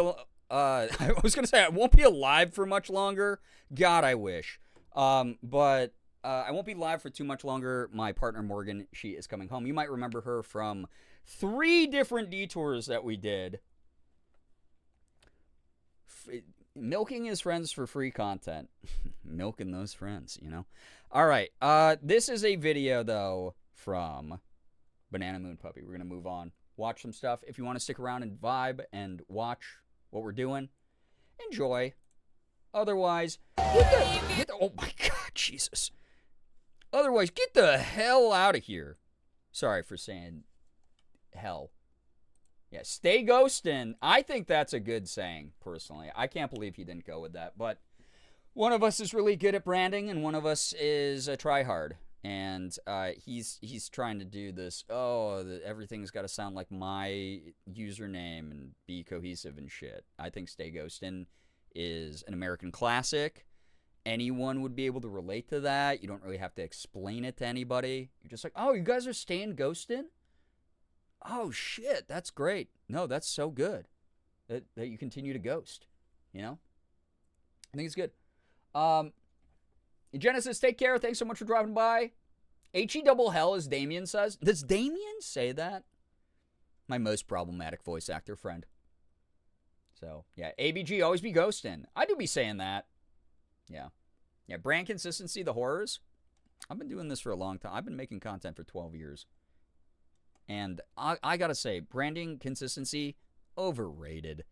I was gonna say I won't be alive for much longer. God, I wish. But I won't be live for too much longer. My partner Morgan, she is coming home. You might remember her from 3 different detours that we did. Milking his friends for free content. Milking those friends, you know. All right. This is a video, though, from Banana Moon Puppy. We're going to move on. Watch some stuff. If you want to stick around and vibe and watch what we're doing, enjoy. Otherwise, get the oh my God, Jesus. Otherwise, get the hell out of here. Sorry for saying hell. Yeah, stay ghostin'. I think that's a good saying, personally. I can't believe he didn't go with that. But one of us is really good at branding, and one of us is a tryhard. And he's trying to do this, everything's got to sound like my username and be cohesive and shit. I think Stay Ghostin' is an American classic. Anyone would be able to relate to that. You don't really have to explain it to anybody. You're just like, oh, you guys are staying ghostin'? Oh, shit, that's great. No, that's so good that you continue to ghost, you know? I think it's good. Genesis, take care. Thanks so much for dropping by. He double hell, as Damien says. Does Damien say that? My most problematic voice actor friend. So, yeah, ABG, always be ghosting. I do be saying that. Yeah. Yeah, brand consistency, the horrors. I've been doing this for a long time. I've been making content for 12 years. And I gotta say, branding consistency, overrated.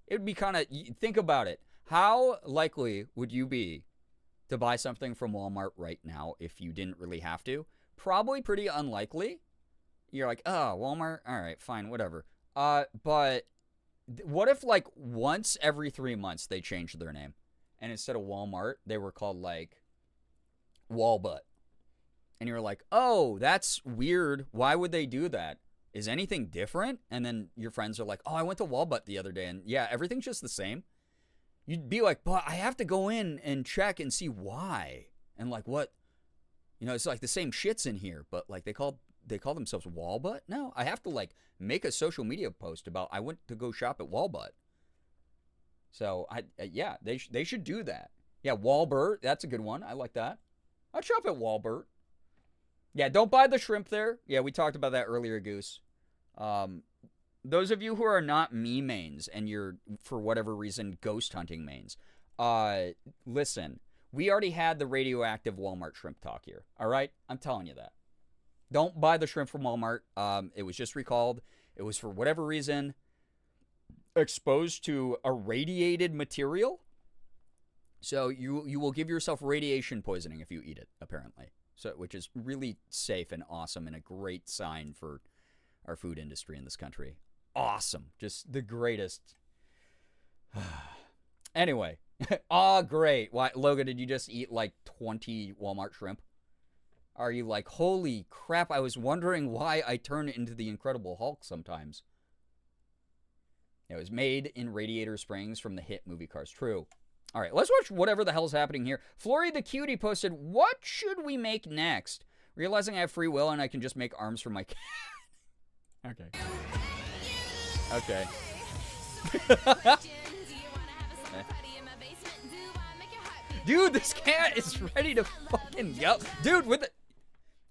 It would be kind of, think about it. How likely would you be to buy something from Walmart right now if you didn't really have to? Probably pretty unlikely. You're like, oh, Walmart? All right, fine, whatever. But What if, like, once every 3 months they changed their name? And instead of Walmart, they were called, like, Walbutt. And you were like, oh, that's weird. Why would they do that? Is anything different? And then your friends are like, oh, I went to Walbutt the other day. And yeah, everything's just the same. You'd be like, but I have to go in and check and see why. And like, what? You know, it's like the same shit's in here. But like they call themselves Walbutt? No, I have to like make a social media post about I went to go shop at Walbutt. So, yeah, they should do that. Yeah, Walbert, that's a good one. I like that. I'd shop at Walbert. Yeah, don't buy the shrimp there. Yeah, we talked about that earlier, Goose. Those of you who are not me mains and you're, for whatever reason, ghost hunting mains, listen, we already had the radioactive Walmart shrimp talk here, all right? I'm telling you that. Don't buy the shrimp from Walmart. It was just recalled. It was, for whatever reason, exposed to irradiated material. So you will give yourself radiation poisoning if you eat it, apparently. So, which is really safe and awesome and a great sign for our food industry in this country. Awesome. Just the greatest. Anyway. Great. Why, Logan, did you just eat like 20 Walmart shrimp? Are you like, holy crap, I was wondering why I turn into the Incredible Hulk sometimes. It was made in Radiator Springs from the hit movie Cars. True. All right, let's watch whatever the hell's happening here. Flory the Cutie posted, what should we make next? Realizing I have free will and I can just make arms for my cat. Okay. Dude, this cat is ready to fucking go. Dude, with the...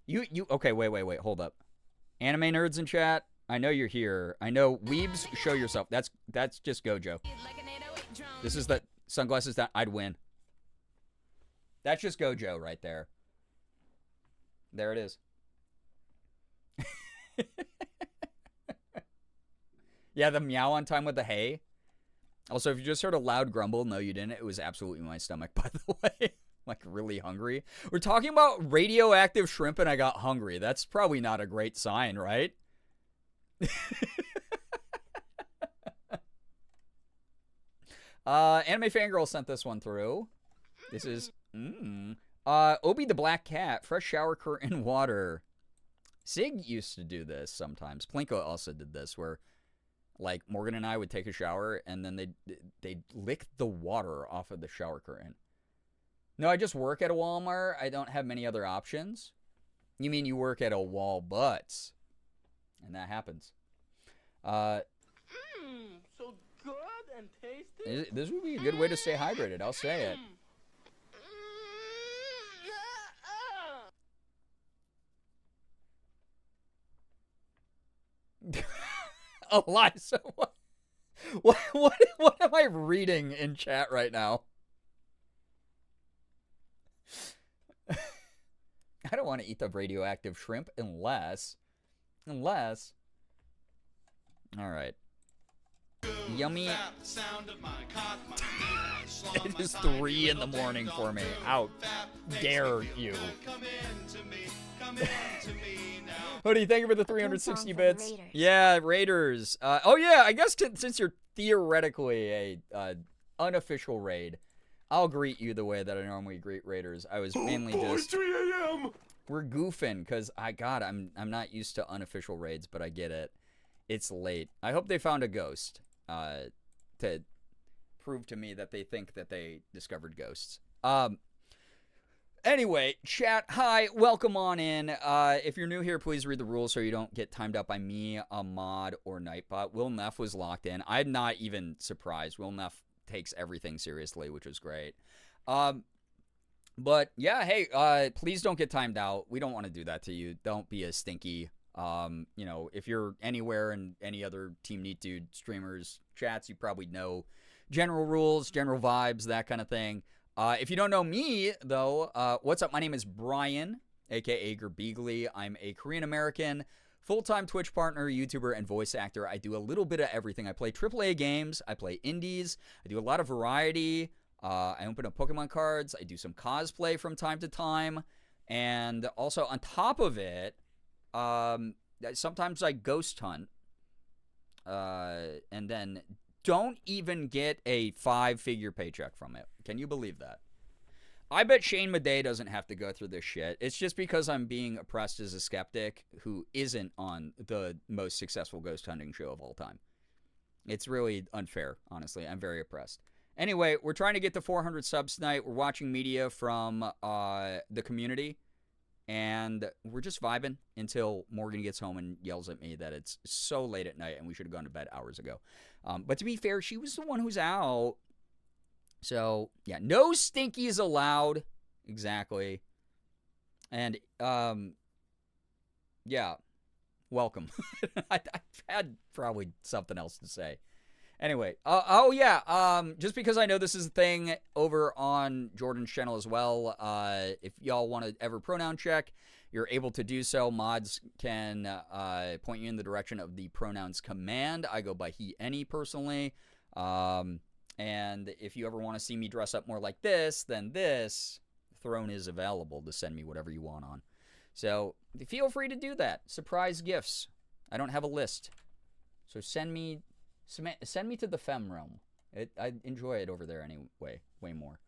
You, okay, wait, hold up. Anime nerds in chat, I know you're here. I know, weebs, show yourself. That's just Gojo. This is the... Sunglasses that I'd win. That's just Gojo right there. There it is. Yeah, the meow on time with the hay. Also, if you just heard a loud grumble, no, you didn't. It was absolutely my stomach, by the way. Like, really hungry. We're talking about radioactive shrimp and I got hungry. That's probably not a great sign, right? Anime Fangirl sent this one through. This is, Obi the Black Cat, fresh shower curtain water. Sig used to do this sometimes. Plinko also did this, where, like, Morgan and I would take a shower, and then they'd lick the water off of the shower curtain. No, I just work at a Walmart. I don't have many other options. You mean you work at a Walbutts. And that happens. So good and tasty. This would be a good way to stay hydrated. I'll say it. Eliza, what am I reading in chat right now? I don't want to eat the radioactive shrimp unless. All right. Yummy. It is 3 in the morning for me. How dare you? Hoodie, thank you for the 360 bits. Yeah, Raiders. Oh yeah, I guess since you're theoretically a unofficial raid, I'll greet you the way that I normally greet Raiders. I was mainly just 3 a.m. We're goofing because I'm not used to unofficial raids, but I get it. It's late. I hope they found a ghost to prove to me that they think that they discovered ghosts. Anyway, chat, hi, welcome on in. If you're new here, please read the rules so you don't get timed up by me, a mod, or Nightbot. Will Neff was locked in. I'm not even surprised. Will Neff takes everything seriously, which was great. But yeah, hey, please don't get timed out. We don't want to do that to you. Don't be a stinky. You know, if you're anywhere in any other Team Neat Dude streamers chats, you probably know general rules, general vibes, that kind of thing. If you don't know me, though, what's up? My name is Brian, a.k.a. Girbeagly. I'm a Korean-American, full-time Twitch partner, YouTuber, and voice actor. I do a little bit of everything. I play AAA games. I play indies. I do a lot of variety. I open up Pokemon cards. I do some cosplay from time to time. And also, on top of it, sometimes I ghost hunt. And then don't even get a 5-figure paycheck from it. Can you believe that? I bet Shane Madej doesn't have to go through this shit. It's just because I'm being oppressed as a skeptic who isn't on the most successful ghost hunting show of all time. It's really unfair, honestly. I'm very oppressed. Anyway, we're trying to get to 400 subs tonight. We're watching media from the community. And we're just vibing until Morgan gets home and yells at me that it's so late at night and we should have gone to bed hours ago. But to be fair, she was the one who's out. So, yeah, no stinkies allowed. Exactly. And, yeah, welcome. I've had probably something else to say. Anyway, just because I know this is a thing over on Jordan's channel as well, if y'all want to ever pronoun check, you're able to do so. Mods can point you in the direction of the pronouns command. I go by he, any personally. And if you ever want to see me dress up more like this, then this throne is available to send me whatever you want on. So feel free to do that. Surprise gifts. I don't have a list. So send me to the femme realm. I enjoy it over there anyway, way more.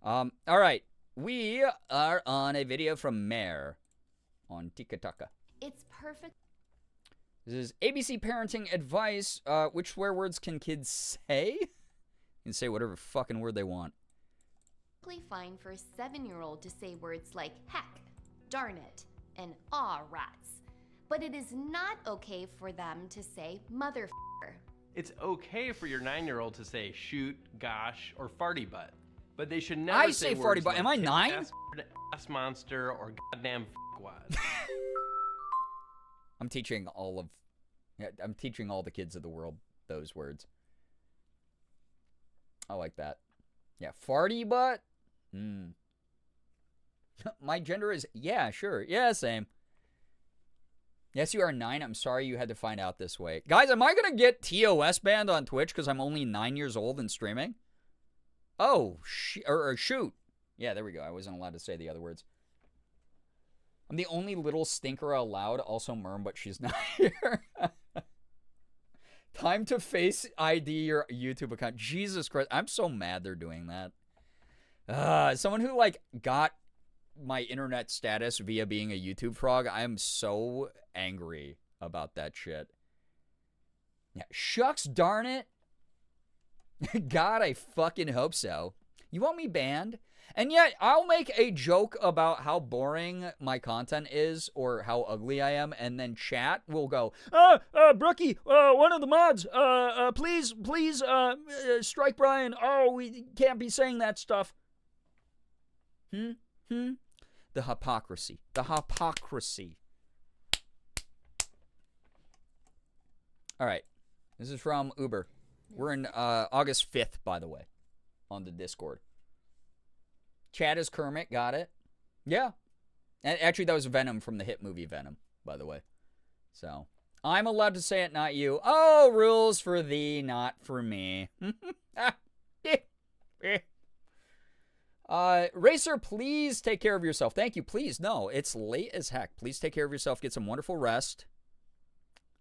All right, we are on a video from Mare on TikTok. It's perfect. This is ABC parenting advice. Which swear words can kids say? You can say whatever fucking word they want. Fine for a 7-year-old to say words like heck, darn it, and aw rats. But it is not okay for them to say motherfucker. It's okay for your 9-year-old to say shoot, gosh, or farty butt. But they should never say farty butt. Like Am I 9? Ass monster or goddamn f***wad. I'm teaching all the kids of the world those words. I like that. Yeah, farty butt? My gender is, yeah, sure. Yeah, same. Yes, you are 9. I'm sorry you had to find out this way. Guys, am I going to get TOS banned on Twitch because I'm only 9 years old and streaming? Oh, shoot. Yeah, there we go. I wasn't allowed to say the other words. I'm the only little stinker allowed. Also Merm, but she's not here. Time to face ID your YouTube account. Jesus Christ. I'm so mad they're doing that. Someone who, like, got my internet status via being a YouTube frog, I am so angry about that shit. Yeah, shucks darn it. God, I fucking hope so. You want me banned? And yet, I'll make a joke about how boring my content is or how ugly I am, and then chat will go, Brookie, one of the mods, please, strike Brian. Oh, we can't be saying that stuff. The hypocrisy. The hypocrisy. All right. This is from Uber. We're in August 5th, by the way, on the Discord. Chad is Kermit. Got it. Yeah. Actually, that was Venom from the hit movie Venom, by the way. So, I'm allowed to say it, not you. Oh, rules for thee, not for me. Racer, please take care of yourself. Thank you. Please, no, it's late as heck. Please take care of yourself. Get some wonderful rest.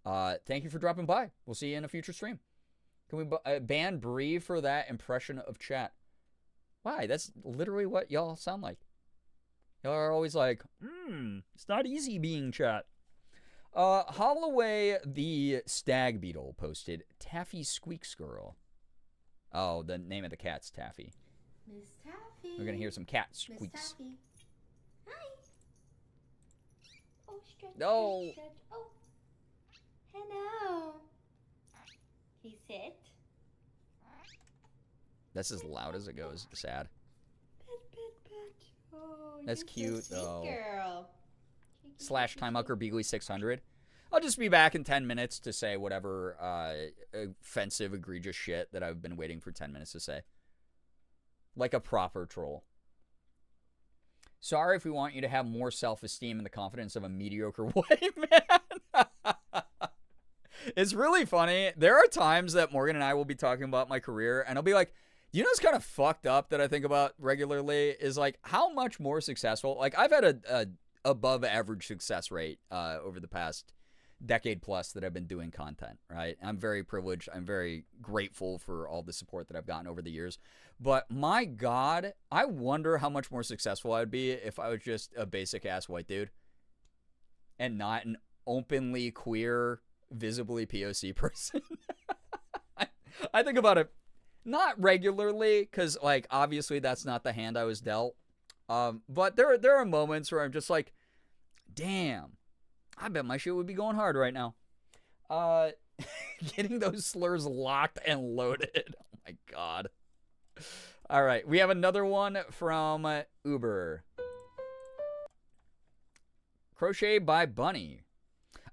Thank you for dropping by. We'll see you in a future stream. Can we ban Bree for that impression of chat? Why? That's literally what y'all sound like. Y'all are always like, it's not easy being chat. Holloway the Stag Beetle posted Taffy Squeaks Girl. Oh, the name of the cat's Taffy. Miss Taffy. We're gonna hear some cat Miss squeaks. Taffy. Hi. Oh, stretch, No. stretch, stretch. Oh. Hello. He sit. That's as loud as it goes. Sad. Pet, pet, pet. Oh, That's you're cute, so sweet, though. Girl. / Time Out Girbeagly 600. I'll just be back in 10 minutes to say whatever offensive, egregious shit that I've been waiting for 10 minutes to say. Like a proper troll. Sorry if we want you to have more self-esteem and the confidence of a mediocre white man. It's really funny. There are times that Morgan and I will be talking about my career, and I'll be like, you know what's kind of fucked up that I think about regularly is, like, how much more successful. Like, I've had a above average success rate over the past decade plus that I've been doing content, right? I'm very privileged. I'm very grateful for all the support that I've gotten over the years. But my God, I wonder how much more successful I would be if I was just a basic ass white dude and not an openly queer, visibly POC person. I think about it not regularly because, like, obviously that's not the hand I was dealt. But there are moments where I'm just like, damn, I bet my shit would be going hard right now. Getting those slurs locked and loaded. Oh my God. All right, we have another one from Uber. Crochet by Bunny.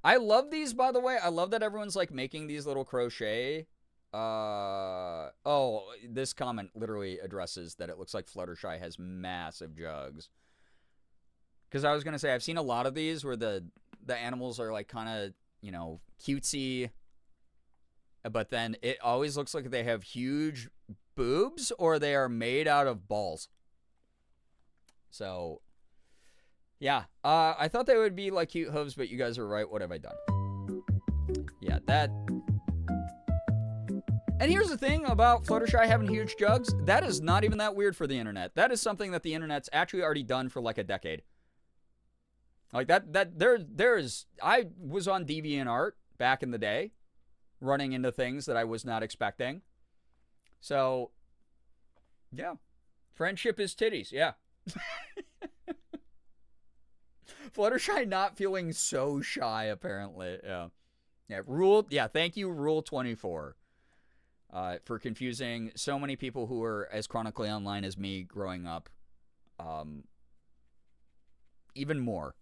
I love these, by the way. I love that everyone's like making these little crochet. Oh, this comment literally addresses that it looks like Fluttershy has massive jugs. Because I was going to say, I've seen a lot of these where the animals are like kind of, you know, cutesy. But then it always looks like they have huge boobs or they are made out of balls. So, yeah. I thought they would be like cute hooves, but you guys are right. What have I done? Yeah, that... And here's the thing about Fluttershy having huge jugs. That is not even that weird for the internet. That is something that the internet's actually already done for like a decade. Like there's I was on DeviantArt back in the day, running into things that I was not expecting. So, yeah. Friendship is titties, yeah. Fluttershy not feeling so shy, apparently. Yeah. Yeah, thank you, Rule 24. For confusing so many people who were as chronically online as me growing up. Even more.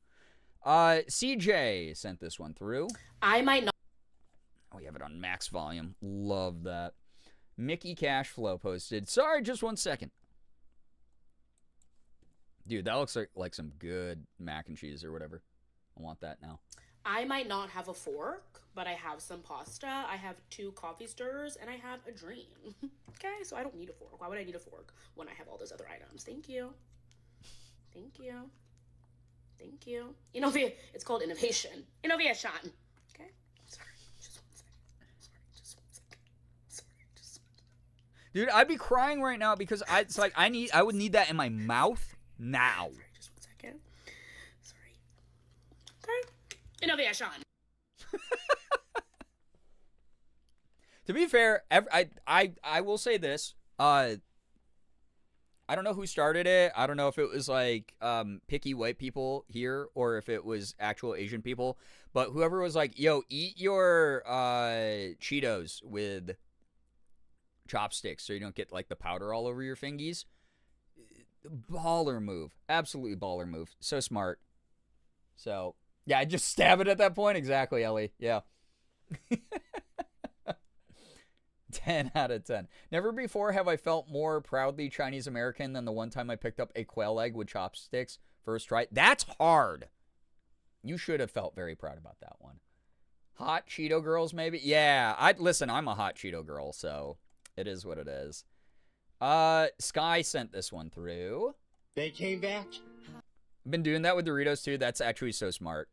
CJ sent this one through. I might not. Oh, we have it on max volume. Love that. Mickey Cashflow posted. Sorry, just 1 second. Dude, that looks like some good mac and cheese or whatever. I want that now. I might not have a fork, but I have some pasta, I have 2 coffee stirrers, and I have a dream. Okay, so I don't need a fork. Why would I need a fork when I have all those other items? Thank you. Thank you. Thank you. It's called innovation. Innovation. Okay? Sorry, just 1 second. Sorry, just 1 second. Sorry, just 1 second. Dude, I'd be crying right now because I would need that in my mouth now. Sorry, just 1 second. Sorry. Okay. Innovation. To be fair, I will say this. I don't know who started it. I don't know if it was like picky white people here or if it was actual Asian people. But whoever was like, yo, eat your Cheetos with chopsticks so you don't get like the powder all over your fingies. Baller move. Absolutely baller move. So smart. So, yeah, I just stab it at that point. Exactly, Ellie. Yeah. 10 out of 10. Never before have I felt more proudly Chinese American than the one time I picked up a quail egg with chopsticks first try. That's hard. You should have felt very proud about that one. Hot Cheeto girls, maybe? Yeah, listen, I'm a hot Cheeto girl, so it is what it is. Sky sent this one through. They came back. Been doing that with Doritos too. That's actually so smart.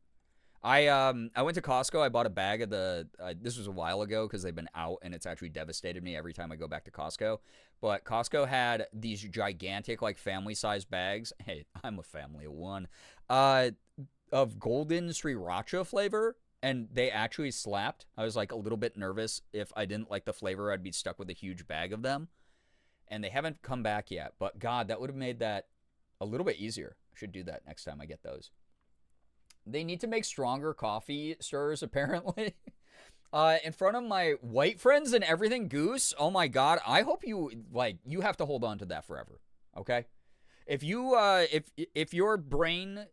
I went to Costco. I bought a bag of the. This was a while ago because they've been out, and it's actually devastated me every time I go back to Costco. But Costco had these gigantic, like family-sized bags. Hey, I'm a family of one. Of golden sriracha flavor, and they actually slapped. I was like a little bit nervous if I didn't like the flavor, I'd be stuck with a huge bag of them. And they haven't come back yet. But God, that would have made that a little bit easier. I should do that next time I get those. They need to make stronger coffee stirrers, apparently. In front of my white friends and everything, Goose, oh my God, I hope you have to hold on to that forever, okay? If you, if your brain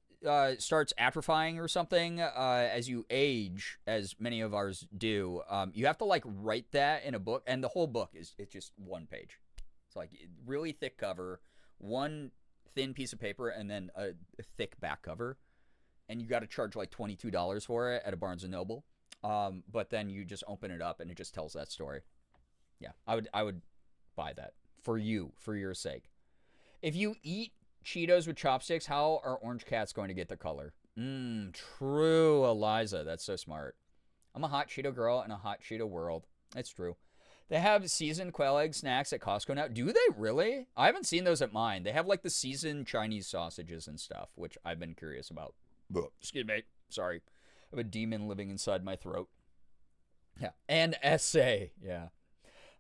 starts atrophying or something as you age, as many of ours do, you have to, like, write that in a book, and the whole book it's just 1 page. It's like really thick cover, 1 thin piece of paper, and then a thick back cover. And you got to charge like $22 for it at a Barnes & Noble. But then you just open it up and it just tells that story. Yeah, I would buy that for you, for your sake. If you eat Cheetos with chopsticks, how are orange cats going to get the color? True, Eliza. That's so smart. I'm a hot Cheeto girl in a hot Cheeto world. It's true. They have seasoned quail egg snacks at Costco now. Do they really? I haven't seen those at mine. They have like the seasoned Chinese sausages and stuff, which I've been curious about. Excuse me. Sorry. I have a demon living inside my throat. Yeah. And essay. Yeah.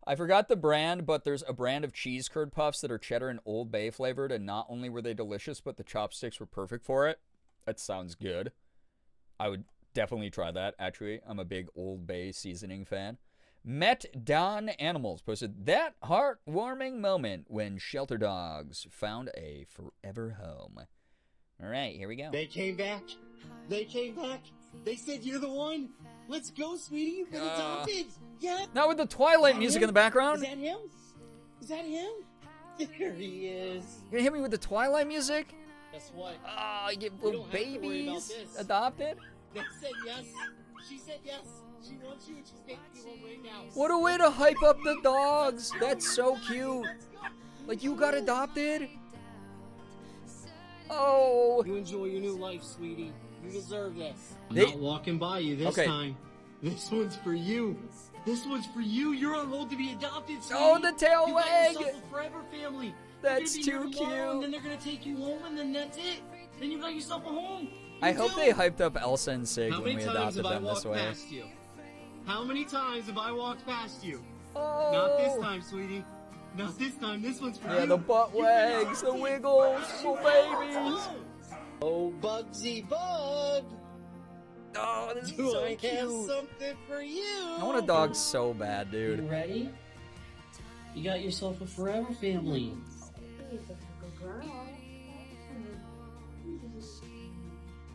I forgot the brand, but there's a brand of cheese curd puffs that are cheddar and Old Bay flavored, and not only were they delicious, but the chopsticks were perfect for it. That sounds good. I would definitely try that, actually. I'm a big Old Bay seasoning fan. Met Don Animals posted that heartwarming moment when shelter dogs found a forever home. All right, here we go. They came back. They came back. They said you're the one. Let's go, sweetie. You've been adopted. Yeah. Not with the Twilight music in the background. Is that him? Is that him? There he is. You're gonna hit me with the Twilight music? Guess what? Oh, you get little babies adopted? They said yes. She said yes. She wants you and she's making you home right now. What a way to hype up the dogs. That's so cute. Like, you got adopted? Oh. You enjoy your new life, sweetie. You deserve this. I'm They- not walking by you this time. This one's for you. This one's for you. You're on hold to be adopted, sweetie. Oh, the tail you wag. got yourself a forever family. That's You're gonna too be here tomorrow, cute. And then they're gonna take you home, and then that's it. Then you got yourself a home. I hope they hyped up Elsa and Sig How when many we times adopted have I them this walked way. past you? How many times have I walked past you? Oh. Not this time, sweetie. Not this time. This one's for you. Yeah, the butt wags, the wiggles, little babies. Oh, Bugsy Bug. Oh, this is Do so I have cute. something for you? I want a dog so bad, dude. You ready? You got yourself a forever family.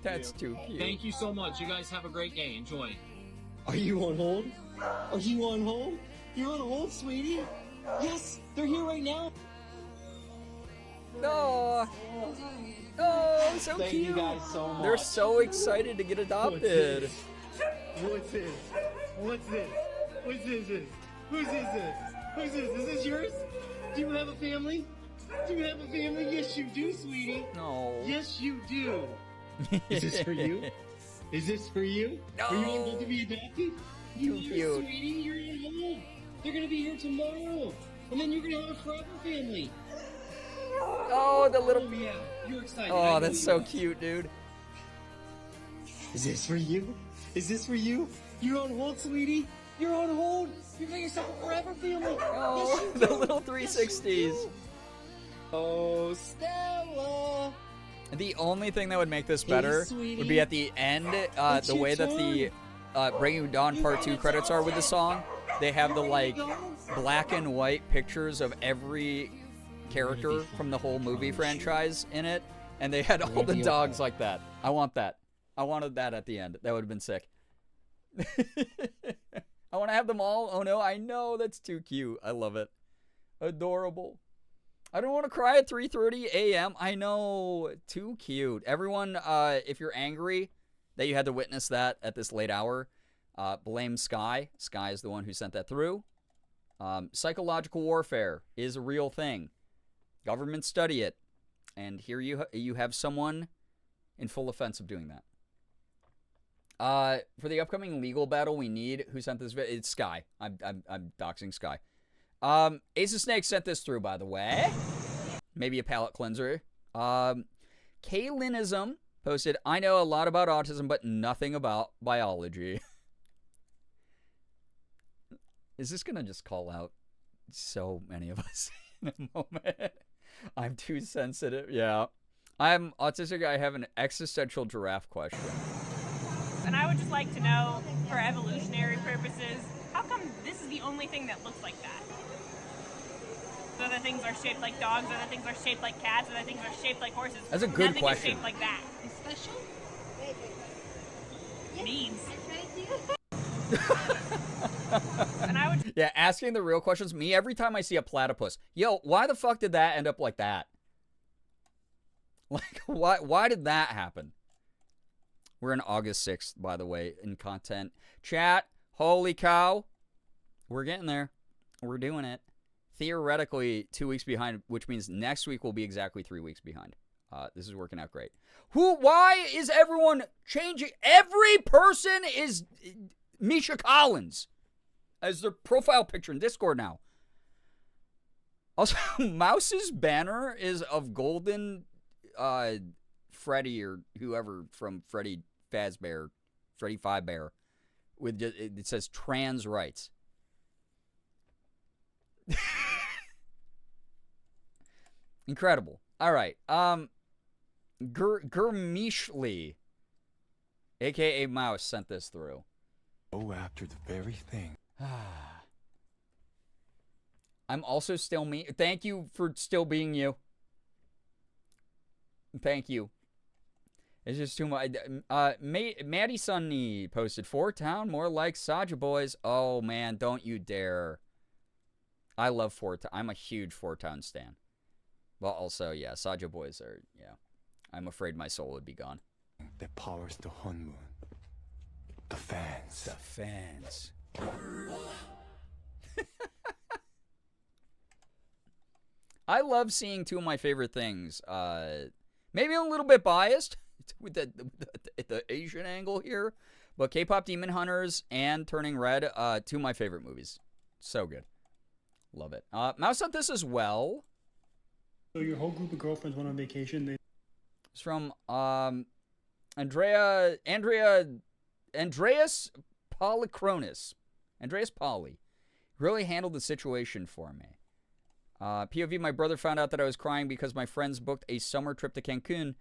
That's too cute. Thank you so much. You guys have a great day. Enjoy. Are you on hold? Are you on hold? You're on hold, sweetie? Yes, they're here right now. No. Oh, so Thank cute. you guys so much. They're so excited to get adopted. What's this? What's this? What's this? Whose is this? Whose is this? Is this yours? Do you have a family? Do you have a family? Yes, you do, sweetie. No. Yes, you do. Is this for you? Is this for you? No. Are you on hold to be adopted? You Too are, cute. sweetie. You're on hold. They're gonna be here tomorrow, and then you're gonna have a forever family. Oh, the little. Oh yeah, you're excited. I Oh, know that's you so are. cute, dude. Is this for you? Is this for you? You're on hold, sweetie. You're on hold. You got yourself a forever family. Oh, Yes, you the do. little Yes, you 360s. do. Oh, Stella. The only thing that would make this Hey, better sweetie. would be at the end, It's the your way that the Bringing You Dawn Part 2 credits are with the song. They have the, like, black and white pictures of every character from the whole movie franchise in it, and they had all the dogs like that. I want that. I wanted that at the end. That would have been sick. I want to have them all. Oh no, I know. That's too cute. I love it. Adorable. I don't want to cry at 3:30 a.m. I know. Too cute. Everyone, if you're angry that you had to witness that at this late hour, blame Sky. Sky is the one who sent that through. Psychological warfare is a real thing. Governments study it. And here you have someone in full offense of doing that. For the upcoming legal battle we need, who sent this? It's Sky. I'm doxing Sky. Ace of Snakes sent this through, by the way. Maybe a palate cleanser. Kaylinism posted, I know a lot about autism, but nothing about biology. Is this going to just call out so many of us in a moment? I'm too sensitive. Yeah. I'm autistic. I have an existential giraffe question. And I would just like to know, for evolutionary purposes, how come this is the only thing that looks like that? So other things are shaped like dogs, other things are shaped like cats, other things are shaped like horses. That's a good Nothing question. is shaped like that. Special? Needs. And I would Yeah, asking the real questions. Me, every time I see a platypus. Yo, why the fuck did that end up like that? Like, why did that happen? We're in August 6th, by the way, in content. Chat, holy cow. We're getting there. We're doing it. Theoretically, 2 weeks behind, which means next week will be exactly 3 weeks behind. This is working out great. Why is everyone changing? Every person is Misha Collins as their profile picture in Discord now. Also, Mouse's banner is of Golden Freddy or whoever from Freddy Fazbear, Freddy Fazbear, with just, it says trans rights. Incredible. All right. Girbeagly, aka Mouse, sent this through. Go after the very thing. I'm also still me. Thank you for still being you. Thank you. It's just too much. Maddie Sunny posted 4-Town, more like Saja Boys. Oh man, don't you dare. I love 4-Town. I'm a huge 4-Town stan. Well, also, yeah, Saja Boys are, yeah. I'm afraid my soul would be gone. That powers the Honmoon. The fans. The fans. I love seeing two of my favorite things. Maybe I'm a little bit biased with the Asian angle here, but K-Pop Demon Hunters and Turning Red, two of my favorite movies. So good. Love it. Mouse sent this as well. So your whole group of girlfriends went on vacation. It's from Andreas Polychronis. Andreas Poly. Really handled the situation for me. POV, my brother found out that I was crying because my friends booked a summer trip to Cancun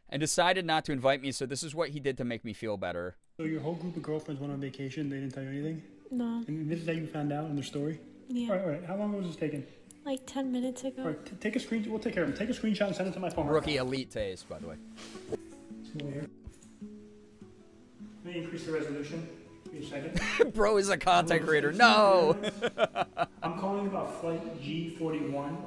and decided not to invite me, so this is what he did to make me feel better. So your whole group of girlfriends went on vacation. They didn't tell you anything? No. And this is how you found out in their story? Yeah. All right. How long was this taken? Like 10 minutes ago. All right, take a screen. We'll take care of them. Take a screenshot and send it to my phone. Rookie elite taste, by the way. Over here. Let me increase the resolution. Give me a second. Bro is a content creator. No! I'm calling about flight G41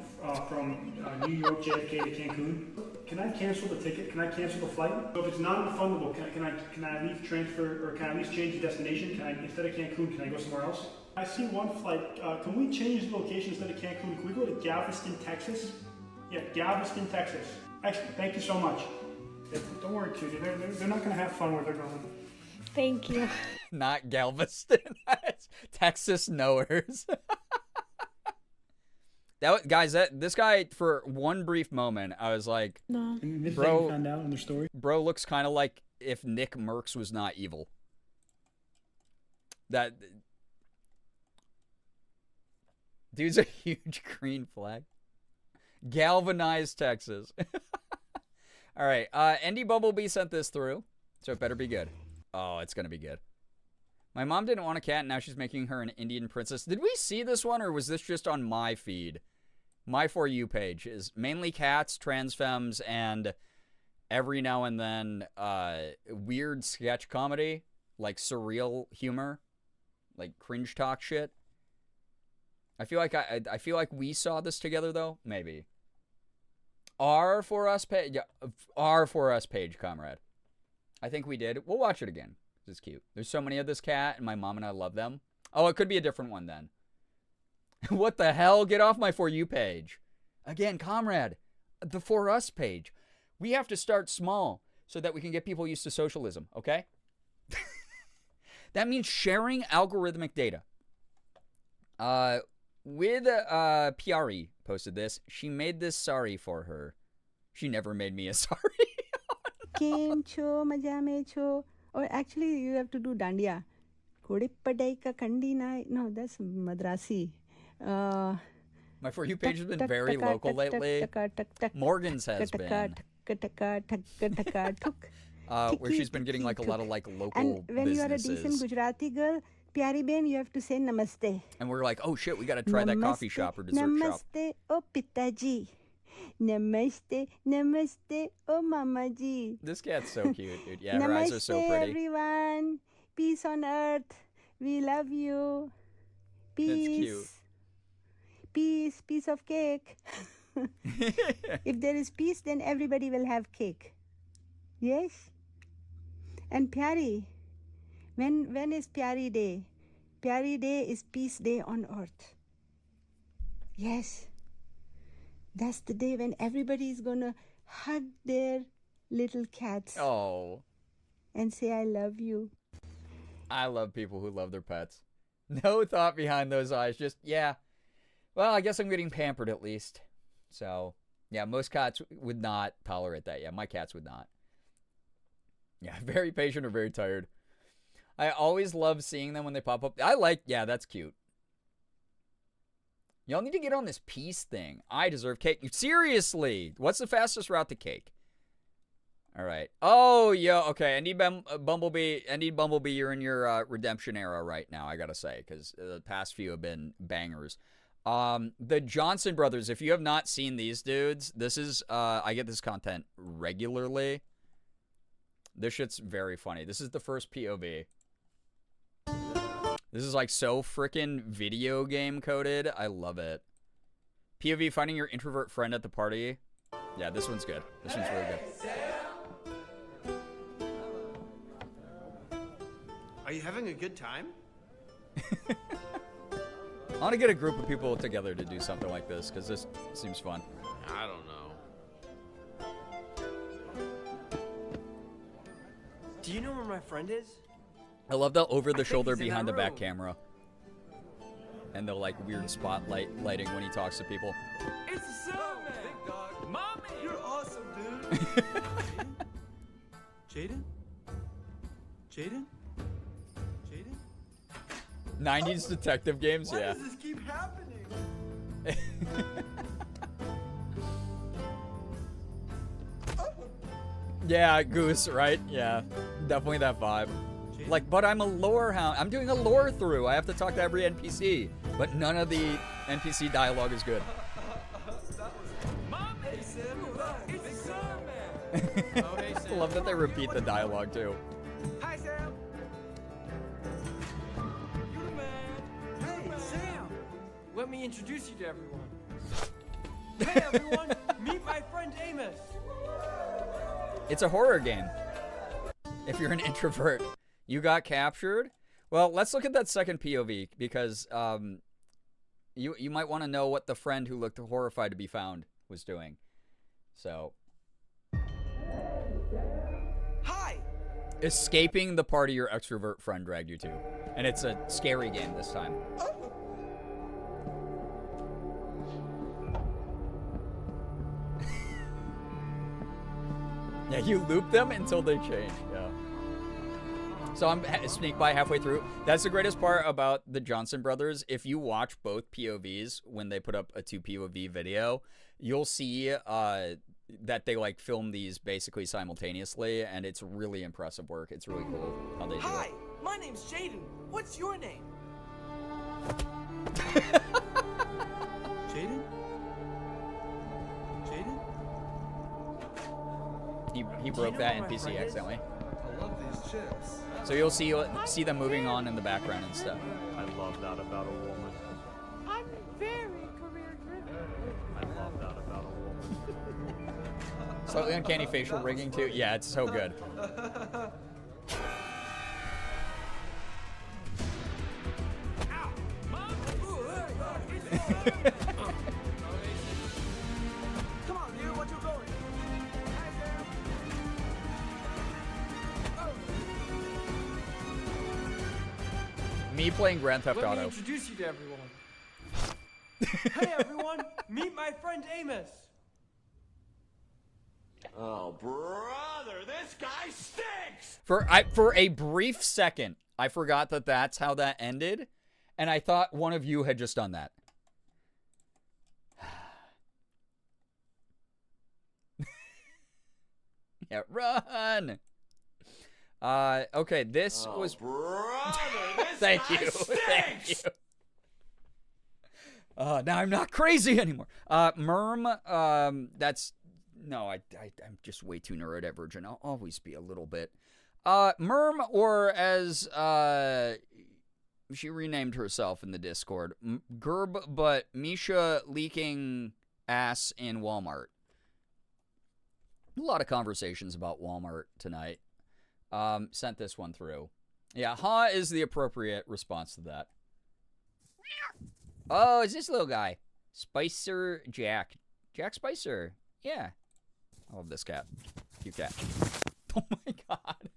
from New York JFK to Cancun. Can I cancel the ticket? Can I cancel the flight? So if it's non-refundable, can I at least transfer, or can I at least change the destination? Can I, instead of Cancun, can I go somewhere else? I see one flight. Can we change the location instead of Cancun? Can we go to Galveston, Texas? Yeah, Galveston, Texas. Excellent. Thank you so much. Yeah, don't worry, cutie. They're not going to have fun where they're going. Thank you. Not Galveston. Texas knowers. This guy, for one brief moment, I was like, no. Bro, found out in their story. Bro looks kind of like if Nick Merckx was not evil. That dude's a huge green flag. Galvanized Texas. All right, Andy Bumblebee sent this through, so it better be good. Oh, it's gonna be good. My mom didn't want a cat, and now she's making her an Indian princess. Did we see this one, or was this just on my feed? My For You page is mainly cats, trans femmes, and every now and then weird sketch comedy, like surreal humor, like cringe talk shit. I feel like we saw this together though. Maybe. R For Us page, yeah, R For Us page, comrade. I think we did. We'll watch it again. This is cute. There's so many of this cat, and my mom and I love them. Oh, it could be a different one then. What the hell? Get off my For You page. Again, comrade, the For Us page. We have to start small so that we can get people used to socialism, okay? That means sharing algorithmic data. Piari posted this. She made this sorry for her. She never made me a sorry. Game cho, maja mein cho. Or actually, you have to do dandiya. Kodipadai ka kandina. No, that's Madrasi. My For You page has been very local lately. Morgan's has been. Where she's been getting like a lot of like local and when businesses. you are a decent Gujarati girl, Pyari Ben, you have to say namaste. And we're like, oh shit, we got to try that coffee shop or dessert shop. Namaste, oh Pitaji. Namaste, namaste, oh Mamaji. This cat's so cute, dude. Yeah, her eyes are so pretty. Namaste, everyone. Peace on earth. We love you. Peace. That's cute. Peace, piece of cake. If there is peace, then everybody will have cake. Yes? And Pyari, when is Pyari Day? Pyari Day is Peace Day on Earth. Yes. That's the day when everybody is going to hug their little cats. Oh. And say, I love you. I love people who love their pets. No thought behind those eyes. Just, yeah. Well, I guess I'm getting pampered at least. So, yeah, most cats would not tolerate that. Yeah, my cats would not. Yeah, very patient or very tired. I always love seeing them when they pop up. Yeah, that's cute. Y'all need to get on this peace thing. I deserve cake. Seriously, what's the fastest route to cake? All right. Oh, yeah, okay. I need Bumblebee. You're in your redemption era right now, I gotta say, because the past few have been bangers. The Johnson brothers, if you have not seen these dudes, this is, I get this content regularly. This shit's very funny. This is the first POV. This is like so freaking video game coded. I love it. POV, finding your introvert friend at the party. Yeah, this one's good. This one's really good. Are you having a good time? I want to get a group of people together to do something like this, because this seems fun. I don't know. Do you know where my friend is? I love the over-the-shoulder behind-the-back camera. And the, like, weird lighting when he talks to people. It's the Sandman! Big dog. Mommy! You're awesome, dude! Jaden? Jaden? Jaden? 90s detective games, yeah. Why does this keep happening? Yeah, Goose, right? Yeah, definitely that vibe. Like, but I'm a lore hound. I'm doing a lore through. I have to talk to every NPC, but none of the NPC dialogue is good. I love that they repeat the dialogue too. Hi, Sam. You the man. Hey, Sam. Let me introduce you to everyone. Hey, everyone. Meet my friend Amos. It's a horror game. If you're an introvert. You got captured? Well, let's look at that second POV, because you might want to know what the friend who looked horrified to be found was doing. So. Hi! Escaping the party your extrovert friend dragged you to. And it's a scary game this time. Yeah, you loop them until they change, yeah. So I'm sneak by halfway through. That's the greatest part about the Johnson brothers. If you watch both POVs when they put up a 2 POV video, you'll see that they like film these basically simultaneously, and it's really impressive work. It's really cool how they do it. Hi, my name's Jaden. What's your name? Jaden? Jaden? He broke that NPC accidentally. I love these chips. So you'll see them moving on in the background and stuff. I love that about a woman. I'm very career driven. I love that about a woman. Slightly uncanny facial rigging too. Yeah, it's so good. Come on, dude, what you going? Me playing Grand Theft Let me Auto. introduce you to everyone. Hey, everyone, meet my friend Amos. Oh, brother, this guy stinks! For a brief second, I forgot that that's how that ended, and I thought one of you had just done that. Yeah, run! Okay, this was... Brother, this Thank guy you, stinks! thank you. Now I'm not crazy anymore. Merm, that's... No, I'm just way too neurodivergent. I'll always be a little bit. Merm, or as she renamed herself in the Discord, Gerb, but Misha leaking ass in Walmart. A lot of conversations about Walmart tonight. Sent this one through. Yeah, ha is the appropriate response to that. Oh, it's this little guy. Spicer Jack. Jack Spicer. Yeah. I love this cat. Cute cat. Oh my god.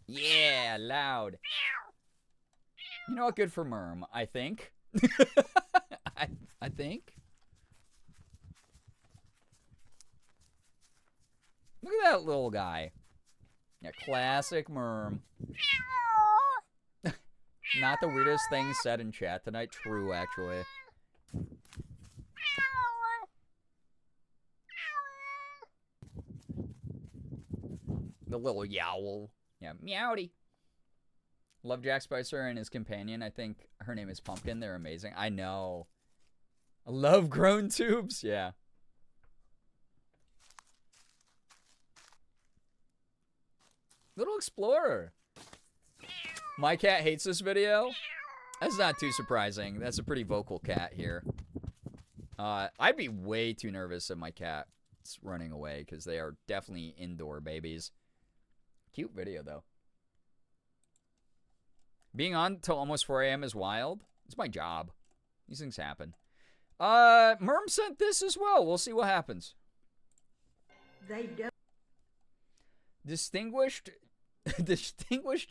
Yeah, loud. You know what? Good for Merm, I think. I think. Look at that little guy. Yeah, classic Merm. Not the weirdest thing said in chat tonight. True, actually. The little yowl. Yeah, meowdy. Love Jack Spicer and his companion. I think her name is Pumpkin. They're amazing. I know. I love grown tubes. Yeah. Little Explorer. My cat hates this video. That's not too surprising. That's a pretty vocal cat here. I'd be way too nervous if my cat's running away because they are definitely indoor babies. Cute video, though. Being on till almost 4 a.m. is wild. It's my job. These things happen. Merm sent this as well. We'll see what happens. They don't. Distinguished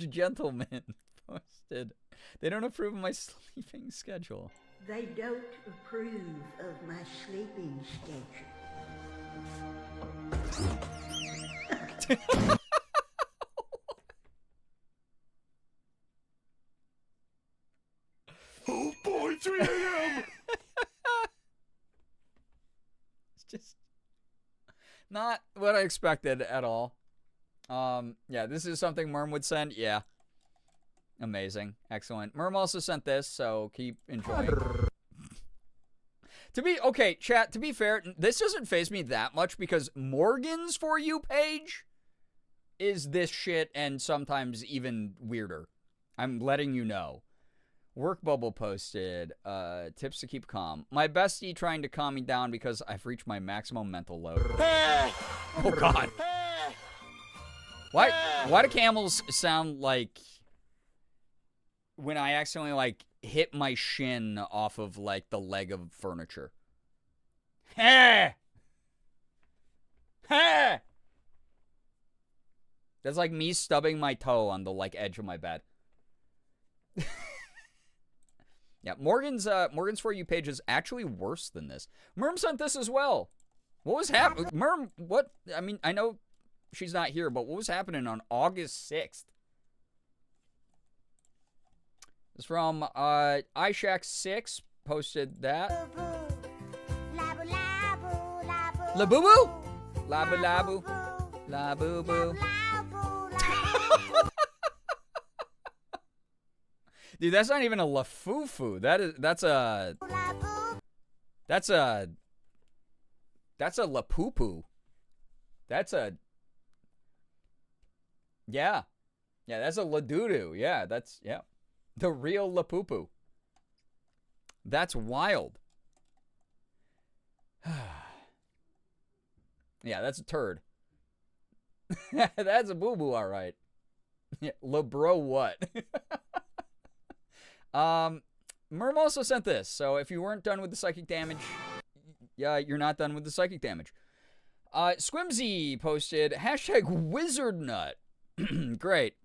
gentleman posted. They don't approve of my sleeping schedule. They don't approve of my sleeping schedule. Oh boy, 3 a.m. It's just not what I expected at all. Yeah, this is something Merm would send. Yeah. Amazing. Excellent. Merm also sent this, so keep enjoying. Okay, chat, to be fair, this doesn't faze me that much because Morgan's For You page is this shit and sometimes even weirder. I'm letting you know. Work Bubble posted, tips to keep calm. My bestie trying to calm me down because I've reached my maximum mental load. Oh, God. Why do camels sound like when I accidentally, like, hit my shin off of, like, the leg of furniture? Hey! Hey! That's like me stubbing my toe on the, like, edge of my bed. Yeah, Morgan's For You page is actually worse than this. Merm sent this as well. What was happening? Merm, what? I mean, I know she's not here, but what was happening on August 6th? It's from iShack6 posted that. La boo boo? La boo la boo. La boo boo. Dude, that's not even a lafufu. That's a lapupu. Yeah, that's a ladudu. Yeah, the real lapupu. That's wild. Yeah, that's a turd. That's a boo-boo, all right. Yeah, labro what? Merm also sent this. So if you weren't done with the psychic damage, yeah, you're not done with the psychic damage. Squimsy posted, #wizardnut. Great.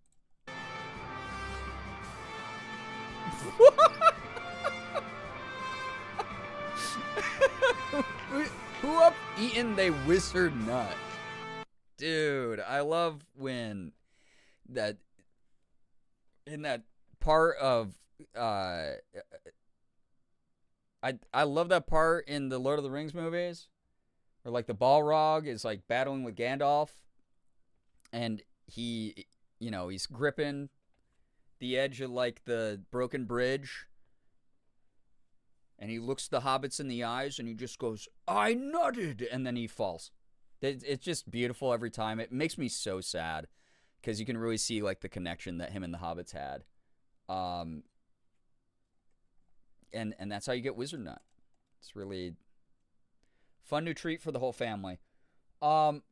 Who up eating they wizard nut? Dude, I love when that in that part of I love that part in the Lord of the Rings movies where like the Balrog is like battling with Gandalf and he's gripping the edge of like the broken bridge and he looks the hobbits in the eyes and he just goes, "I nutted," and then he falls. It's just beautiful every time. It makes me so sad because you can really see like the connection that him and the hobbits had. And that's how you get Wizard Nut. It's really fun new treat for the whole family. I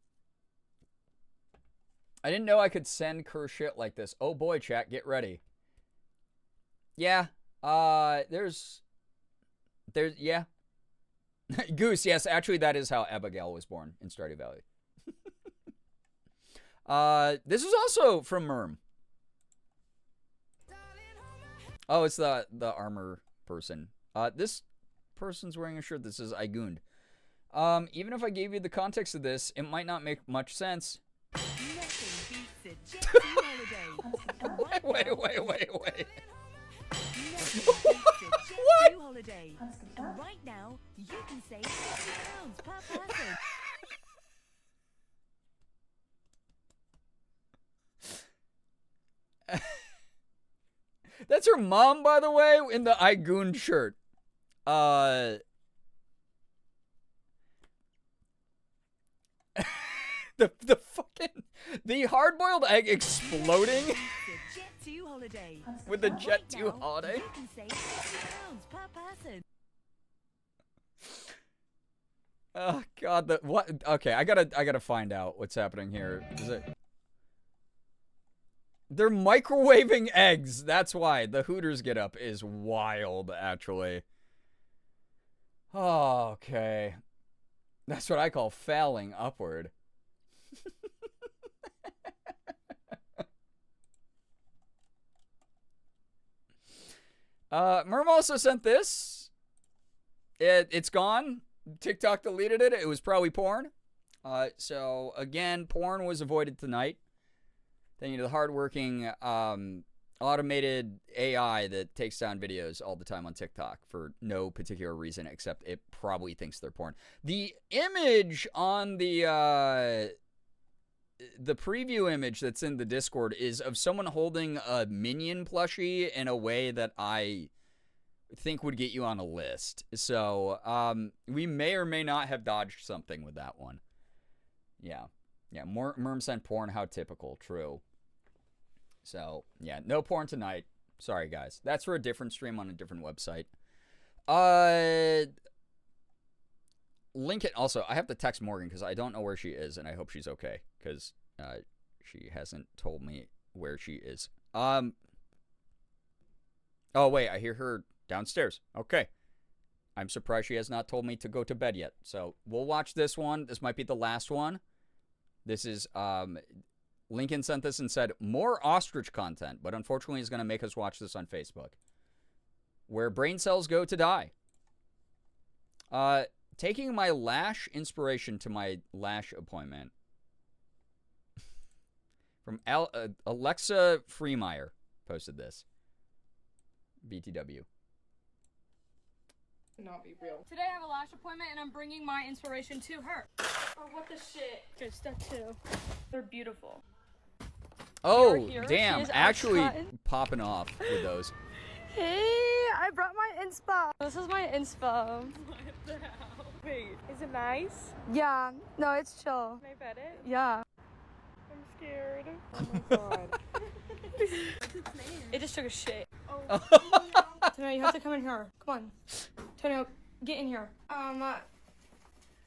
didn't know I could send Kerr shit like this. Oh boy, chat, get ready. Yeah, there's yeah. Goose, yes, actually that is how Abigail was born in Stardew Valley. This is also from Merm. Oh, it's the armor person. This person's wearing a shirt that says Igund. Even if I gave you the context of this, it might not make much sense. Wait. What? Holiday. And right now, you can save £6 per person. That's her mom, by the way, in the Igund shirt. The fucking hard-boiled egg exploding with the Jet 2 holiday. You can save £6 per person. Oh God, what? Okay, I gotta find out what's happening here. Is it? They're microwaving eggs. That's why the Hooters get up is wild, actually. Oh, okay, that's what I call fouling upward. Merm also sent this. It's gone. TikTok deleted it. It was probably porn. So again, porn was avoided tonight. Thank you to the hardworking automated AI that takes down videos all the time on TikTok for no particular reason except it probably thinks they're porn. The image on the preview image that's in the Discord is of someone holding a Minion plushie in a way that I think would get you on a list. So, we may or may not have dodged something with that one. Yeah. Yeah, Merm sent porn, how typical, true. So, yeah, no porn tonight. Sorry, guys. That's for a different stream on a different website. Link it. Also, I have to text Morgan because I don't know where she is, and I hope she's okay because she hasn't told me where she is. Oh, wait, I hear her downstairs. Okay. I'm surprised she has not told me to go to bed yet. So, we'll watch this one. This might be the last one. This is, Lincoln sent this and said, more ostrich content, but unfortunately is going to make us watch this on Facebook. Where brain cells go to die. Taking my lash inspiration to my lash appointment. From Alexa Freemeyer posted this. BTW. Not be real. Today I have a lash appointment and I'm bringing my inspiration to her. Oh, what the shit? Okay, step 2. They're beautiful. Oh, Here, damn. Actually popping off with those. Hey, I brought my inspo. This is my inspo. What the hell? Wait, is it nice? Yeah. No, it's chill. Can I pet it? Yeah. I'm scared. Oh my god. It just took a shit. Oh. Tonio, you have to come in here. Come on. Tonio, get in here.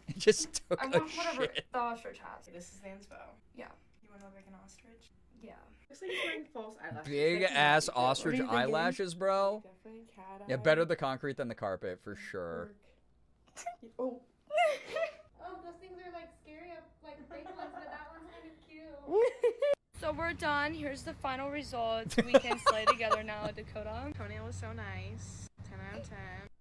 It just took I a want whatever shit. the ostrich has. This is the inspo. Yeah. You want to look like an ostrich? Yeah. Looks like he's wearing false eyelashes. Big That's ass not good. ostrich What are you thinking? eyelashes, bro. Definitely cat Yeah, better the concrete than the carpet, for sure. Oh. Oh, those things are like scary, like big ones, but that one's kind of cute. So we're done. Here's the final results. We can slay together now, Dakota. Toenail was so nice. 10 out of 10.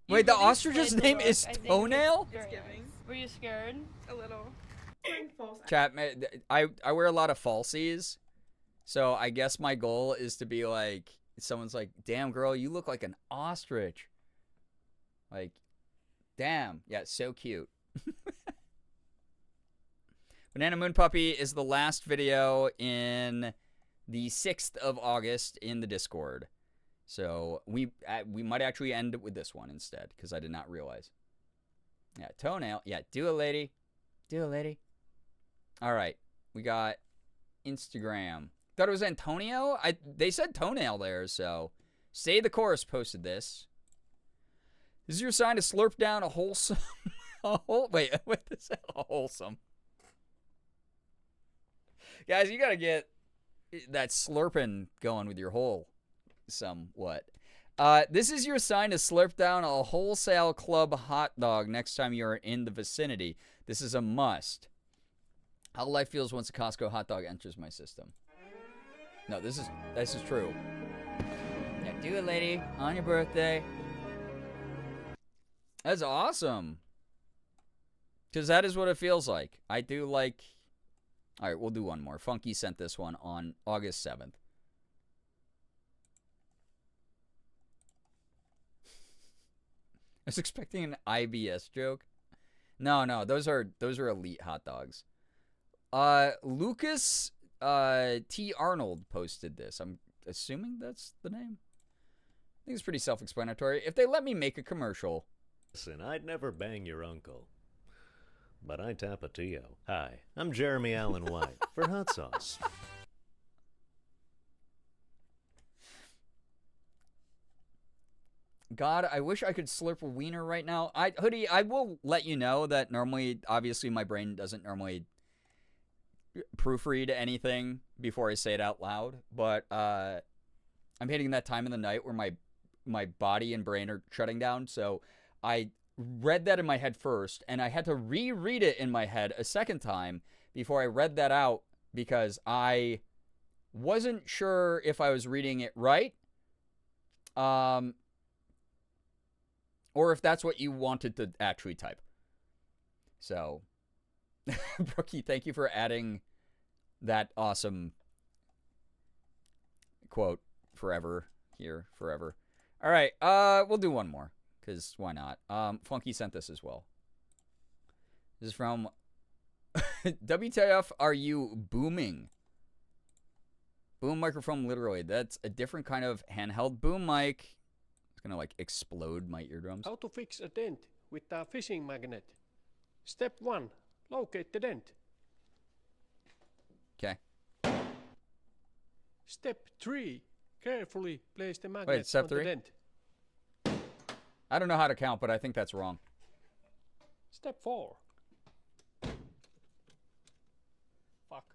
Wait, the really ostrich's slayed the name look. is I think Toenail? It's giving. Were you scared? A little. Wearing false Chat, I wear a lot of falsies, so I guess my goal is to be like, someone's like, damn, girl, you look like an ostrich. Like, damn. Yeah, so cute. Banana Moon Puppy is the last video in the 6th of August in the Discord. So we might actually end it with this one instead, because I did not realize. Yeah, Toenail. Yeah, do it, lady. Do it, lady. All right. We got Instagram. Thought it was Antonio? They said Toenail there, so. Say the Chorus posted this. This is your sign to slurp down a wholesome... Wait, what is that? A wholesome. Guys, you gotta get that slurping going with your hole somewhat. This is your sign to slurp down a wholesale club hot dog next time you're in the vicinity. This is a must. How life feels once a Costco hot dog enters my system. No, this is true. Yeah, Do it, lady. On your birthday. That's awesome. Because that is what it feels like. I do like... All right, we'll do one more. Funky sent this one on August 7th. I was expecting an IBS joke. No, those are elite hot dogs. Lucas T. Arnold posted this. I'm assuming that's the name. I think it's pretty self-explanatory. If they let me make a commercial. Listen, I'd never bang your uncle, but I Tapatio. Hi, I'm Jeremy Allen White for Hot Sauce. God, I wish I could slurp a wiener right now. Hoodie, I will let you know that normally, obviously, my brain doesn't normally proofread anything before I say it out loud. But I'm hitting that time in the night where my body and brain are shutting down. So I read that in my head first, and I had to reread it in my head a second time before I read that out because I wasn't sure if I was reading it right. Or if that's what you wanted to actually type. So, Brookie, thank you for adding that awesome quote, forever, here, forever. All right, we'll do one more, because why not? Funky sent this as well. This is from WTF, are you booming? Boom microphone, literally. That's a different kind of handheld boom mic. Gonna like explode my eardrums. How to fix a dent with a fishing magnet. Step 1. Locate the dent. Okay. Step 3. Carefully place the magnet Wait, step on 3? the dent. I don't know how to count, but I think that's wrong. Step 4. Fuck.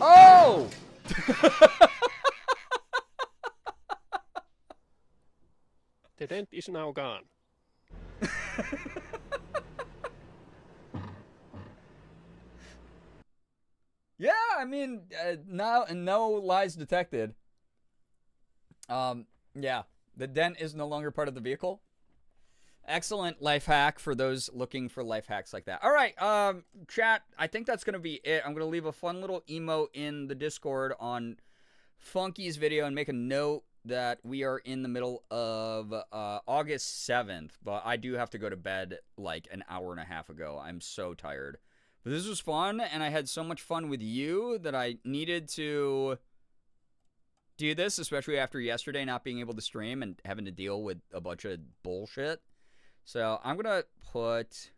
Oh! The dent is now gone. Yeah, I mean, now and no lies detected. Yeah, the dent is no longer part of the vehicle. Excellent life hack for those looking for life hacks like that. All right, chat, I think that's going to be it. I'm going to leave a fun little emote in the Discord on Funky's video and make a note that we are in the middle of August 7th, but I do have to go to bed like an hour and a half ago. I'm so tired. But this was fun, and I had so much fun with you that I needed to do this, especially after yesterday not being able to stream and having to deal with a bunch of bullshit. So I'm going to put,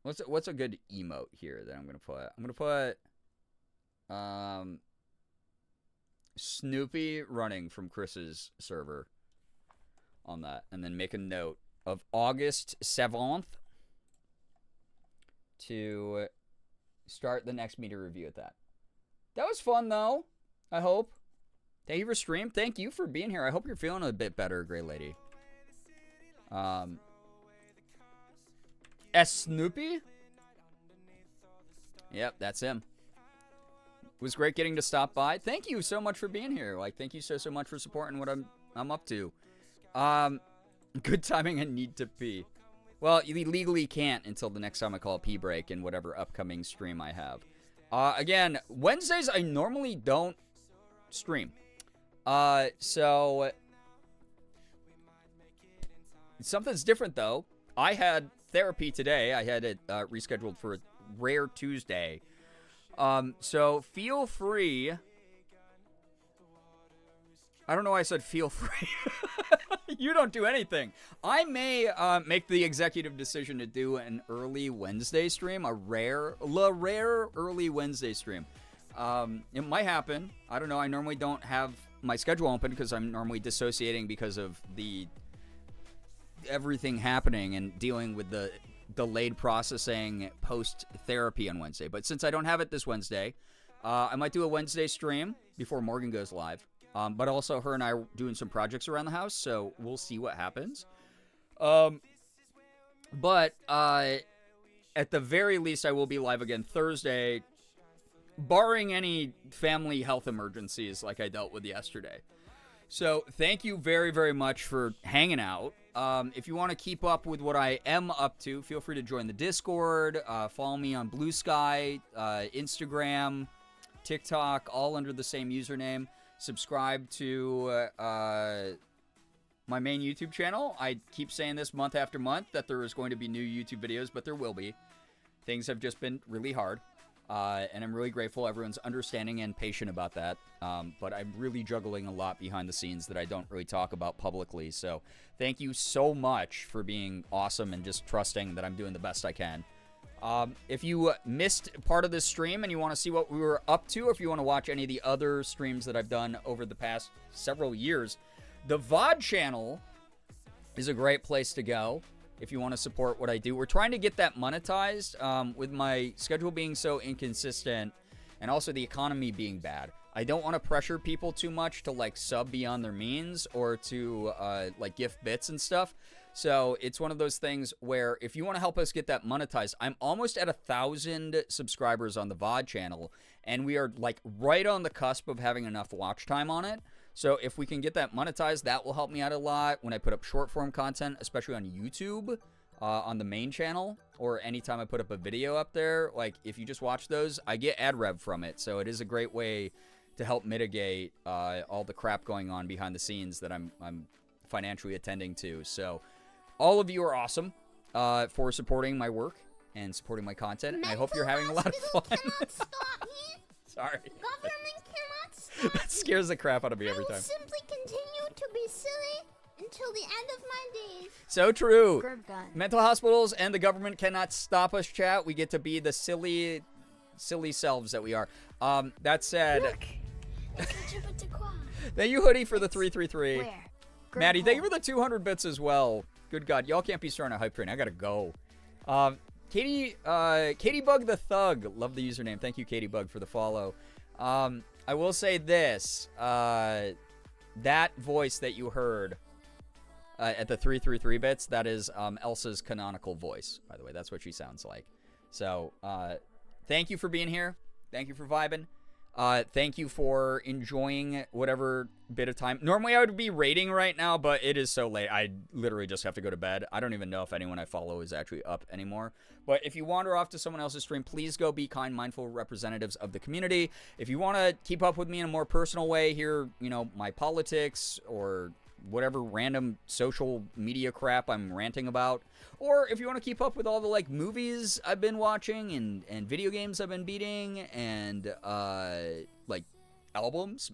what's a good emote here that I'm going to put? I'm going to put, Snoopy running from Chris's server on that, and then make a note of August 7th to start the next media review at that. That was fun, though, I hope. Thank you for stream. Thank you for being here. I hope you're feeling a bit better, Gray Lady. S. Snoopy? Yep, that's him. It was great getting to stop by. Thank you so much for being here. Like, thank you so much for supporting what I'm up to. Good timing and need to pee. Well, you legally can't until the next time I call a pee break in whatever upcoming stream I have. Again, Wednesdays I normally don't stream. So something's different though. I had therapy today. I had it rescheduled for a rare Tuesday. So feel free. I don't know why I said feel free. You don't do anything. I may make the executive decision to do an early Wednesday stream, a rare early Wednesday stream. It might happen. I don't know. I normally don't have my schedule open because I'm normally dissociating because of everything happening and dealing with the delayed processing post-therapy on Wednesday. But since I don't have it this Wednesday, I might do a Wednesday stream before Morgan goes live. But also her and I are doing some projects around the house, so we'll see what happens. But at the very least, I will be live again Thursday, barring any family health emergencies like I dealt with yesterday. So thank you very, very much for hanging out. If you want to keep up with what I am up to, feel free to join the Discord. Follow me on Blue Sky, Instagram, TikTok, all under the same username. Subscribe to my main YouTube channel. I keep saying this month after month that there is going to be new YouTube videos, but there will be. Things have just been really hard. And I'm really grateful everyone's understanding and patient about that. But I'm really juggling a lot behind the scenes that I don't really talk about publicly. So thank you so much for being awesome and just trusting that I'm doing the best I can. If you missed part of this stream and you want to see what we were up to, or if you want to watch any of the other streams that I've done over the past several years, the VOD channel is a great place to go. If you want to support what I do. We're trying to get that monetized with my schedule being so inconsistent and also the economy being bad. I don't want to pressure people too much to like sub beyond their means or to like gift bits and stuff. So it's one of those things where if you want to help us get that monetized, I'm almost at 1,000 subscribers on the VOD channel, and we are like right on the cusp of having enough watch time on it. So if we can get that monetized, that will help me out a lot when I put up short form content, especially on YouTube, on the main channel, or anytime I put up a video up there. Like if you just watch those, I get ad rev from it. So it is a great way to help mitigate all the crap going on behind the scenes that I'm financially attending to. So all of you are awesome for supporting my work and supporting my content. And I hope you're having a lot of fun. Sorry. Government cannot stop That scares the crap out of me every I will time. simply continue to be silly until the end of my days. So true. Grb gun. Mental hospitals and the government cannot stop us, chat. We get to be the silly selves that we are. That said, thank you, Hoodie, for the 333. Where? Maddie, thank you for the 200 bits as well. Good God, y'all can't be starting a hype train. I gotta go. Katie Bug the Thug, love the username. Thank you, Katie Bug, for the follow. I will say this: that voice that you heard at the 333 bits, that is Elsa's canonical voice. By the way, that's what she sounds like. So, thank you for being here. Thank you for vibing. Thank you for enjoying whatever bit of time. Normally I would be raiding right now, but it is so late. I literally just have to go to bed. I don't even know if anyone I follow is actually up anymore. But if you wander off to someone else's stream, please go be kind, mindful representatives of the community. If you want to keep up with me in a more personal way, hear, you know, my politics or whatever random social media crap I'm ranting about, or if you want to keep up with all the like movies I've been watching and video games I've been beating and like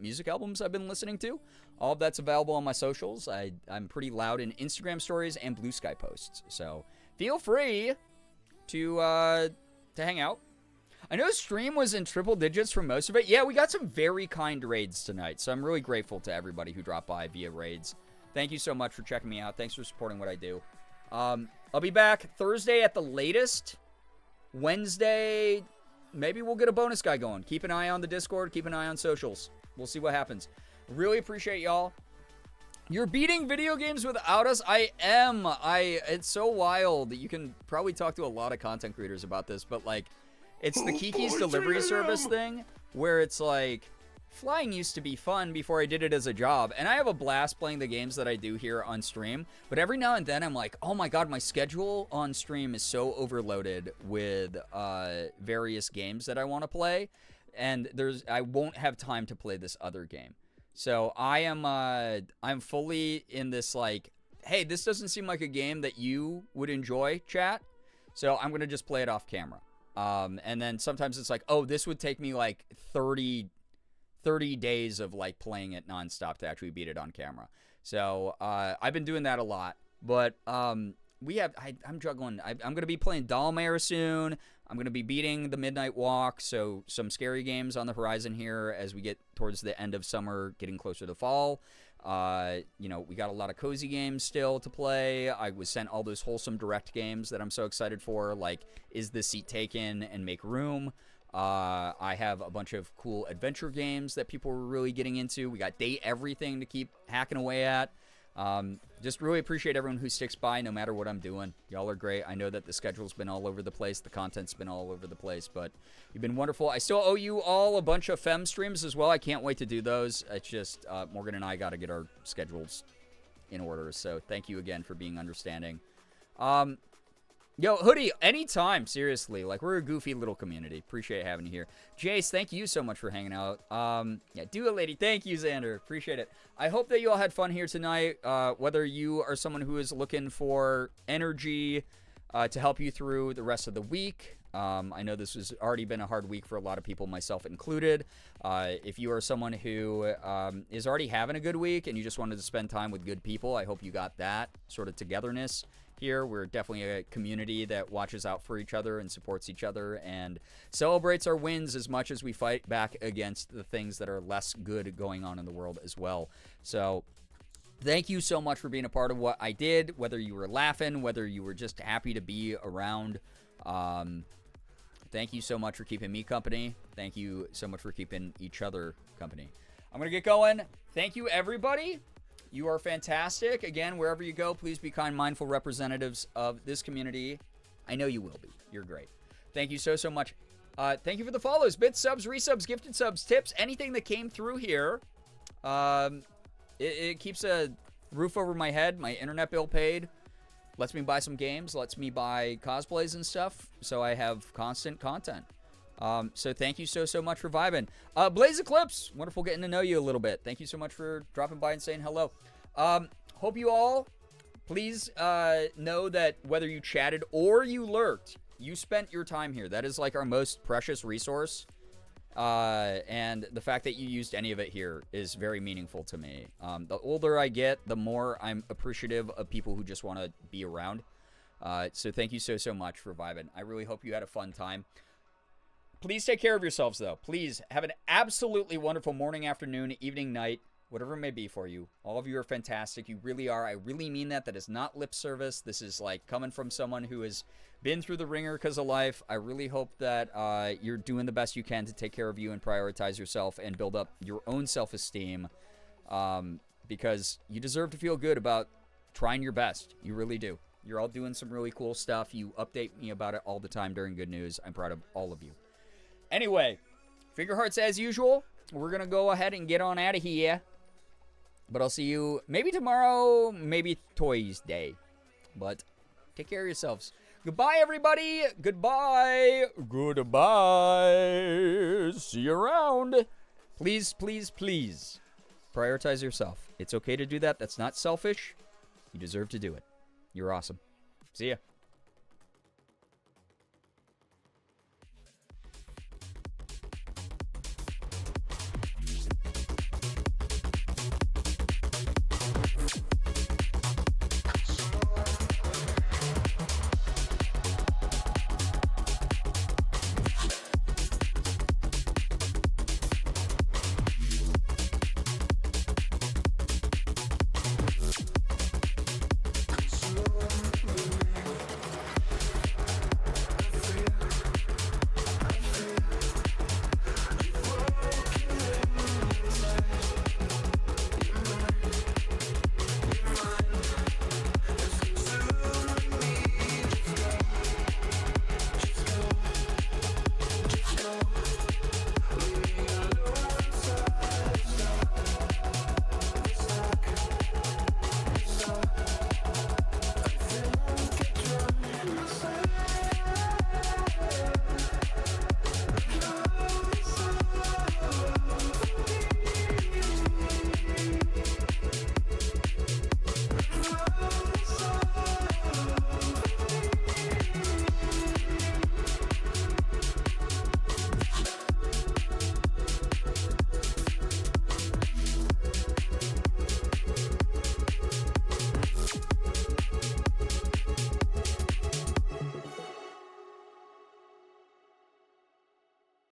music albums I've been listening to, all of that's available on my socials. I'm pretty loud in Instagram stories and Blue Sky posts, so feel free to hang out. I know stream was in triple digits for most of it. Yeah, we got some very kind raids tonight, so I'm really grateful to everybody who dropped by via raids. Thank you so much for checking me out. Thanks for supporting what I do. I'll be back Thursday at the latest. Wednesday, maybe we'll get a bonus guy going. Keep an eye on the Discord. Keep an eye on socials. We'll see what happens. Really appreciate y'all. You're beating video games without us? I am. It's so wild. You can probably talk to a lot of content creators about this, but like, it's the Kiki's delivery service thing where it's like, flying used to be fun before I did it as a job, and I have a blast playing the games that I do here on stream, but every now and then I'm like, oh my god, my schedule on stream is so overloaded with various games that I want to play, and I won't have time to play this other game. So I'm fully in this like, hey, this doesn't seem like a game that you would enjoy, chat, so I'm gonna just play it off camera. And then sometimes it's like, oh, this would take me like 30 days of like playing it nonstop to actually beat it on camera. So I've been doing that a lot, but I'm juggling. I'm going to be playing Dollmare soon. I'm going to be beating the Midnight Walk, so some scary games on the horizon here as we get towards the end of summer, getting closer to fall. You know, we got a lot of cozy games still to play. I was sent all those wholesome direct games that I'm so excited for, like Is This Seat Taken and Make Room. I have a bunch of cool adventure games that people were really getting into. We got Date Everything to keep hacking away at. just really appreciate everyone who sticks by no matter what I'm doing. Y'all are great. I know that the schedule's been all over the place. The content's been all over the place, but you've been wonderful. I still owe you all a bunch of Fem streams as well. I can't wait to do those. It's just Morgan and I got to get our schedules in order, so thank you again for being understanding. Yo, Hoodie, anytime, seriously. Like, we're a goofy little community. Appreciate having you here. Jace, thank you so much for hanging out. Yeah, do it, lady. Thank you, Xander. Appreciate it. I hope that you all had fun here tonight. Whether you are someone who is looking for energy to help you through the rest of the week. I know this has already been a hard week for a lot of people, myself included. If you are someone who is already having a good week and you just wanted to spend time with good people, I hope you got that sort of togetherness here. We're definitely a community that watches out for each other and supports each other and celebrates our wins as much as we fight back against the things that are less good going on in the world as well. So thank you so much for being a part of what I did, whether you were laughing, whether you were just happy to be around. Thank you so much for keeping me company. Thank you so much for keeping each other company. I'm going to get going. Thank you, everybody. You are fantastic. Again, wherever you go, please be kind, mindful representatives of this community. I know you will be. You're great. Thank you so, so much. Thank you for the follows, bits, subs, resubs, gifted subs, tips, anything that came through here. It keeps a roof over my head, my internet bill paid, lets me buy some games, lets me buy cosplays and stuff, so I have constant content. So thank you so, so much for vibing. Blaze Eclipse, wonderful getting to know you a little bit. Thank you so much for dropping by and saying hello. Hope you all, please know that whether you chatted or you lurked, you spent your time here. That is like our most precious resource. And the fact that you used any of it here is very meaningful to me. The older I get, the more I'm appreciative of people who just want to be around. So thank you so, so much for vibing. I really hope you had a fun time. Please take care of yourselves, though. Please have an absolutely wonderful morning, afternoon, evening, night, whatever it may be for you. All of you are fantastic. You really are. I really mean that. That is not lip service. This is like coming from someone who has been through the ringer because of life. I really hope that you're doing the best you can to take care of you and prioritize yourself and build up your own self-esteem, because you deserve to feel good about trying your best. You really do. You're all doing some really cool stuff. You update me about it all the time during Good News. I'm proud of all of you. Anyway, finger hearts as usual. We're going to go ahead and get on out of here. But I'll see you maybe tomorrow, maybe Toys Day. But take care of yourselves. Goodbye, everybody. Goodbye. Goodbye. See you around. Please, please, please prioritize yourself. It's okay to do that. That's not selfish. You deserve to do it. You're awesome. See ya.